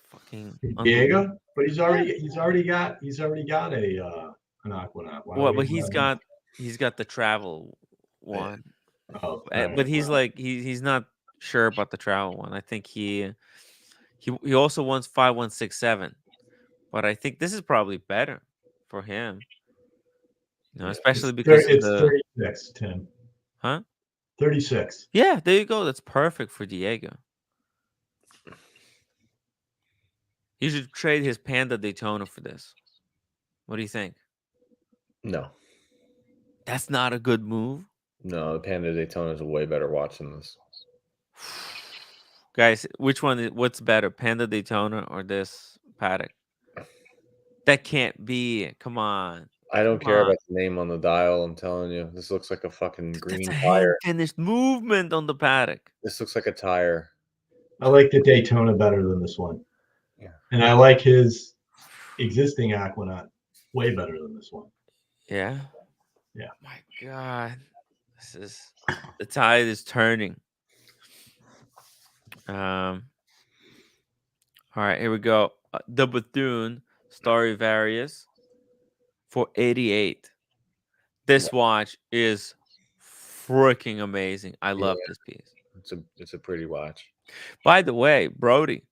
Fucking Diego, but he's already got a an Aquanaut. Well, but he's got the travel one. Oh, But he's like he's not sure about the travel one. I think he also wants 5167, but I think this is probably better for him. Especially because it's 36, Tim. Huh? 36. Yeah, there you go. That's perfect for Diego. You should trade his Panda Daytona for this. What do you think? No. That's not a good move. No, the Panda Daytona is a way better watch than this. Guys, what's better, Panda Daytona or this Paddock? That can't be. Come on. I don't care about the name on the dial. I'm telling you, this looks like a fucking green tire. Finished movement on the Paddock. This looks like a tire. I like the Daytona better than this one. Yeah. And I like his existing Aquanaut way better than this one. Yeah. Yeah. My God. The tide is turning. All right, here we go. The Bethune Stradivarius for 88. This watch is freaking amazing. I love this piece. It's a pretty watch. By the way, Brody,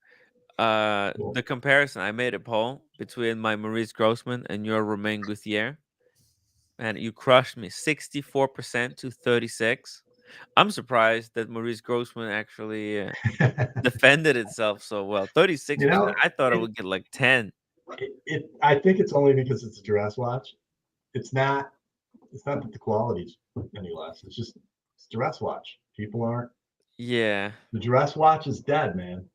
the comparison, I made a poll between my Maurice Grossman and your Romain Gauthier, and you crushed me 64% to 36. I'm surprised that Maurice Grossman actually defended itself so well. 36%. I thought it would get like 10. I think it's only because it's a dress watch. It's not that the quality's any less. It's just it's a dress watch. People aren't. Yeah. The dress watch is dead, man.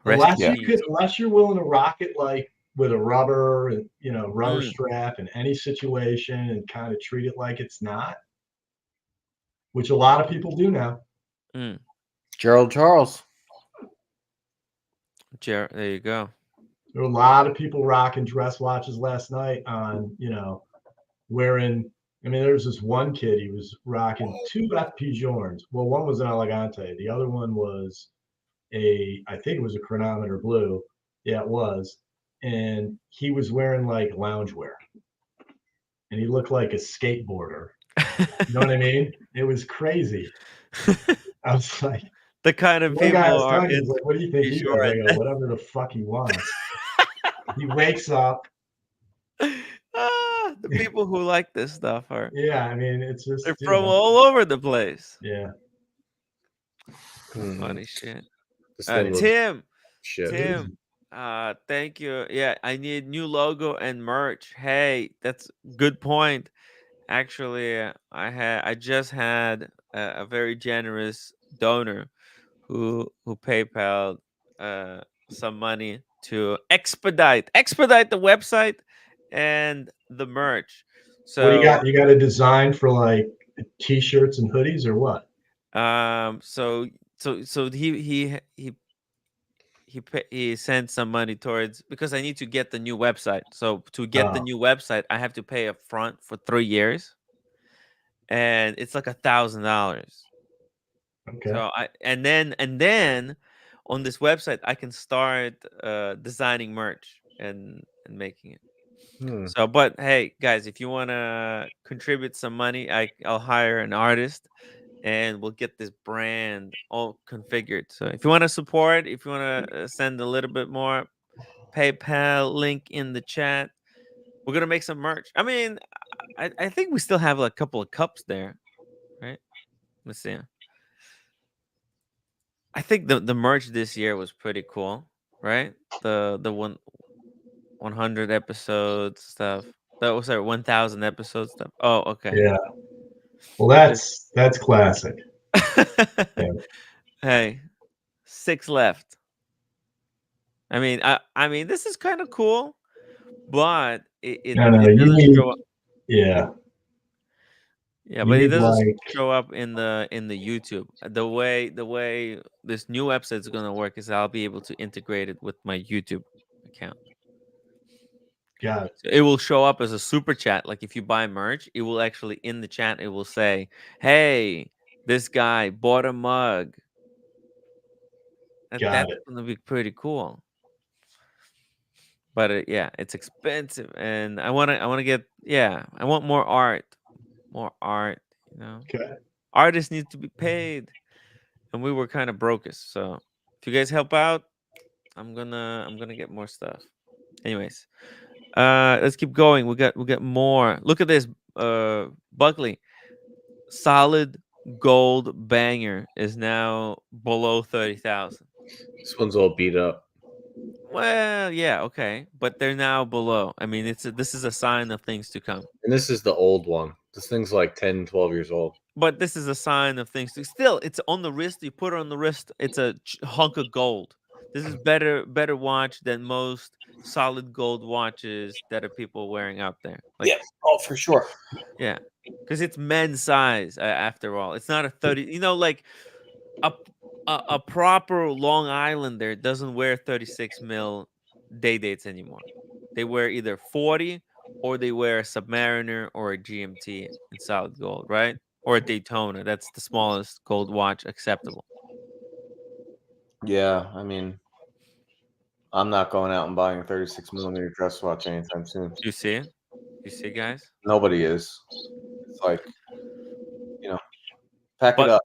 Unless you're willing to rock it like with a rubber and rubber strap in any situation and kind of treat it like it's not, which a lot of people do now. Gerald Charles. There you go. There were a lot of people rocking dress watches last night on, wearing. I mean, there was this one kid, he was rocking 2 FP Jorns. Well, one was an Elegante. The other one was I think it was a Chronometer Blue. Yeah, it was. And he was wearing like loungewear. And he looked like a skateboarder. You know what I mean? It was crazy. I was like, the kind of one guy I people was are talking, he's like, what do you think he does? I insurance. go, whatever the fuck he wants. He wakes up. The people who like this stuff are. Yeah, I mean, it's just they're from all over the place. Yeah. Funny shit. This thing looks Tim. shit. Tim. Thank you. Yeah, I need new logo and merch. Hey, that's good point. Actually, I just had a very generous donor who PayPal some money to expedite the website and the merch. So what do you got? You got a design for like t-shirts and hoodies or what? So he sent some money towards, because I need to get the new website. So to get the new website, I have to pay up front for 3 years, and it's like $1,000. Okay. So and then on this website I can start designing merch and making it. So, but hey, guys, if you want to contribute some money, I'll hire an artist and we'll get this brand all configured. So if you want to support, if you want to send a little bit more, PayPal link in the chat. We're going to make some merch. I mean, I think we still have a couple of cups there, right? Let's see. I think the merch this year was pretty cool, right? The 100 episodes stuff. That was 1,000 episodes stuff. Oh, okay. Yeah. Well, that's classic. Yeah. Hey, 6 left. I mean, this is kind of cool, but it doesn't show up. Yeah. Yeah, but it doesn't show up in the YouTube. The way this new website is gonna work is I'll be able to integrate it with my YouTube account. Got it. So it will show up as a super chat. Like if you buy merch, it will actually in the chat. It will say, "Hey, this guy bought a mug." That's gonna be pretty cool. But yeah, it's expensive, and I wanna get I want more art. You know. Okay. Artists need to be paid, and we were kind of brokest. So if you guys help out, I'm gonna get more stuff. Anyways, let's keep going. We got more. Look at this, Buckley. Solid gold banger is now below 30,000. This one's all beat up. Well, yeah, okay, but they're now below. I mean, this is a sign of things to come. And this is the old one. This thing's like 10, 12 years old. But this is a sign of things to still. It's on the wrist. You put it on the wrist. It's a hunk of gold. This is better watch than most solid gold watches that are people wearing out there. Like, yeah. Oh, for sure. Yeah, because it's men's size after all. It's not a 30. You know, like a proper Long Islander doesn't wear 36 mil day dates anymore. They wear either 40 or they wear a Submariner or a GMT in solid gold, right? Or a Daytona. That's the smallest gold watch acceptable. Yeah, I mean, I'm not going out and buying a 36 millimeter dress watch anytime soon. You see it? You see, guys? Nobody is. It's like, pack it up.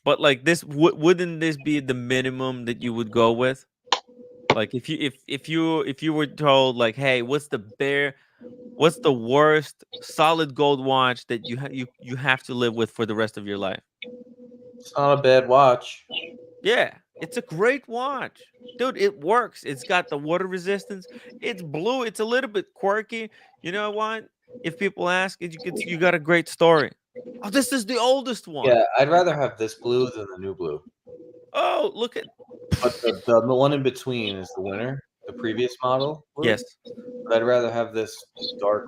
But like this, wouldn't this be the minimum that you would go with? Like if you were told like, hey, what's the worst solid gold watch that you have to live with for the rest of your life? It's not a bad watch. Yeah, it's a great watch, dude. It works. It's got the water resistance. It's blue. It's a little bit quirky. You know what? If people ask, you got a great story. Oh, this is the oldest one. Yeah, I'd rather have this blue than the new blue. Oh, look at. But the one in between is the winner, the previous model. Blue. Yes. But I'd rather have this dark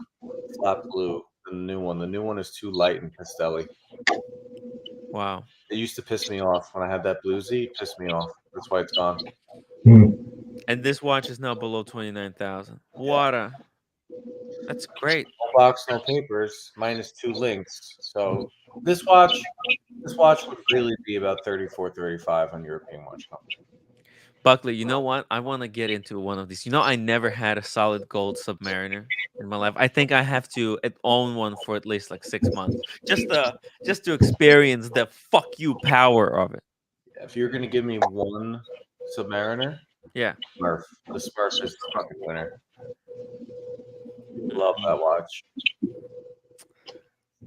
flat blue than the new one. The new one is too light and pastelly. Wow. It used to piss me off when I had that blue Z. It pissed me off. That's why it's gone. And this watch is now below 29,000. What that's great. No box, no papers, minus 2 links. So this watch would really be about 34, 35 on European Watch Company. Buckley, you know what? I want to get into one of these. You know, I never had a solid gold Submariner. in my life. I think I have to own one for at least like 6 months, just to experience the fuck you power of it. If you're gonna give me one Submariner, Yeah, Smurf. The Smurf is the fucking winner. Love that watch.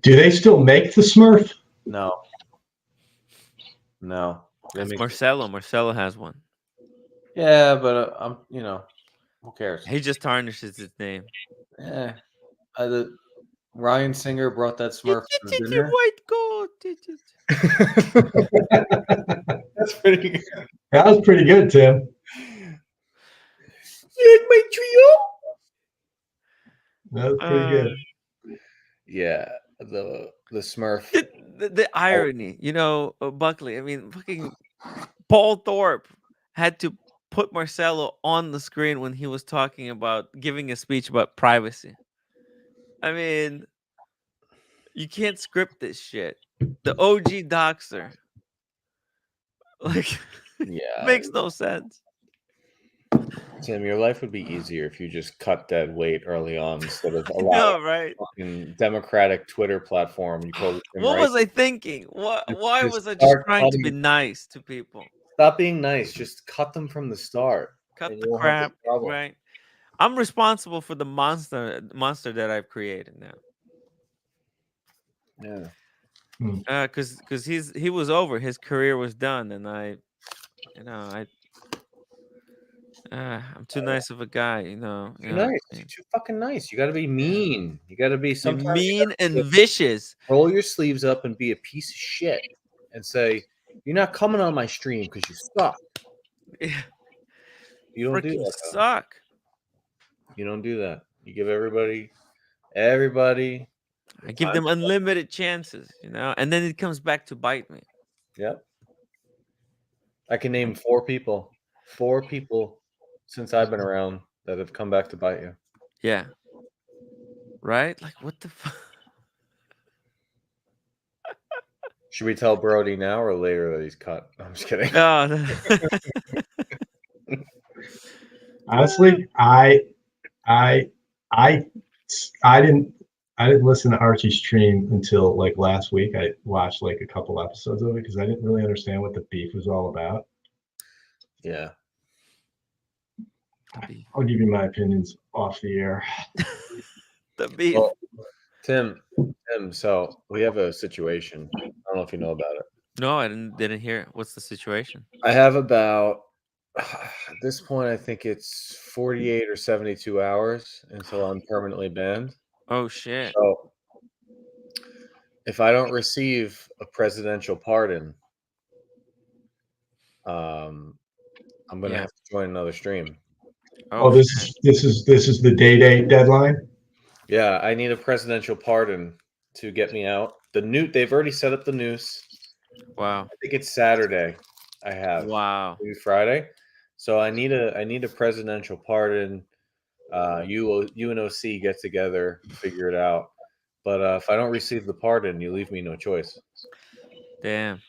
Do they still make the Smurf? No. That's Marcelo. Marcelo has one. Yeah, but I'm, who cares? He just tarnishes his name. Yeah. Ryan Singer brought that Smurf to dinner. White gold. That's pretty good. That was pretty good, Tim. My trio. That was pretty good. Yeah, the Smurf. The irony, Buckley. I mean, fucking Paul Thorpe had to put Marcelo on the screen when he was talking about giving a speech about privacy. I mean, you can't script this shit. The OG doxer. Like, Yeah, makes no sense. Tim, your life would be easier if you just cut dead weight early on instead of allowing right? fucking Democratic Twitter platform. You call it What was I thinking? Why was I just trying to be nice to people? Stop being nice. Just cut them from the start. Cut the crap, right? I'm responsible for the monster that I've created now. Yeah. Because he was over. His career was done, and I'm too nice of a guy, Too nice. You're too fucking nice. You got to be mean. You got to be mean and vicious. Roll your sleeves up and be a piece of shit, and say you're not coming on my stream because you suck. Yeah. You don't do that. Suck. You don't do that. You give everybody. I give them unlimited chances, and then it comes back to bite me. Yep. I can name 4 people since I've been around that have come back to bite you. Yeah. Right? Like, what the fuck? Should we tell Brody now or later that he's cut? I'm just kidding. No. Honestly, I didn't listen to Archie's stream until like last week. I watched like a couple episodes of it because I didn't really understand what the beef was all about. Yeah. I'll give you my opinions off the air. The beef. Well, Tim, so we have a situation. I don't know if you know about it. No, I didn't hear it. What's the situation? I have about, at this point, I think it's 48 or 72 hours until I'm permanently banned. Oh, shit. So if I don't receive a presidential pardon, I'm going to have to join another stream. Oh, this is the day deadline. Yeah, I need a presidential pardon to get me out. They've already set up the noose. Wow. I think it's Saturday. I have. Wow. Maybe Friday. So I need a presidential pardon. You and OC get together, figure it out. But if I don't receive the pardon, you leave me no choice. Damn.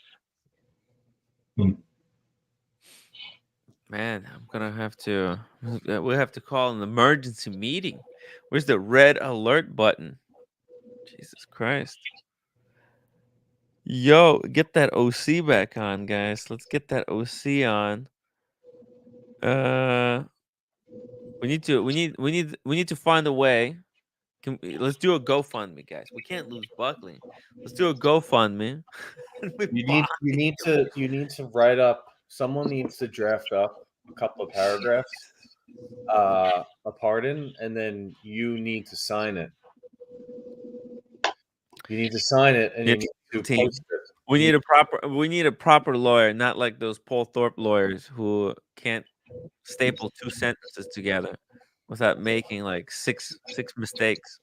Man, I'm gonna have to. We have to call an emergency meeting. Where's the red alert button? Jesus Christ! Yo, get that OC back on, guys. Let's get that OC on. We need to find a way. Let's do a GoFundMe, guys. We can't lose Buckley. Let's do a GoFundMe. You need to write up. Someone needs to draft up a couple of paragraphs, a pardon, and then you need to sign it. You need to sign it, and you need to post it. We need a proper lawyer, not like those Paul Thorpe lawyers who can't staple 2 sentences together without making like six mistakes.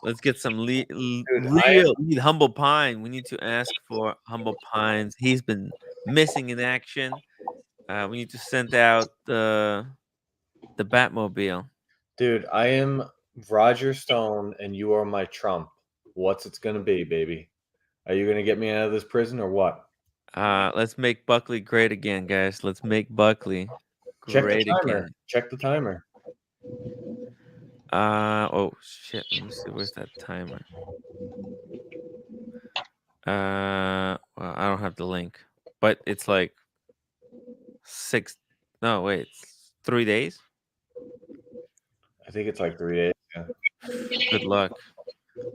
Let's get some real Humble Pine. We need to ask for Humble Pines. He's been missing in action. We need to send out the Batmobile. Dude, I am Roger Stone, and you are my Trump. What's it gonna be, baby? Are you gonna get me out of this prison or what? Let's make Buckley great again, guys. Let's make Buckley great again. Check the timer. Oh shit! Let me see. Where's that timer? Well, I don't have the link, but it's like 6. No, wait, it's 3 days. I think it's like 3 days. Yeah. Good luck.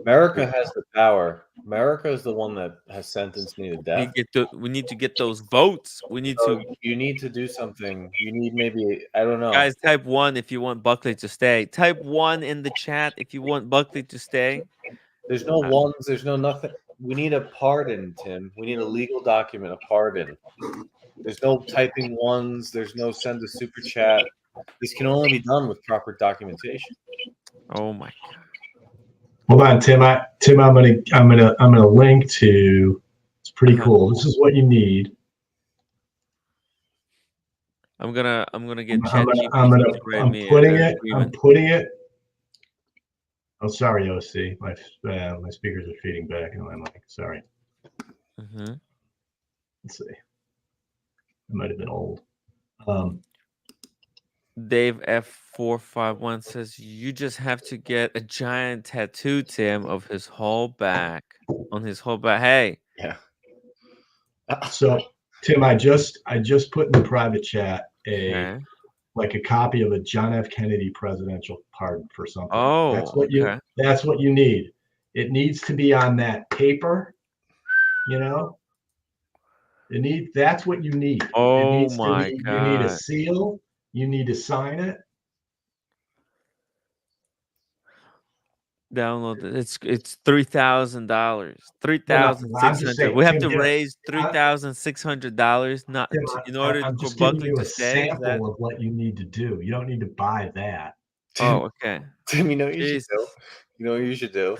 America has the power. America is the one that has sentenced me to death. We need to get those votes. We need So to. you need to do something. You need maybe, I don't know. Guys, type 1 if you want Buckley to stay. Type 1 in the chat if you want Buckley to stay. There's no ones. There's no nothing. We need a pardon, Tim. We need a legal document, a pardon. There's no typing ones. There's no send a super chat. This can only be done with proper documentation. Oh my god. Hold on, Tim. I'm gonna link to. It's pretty cool. This is what you need. I'm gonna get I'm putting it. Oh, sorry, OC. My speakers are feeding back into my mic. Sorry. Mm-hmm. Let's see. It might have been old. Dave F451 says you just have to get a giant tattoo, Tim, of his whole back. On his whole back. Hey. Yeah. So, Tim, I just put in the private chat a copy of a John F. Kennedy presidential pardon for something. Oh, that's what you need. It needs to be on that paper, you know. That's what you need. Oh my god. You need a seal. You need to sign it. Download it. It's $3,000. $3,600. We have to raise $3,600 not in order for Buckley to stay. Sample of what you need to do. You don't need to buy that. Oh, okay. Tim, you know what you should do? You know what you should do?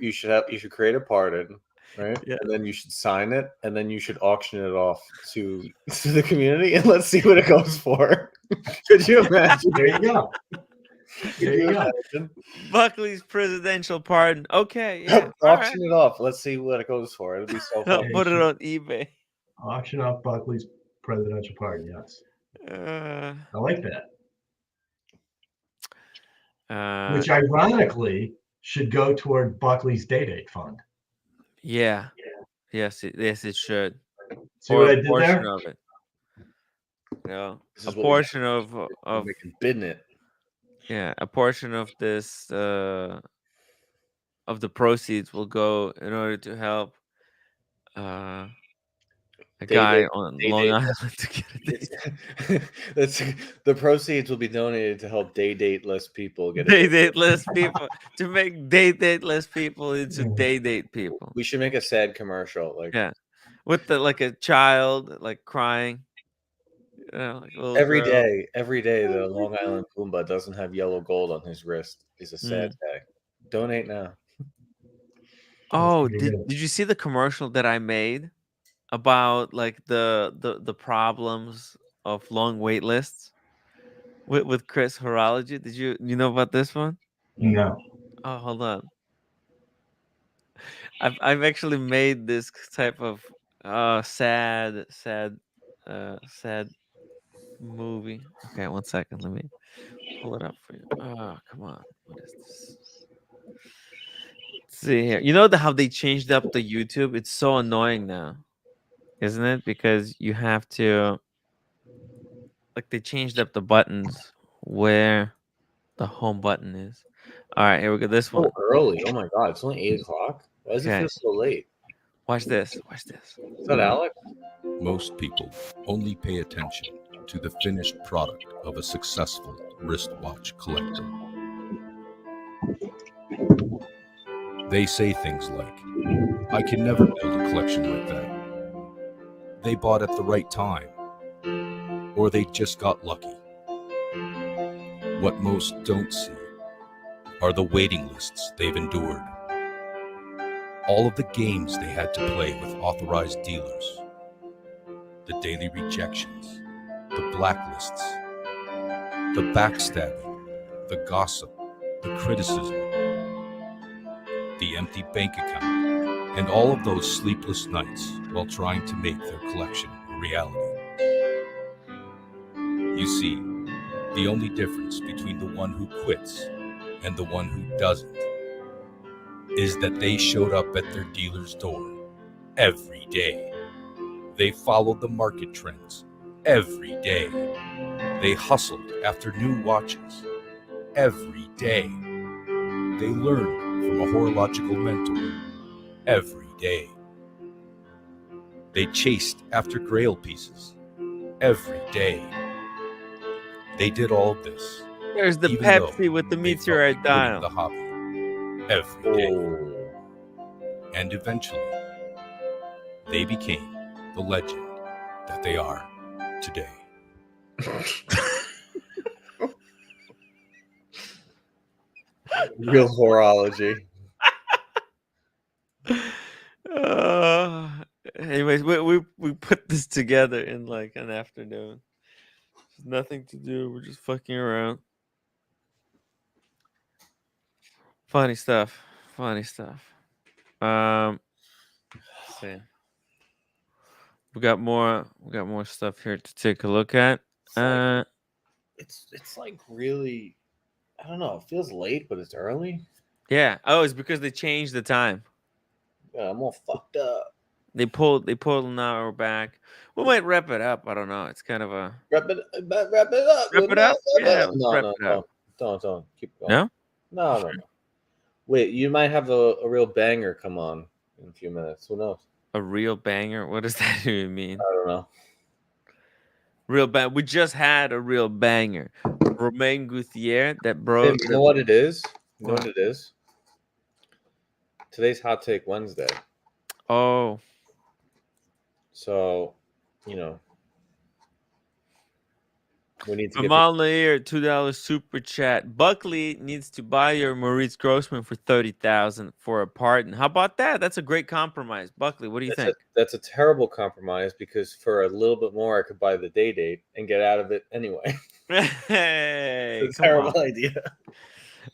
You should create a pardon, right? Yeah. And then you should sign it, and then you should auction it off to the community, and let's see what it goes for. Could you imagine? There you go. There you go. Buckley's presidential pardon. Okay, yeah. Auction it off. Let's see what it goes for. It'll be so fun. Put it on eBay. Auction off Buckley's presidential pardon. Yes. I like that. Which ironically should go toward Buckley's Day Date Fund. Yeah. Yes, it should. See what I did there? Of it. Yeah. A portion of bidding it. Yeah, a portion of this of the proceeds will go in order to help a guy on Long Island to get a date. The proceeds will be donated to help date-less people get date-less people to make date-less people into date people. We should make a sad commercial, with a child crying. Every day the Long Island Pumbaa doesn't have yellow gold on his wrist is a sad day. Donate now. Oh, did you see the commercial that I made about the problems of long wait lists with Chris Horology? Did you know about this one? No. Oh, hold on. I've actually made this type of sad movie. Okay, 1 second. Let me pull it up for you. Oh, come on. What is this? Let's see here. You know how they changed up the YouTube? It's so annoying now, isn't it? Because you have to they changed up the buttons where the home button is. All right, here we go. This one. Early. Oh my god, it's only 8 o'clock. Why does it feel so late? Watch this. Is that Alex? Most people only pay attention to the finished product of a successful wristwatch collector. They say things like, I can never build a collection like that. They bought at the right time. Or they just got lucky. What most don't see are the waiting lists they've endured. All of the games they had to play with authorized dealers. The daily rejections, the blacklists, the backstabbing, the gossip, the criticism, the empty bank account, and all of those sleepless nights while trying to make their collection a reality. You see, The only difference between the one who quits and the one who doesn't is that they showed up at their dealer's door every day. They followed the market trends every day. They hustled after new watches every day. They learned from a horological mentor every day. They chased after grail pieces every day. They did all this. There's the even Pepsi though with the they felt meteorite like quitting dial. the hobby every day. And eventually, they became the legend that they are today. Real horology. Anyways, we put this together in like an afternoon. There's nothing to do. We're just fucking around. Funny stuff. Funny stuff. Let's see. We got more stuff here to take a look at. It's like really, I don't know. It feels late, but it's early. Yeah. Oh, it's because they changed the time. Yeah, I'm all fucked up. They pulled an hour back. We might wrap it up. I don't know. It's kind of a wrap it up. Wrap it up. Yeah. Let's wrap it up. Don't keep going. No? No. Wait, you might have a real banger come on in a few minutes. Who knows? A real banger? What does that even mean? I don't know. Real bang. We just had a real banger. Romain Gauthier that broke. You know what it is? You know what it is? Today's Hot Take Wednesday. Oh. So, you know, we need to get Amal Nair, $2 super chat. Buckley needs to buy your Maurice Grossman for $30,000 for a pardon. How about that? That's a great compromise. Buckley, what do you think? That's a terrible compromise because for a little bit more, I could buy the day date and get out of it anyway. Hey, it's a terrible idea.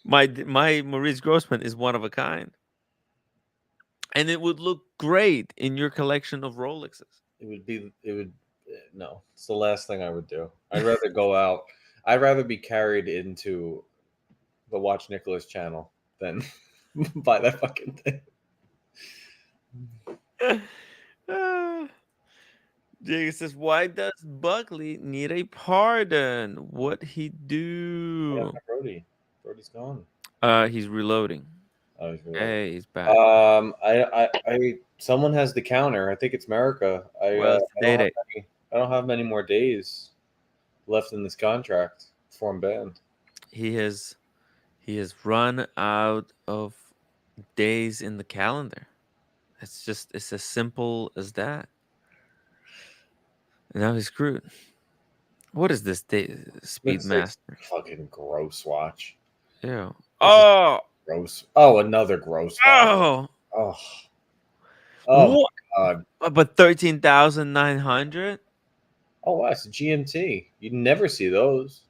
My Maurice Grossman is one of a kind. And it would look great in your collection of Rolexes. No, it's the last thing I would do. I'd rather go out. I'd rather be carried into the Watch Nicholas channel than buy that fucking thing. Diego says, why does Buckley need a pardon? What'd he do? Brody's gone. He's reloading. Oh, he's reloading. Hey, he's back. Someone has the counter. I think it's America. I don't have many more days left in this contract before I'm banned. He has run out of days in the calendar. It's as simple as that. And now he's screwed. What is this Speedmaster? Fucking gross watch. Yeah. Oh, gross. Oh, another gross watch. Oh. Oh God. But 13,900. Oh, wow, it's a GMT. You never see those.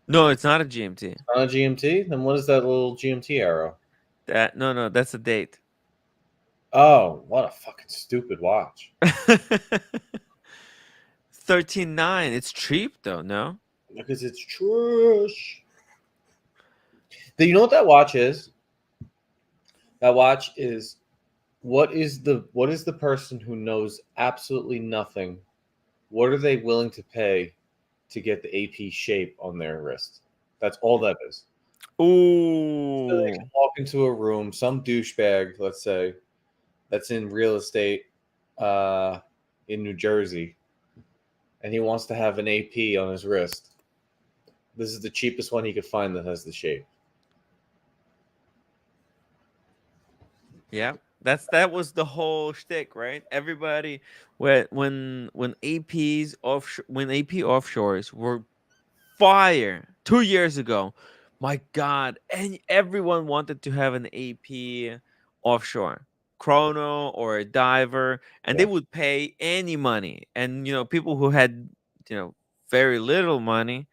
No, it's not a GMT. It's not a GMT? Then what is that little GMT arrow? No, that's a date. Oh, what a fucking stupid watch. 13,900. It's cheap though, no? Because it's trash. Do you know what that watch is? That watch is what is the person who knows absolutely nothing? What are they willing to pay to get the AP shape on their wrist? That's all that is. Ooh. So they can walk into a room, some douchebag, let's say, that's in real estate in New Jersey, and he wants to have an AP on his wrist. This is the cheapest one he could find that has the shape. Yeah. That was the whole shtick, right? Everybody, when AP offshores were fire 2 years ago, my God, and everyone wanted to have an AP offshore, chrono or a diver, and they would pay any money. And people who had very little money,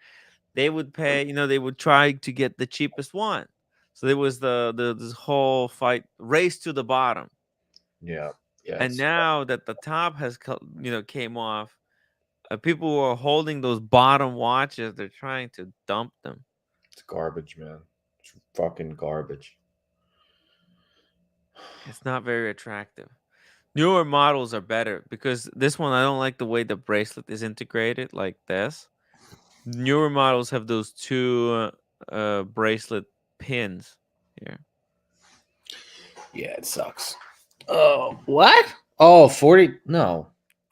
they would pay. They would try to get the cheapest one. So there was this whole fight, race to the bottom. Yeah. And now that the top has came off, people who are holding those bottom watches, they're trying to dump them. It's garbage, man. It's fucking garbage. It's not very attractive. Newer models are better because this one, I don't like the way the bracelet is integrated like this. Newer models have those two bracelet pins here. Yeah, it sucks. Oh, what? Oh, 40. No.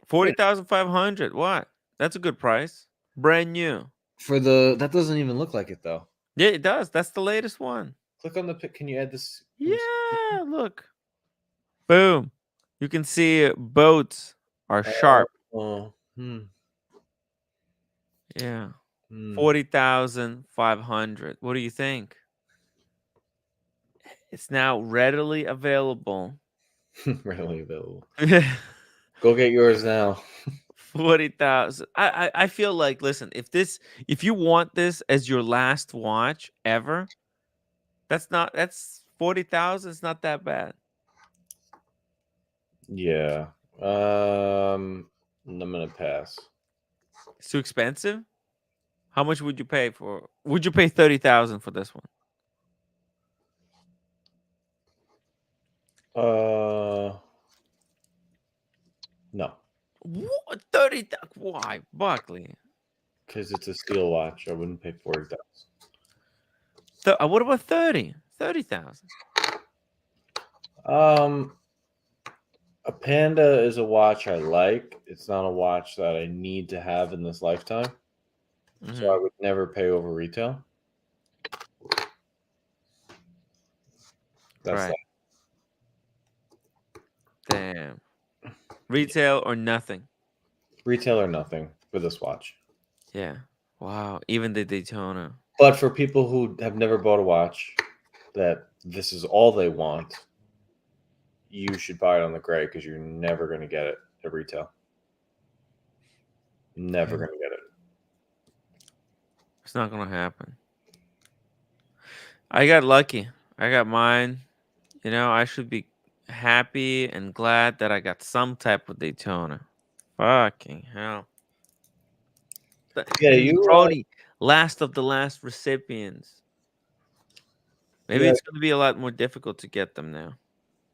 40,500. What? That's a good price. Brand new. For the that doesn't even look like it though. Yeah, it does. That's the latest one. Click on the pic. Can you add this? Yeah, look. Boom. You can see boats are sharp. Oh, Yeah. 40,500. What do you think? It's now readily available. Readily available. Go get yours now. 40,000. I feel like, listen, if you want this as your last watch ever, that's 40,000. It's not that bad. Yeah. I'm gonna pass. It's too expensive. How much would you pay for? Would you pay 30,000 for this one? No. What? 30? Why, Buckley? Because it's a steel watch. I wouldn't pay 40,000. What about 30? 30,000. A Panda is a watch I like. It's not a watch that I need to have in this lifetime. So I would never pay over retail. That's right. Damn. Retail or nothing? Retail or nothing for this watch. Yeah. Wow. Even the Daytona. But for people who have never bought a watch, that this is all they want, you should buy it on the gray because you're never going to get it at retail. Never going to get it. It's not going to happen. I got lucky. I got mine. You know, I should be happy and glad that I got some type of Daytona. Fucking hell. Yeah, you Brody, last of the last recipients. Maybe Yeah. it's going to be a lot more difficult to get them now.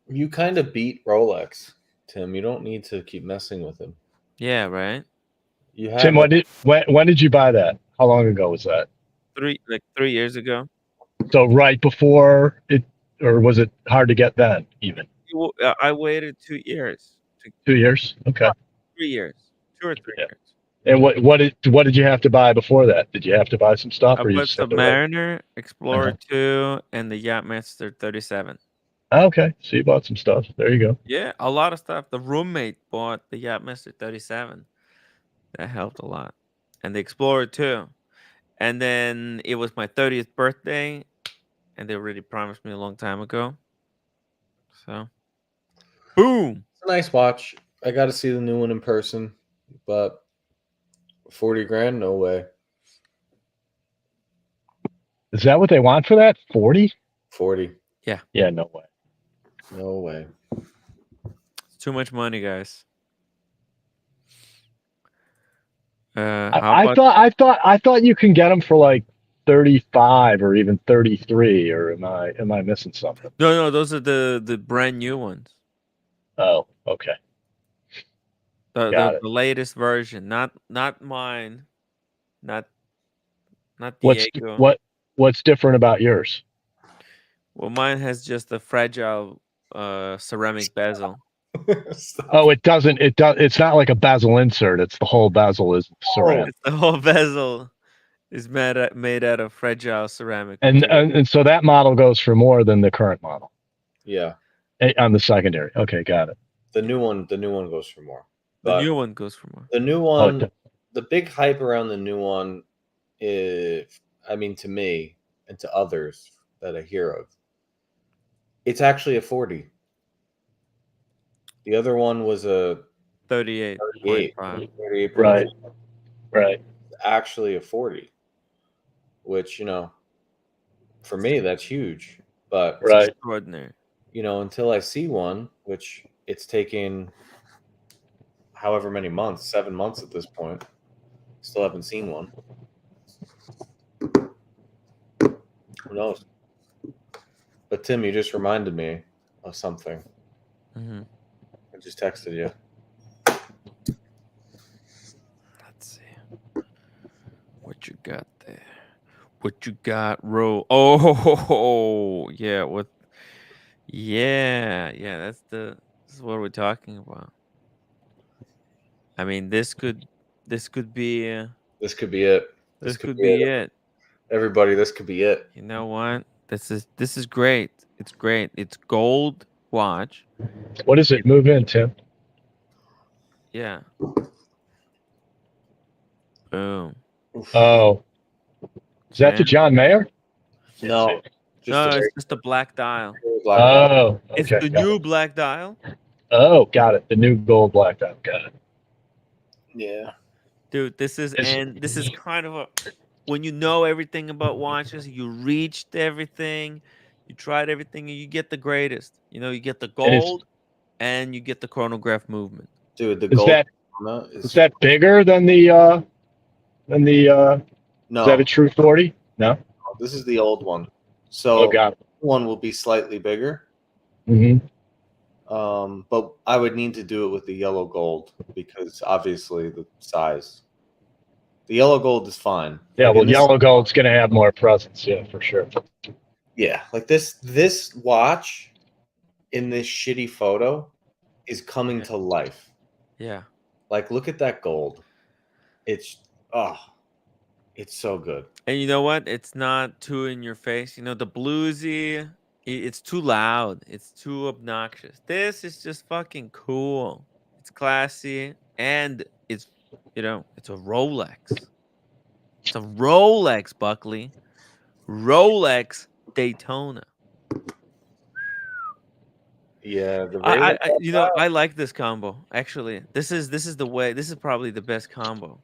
You kind of beat Rolex, Tim. You don't need to keep messing with him. Yeah, right. You have Tim, when did you buy that? How long ago was that? 3 years ago. So right before it, or was it hard to get then? Even I waited 2 years. 2 years. Okay. 3 years. 2 or 3 years. And what did you have to buy before that? Did you have to buy some stuff, I or you bought just the had to wait? Mariner, Explorer 2, and the Yachtmaster 37. Okay, so you bought some stuff. There you go. Yeah, a lot of stuff. The roommate bought the Yachtmaster 37. That helped a lot. And the Explorer 2. And then it was my 30th birthday, and they already promised me a long time ago. So, boom. It's a nice watch. I got to see the new one in person, but 40 grand, no way. Is that what they want for that? 40? 40. Yeah. Yeah, no way. No way. It's too much money, guys. I thought you can get them for like 35 or even 33, or am I missing something? No, those are the brand new ones. Oh, okay. The latest version, not mine, not Diego. What's different about yours? Well, mine has just a fragile ceramic bezel. Oh, it's not like a bezel insert. It's the whole bezel is ceramic. It's the whole bezel is made out of fragile ceramic. And so that model goes for more than the current model. Yeah. On the secondary. Okay, got it. The new one goes for more. The new one goes for more. The new one, the big hype around the new one is, I mean, to me and to others that I hear of, it's actually a 40. The other one was a 38. 38. Right. It's actually a 40, which, you know, for me, that's huge. But right. Extraordinary. You know, until I see one, which it's taken however many months, 7 months at this point. Still haven't seen one. Who knows? But Tim, you just reminded me of something. Mm-hmm. I just texted you. Let's see. What you got there? What you got, Ro? Oh, yeah. What? Yeah. This is what we're talking about. I mean, this could be This could be it. this could be be it. it. Everybody, this could be it. You know what? This is great. It's great. It's gold watch. What does it move in, Tim? Yeah. Boom. Oh, is that the John Mayer? No, it's just a black dial. Oh, It's okay, the got new it. black dial. Oh, got it. The new gold black dial. Got it. Yeah. Dude, this is kind of a when you know everything about watches, you reached everything, you tried everything, and you get the greatest. You know, you get the gold and you get the chronograph movement. Dude, the Is gold that is is that bigger than the no. Is that a true 40? No. This is the old one. So got it. One will be slightly bigger. Mm-hmm. But I would need to do it with the yellow gold because obviously the size. The yellow gold is fine. Yeah, Like, well, in this- yellow gold's going to have more presence. Yeah, for sure. Yeah, like this watch in this shitty photo is coming to life. Yeah. Like, look at that gold. It's so good. And you know what? It's not too in your face. You know, the bluesy, it's too loud. It's too obnoxious. This is just fucking cool. It's classy and it's it's a Rolex. It's a Rolex, Buckley. Rolex Daytona. Yeah, the I like this combo. Actually, this is the way. This is probably the best combo.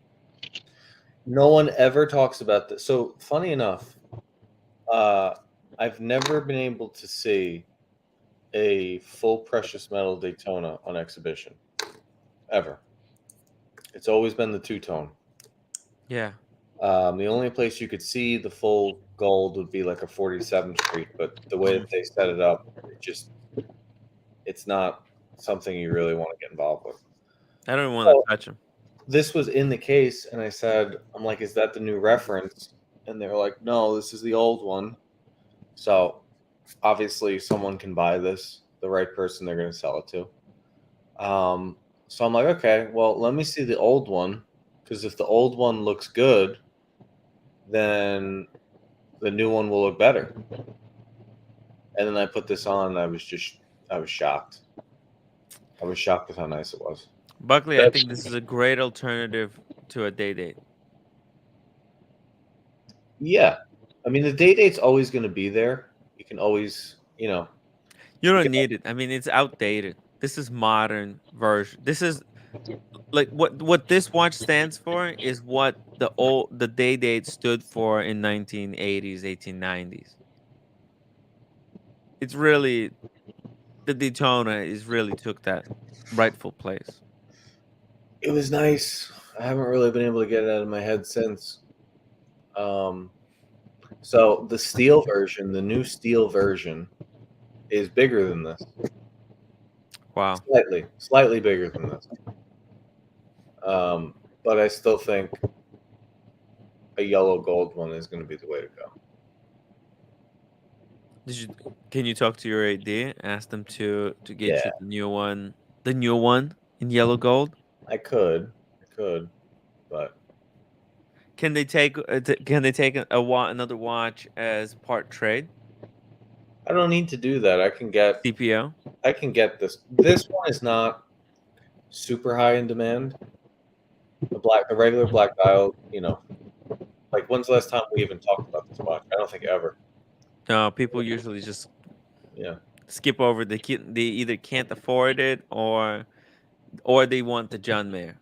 No one ever talks about this. So funny enough, I've never been able to see a full precious metal Daytona on exhibition. Ever. It's always been the two-tone. Yeah. The only place you could see the full gold would be like a 47th Street, but the way that they set it up, it's not something you really want to get involved with. I don't want to touch them. This was in the case, and I'm like, is that the new reference? And they were like, no, this is the old one. So obviously someone can buy this, the right person they're going to sell it to. So I'm like, okay, well, let me see the old one, because if the old one looks good, then the new one will look better. And then I put this on, and I was shocked. I was shocked with how nice it was. Buckley, I think this is a great alternative to a day date. Yeah. I mean, the day date's always going to be there. You can always, You don't need it. I mean, it's outdated. This is modern version. This is like what this watch stands for is what the day date stood for in 1980s, 1890s. It's really the Daytona really took that rightful place. It was nice. I haven't really been able to get it out of my head since. So the steel version, the new steel version, is bigger than this. Wow. Slightly bigger than this. But I still think a yellow gold one is going to be the way to go. Can you talk to your AD? Ask them to get you the new one in yellow gold. I could, but can they take another watch as part trade? I don't need to do that. I can get CPO. I can get this. This one is not super high in demand. The regular black dial, like when's the last time we even talked about this watch? I don't think ever. No, people usually just skip over. They either can't afford it or they want the John Mayer.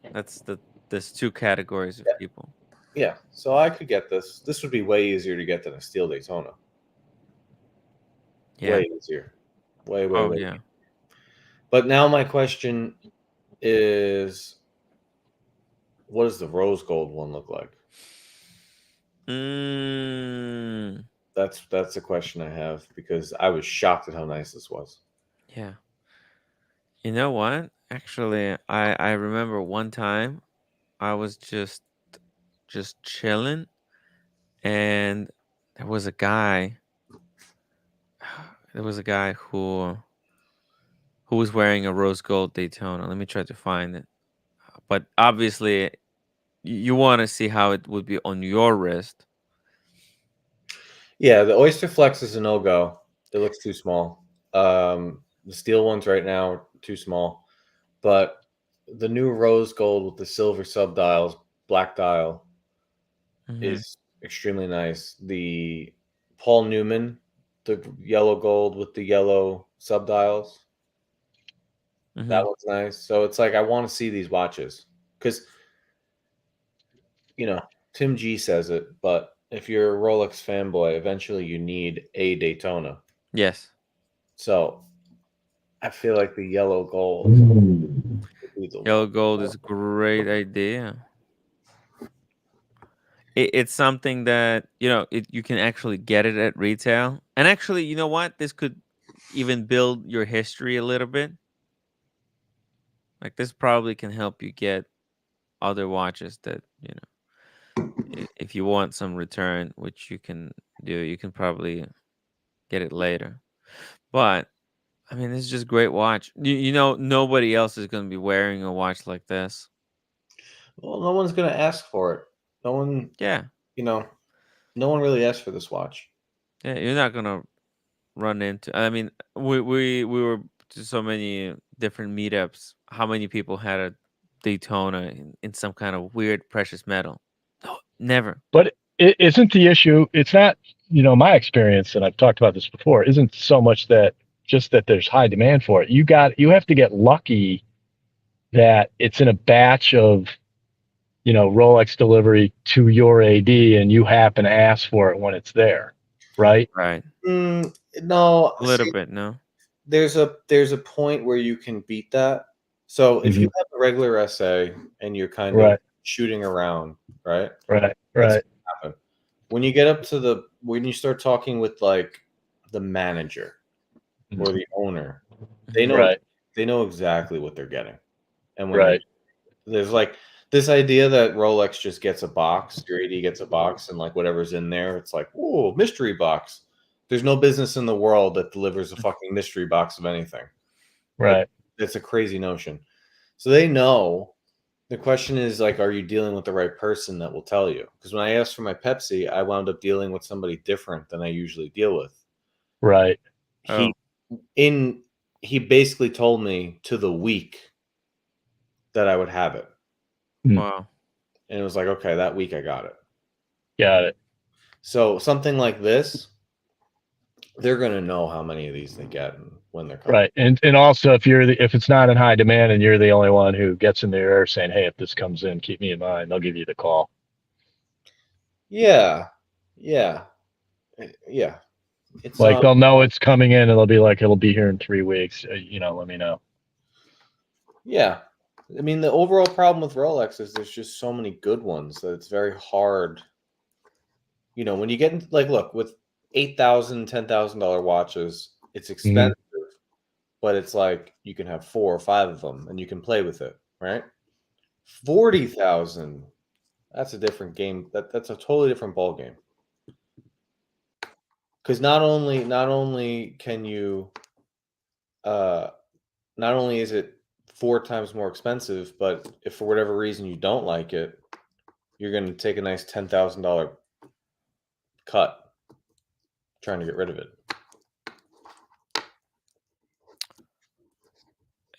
There's two categories of people. Yeah, so I could get this. This would be way easier to get than a steel Daytona. Yeah. Way easier. Way yeah. Easier. But now my question is, what does the rose gold one look like? That's a question I have, because I was shocked at how nice this was. Yeah. You know what? Actually, I remember one time I was just chilling, and there was a guy. There was a guy who was wearing a rose gold Daytona. Let me try to find it. But obviously, you want to see how it would be on your wrist. Yeah, the Oyster Flex is a no-go. It looks too small. The steel ones right now are too small. But the new rose gold with the silver subdials, black dial, is extremely nice. The Paul Newman, the yellow gold with the yellow subdials, that one's nice. So it's like, I want to see these watches, because, Tim G says it, but if you're a Rolex fanboy, eventually you need a Daytona. Yes. So I feel like the yellow gold. Yellow gold is a great idea. It's something that you can actually get it at retail, and actually, you know what? This could even build your history a little bit. Like, this probably can help you get other watches that if you want some return, which you can do, you can probably get it later. But I mean, this is just a great watch. Nobody else is going to be wearing a watch like this. Well, no one's going to ask for it. No one. Yeah. No one really asked for this watch. Yeah, you're not going to run into. I mean, we were to so many different meetups. How many people had a Daytona in some kind of weird precious metal? No, never. But it isn't the issue. It's not, my experience, and I've talked about this before, isn't so much that there's high demand for it. You have to get lucky that it's in a batch of, Rolex delivery to your AD, and you happen to ask for it when it's there, right? Right. No, a little bit. No. There's a point where you can beat that. So if you have a regular essay and you're kind of shooting around, right? Right. When you get up to when you start talking with like the manager or the owner, they know exactly what they're getting. And when there's like this idea that Rolex just gets a box, your AD gets a box, and like whatever's in there, it's like, oh, mystery box. There's no business in the world that delivers a fucking mystery box of anything. Right. It's a crazy notion. So they know. The question is, like, are you dealing with the right person that will tell you? Because when I asked for my Pepsi, I wound up dealing with somebody different than I usually deal with. Right. He basically told me to the week that I would have it. Wow. And it was like, okay, that week I got it. Got it. So something like this, they're going to know how many of these they get and when they're coming. Right. And also, if it's not in high demand and you're the only one who gets in the air saying, hey, if this comes in, keep me in mind, they'll give you the call. Yeah. It's like they'll know it's coming in and they'll be like, it'll be here in 3 weeks. Let me know. Yeah. I mean, the overall problem with Rolex is there's just so many good ones that it's very hard. When you get into, like, look, with $8,000, $10,000 watches, it's expensive, but it's like you can have 4 or 5 of them and you can play with it, right? 40,000, that's a different game. That's a totally different ball game. Because not only can you, not only is it 4 times more expensive, but if for whatever reason you don't like it, you're going to take a nice $10,000 cut trying to get rid of it.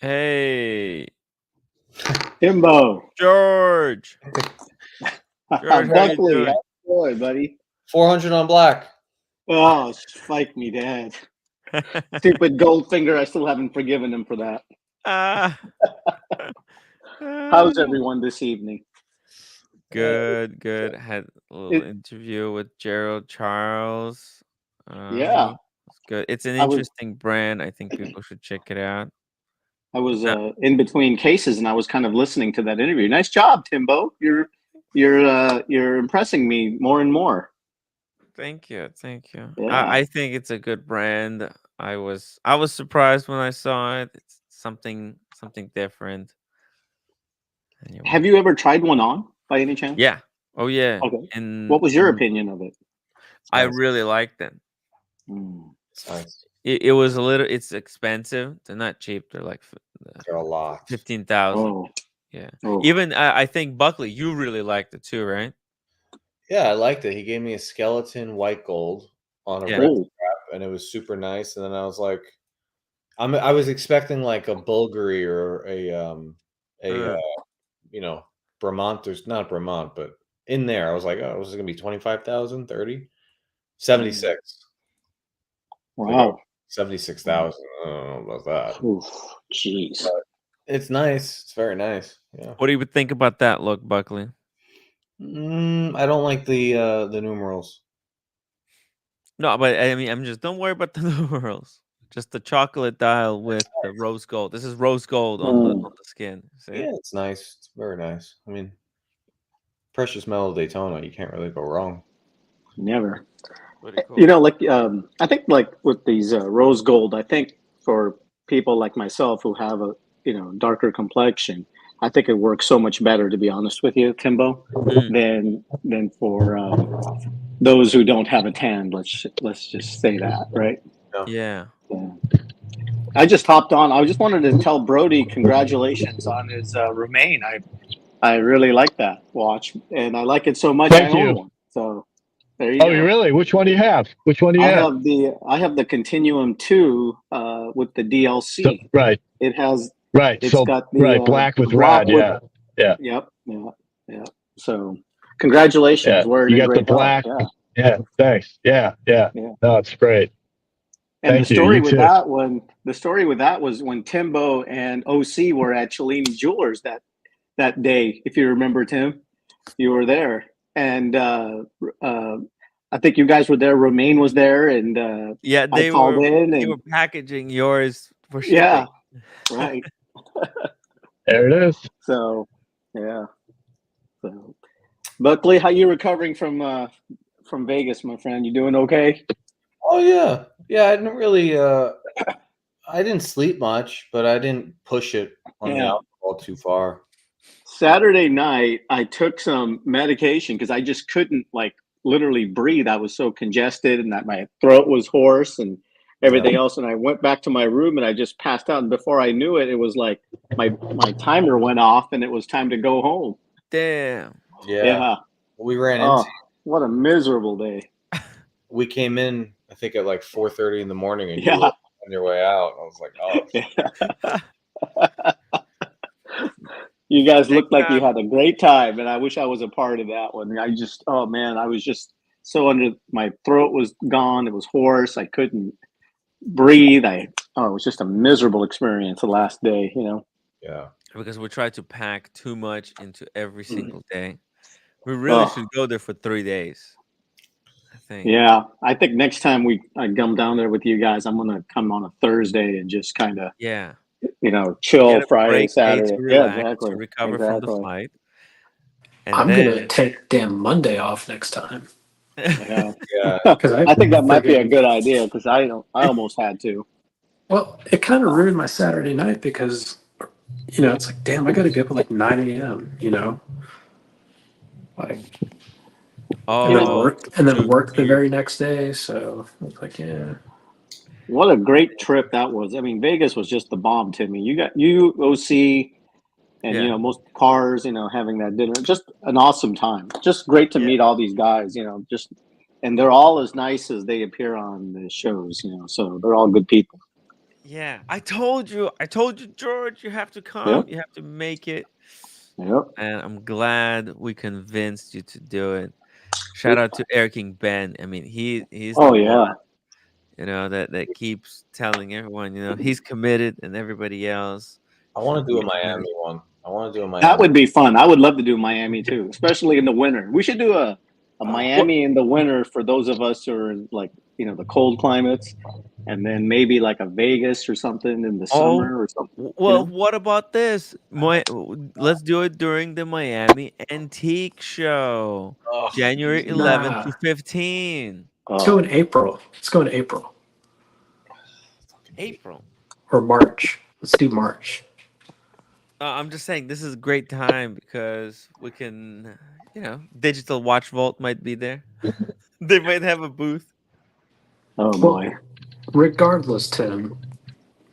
Hey, Timbo. George. George, Buckley, how you doing, buddy? 400 on black. Oh, spike me, Dad. Stupid Goldfinger. I still haven't forgiven him for that. How's everyone this evening? Good. Had a little interview with Gerald Charles. Yeah. It's good. It's an interesting brand. I think people should check it out. I was in between cases, and I was kind of listening to that interview. Nice job, Timbo. You're impressing me more and more. Thank you. Yeah. I think it's a good brand. I was surprised when I saw it. It's something different. Anyway. Have you ever tried one on by any chance? Yeah. Oh yeah. Okay. And What was your opinion of it? I really liked it. It's nice. It was a little. It's expensive. They're not cheap. They're like They're a lot. 15,000. Oh. Yeah. Oh. Even I think Buckley, you really liked it too, right? Yeah, I liked it. He gave me a skeleton white gold on a Yeah. red strap, and it was super nice. And then I was like, I was expecting like a Bulgari or a you know, Bremont. There's not Bremont, but in there, I was like, oh, this is gonna be 25,000, 30, 76. Wow. 76,000. I don't know about that. Oof, jeez. But it's nice. It's very nice. Yeah. What do you think about that look, Buckley? I don't like the numerals. No, but I mean, don't worry about the numerals. Just the chocolate dial with the rose gold. This is rose gold on the skin. See? Yeah, it's nice. It's very nice. I mean, precious metal Daytona. You can't really go wrong. Never. Cool. You know, like I think like with these rose gold, I think for people like myself who have a darker complexion, I think it works so much better, to be honest with you, Timbo, than for those who don't have a tan. Let's just say that, right? Yeah. I just hopped on. I just wanted to tell Brody congratulations on his Remain. I really like that watch, and I like it so much. Thank I you. own one. So there you go. You really? Which one do you have? I have the Continuum 2 with the DLC. So, right. It has It's got the black with black red. Yeah. Yep. So congratulations. Yeah. Wearing You a got the great dog. black. Yeah. Yeah. Thanks. Yeah. No, it's great. And Thank the you. story You with too. that was when Timbo and OC were at Cellini Jewelers that day. If you remember, Tim, you were there, and I think you guys were there. Romaine was there, and Yeah, I called in, they and were packaging yours for shipping. yeah, right. There it is. So, yeah. So, Buckley, how you recovering from Vegas, my friend? You doing okay? Oh yeah. I didn't really. I didn't sleep much, but I didn't push it on the alcohol too far. Saturday night, I took some medication because I just couldn't literally breathe. I was so congested, and that my throat was hoarse and everything else. And I went back to my room and I just passed out. And before I knew it, it was like my timer went off and it was time to go home. Damn. Yeah. We ran into. What a miserable day. We came in, I think, at like 4:30 in the morning, and you were on your way out. I was like, oh. You guys looked like you had a great time, and I wish I was a part of that one. I was just so my throat was gone. It was hoarse. I couldn't breathe. It was just a miserable experience the last day, Yeah. Because we tried to pack too much into every single day. We really should go there for 3 days. I think. Yeah, I think next time I come down there with you guys, I'm gonna come on a Thursday and just kind of chill Friday, Saturday. Relax, exactly. to recover from the flight. And I'm gonna take damn Monday off next time. Yeah, because I think that might be a good idea because I almost had to. Well, it kind of ruined my Saturday night because it's like, damn, I got to get up at like 9 a.m. And then work the very next day. So I was like, yeah. What a great trip that was. I mean, Vegas was just the bomb, Timmy. You got OC, and most cars, having that dinner. Just an awesome time. Just great to meet all these guys, and they're all as nice as they appear on the shows, so they're all good people. Yeah, I told you, George, you have to come. Yep. You have to make it. Yep. And I'm glad we convinced you to do it. Shout out to Air King Ben. I mean, he's the one, that keeps telling everyone, he's committed, and everybody else. I want to do a Miami one. That would be fun. I would love to do Miami too, especially in the winter. We should do a Miami in the winter for those of us who are in the cold climates, and then maybe like a Vegas or something in the Oh, summer or something. well, what about this? Let's do it during the Miami Antique Show, Oh, January 11th to Nah. 15. Let's go in April. Let's go in April April. or March. Let's do March. I'm just saying this is a great time because we can, Digital Watch Vault might be there. They might have a booth. Oh Well, boy. regardless, Tim,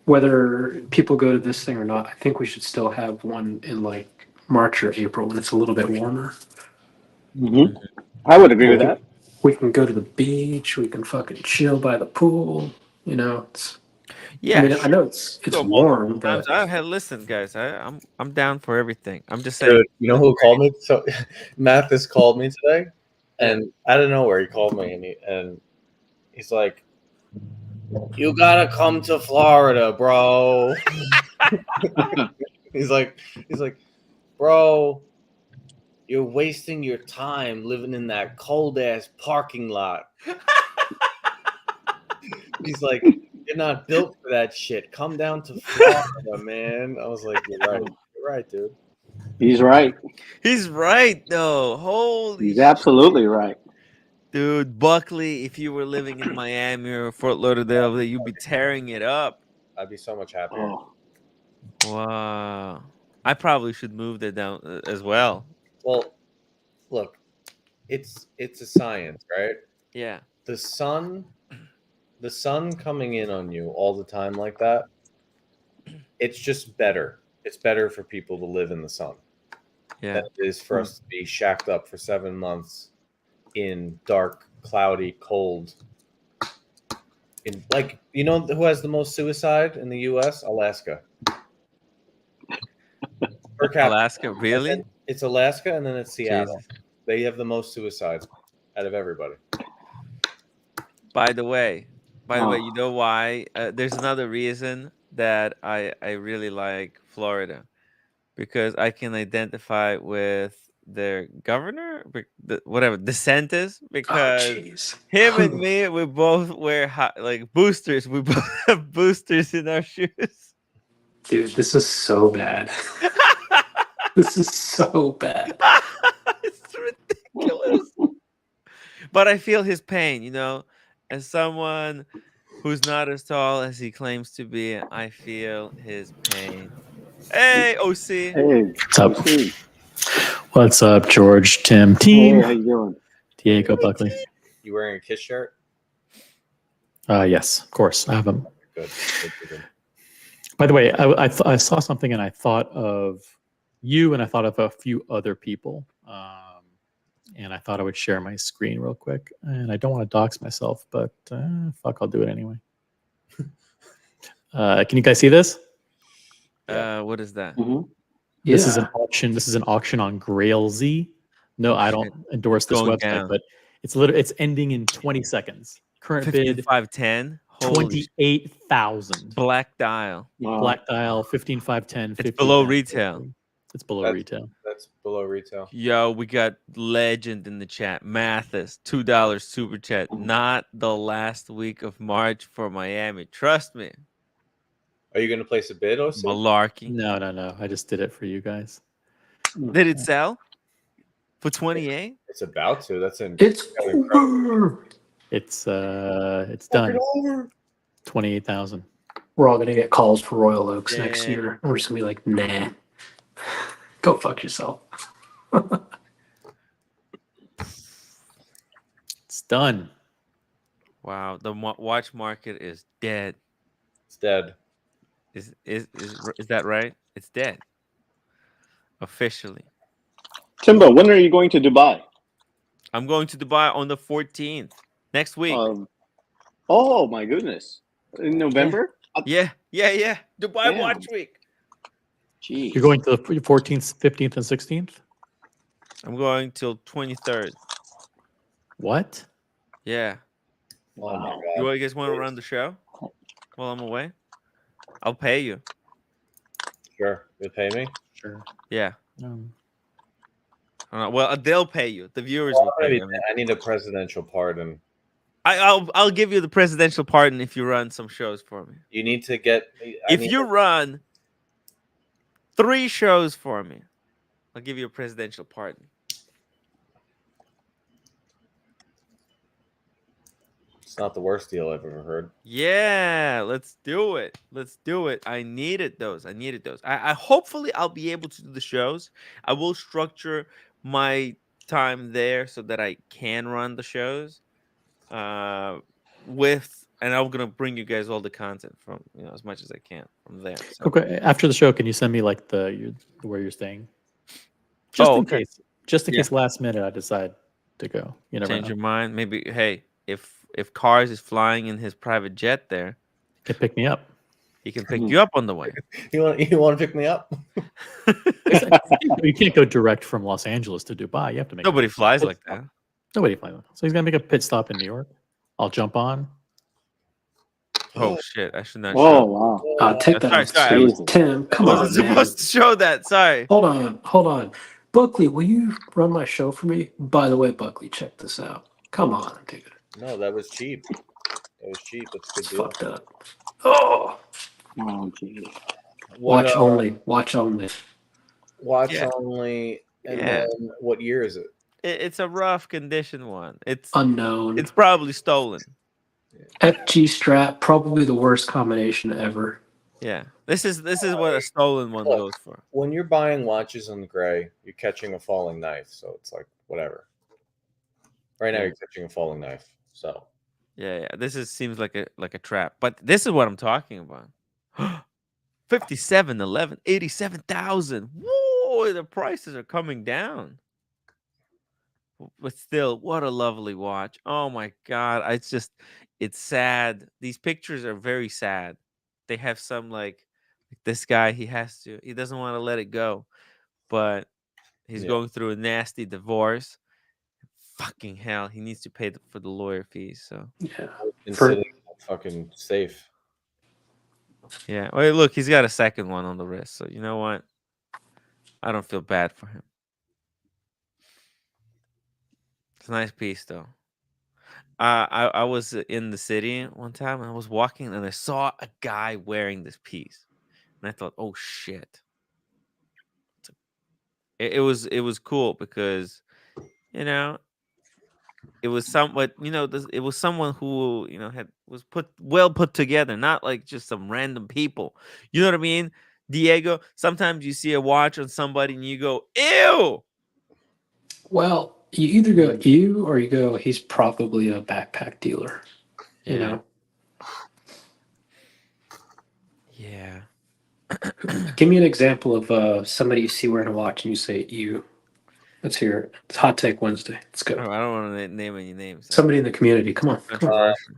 whether people go to this thing or not, I think we should still have one in like March or April when it's a little bit warmer. Mm-hmm. I would agree with that. We can go to the beach. We can fucking chill by the pool. It's. Yeah, I mean, I sure. know it's Go warm, times. but Listen, guys, I'm down for everything. I'm just Dude, saying. you know who called me? So Mathis called me today, and out of nowhere he called me, and he's like, "You gotta come to Florida, bro." he's like, bro, you're wasting your time living in that cold ass parking lot. He's like, you're not built for that shit. Come down to Florida, man. I was like, you're right, dude. He's right. He's right, though. Holy He's absolutely right. Dude, Buckley, if you were living in Miami or Fort Lauderdale, you'd be tearing it up. I'd be so much happier. Oh. Wow. I probably should move there down as well. Well, look, it's a science, right? Yeah. The sun coming in on you all the time like that, it's just better. It's better for people to live in the sun. Yeah. Than it is for us to be shacked up for 7 months in dark, cloudy, cold. In who has the most suicide in the US? Alaska. Per capita. Alaska, really? It's Alaska and then it's Seattle. Jesus. They have the most suicide out of everybody. By the way, you know why? There's another reason that I really like Florida, because I can identify with their governor, whatever DeSantis, because him and me, we both wear boosters. We both have boosters in our shoes. dude, this is so bad. This is so bad. It's ridiculous. But I feel his pain, as someone who's not as tall as he claims to be. I feel his pain. Hey, OC. Hey, What's up? OC. What's up, George, Tim, team? Hey, how you doing? Diego Buckley. You wearing a Kiss shirt? Yes, of course. I have them. Good. By the way, I saw something and I thought of you and I thought of a few other people. And I thought I would share my screen real quick. And I don't want to dox myself, but fuck, I'll do it anyway. Can you guys see this? What is that? Mm-hmm. This is an auction. This is an auction on Grailsy. No, I don't endorse this Going website, down. but it's ending in 20 seconds. Current bid 510. 28,000. Black dial. Black dial 15,510. It's below retail. It's below retail. That's below retail. Yo, we got legend in the chat. Mathis, $2 super chat. Not the last week of March for Miami. Trust me. Are you going to place a bid, OC? Malarkey. No. I just did it for you guys. Did it sell for 28? It's about to. That's in. It's over. It's done. 28,000. We're all gonna get calls for Royal Oaks next Damn. year. We're just gonna be like, nah. Go fuck yourself. It's done. Wow, the watch market is dead. It's dead. Is that right? It's dead. Officially. Timbo, when are you going to Dubai? I'm going to Dubai on the 14th. Next week. Oh my goodness. In November? Yeah. Dubai Damn. Watch Week. Jeez. You're going to the 14th, 15th, and 16th? I'm going till 23rd. What? Yeah. Wow. You guys want to run the show while I'm away? I'll pay you. Sure. You'll pay me? Sure. Yeah. Well, they'll pay you. The viewers will pay you. I need a presidential pardon. I'll give you the presidential pardon if you run some shows for me. You need to get. If you run 3 shows for me, I'll give you a presidential pardon. It's not the worst deal I've ever heard. Yeah, let's do it. Let's do it. I needed those. I hopefully I'll be able to do the shows. I will structure my time there so that I can run the shows. And I'm gonna bring you guys all the content from as much as I can from there. So. Okay. After the show, can you send me like where you're staying? Just in okay. case. Just in case last minute I decide to go. You never Change know. your mind. Maybe hey, if Cars is flying in his private jet there, he can pick me up. He can pick you up on the way. You want to pick me up? You can't go direct from Los Angeles to Dubai. You have to make. Nobody flies like that. Nobody flies. So he's gonna make a pit stop in New York. I'll jump on. Oh shit! I should not. Oh wow! Take that off screen. Tim, come on, wasn't supposed to show that. Sorry. Hold on. Buckley, will you run my show for me? By the way, Buckley, check this out. Come on, dude. No, that was cheap. That's a good deal. Fucked up. Oh, geez. Watch only. Watch only. Watch only. And then what year is it? It's a rough condition one. It's unknown. It's probably stolen. FG strap, probably the worst combination ever. Yeah, this is what a stolen one goes for. When you're buying watches on the gray, you're catching a falling knife. So it's like whatever. Right now, you're catching a falling knife. So yeah. This seems like a trap. But this is what I'm talking about. 5711, 87,000. Whoa, the prices are coming down. But still, what a lovely watch. Oh my god, it's sad. These pictures are very sad. They have some like this guy, he doesn't want to let it go, but he's going through a nasty divorce. Fucking hell, he needs to pay for the lawyer fees. So sitting fucking safe. Yeah. Well, look, he's got a second one on the wrist. So you know what? I don't feel bad for him. It's a nice piece, though. I was in the city one time and I was walking and I saw a guy wearing this piece, and I thought, "Oh shit!" It was cool because, it was somewhat, it was someone who was put together, not like just some random people. You know what I mean, Diego? Sometimes you see a watch on somebody and you go, "Ew." Well, you either go ew or you go, he's probably a backpack dealer. You know? Yeah. Give me an example of somebody you see wearing a watch and you say ew. Let's hear it. It's Hot Take Wednesday. Let's go. I don't want to name any names. Somebody in the community. Come on.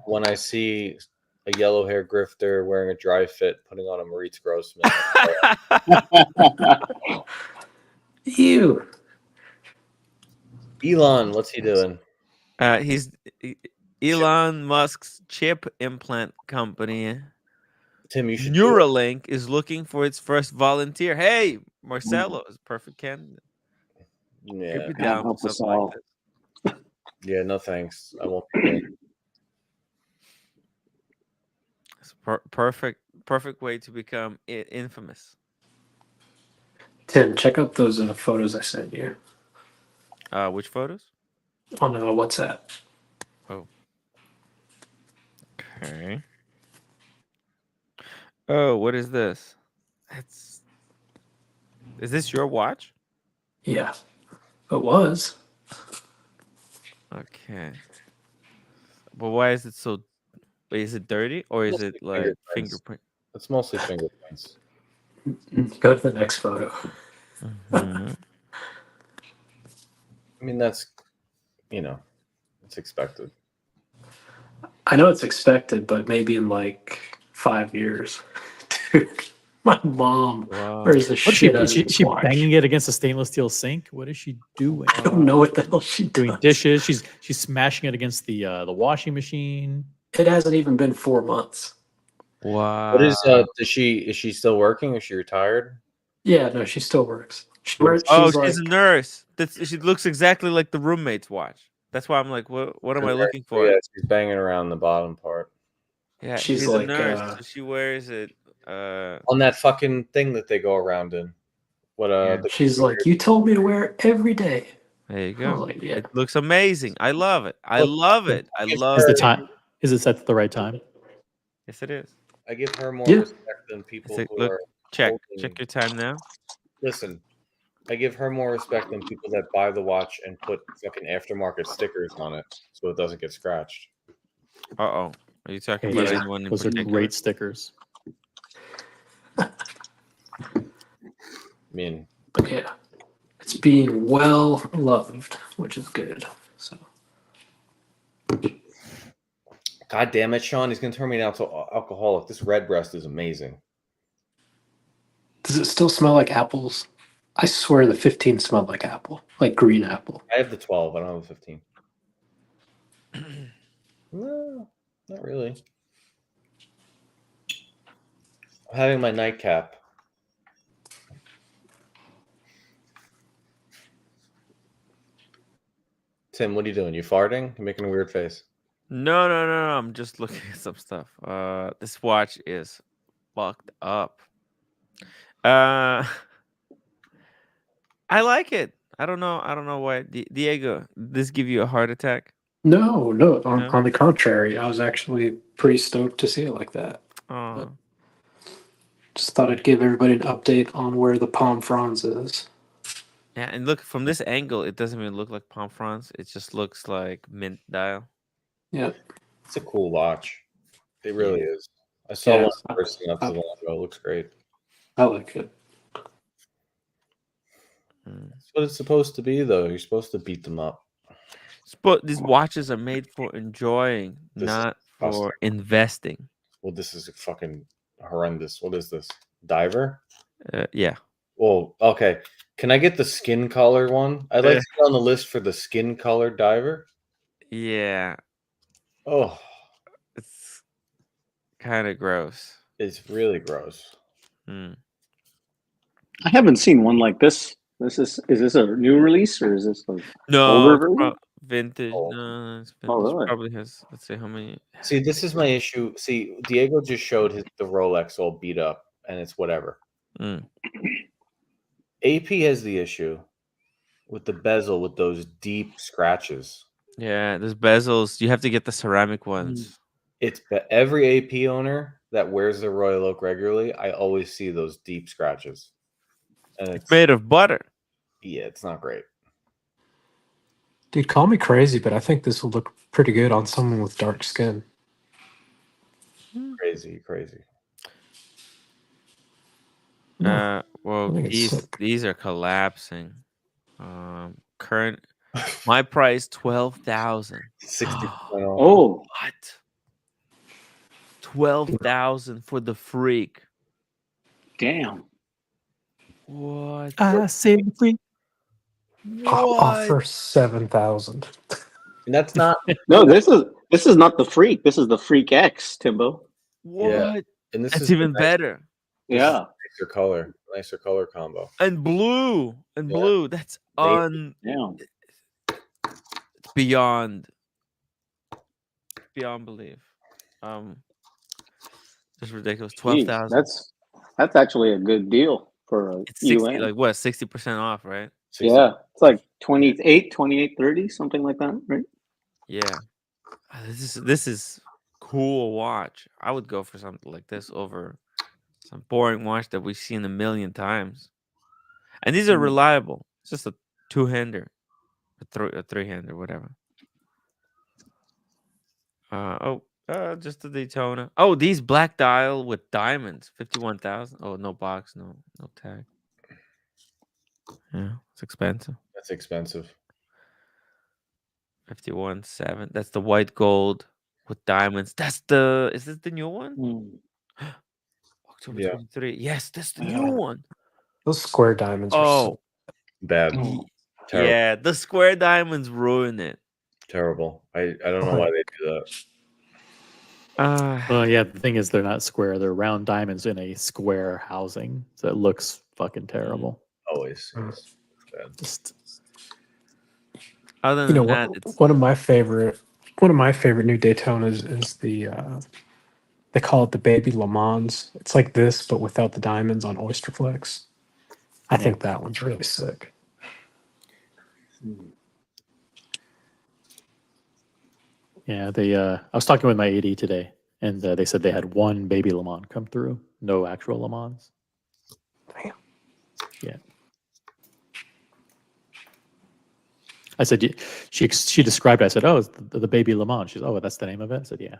When I see a yellow hair grifter wearing a dry fit, putting on a Moritz Grossman. Ew. Elon, what's he doing? He's Elon Musk's chip implant company. Tim, you should Neuralink is looking for its first volunteer. Hey, Marcelo is a perfect candidate. Yeah, Keep it down for something like this. Yeah, no thanks. I won't. It's perfect way to become infamous. Tim, check out those photos I sent you. Which photos? On WhatsApp. Oh. Okay. Oh, what is this? Is this your watch? Yeah, it was. Okay. But why is it so? Is it dirty or is it like fingerprint? It's mostly fingerprints. Go to the next photo. Mm-hmm. I mean, that's, it's expected. I know it's expected, but maybe in like 5 years. Dude, my mom wears the shit out of this She watch. banging it against a stainless steel sink? What is she doing? I don't know what the hell she's doing. Dishes. She's smashing it against the washing machine. It hasn't even been 4 months. Wow. What is is she still working? Is she retired? Yeah, no, she still works. She's a nurse. She looks exactly like the roommate's watch. That's why I'm like, what am I Her- looking for? Yeah, she's banging around the bottom part. Yeah, She's she's a like, nurse, so she wears it. On that fucking thing that they go around in. What Yeah. the she's like, you told me to wear it every day. There you I was go. like, yeah. It looks amazing. I love it. I Look, love it. I love Is the it. time? Is it set at the right time? Yes, it is. I give her more Yeah. respect than people who Look, are check holding- your time now. Listen, I give her more respect than people that buy the watch and put fucking aftermarket stickers on it so it doesn't get scratched. Uh-oh. Are you talking Hey, about those are- anyone in those are particular? great stickers. I mean, But yeah, it's being well loved, which is good. So God damn it, Sean, he's gonna turn me into alcoholic. This Redbreast is amazing. does it still smell like apples? I swear the 15 smelled like apple, like green apple. I have the 12, I don't have the 15. No, not really. I'm having my nightcap. Tim, what are you doing? You farting? You're making a weird face. No. I'm just looking at some stuff. This watch is fucked up. I like it. I don't know why. Diego, this give you a heart attack? No, No? on the contrary, I was actually pretty stoked to see it like that. Oh. Just thought I'd give everybody an update on where the palm fronds is. Yeah, and look, from this angle, it doesn't even look like palm fronds. It just looks like mint dial. Yeah. It's a cool watch. It really is. I saw one first not too long ago. It looks great. I like it. That's what it's supposed to be, though. You're supposed to beat them up. But these watches are made for enjoying, not for investing. Well, this is fucking horrendous. What is this? Diver? Yeah. Well, okay. Can I get the skin color one? I'd like to get on the list for the skin color diver. Yeah. Oh, it's kind of gross. It's really gross. Mm. I haven't seen one like this. Is this a new release or is this like No, older it's version? vintage. No, it's vintage. Oh, really? Probably has. Let's see how many. See, this is my issue. See, Diego just showed the Rolex all beat up, and it's whatever. Mm. AP has the issue with the bezel with those deep scratches. Yeah, there's bezels. You have to get the ceramic ones. It's every AP owner that wears the Royal Oak regularly. I always see those deep scratches, and It's made of butter. Yeah, it's not great. Dude, call me crazy, but I think this will look pretty good on someone with dark skin. Crazy. Well, these are collapsing. Current my price 12,000. 60%. Oh, what? 12,000 for the freak. Damn. What? I said freak. I'll offer 7,000. And that's not. No, this is not the freak. This is the Freak X, Timbo. What? Yeah. And this That's is even better. Yeah. Nicer color combo. And blue. That's it's beyond belief. It's ridiculous. 12,000. That's actually a good deal for a It's 60, UN. like what? 60% off, right? Yeah, it's like 28.30, something like that, right? Yeah. This is cool watch. I would go for something like this over some boring watch that we've seen a million times. And these are reliable. It's just a two-hander, a three-hander, whatever. Just the Daytona. Oh, these black dial with diamonds, 51,000. Oh, no box, no tag. Yeah, it's expensive. That's expensive. 51.7. That's the white gold with diamonds. Is this the new one? October 23. Yes, that's the new one. Those square diamonds are so bad. Terrible. Yeah, the square diamonds ruin it. Terrible. I don't know why they do that. Well, yeah, the thing is, they're not square. They're round diamonds in a square housing. So it looks fucking terrible. Always. Just, Other You know, than that, it's one of my favorite new Daytonas is the they call it the Baby Le Mans. It's like this, but without the diamonds on Oysterflex. I think that one's really sick. Yeah, I was talking with my AD today, and they said they had one baby Le Mans come through, no actual Le Mans. Damn. Yeah. I said, she described it. I said, oh, it's the baby Le Mans. She's, oh, that's the name of it? I said, yeah.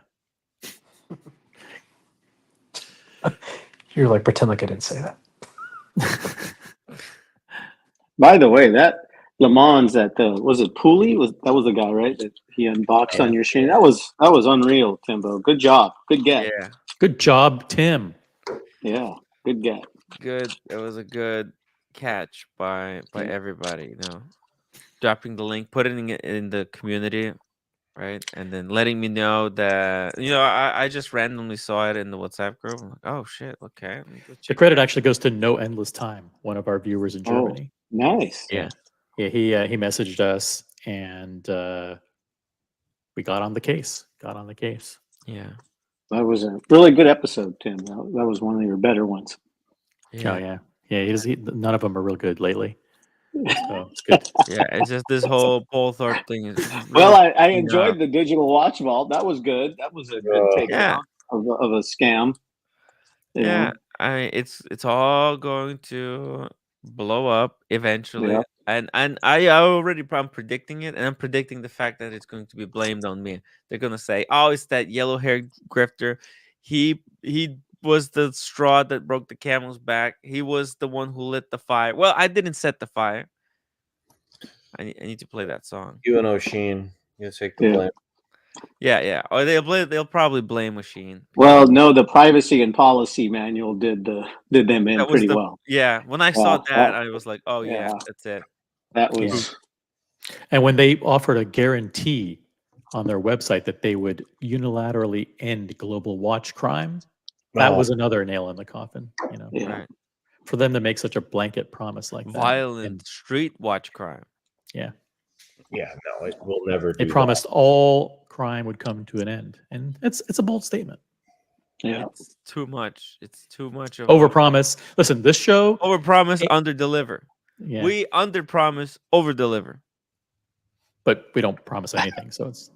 You're like, pretend like I didn't say that. By the way, that Le Mans was it Pooley? That was the guy, right? That he unboxed on your stream. That was unreal, Timbo. Good job. Good get. Yeah. Good job, Tim. Yeah. Good get. Good. It was a good catch by everybody. You know, dropping the link, putting it in the community, right, and then letting me know that I just randomly saw it in the WhatsApp group. I'm like, oh shit, okay. Let me go The check credit actually goes to No Endless Time, one of our viewers in Oh, Germany. nice. Yeah. Yeah, he messaged us, and we got on the case. Yeah. That was a really good episode, Tim. That was one of your better ones. Yeah. Oh yeah. Yeah, none of them are real good lately. So it's good. Yeah, it's just this whole Paul Thorpe thing is Well, really I picking enjoyed up. the digital watch vault. That was good. That was a good takedown of a scam. Yeah, I mean, it's all going to blow up eventually, Yeah. and I'm predicting it, and I'm predicting the fact that it's going to be blamed on me. They're gonna say, "Oh, it's that yellow-haired grifter. He was the straw that broke the camel's back. He was the one who lit the fire." Well, I didn't set the fire. I need to play that song. You and O'Sheen, you take the Yeah. blame. Yeah. Or they'll probably blame Machine. Well, no, the privacy and policy manual did them in That was pretty well. Yeah, when I saw that, I was like, oh yeah, yeah. that's it. That Yeah. was And when they offered a guarantee on their website that they would unilaterally end global watch crime, that was another nail in the coffin. Right. For them to make such a blanket promise like that. Violent street watch crime. Yeah. Yeah, no, it will never do They promised all crime would come to an end, and it's a bold statement. Yeah, it's too much. It's too much of overpromise. Listen, this show overpromise, underdeliver. Yeah. We underpromise, overdeliver. But we don't promise anything, so it's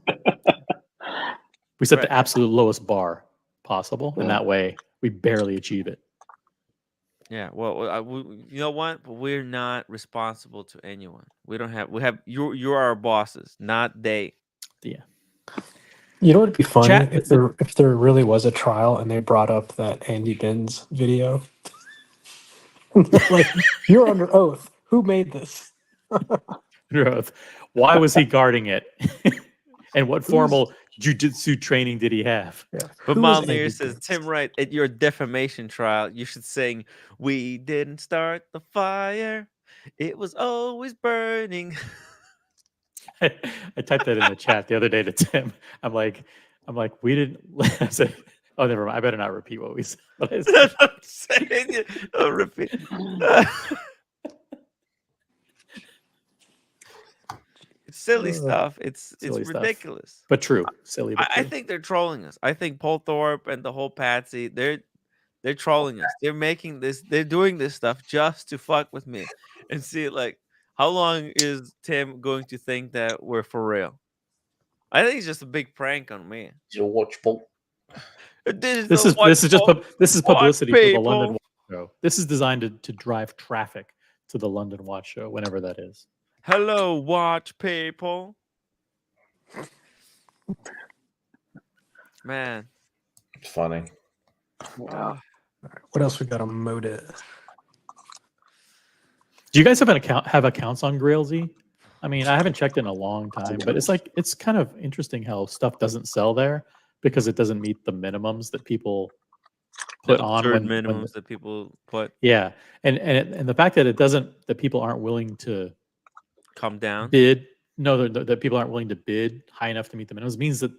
we set the absolute lowest bar possible, and that way we barely achieve it. Yeah, well, you know what? But we're not responsible to anyone. We have you're our bosses, not they. Yeah. You know what would be funny if there really was a trial and they brought up that Andy Binns video. Like, you're under oath. Who made this? Under oath. Why was he guarding it? And what formal jujitsu training did he have? Yeah. But Malnir says, Tim Wright, at your defamation trial, you should sing, "We didn't start the fire. It was always burning." I typed that in the chat the other day to Tim. I'm like, we didn't. I said, oh, never mind. I better not repeat what we said. I'm saying. I'll repeat. It's silly stuff. It's silly stuff. ridiculous, but true. Silly. But I true. think they're trolling us. I think Paul Thorpe and the whole Patsy, they're trolling us. They're making this. They're doing this stuff just to fuck with me and see like. How long is Tim going to think that we're for real? I think it's just a big prank on me. You're watchful. This is publicity for the London Watch Show. This is designed to drive traffic to the London Watch Show, whenever that is. Hello, watch people. Man, it's funny. Wow. What else we got on Moda? Do you guys have accounts on Grailsy? I mean, I haven't checked in a long time, but it's kind of interesting how stuff doesn't sell there because it doesn't meet the minimums that people put on. Minimums that people put. Yeah, and the fact that that people aren't willing to come down. Bid. No, that people aren't willing to bid high enough to meet the minimums means that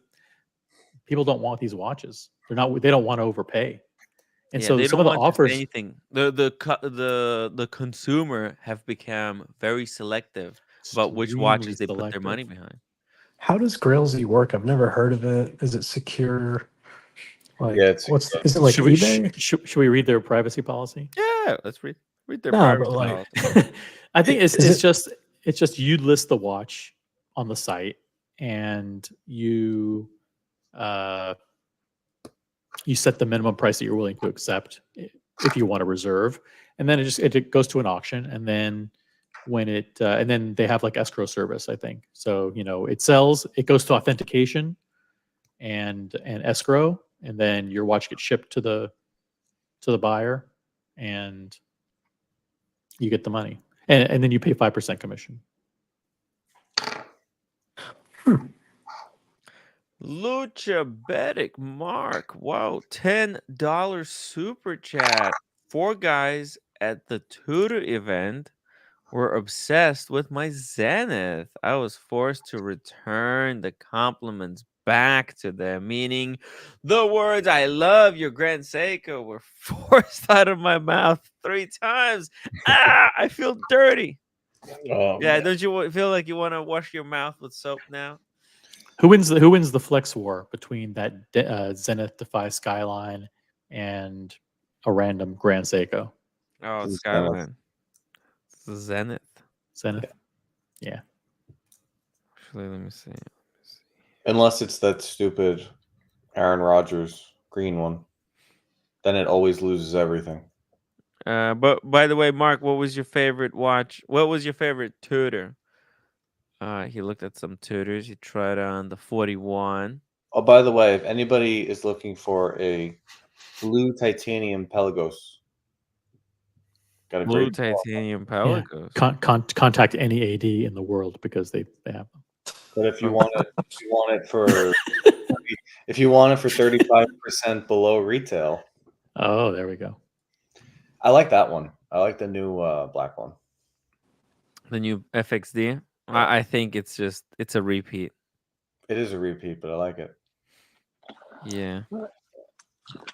people don't want these watches. They don't want to overpay. And so some of the offers, anything the consumer have become very selective about which watches Extremely they put their selective. money behind. How does Grailsy work? I've never heard of it. Is it secure? Like, Yeah, it's is it like Should we eBay? should we read their privacy policy? Yeah, let's read their No, but privacy like, policy. I think is it's it just you list the watch on the site and you you set the minimum price that you're willing to accept if you want to reserve, and then it goes to an auction, and then when and then they have like escrow service, I think. So it sells, it goes to authentication and escrow, and then your watch gets shipped to the buyer, and you get the money, and then you pay 5% commission. Luchabetic Mark, wow, $10 super chat. 4 guys at the Tudor event were obsessed with my Zenith. I was forced to return the compliments back to them, meaning the words "I love your Grand Seiko" were forced out of my mouth 3 times. I feel dirty. Oh, Yeah, man. don't you feel like you want to wash your mouth with soap now? Who wins the flex war between that Zenith Defy Skyline and a random Grand Seiko? Oh, Zenith. Skyline. Zenith. Yeah. Actually, let me see. Unless it's that stupid Aaron Rodgers green one, then it always loses everything. But by the way, Mark, what was your favorite watch? What was your favorite Tudor? He looked at some Tudors. He tried on the 41. Oh, by the way, if anybody is looking for a blue titanium Pelagos, got a Blue great titanium Yeah. Pelagos. Contact any AD in the world because they have them. But if you want it for if you want it for 35% below retail. Oh, there we go. I like that one. I like the new black one. The new FXD. I think it's a repeat. It is a repeat, but I like it. Yeah.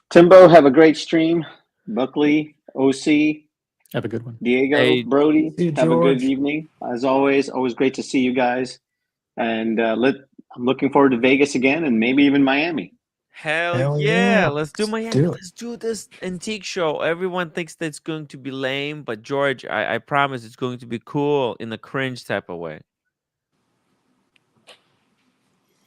Timbo, have a great stream. Buckley, OC. Have a good one. Diego, Hey, Brody, see you, have a good George. evening. As always great to see you guys. And I'm looking forward to Vegas again and maybe even Miami. Hell yeah. Let's do Miami. do it. Let's do this antique show. Everyone thinks that it's going to be lame, but George, I promise it's going to be cool in a cringe type of way.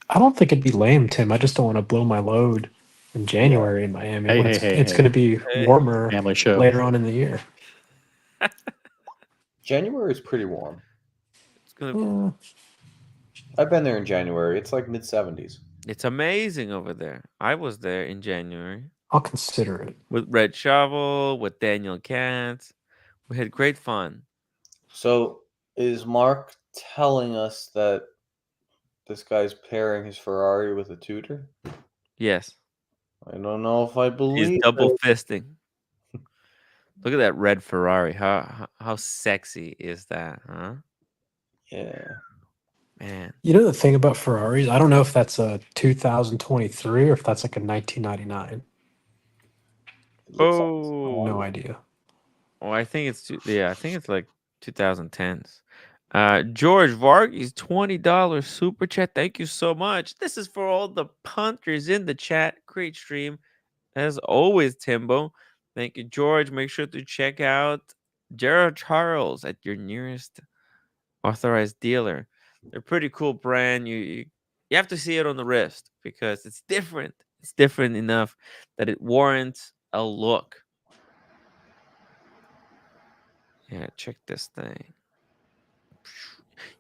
I don't think it'd be lame, Tim. I just don't want to blow my load in January in Miami. Hey, when it's going to be warmer Family show. later on in the year. January is pretty warm. It's gonna I've been there in January. It's like mid-70s. It's amazing over there. I was there in January. I'll consider it. With Red Shovel, with Daniel Katz. We had great fun. So is Mark telling us that this guy's pairing his Ferrari with a Tudor? Yes. I don't know if I believe He's double it. fisting. Look at that red Ferrari. How sexy is that, huh? Yeah. Man. You know the thing about Ferraris? I don't know if that's a 2023 or if that's like a 1999. Oh, no idea. Oh, I think it's I think it's like 2010s. George Vargas, $20 super chat. Thank you so much. This is for all the punters in the chat. Great stream. As always, Timbo. Thank you, George. Make sure to check out Gerald Charles at your nearest authorized dealer. They're a pretty cool brand. You have to see it on the wrist because it's different. It's different enough that it warrants a look. Yeah, check this thing.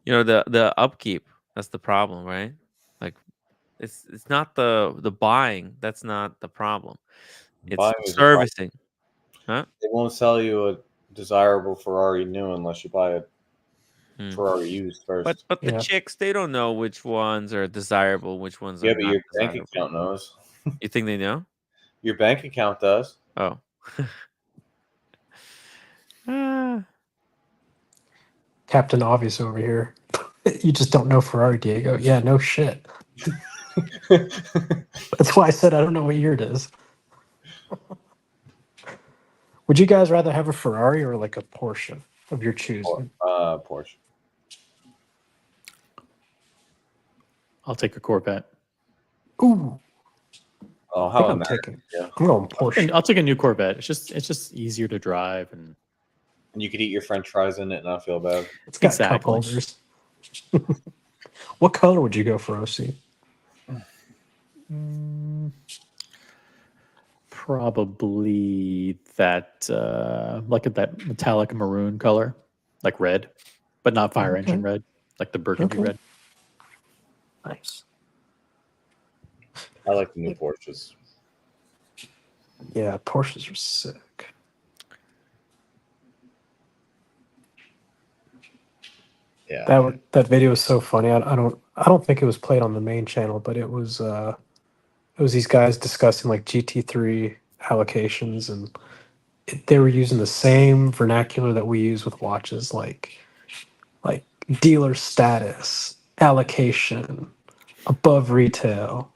You know, the upkeep, that's the problem, right? Like it's not the buying, that's not the problem. It's Buying is the problem. servicing. Huh? They won't sell you a desirable Ferrari new unless you buy a Ferrari used first. But the chicks, they don't know which ones are desirable, which ones Yeah, are but not your bank desirable. account knows. You think they know? Your bank account does. Oh. Captain Obvious over here. You just don't know Ferrari, Diego. Yeah, no shit. That's why I said I don't know what year it is. Would you guys rather have a Ferrari or like a Porsche of your choosing? Porsche. I'll take a Corvette. Ooh. Oh, I how think I'm American, taking. yeah. I'm going Porsche. I'll take a new Corvette. It's just easier to drive, and you could eat your French fries in it and not feel bad. It's got cup holders. What color would you go for, OC? Probably that like that metallic maroon color, like red, but not fire engine red, like the burgundy red. Nice. I like the new Porsches. Yeah, Porsches are sick. Yeah. That video was so funny. I don't think it was played on the main channel, but it was these guys discussing like GT3 allocations, and they were using the same vernacular that we use with watches, like dealer status, allocation, above retail.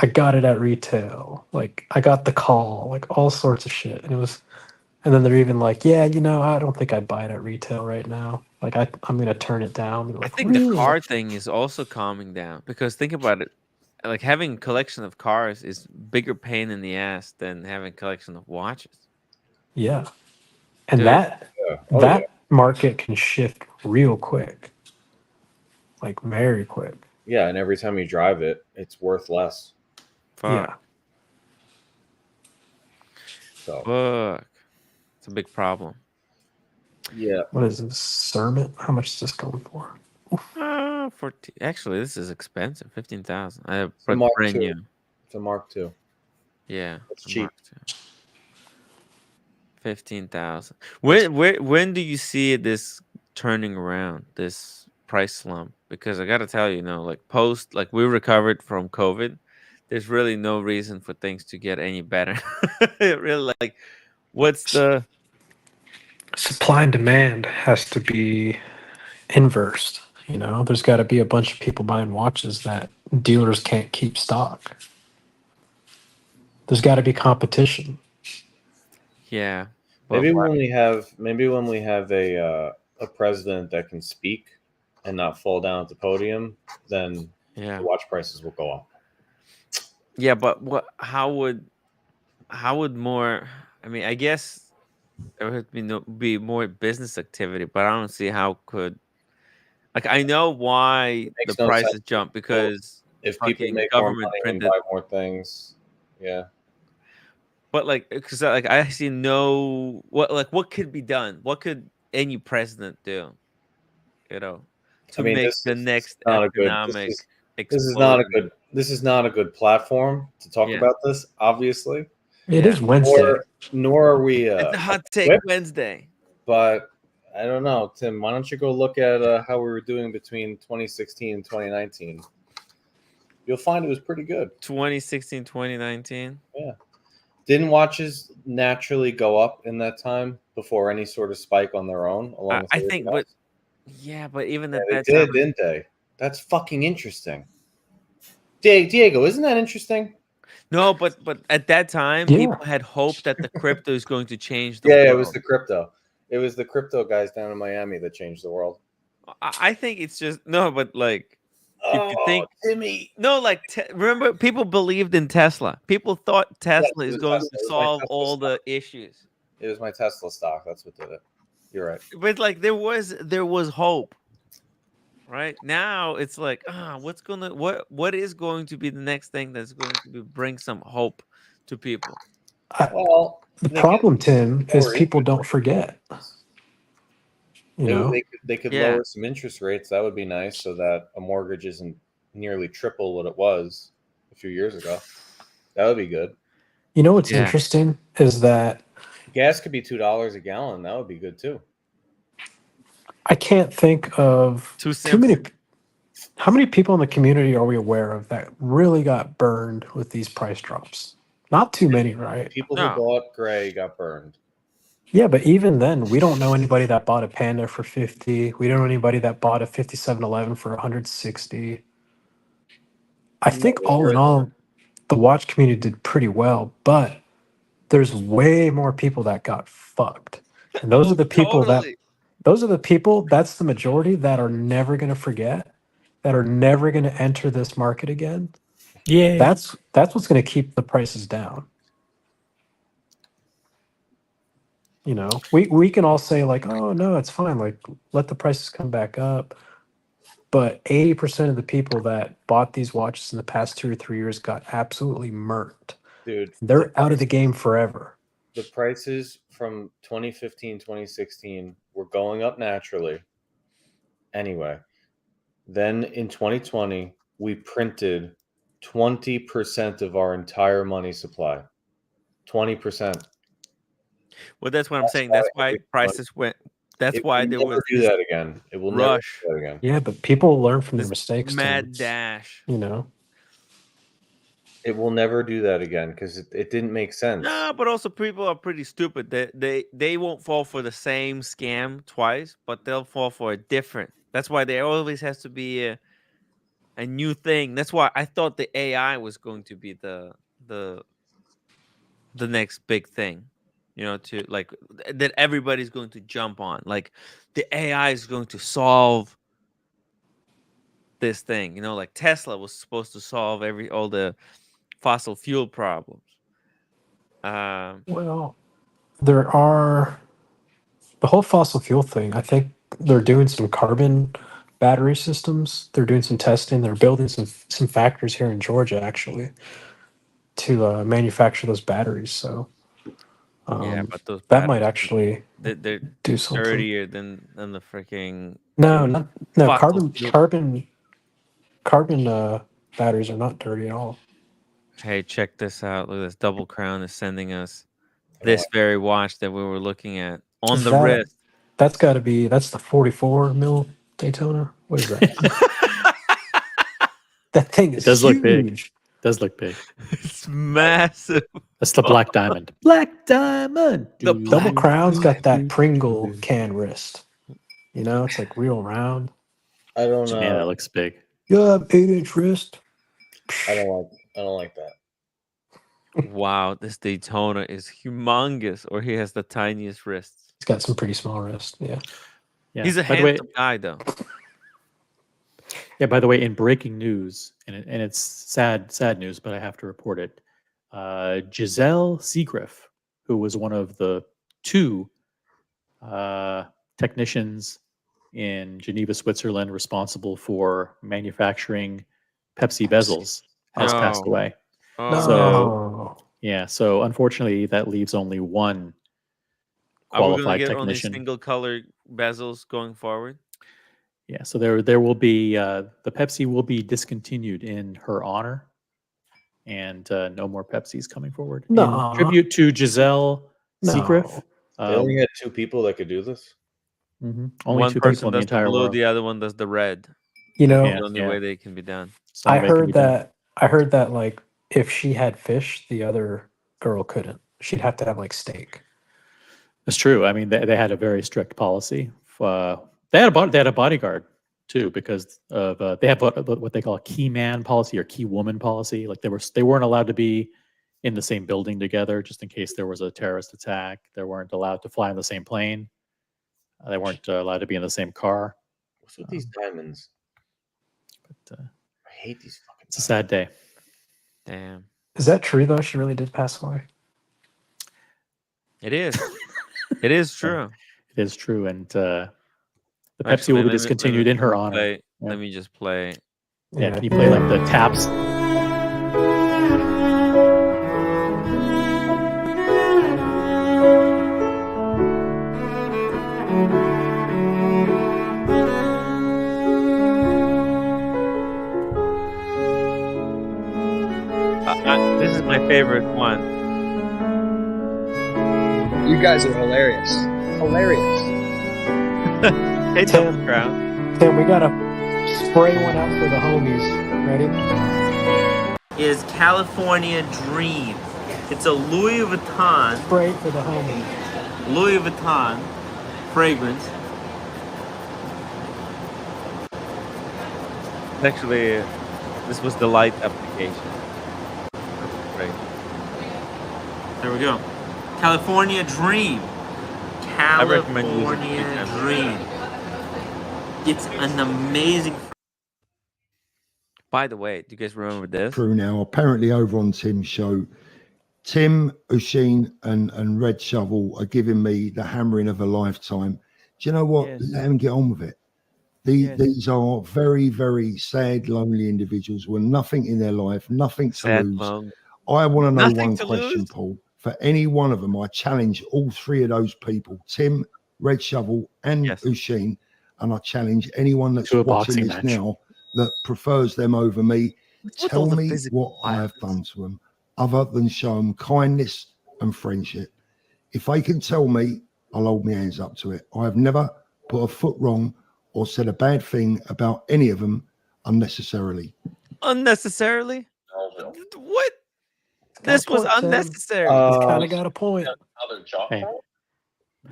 I got it at retail. Like I got the call, like all sorts of shit. And then they're even like, yeah, I don't think I'd buy it at retail right now. Like I'm gonna turn it down. I Like, think the car thing is also calming down, because think about it, like having a collection of cars is bigger pain in the ass than having a collection of watches. yeah. And Dude. that market can shift real quick. Like very quick. Yeah, and every time you drive it, it's worth less. Yeah. So Fuck. It's a big problem. Yeah. What is this? Sermon? How much is this going for? 14. Actually, this is expensive. 15,000. I It's a put Mark brand II. new. It's a Mark II. Yeah, It's a cheap. Mark II. 15,000. When do you see this turning around, this price slump? Because I got to tell you, like we recovered from COVID, there's really no reason for things to get any better. Really, like, what's the Supply and demand has to be inversed. There's got to be a bunch of people buying watches that dealers can't keep stock. There's got to be competition. Yeah. Maybe when we have a president that can speak and not fall down at the podium, then Yeah. the watch prices will go up. Yeah, but how would more? I mean, I guess there would be more business activity, but I don't see how could. Like, I know why the makes no prices sense. jump, because If people fucking make more government money and printed. buy more things, yeah. But because I see what could be done? What could any president do? To make this the is next not a good. economic This is not a explosion. good. This is not a good platform to talk Yeah. about this. Obviously, It is Wednesday. Nor are we. It's a hot take equipped, Wednesday. But I don't know, Tim. Why don't you go look at how we were doing between 2016 and 2019? You'll find it was pretty good. 2016, 2019. Yeah. Didn't watches naturally go up in that time before any sort of spike on their own? Along with I think, everything else? but even Yeah, at they that did, time, didn't they? That's fucking interesting. Diego, isn't that interesting? no, but at that time, Yeah. people had hope that the crypto is going to change the Yeah, world. it was the crypto. It was the crypto guys down in Miami that changed the world. I think it's just no, but like, if you think Timmy, no, like remember, people believed in Tesla. People thought Tesla it is was going Tesla. to It was my solve Tesla all stock. the issues. It was my Tesla stock. That's what did it. You're right. But like, there was hope. Right now, it's like, what is going to be the next thing that's going to bring some hope to people? Well, The problem, Tim, is people don't forget. They could Yeah. lower some interest rates. That would be nice, so that a mortgage isn't nearly triple what it was a few years ago. That would be good. What's interesting is that Gas could be $2 a gallon. That would be good too. I can't think of too many. How many people in the community are we aware of that really got burned with these price drops? Not too many, right? People who bought gray got burned. Yeah, but even then, we don't know anybody that bought a Panda for 50. We don't know anybody that bought a 5711 for 160. I think all in all, the watch community did pretty well, but there's way more people that got fucked. And those are the people that's the majority that are never going to forget. that are never going to enter this market again. Yeah. That's what's going to keep the prices down. You know, we can all say like, oh no, it's fine. Like, let the prices come back up. But 80% of the people that bought these watches in the past 2 or 3 years got absolutely murked. Dude, They're out of the game forever. The prices from 2015, 2016 were going up naturally. Anyway, then in 2020, we printed 20% of our entire money supply. 20%. Well, that's what I'm saying. That's why prices went. That's why there was do that again. It will never rush. do that again. Yeah, but people learn from their This mistakes. mad Tim. dash. You know, It will never do that again because it didn't make sense. No, but also people are pretty stupid. They won't fall for the same scam twice, but they'll fall for a different. That's why there always has to be a new thing. That's why I thought the AI was going to be the next big thing. You know, to like that everybody's going to jump on. Like the AI is going to solve this thing. You know, like Tesla was supposed to solve all the fossil fuel problems. well, there are the whole fossil fuel thing. I think they're doing some carbon battery systems. They're doing some testing. They're building some factories here in Georgia actually to manufacture those batteries. So yeah, but those that might batteries, actually they're do something. dirtier than the freaking No, fossil carbon batteries are not dirty at all. Hey, check this out. Look at this. Double Crown is sending us this very watch that we were looking at on the wrist. That's got to be, that's the 44 mil Daytona. What is that? That thing is It does huge. look big. It does look big. It's massive. That's the Black Diamond. Black Diamond. The Double Crown's got that Pringle can wrist. You know, it's like real round. I don't know. Man, that looks big. You have 8-inch wrist. I don't like that. Wow, this Daytona is humongous, or he has the tiniest wrists. He's got some pretty small wrists. Yeah. He's a handsome guy, though. Yeah, by the way, in breaking news, and it's sad news, but I have to report it. Giselle Seagriff, who was one of the 2 technicians in Geneva, Switzerland, responsible for manufacturing Pepsi bezels, has passed away. No. So unfortunately, that leaves only one Are we going to qualified get only technician. single color bezels going forward? Yeah, so there will be the Pepsi will be discontinued in her honor, and no more Pepsis coming forward. No. In tribute to Giselle Seagriff. They only had 2 people that could do this. Only One 2 person people in the does the entire blue, world. the other one does the red. You know, That's the only way they can be done. I heard that like if she had fish, the other girl couldn't. She'd have to have like steak. That's true. I mean, they had a very strict policy. They had a bodyguard too, because of they have what they call a key man policy or key woman policy. Like they weren't allowed to be in the same building together, just in case there was a terrorist attack. They weren't allowed to fly on the same plane. They weren't allowed to be in the same car. What's with these diamonds? But I hate these fucking. It's a sad day. Damn. Is that true though? She really did pass away. It is. It is true. It is true, and the Pepsi will be discontinued in her honor. Let me just play. Yeah, can you play like the taps? This is my favorite one. You guys are hilarious. Hilarious. Hey, Double Crown. Tim, we gotta spray one out for the homies. Ready? Is California Dream. It's a Louis Vuitton. Spray for the homies. Louis Vuitton fragrance. Actually, this was the light application. Right. There we go. California Dream. California Dream. It's an amazing. By the way, do you guys remember this? Through now, apparently over on Tim's show, Tim, Usheen, and Red Shovel are giving me the hammering of a lifetime. Do you know what? Yes. Let them get on with it. These are very, very sad, lonely individuals with nothing in their life, nothing to Sad, lose. lone. I want to know Nothing one to question, lose? Paul. For any one of them, I challenge all three of those people, Tim, Red Shovel, and Usheen, and I challenge anyone that's To a watching boxing this match. now that prefers them over me. What's all Tell the me physical what I have done to them, other than show them kindness and friendship. If they can tell me, I'll hold my hands up to it. I have never put a foot wrong or said a bad thing about any of them unnecessarily. Unnecessarily? What? Got This a was point, Tim. unnecessary. He's kind of got a point. Hey,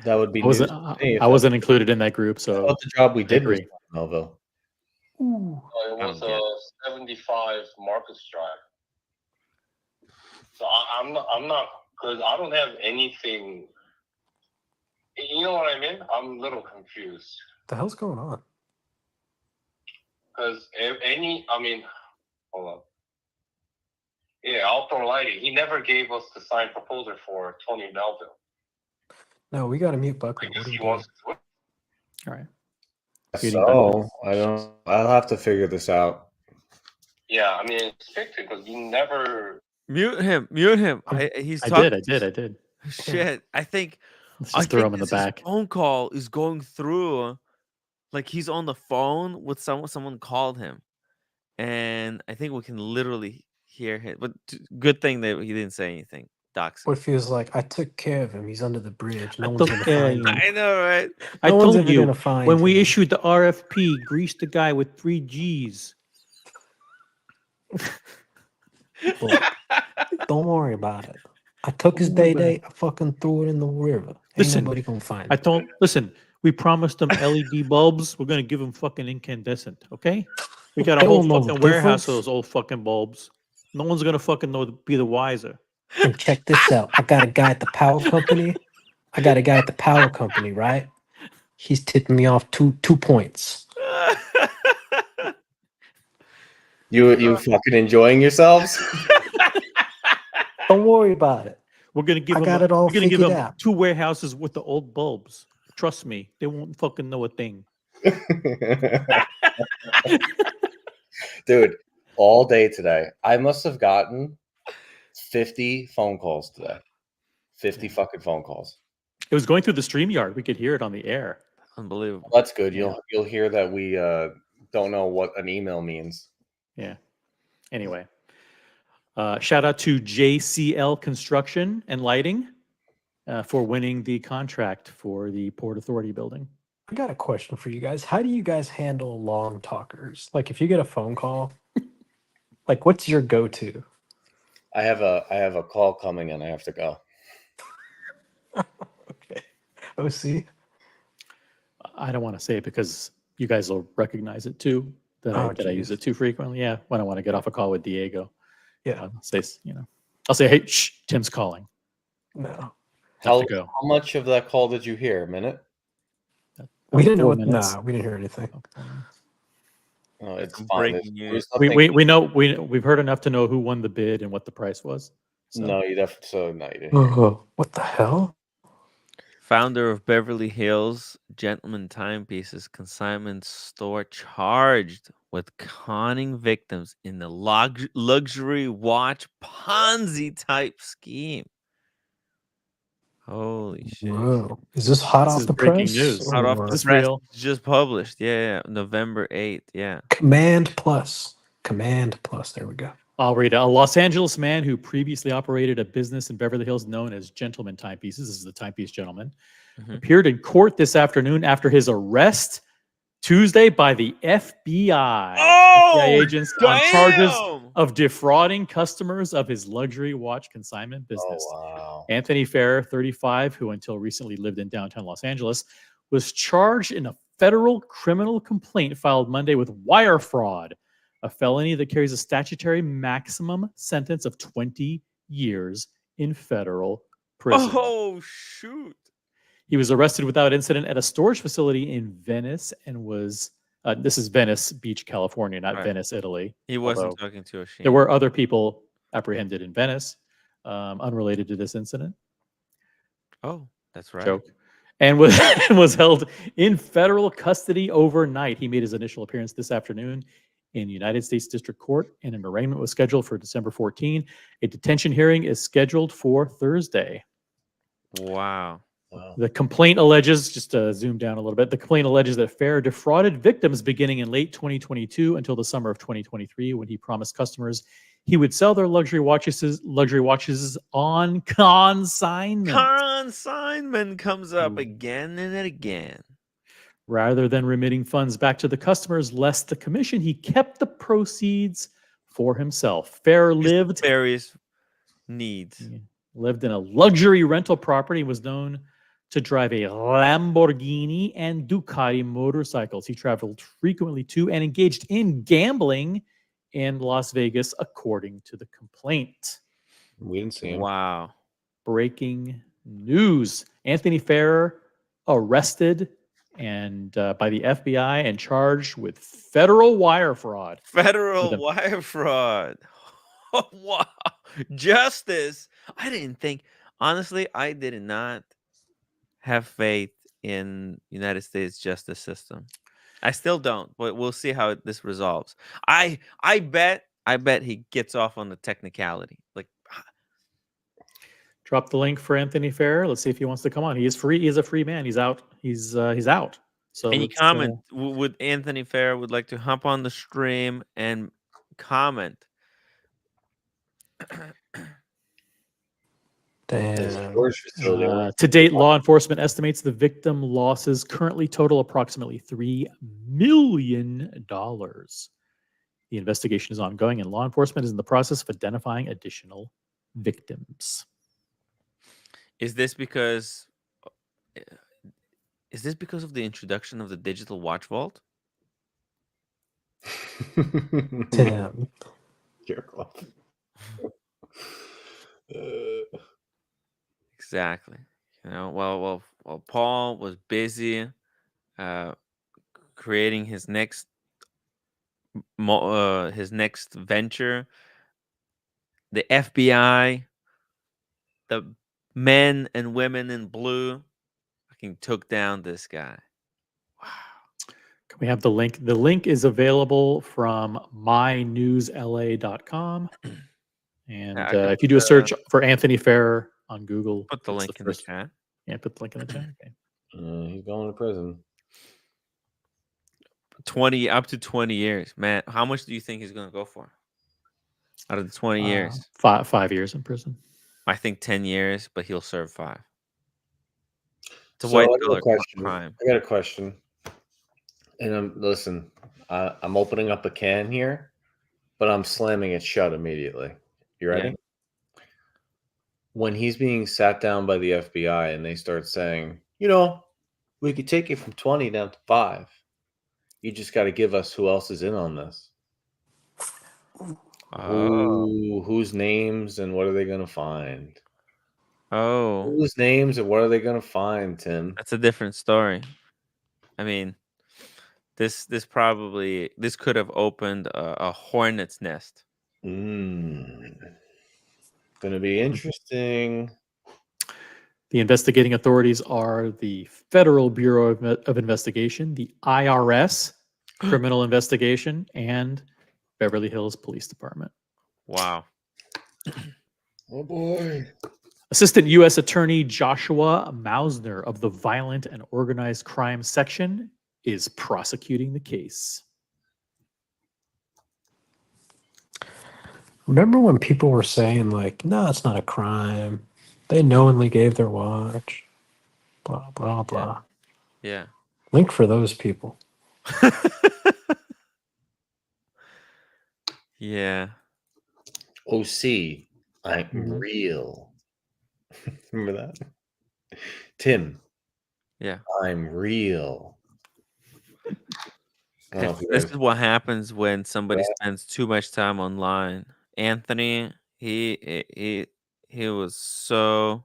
That would be I wasn't, news to me if I wasn't included in that group, so What the job we I did was agree. Melville. It was a 75 Marcus drive. So I'm not, because I don't have anything. You know what I mean? I'm a little confused. The hell's going on? Because hold on. Yeah, outdoor lighting. He never gave us the signed proposal for Tony Melville. No, we got to mute Buckley. What are you doing? All right. So I'll have to figure this out. Yeah, it's fiction because you never. Mute him. He's I talking. did. Shit. I think. Let's just throw him in the his back. phone call is going through, like he's on the phone with someone. Someone called him, and I think we can literally hear him. But good thing that he didn't say anything. Docs. What feels like I took care of him. He's under the bridge. No I one's took gonna care find of him. him. I know, right? I No one's told ever you gonna find when we him. issued the RFP, grease the guy with 3 G's. Look, don't worry about it. I took his day. I fucking threw it in the river. Ain't nobody gonna find it. Listen, we promised them LED bulbs. We're gonna give them fucking incandescent, okay? We got a They whole don't know the fucking warehouse of difference. those old fucking bulbs. No one's gonna fucking be the wiser. And check this out. I got a guy at the power company. Right? He's tipping me off two points. You fucking enjoying yourselves? Don't worry about it. We're gonna give I them. got it all We're gonna give figured them out. 2 warehouses with the old bulbs. Trust me, they won't fucking know a thing. Dude, all day today, I must have gotten 50 phone calls today. 50 fucking phone calls. It was going through the StreamYard. We could hear it on the air. Unbelievable. That's good. You'll hear that we don't know what an email means. Yeah. Anyway, shout out to JCL Construction and Lighting for winning the contract for the Port Authority building. I got a question for you guys. How do you guys handle long talkers? Like if you get a phone call, like what's your go-to? I have a call coming and I have to go. OC? I don't want to say it because you guys will recognize it too. That I use it too frequently. Yeah, when I want to get off a call with Diego. Yeah. I'll say, hey, shh, Tim's calling. No. How to go. much of that call did you hear? A minute? We didn't know 4 what, minutes. we didn't hear anything. Oh, it's Some fine. breaking There's news. nothing- We know we've heard enough to know who won the bid and what the price was. So. No, you definitely you didn't hear. What the hell? Founder of Beverly Hills Gentleman Timepieces Consignment Store charged with conning victims in the luxury watch Ponzi type scheme. Holy shit. Whoa. Is this hot off the press? Hot off or- the press. Just published. Yeah, November 8th. Yeah. Command Plus. There we go. I'll read it. A Los Angeles man who previously operated a business in Beverly Hills known as Gentleman Timepieces, this is the timepiece gentleman, appeared in court this afternoon after his arrest Tuesday by the FBI. FBI agents on charges of defrauding customers of his luxury watch consignment business. Wow. Anthony Farrer, 35, who until recently lived in downtown Los Angeles, was charged in a federal criminal complaint filed Monday with wire fraud, a felony that carries a statutory maximum sentence of 20 years in federal prison. Oh, shoot. He was arrested without incident at a storage facility in Venice and was This is Venice Beach, California, not Right. Venice, Italy. He wasn't although talking to Osheen. There were other people apprehended in Venice, unrelated to this incident. Oh, that's right. Joke. And was held in federal custody overnight. He made his initial appearance this afternoon in United States District Court, and an arraignment was scheduled for December 14. A detention hearing is scheduled for Thursday. Wow. The complaint alleges, just to zoom down a little bit, the complaint alleges that Fair defrauded victims beginning in late 2022 until the summer of 2023, when he promised customers he would sell their luxury watches on consignment. Consignment comes up again and again. Rather than remitting funds back to the customers less the commission, he kept the proceeds for himself. Fair lived various needs. Lived in a luxury rental property, was known to drive a Lamborghini and Ducati motorcycles. He traveled frequently to and engaged in gambling in Las Vegas, according to the complaint. We didn't see him. Wow. Breaking news. Anthony Fair arrested and by the FBI and charged with federal wire fraud. Federal wire fraud. Oh, wow. Justice. I didn't think, honestly, I did not have faith in United States justice system. I still don't, but we'll see how this resolves. I bet he gets off on the technicality. Like, drop the link for Anthony Fair. Let's see if he wants to come on. He is free. He is a free man. He's out. He's out. So any comment? Would Anthony Fair would like to hop on the stream and comment? To date, law enforcement estimates the victim losses currently total approximately $3 million. The investigation is ongoing, and law enforcement is in the process of identifying additional victims. Is this because of the introduction of the digital watch vault? Damn. Exactly. You know, while Paul was busy creating his next venture, the FBI, the men and women in blue, fucking took down this guy. Can we have the link? The link is available from mynewsla.com. And if you do a search for Anthony Fair on Google, put the link in the chat. Yeah, put the link in the chat. Okay. He's going to prison. 20 up to 20 years, man. How much do you think he's going to go for? Out of the 20 years, 5 years in prison. I think 10 years, but he'll serve 5. It's a So white I got collar a question. crime. I got a question. And listen, I'm opening up a can here, but I'm slamming it shut immediately. You ready? Yeah. When he's being sat down by the FBI and they start saying, you know, we could take it from 20 down to 5. You just got to give us who else is in on this. Whose names and what are they going to find? Whose names and what are they going to find, Tim? That's a different story. I mean, this could have opened a hornet's nest. Gonna be interesting. The investigating authorities are the Federal Bureau of Investigation, the IRS, Criminal Investigation, and Beverly Hills Police Department. Wow. Oh boy. Assistant U.S. Attorney Joshua Mausner of the Violent and Organized Crime Section is prosecuting the case. Remember when people were saying, like, no, it's not a crime. They knowingly gave their watch. Blah, blah, blah. Yeah. Link for those people. Yeah. OC, I'm real. Remember that? Tim. Yeah. I'm real. This is what happens when somebody spends too much time online. Anthony, he was so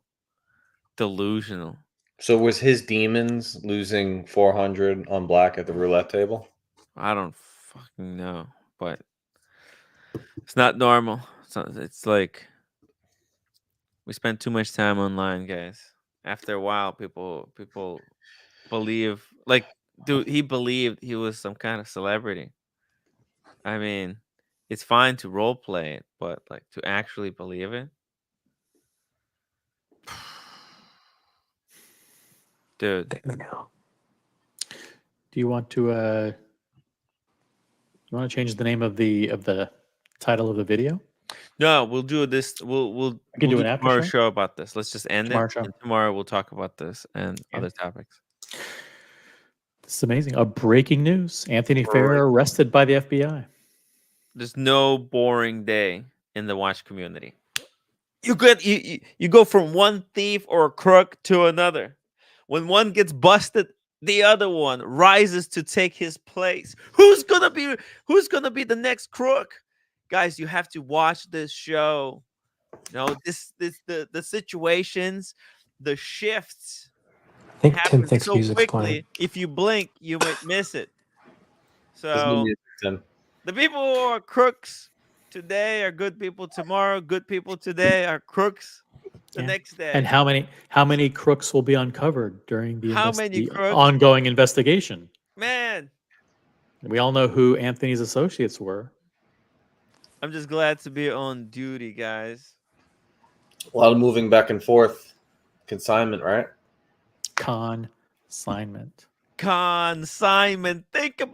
delusional. So was his demons losing 400 on black at the roulette table? I don't fucking know, but it's not normal. It's like we spend too much time online, guys. After a while, people believe, like, dude, he believed he was some kind of celebrity. I mean, it's fine to role play it, but like to actually believe it, dude. Do you want to change the name of the title of the video? No, we'll do this. We'll can do do an after tomorrow's show? show about this. Let's just end Tomorrow it, show. and tomorrow we'll talk about this and other topics. This is amazing. Breaking news. Anthony Farrer arrested by the FBI. There's no boring day in the watch community. You go from one thief or a crook to another. When one gets busted, the other one rises to take his place. Who's gonna be the next crook? Guys, you have to watch this show. You know, the situations, the shifts I think Tim happen thinks so music's playing. quickly. If you blink, you might miss it. There's no So music, Tim. the people who are crooks today are good people tomorrow. Good people today are crooks the next day. And how many crooks will be uncovered during the How many crooks? ongoing investigation? Man, We all know who Anthony's associates were. I'm just glad to be on duty, guys. A lot of moving back and forth. Consignment, right? Consignment. Consignment. Think about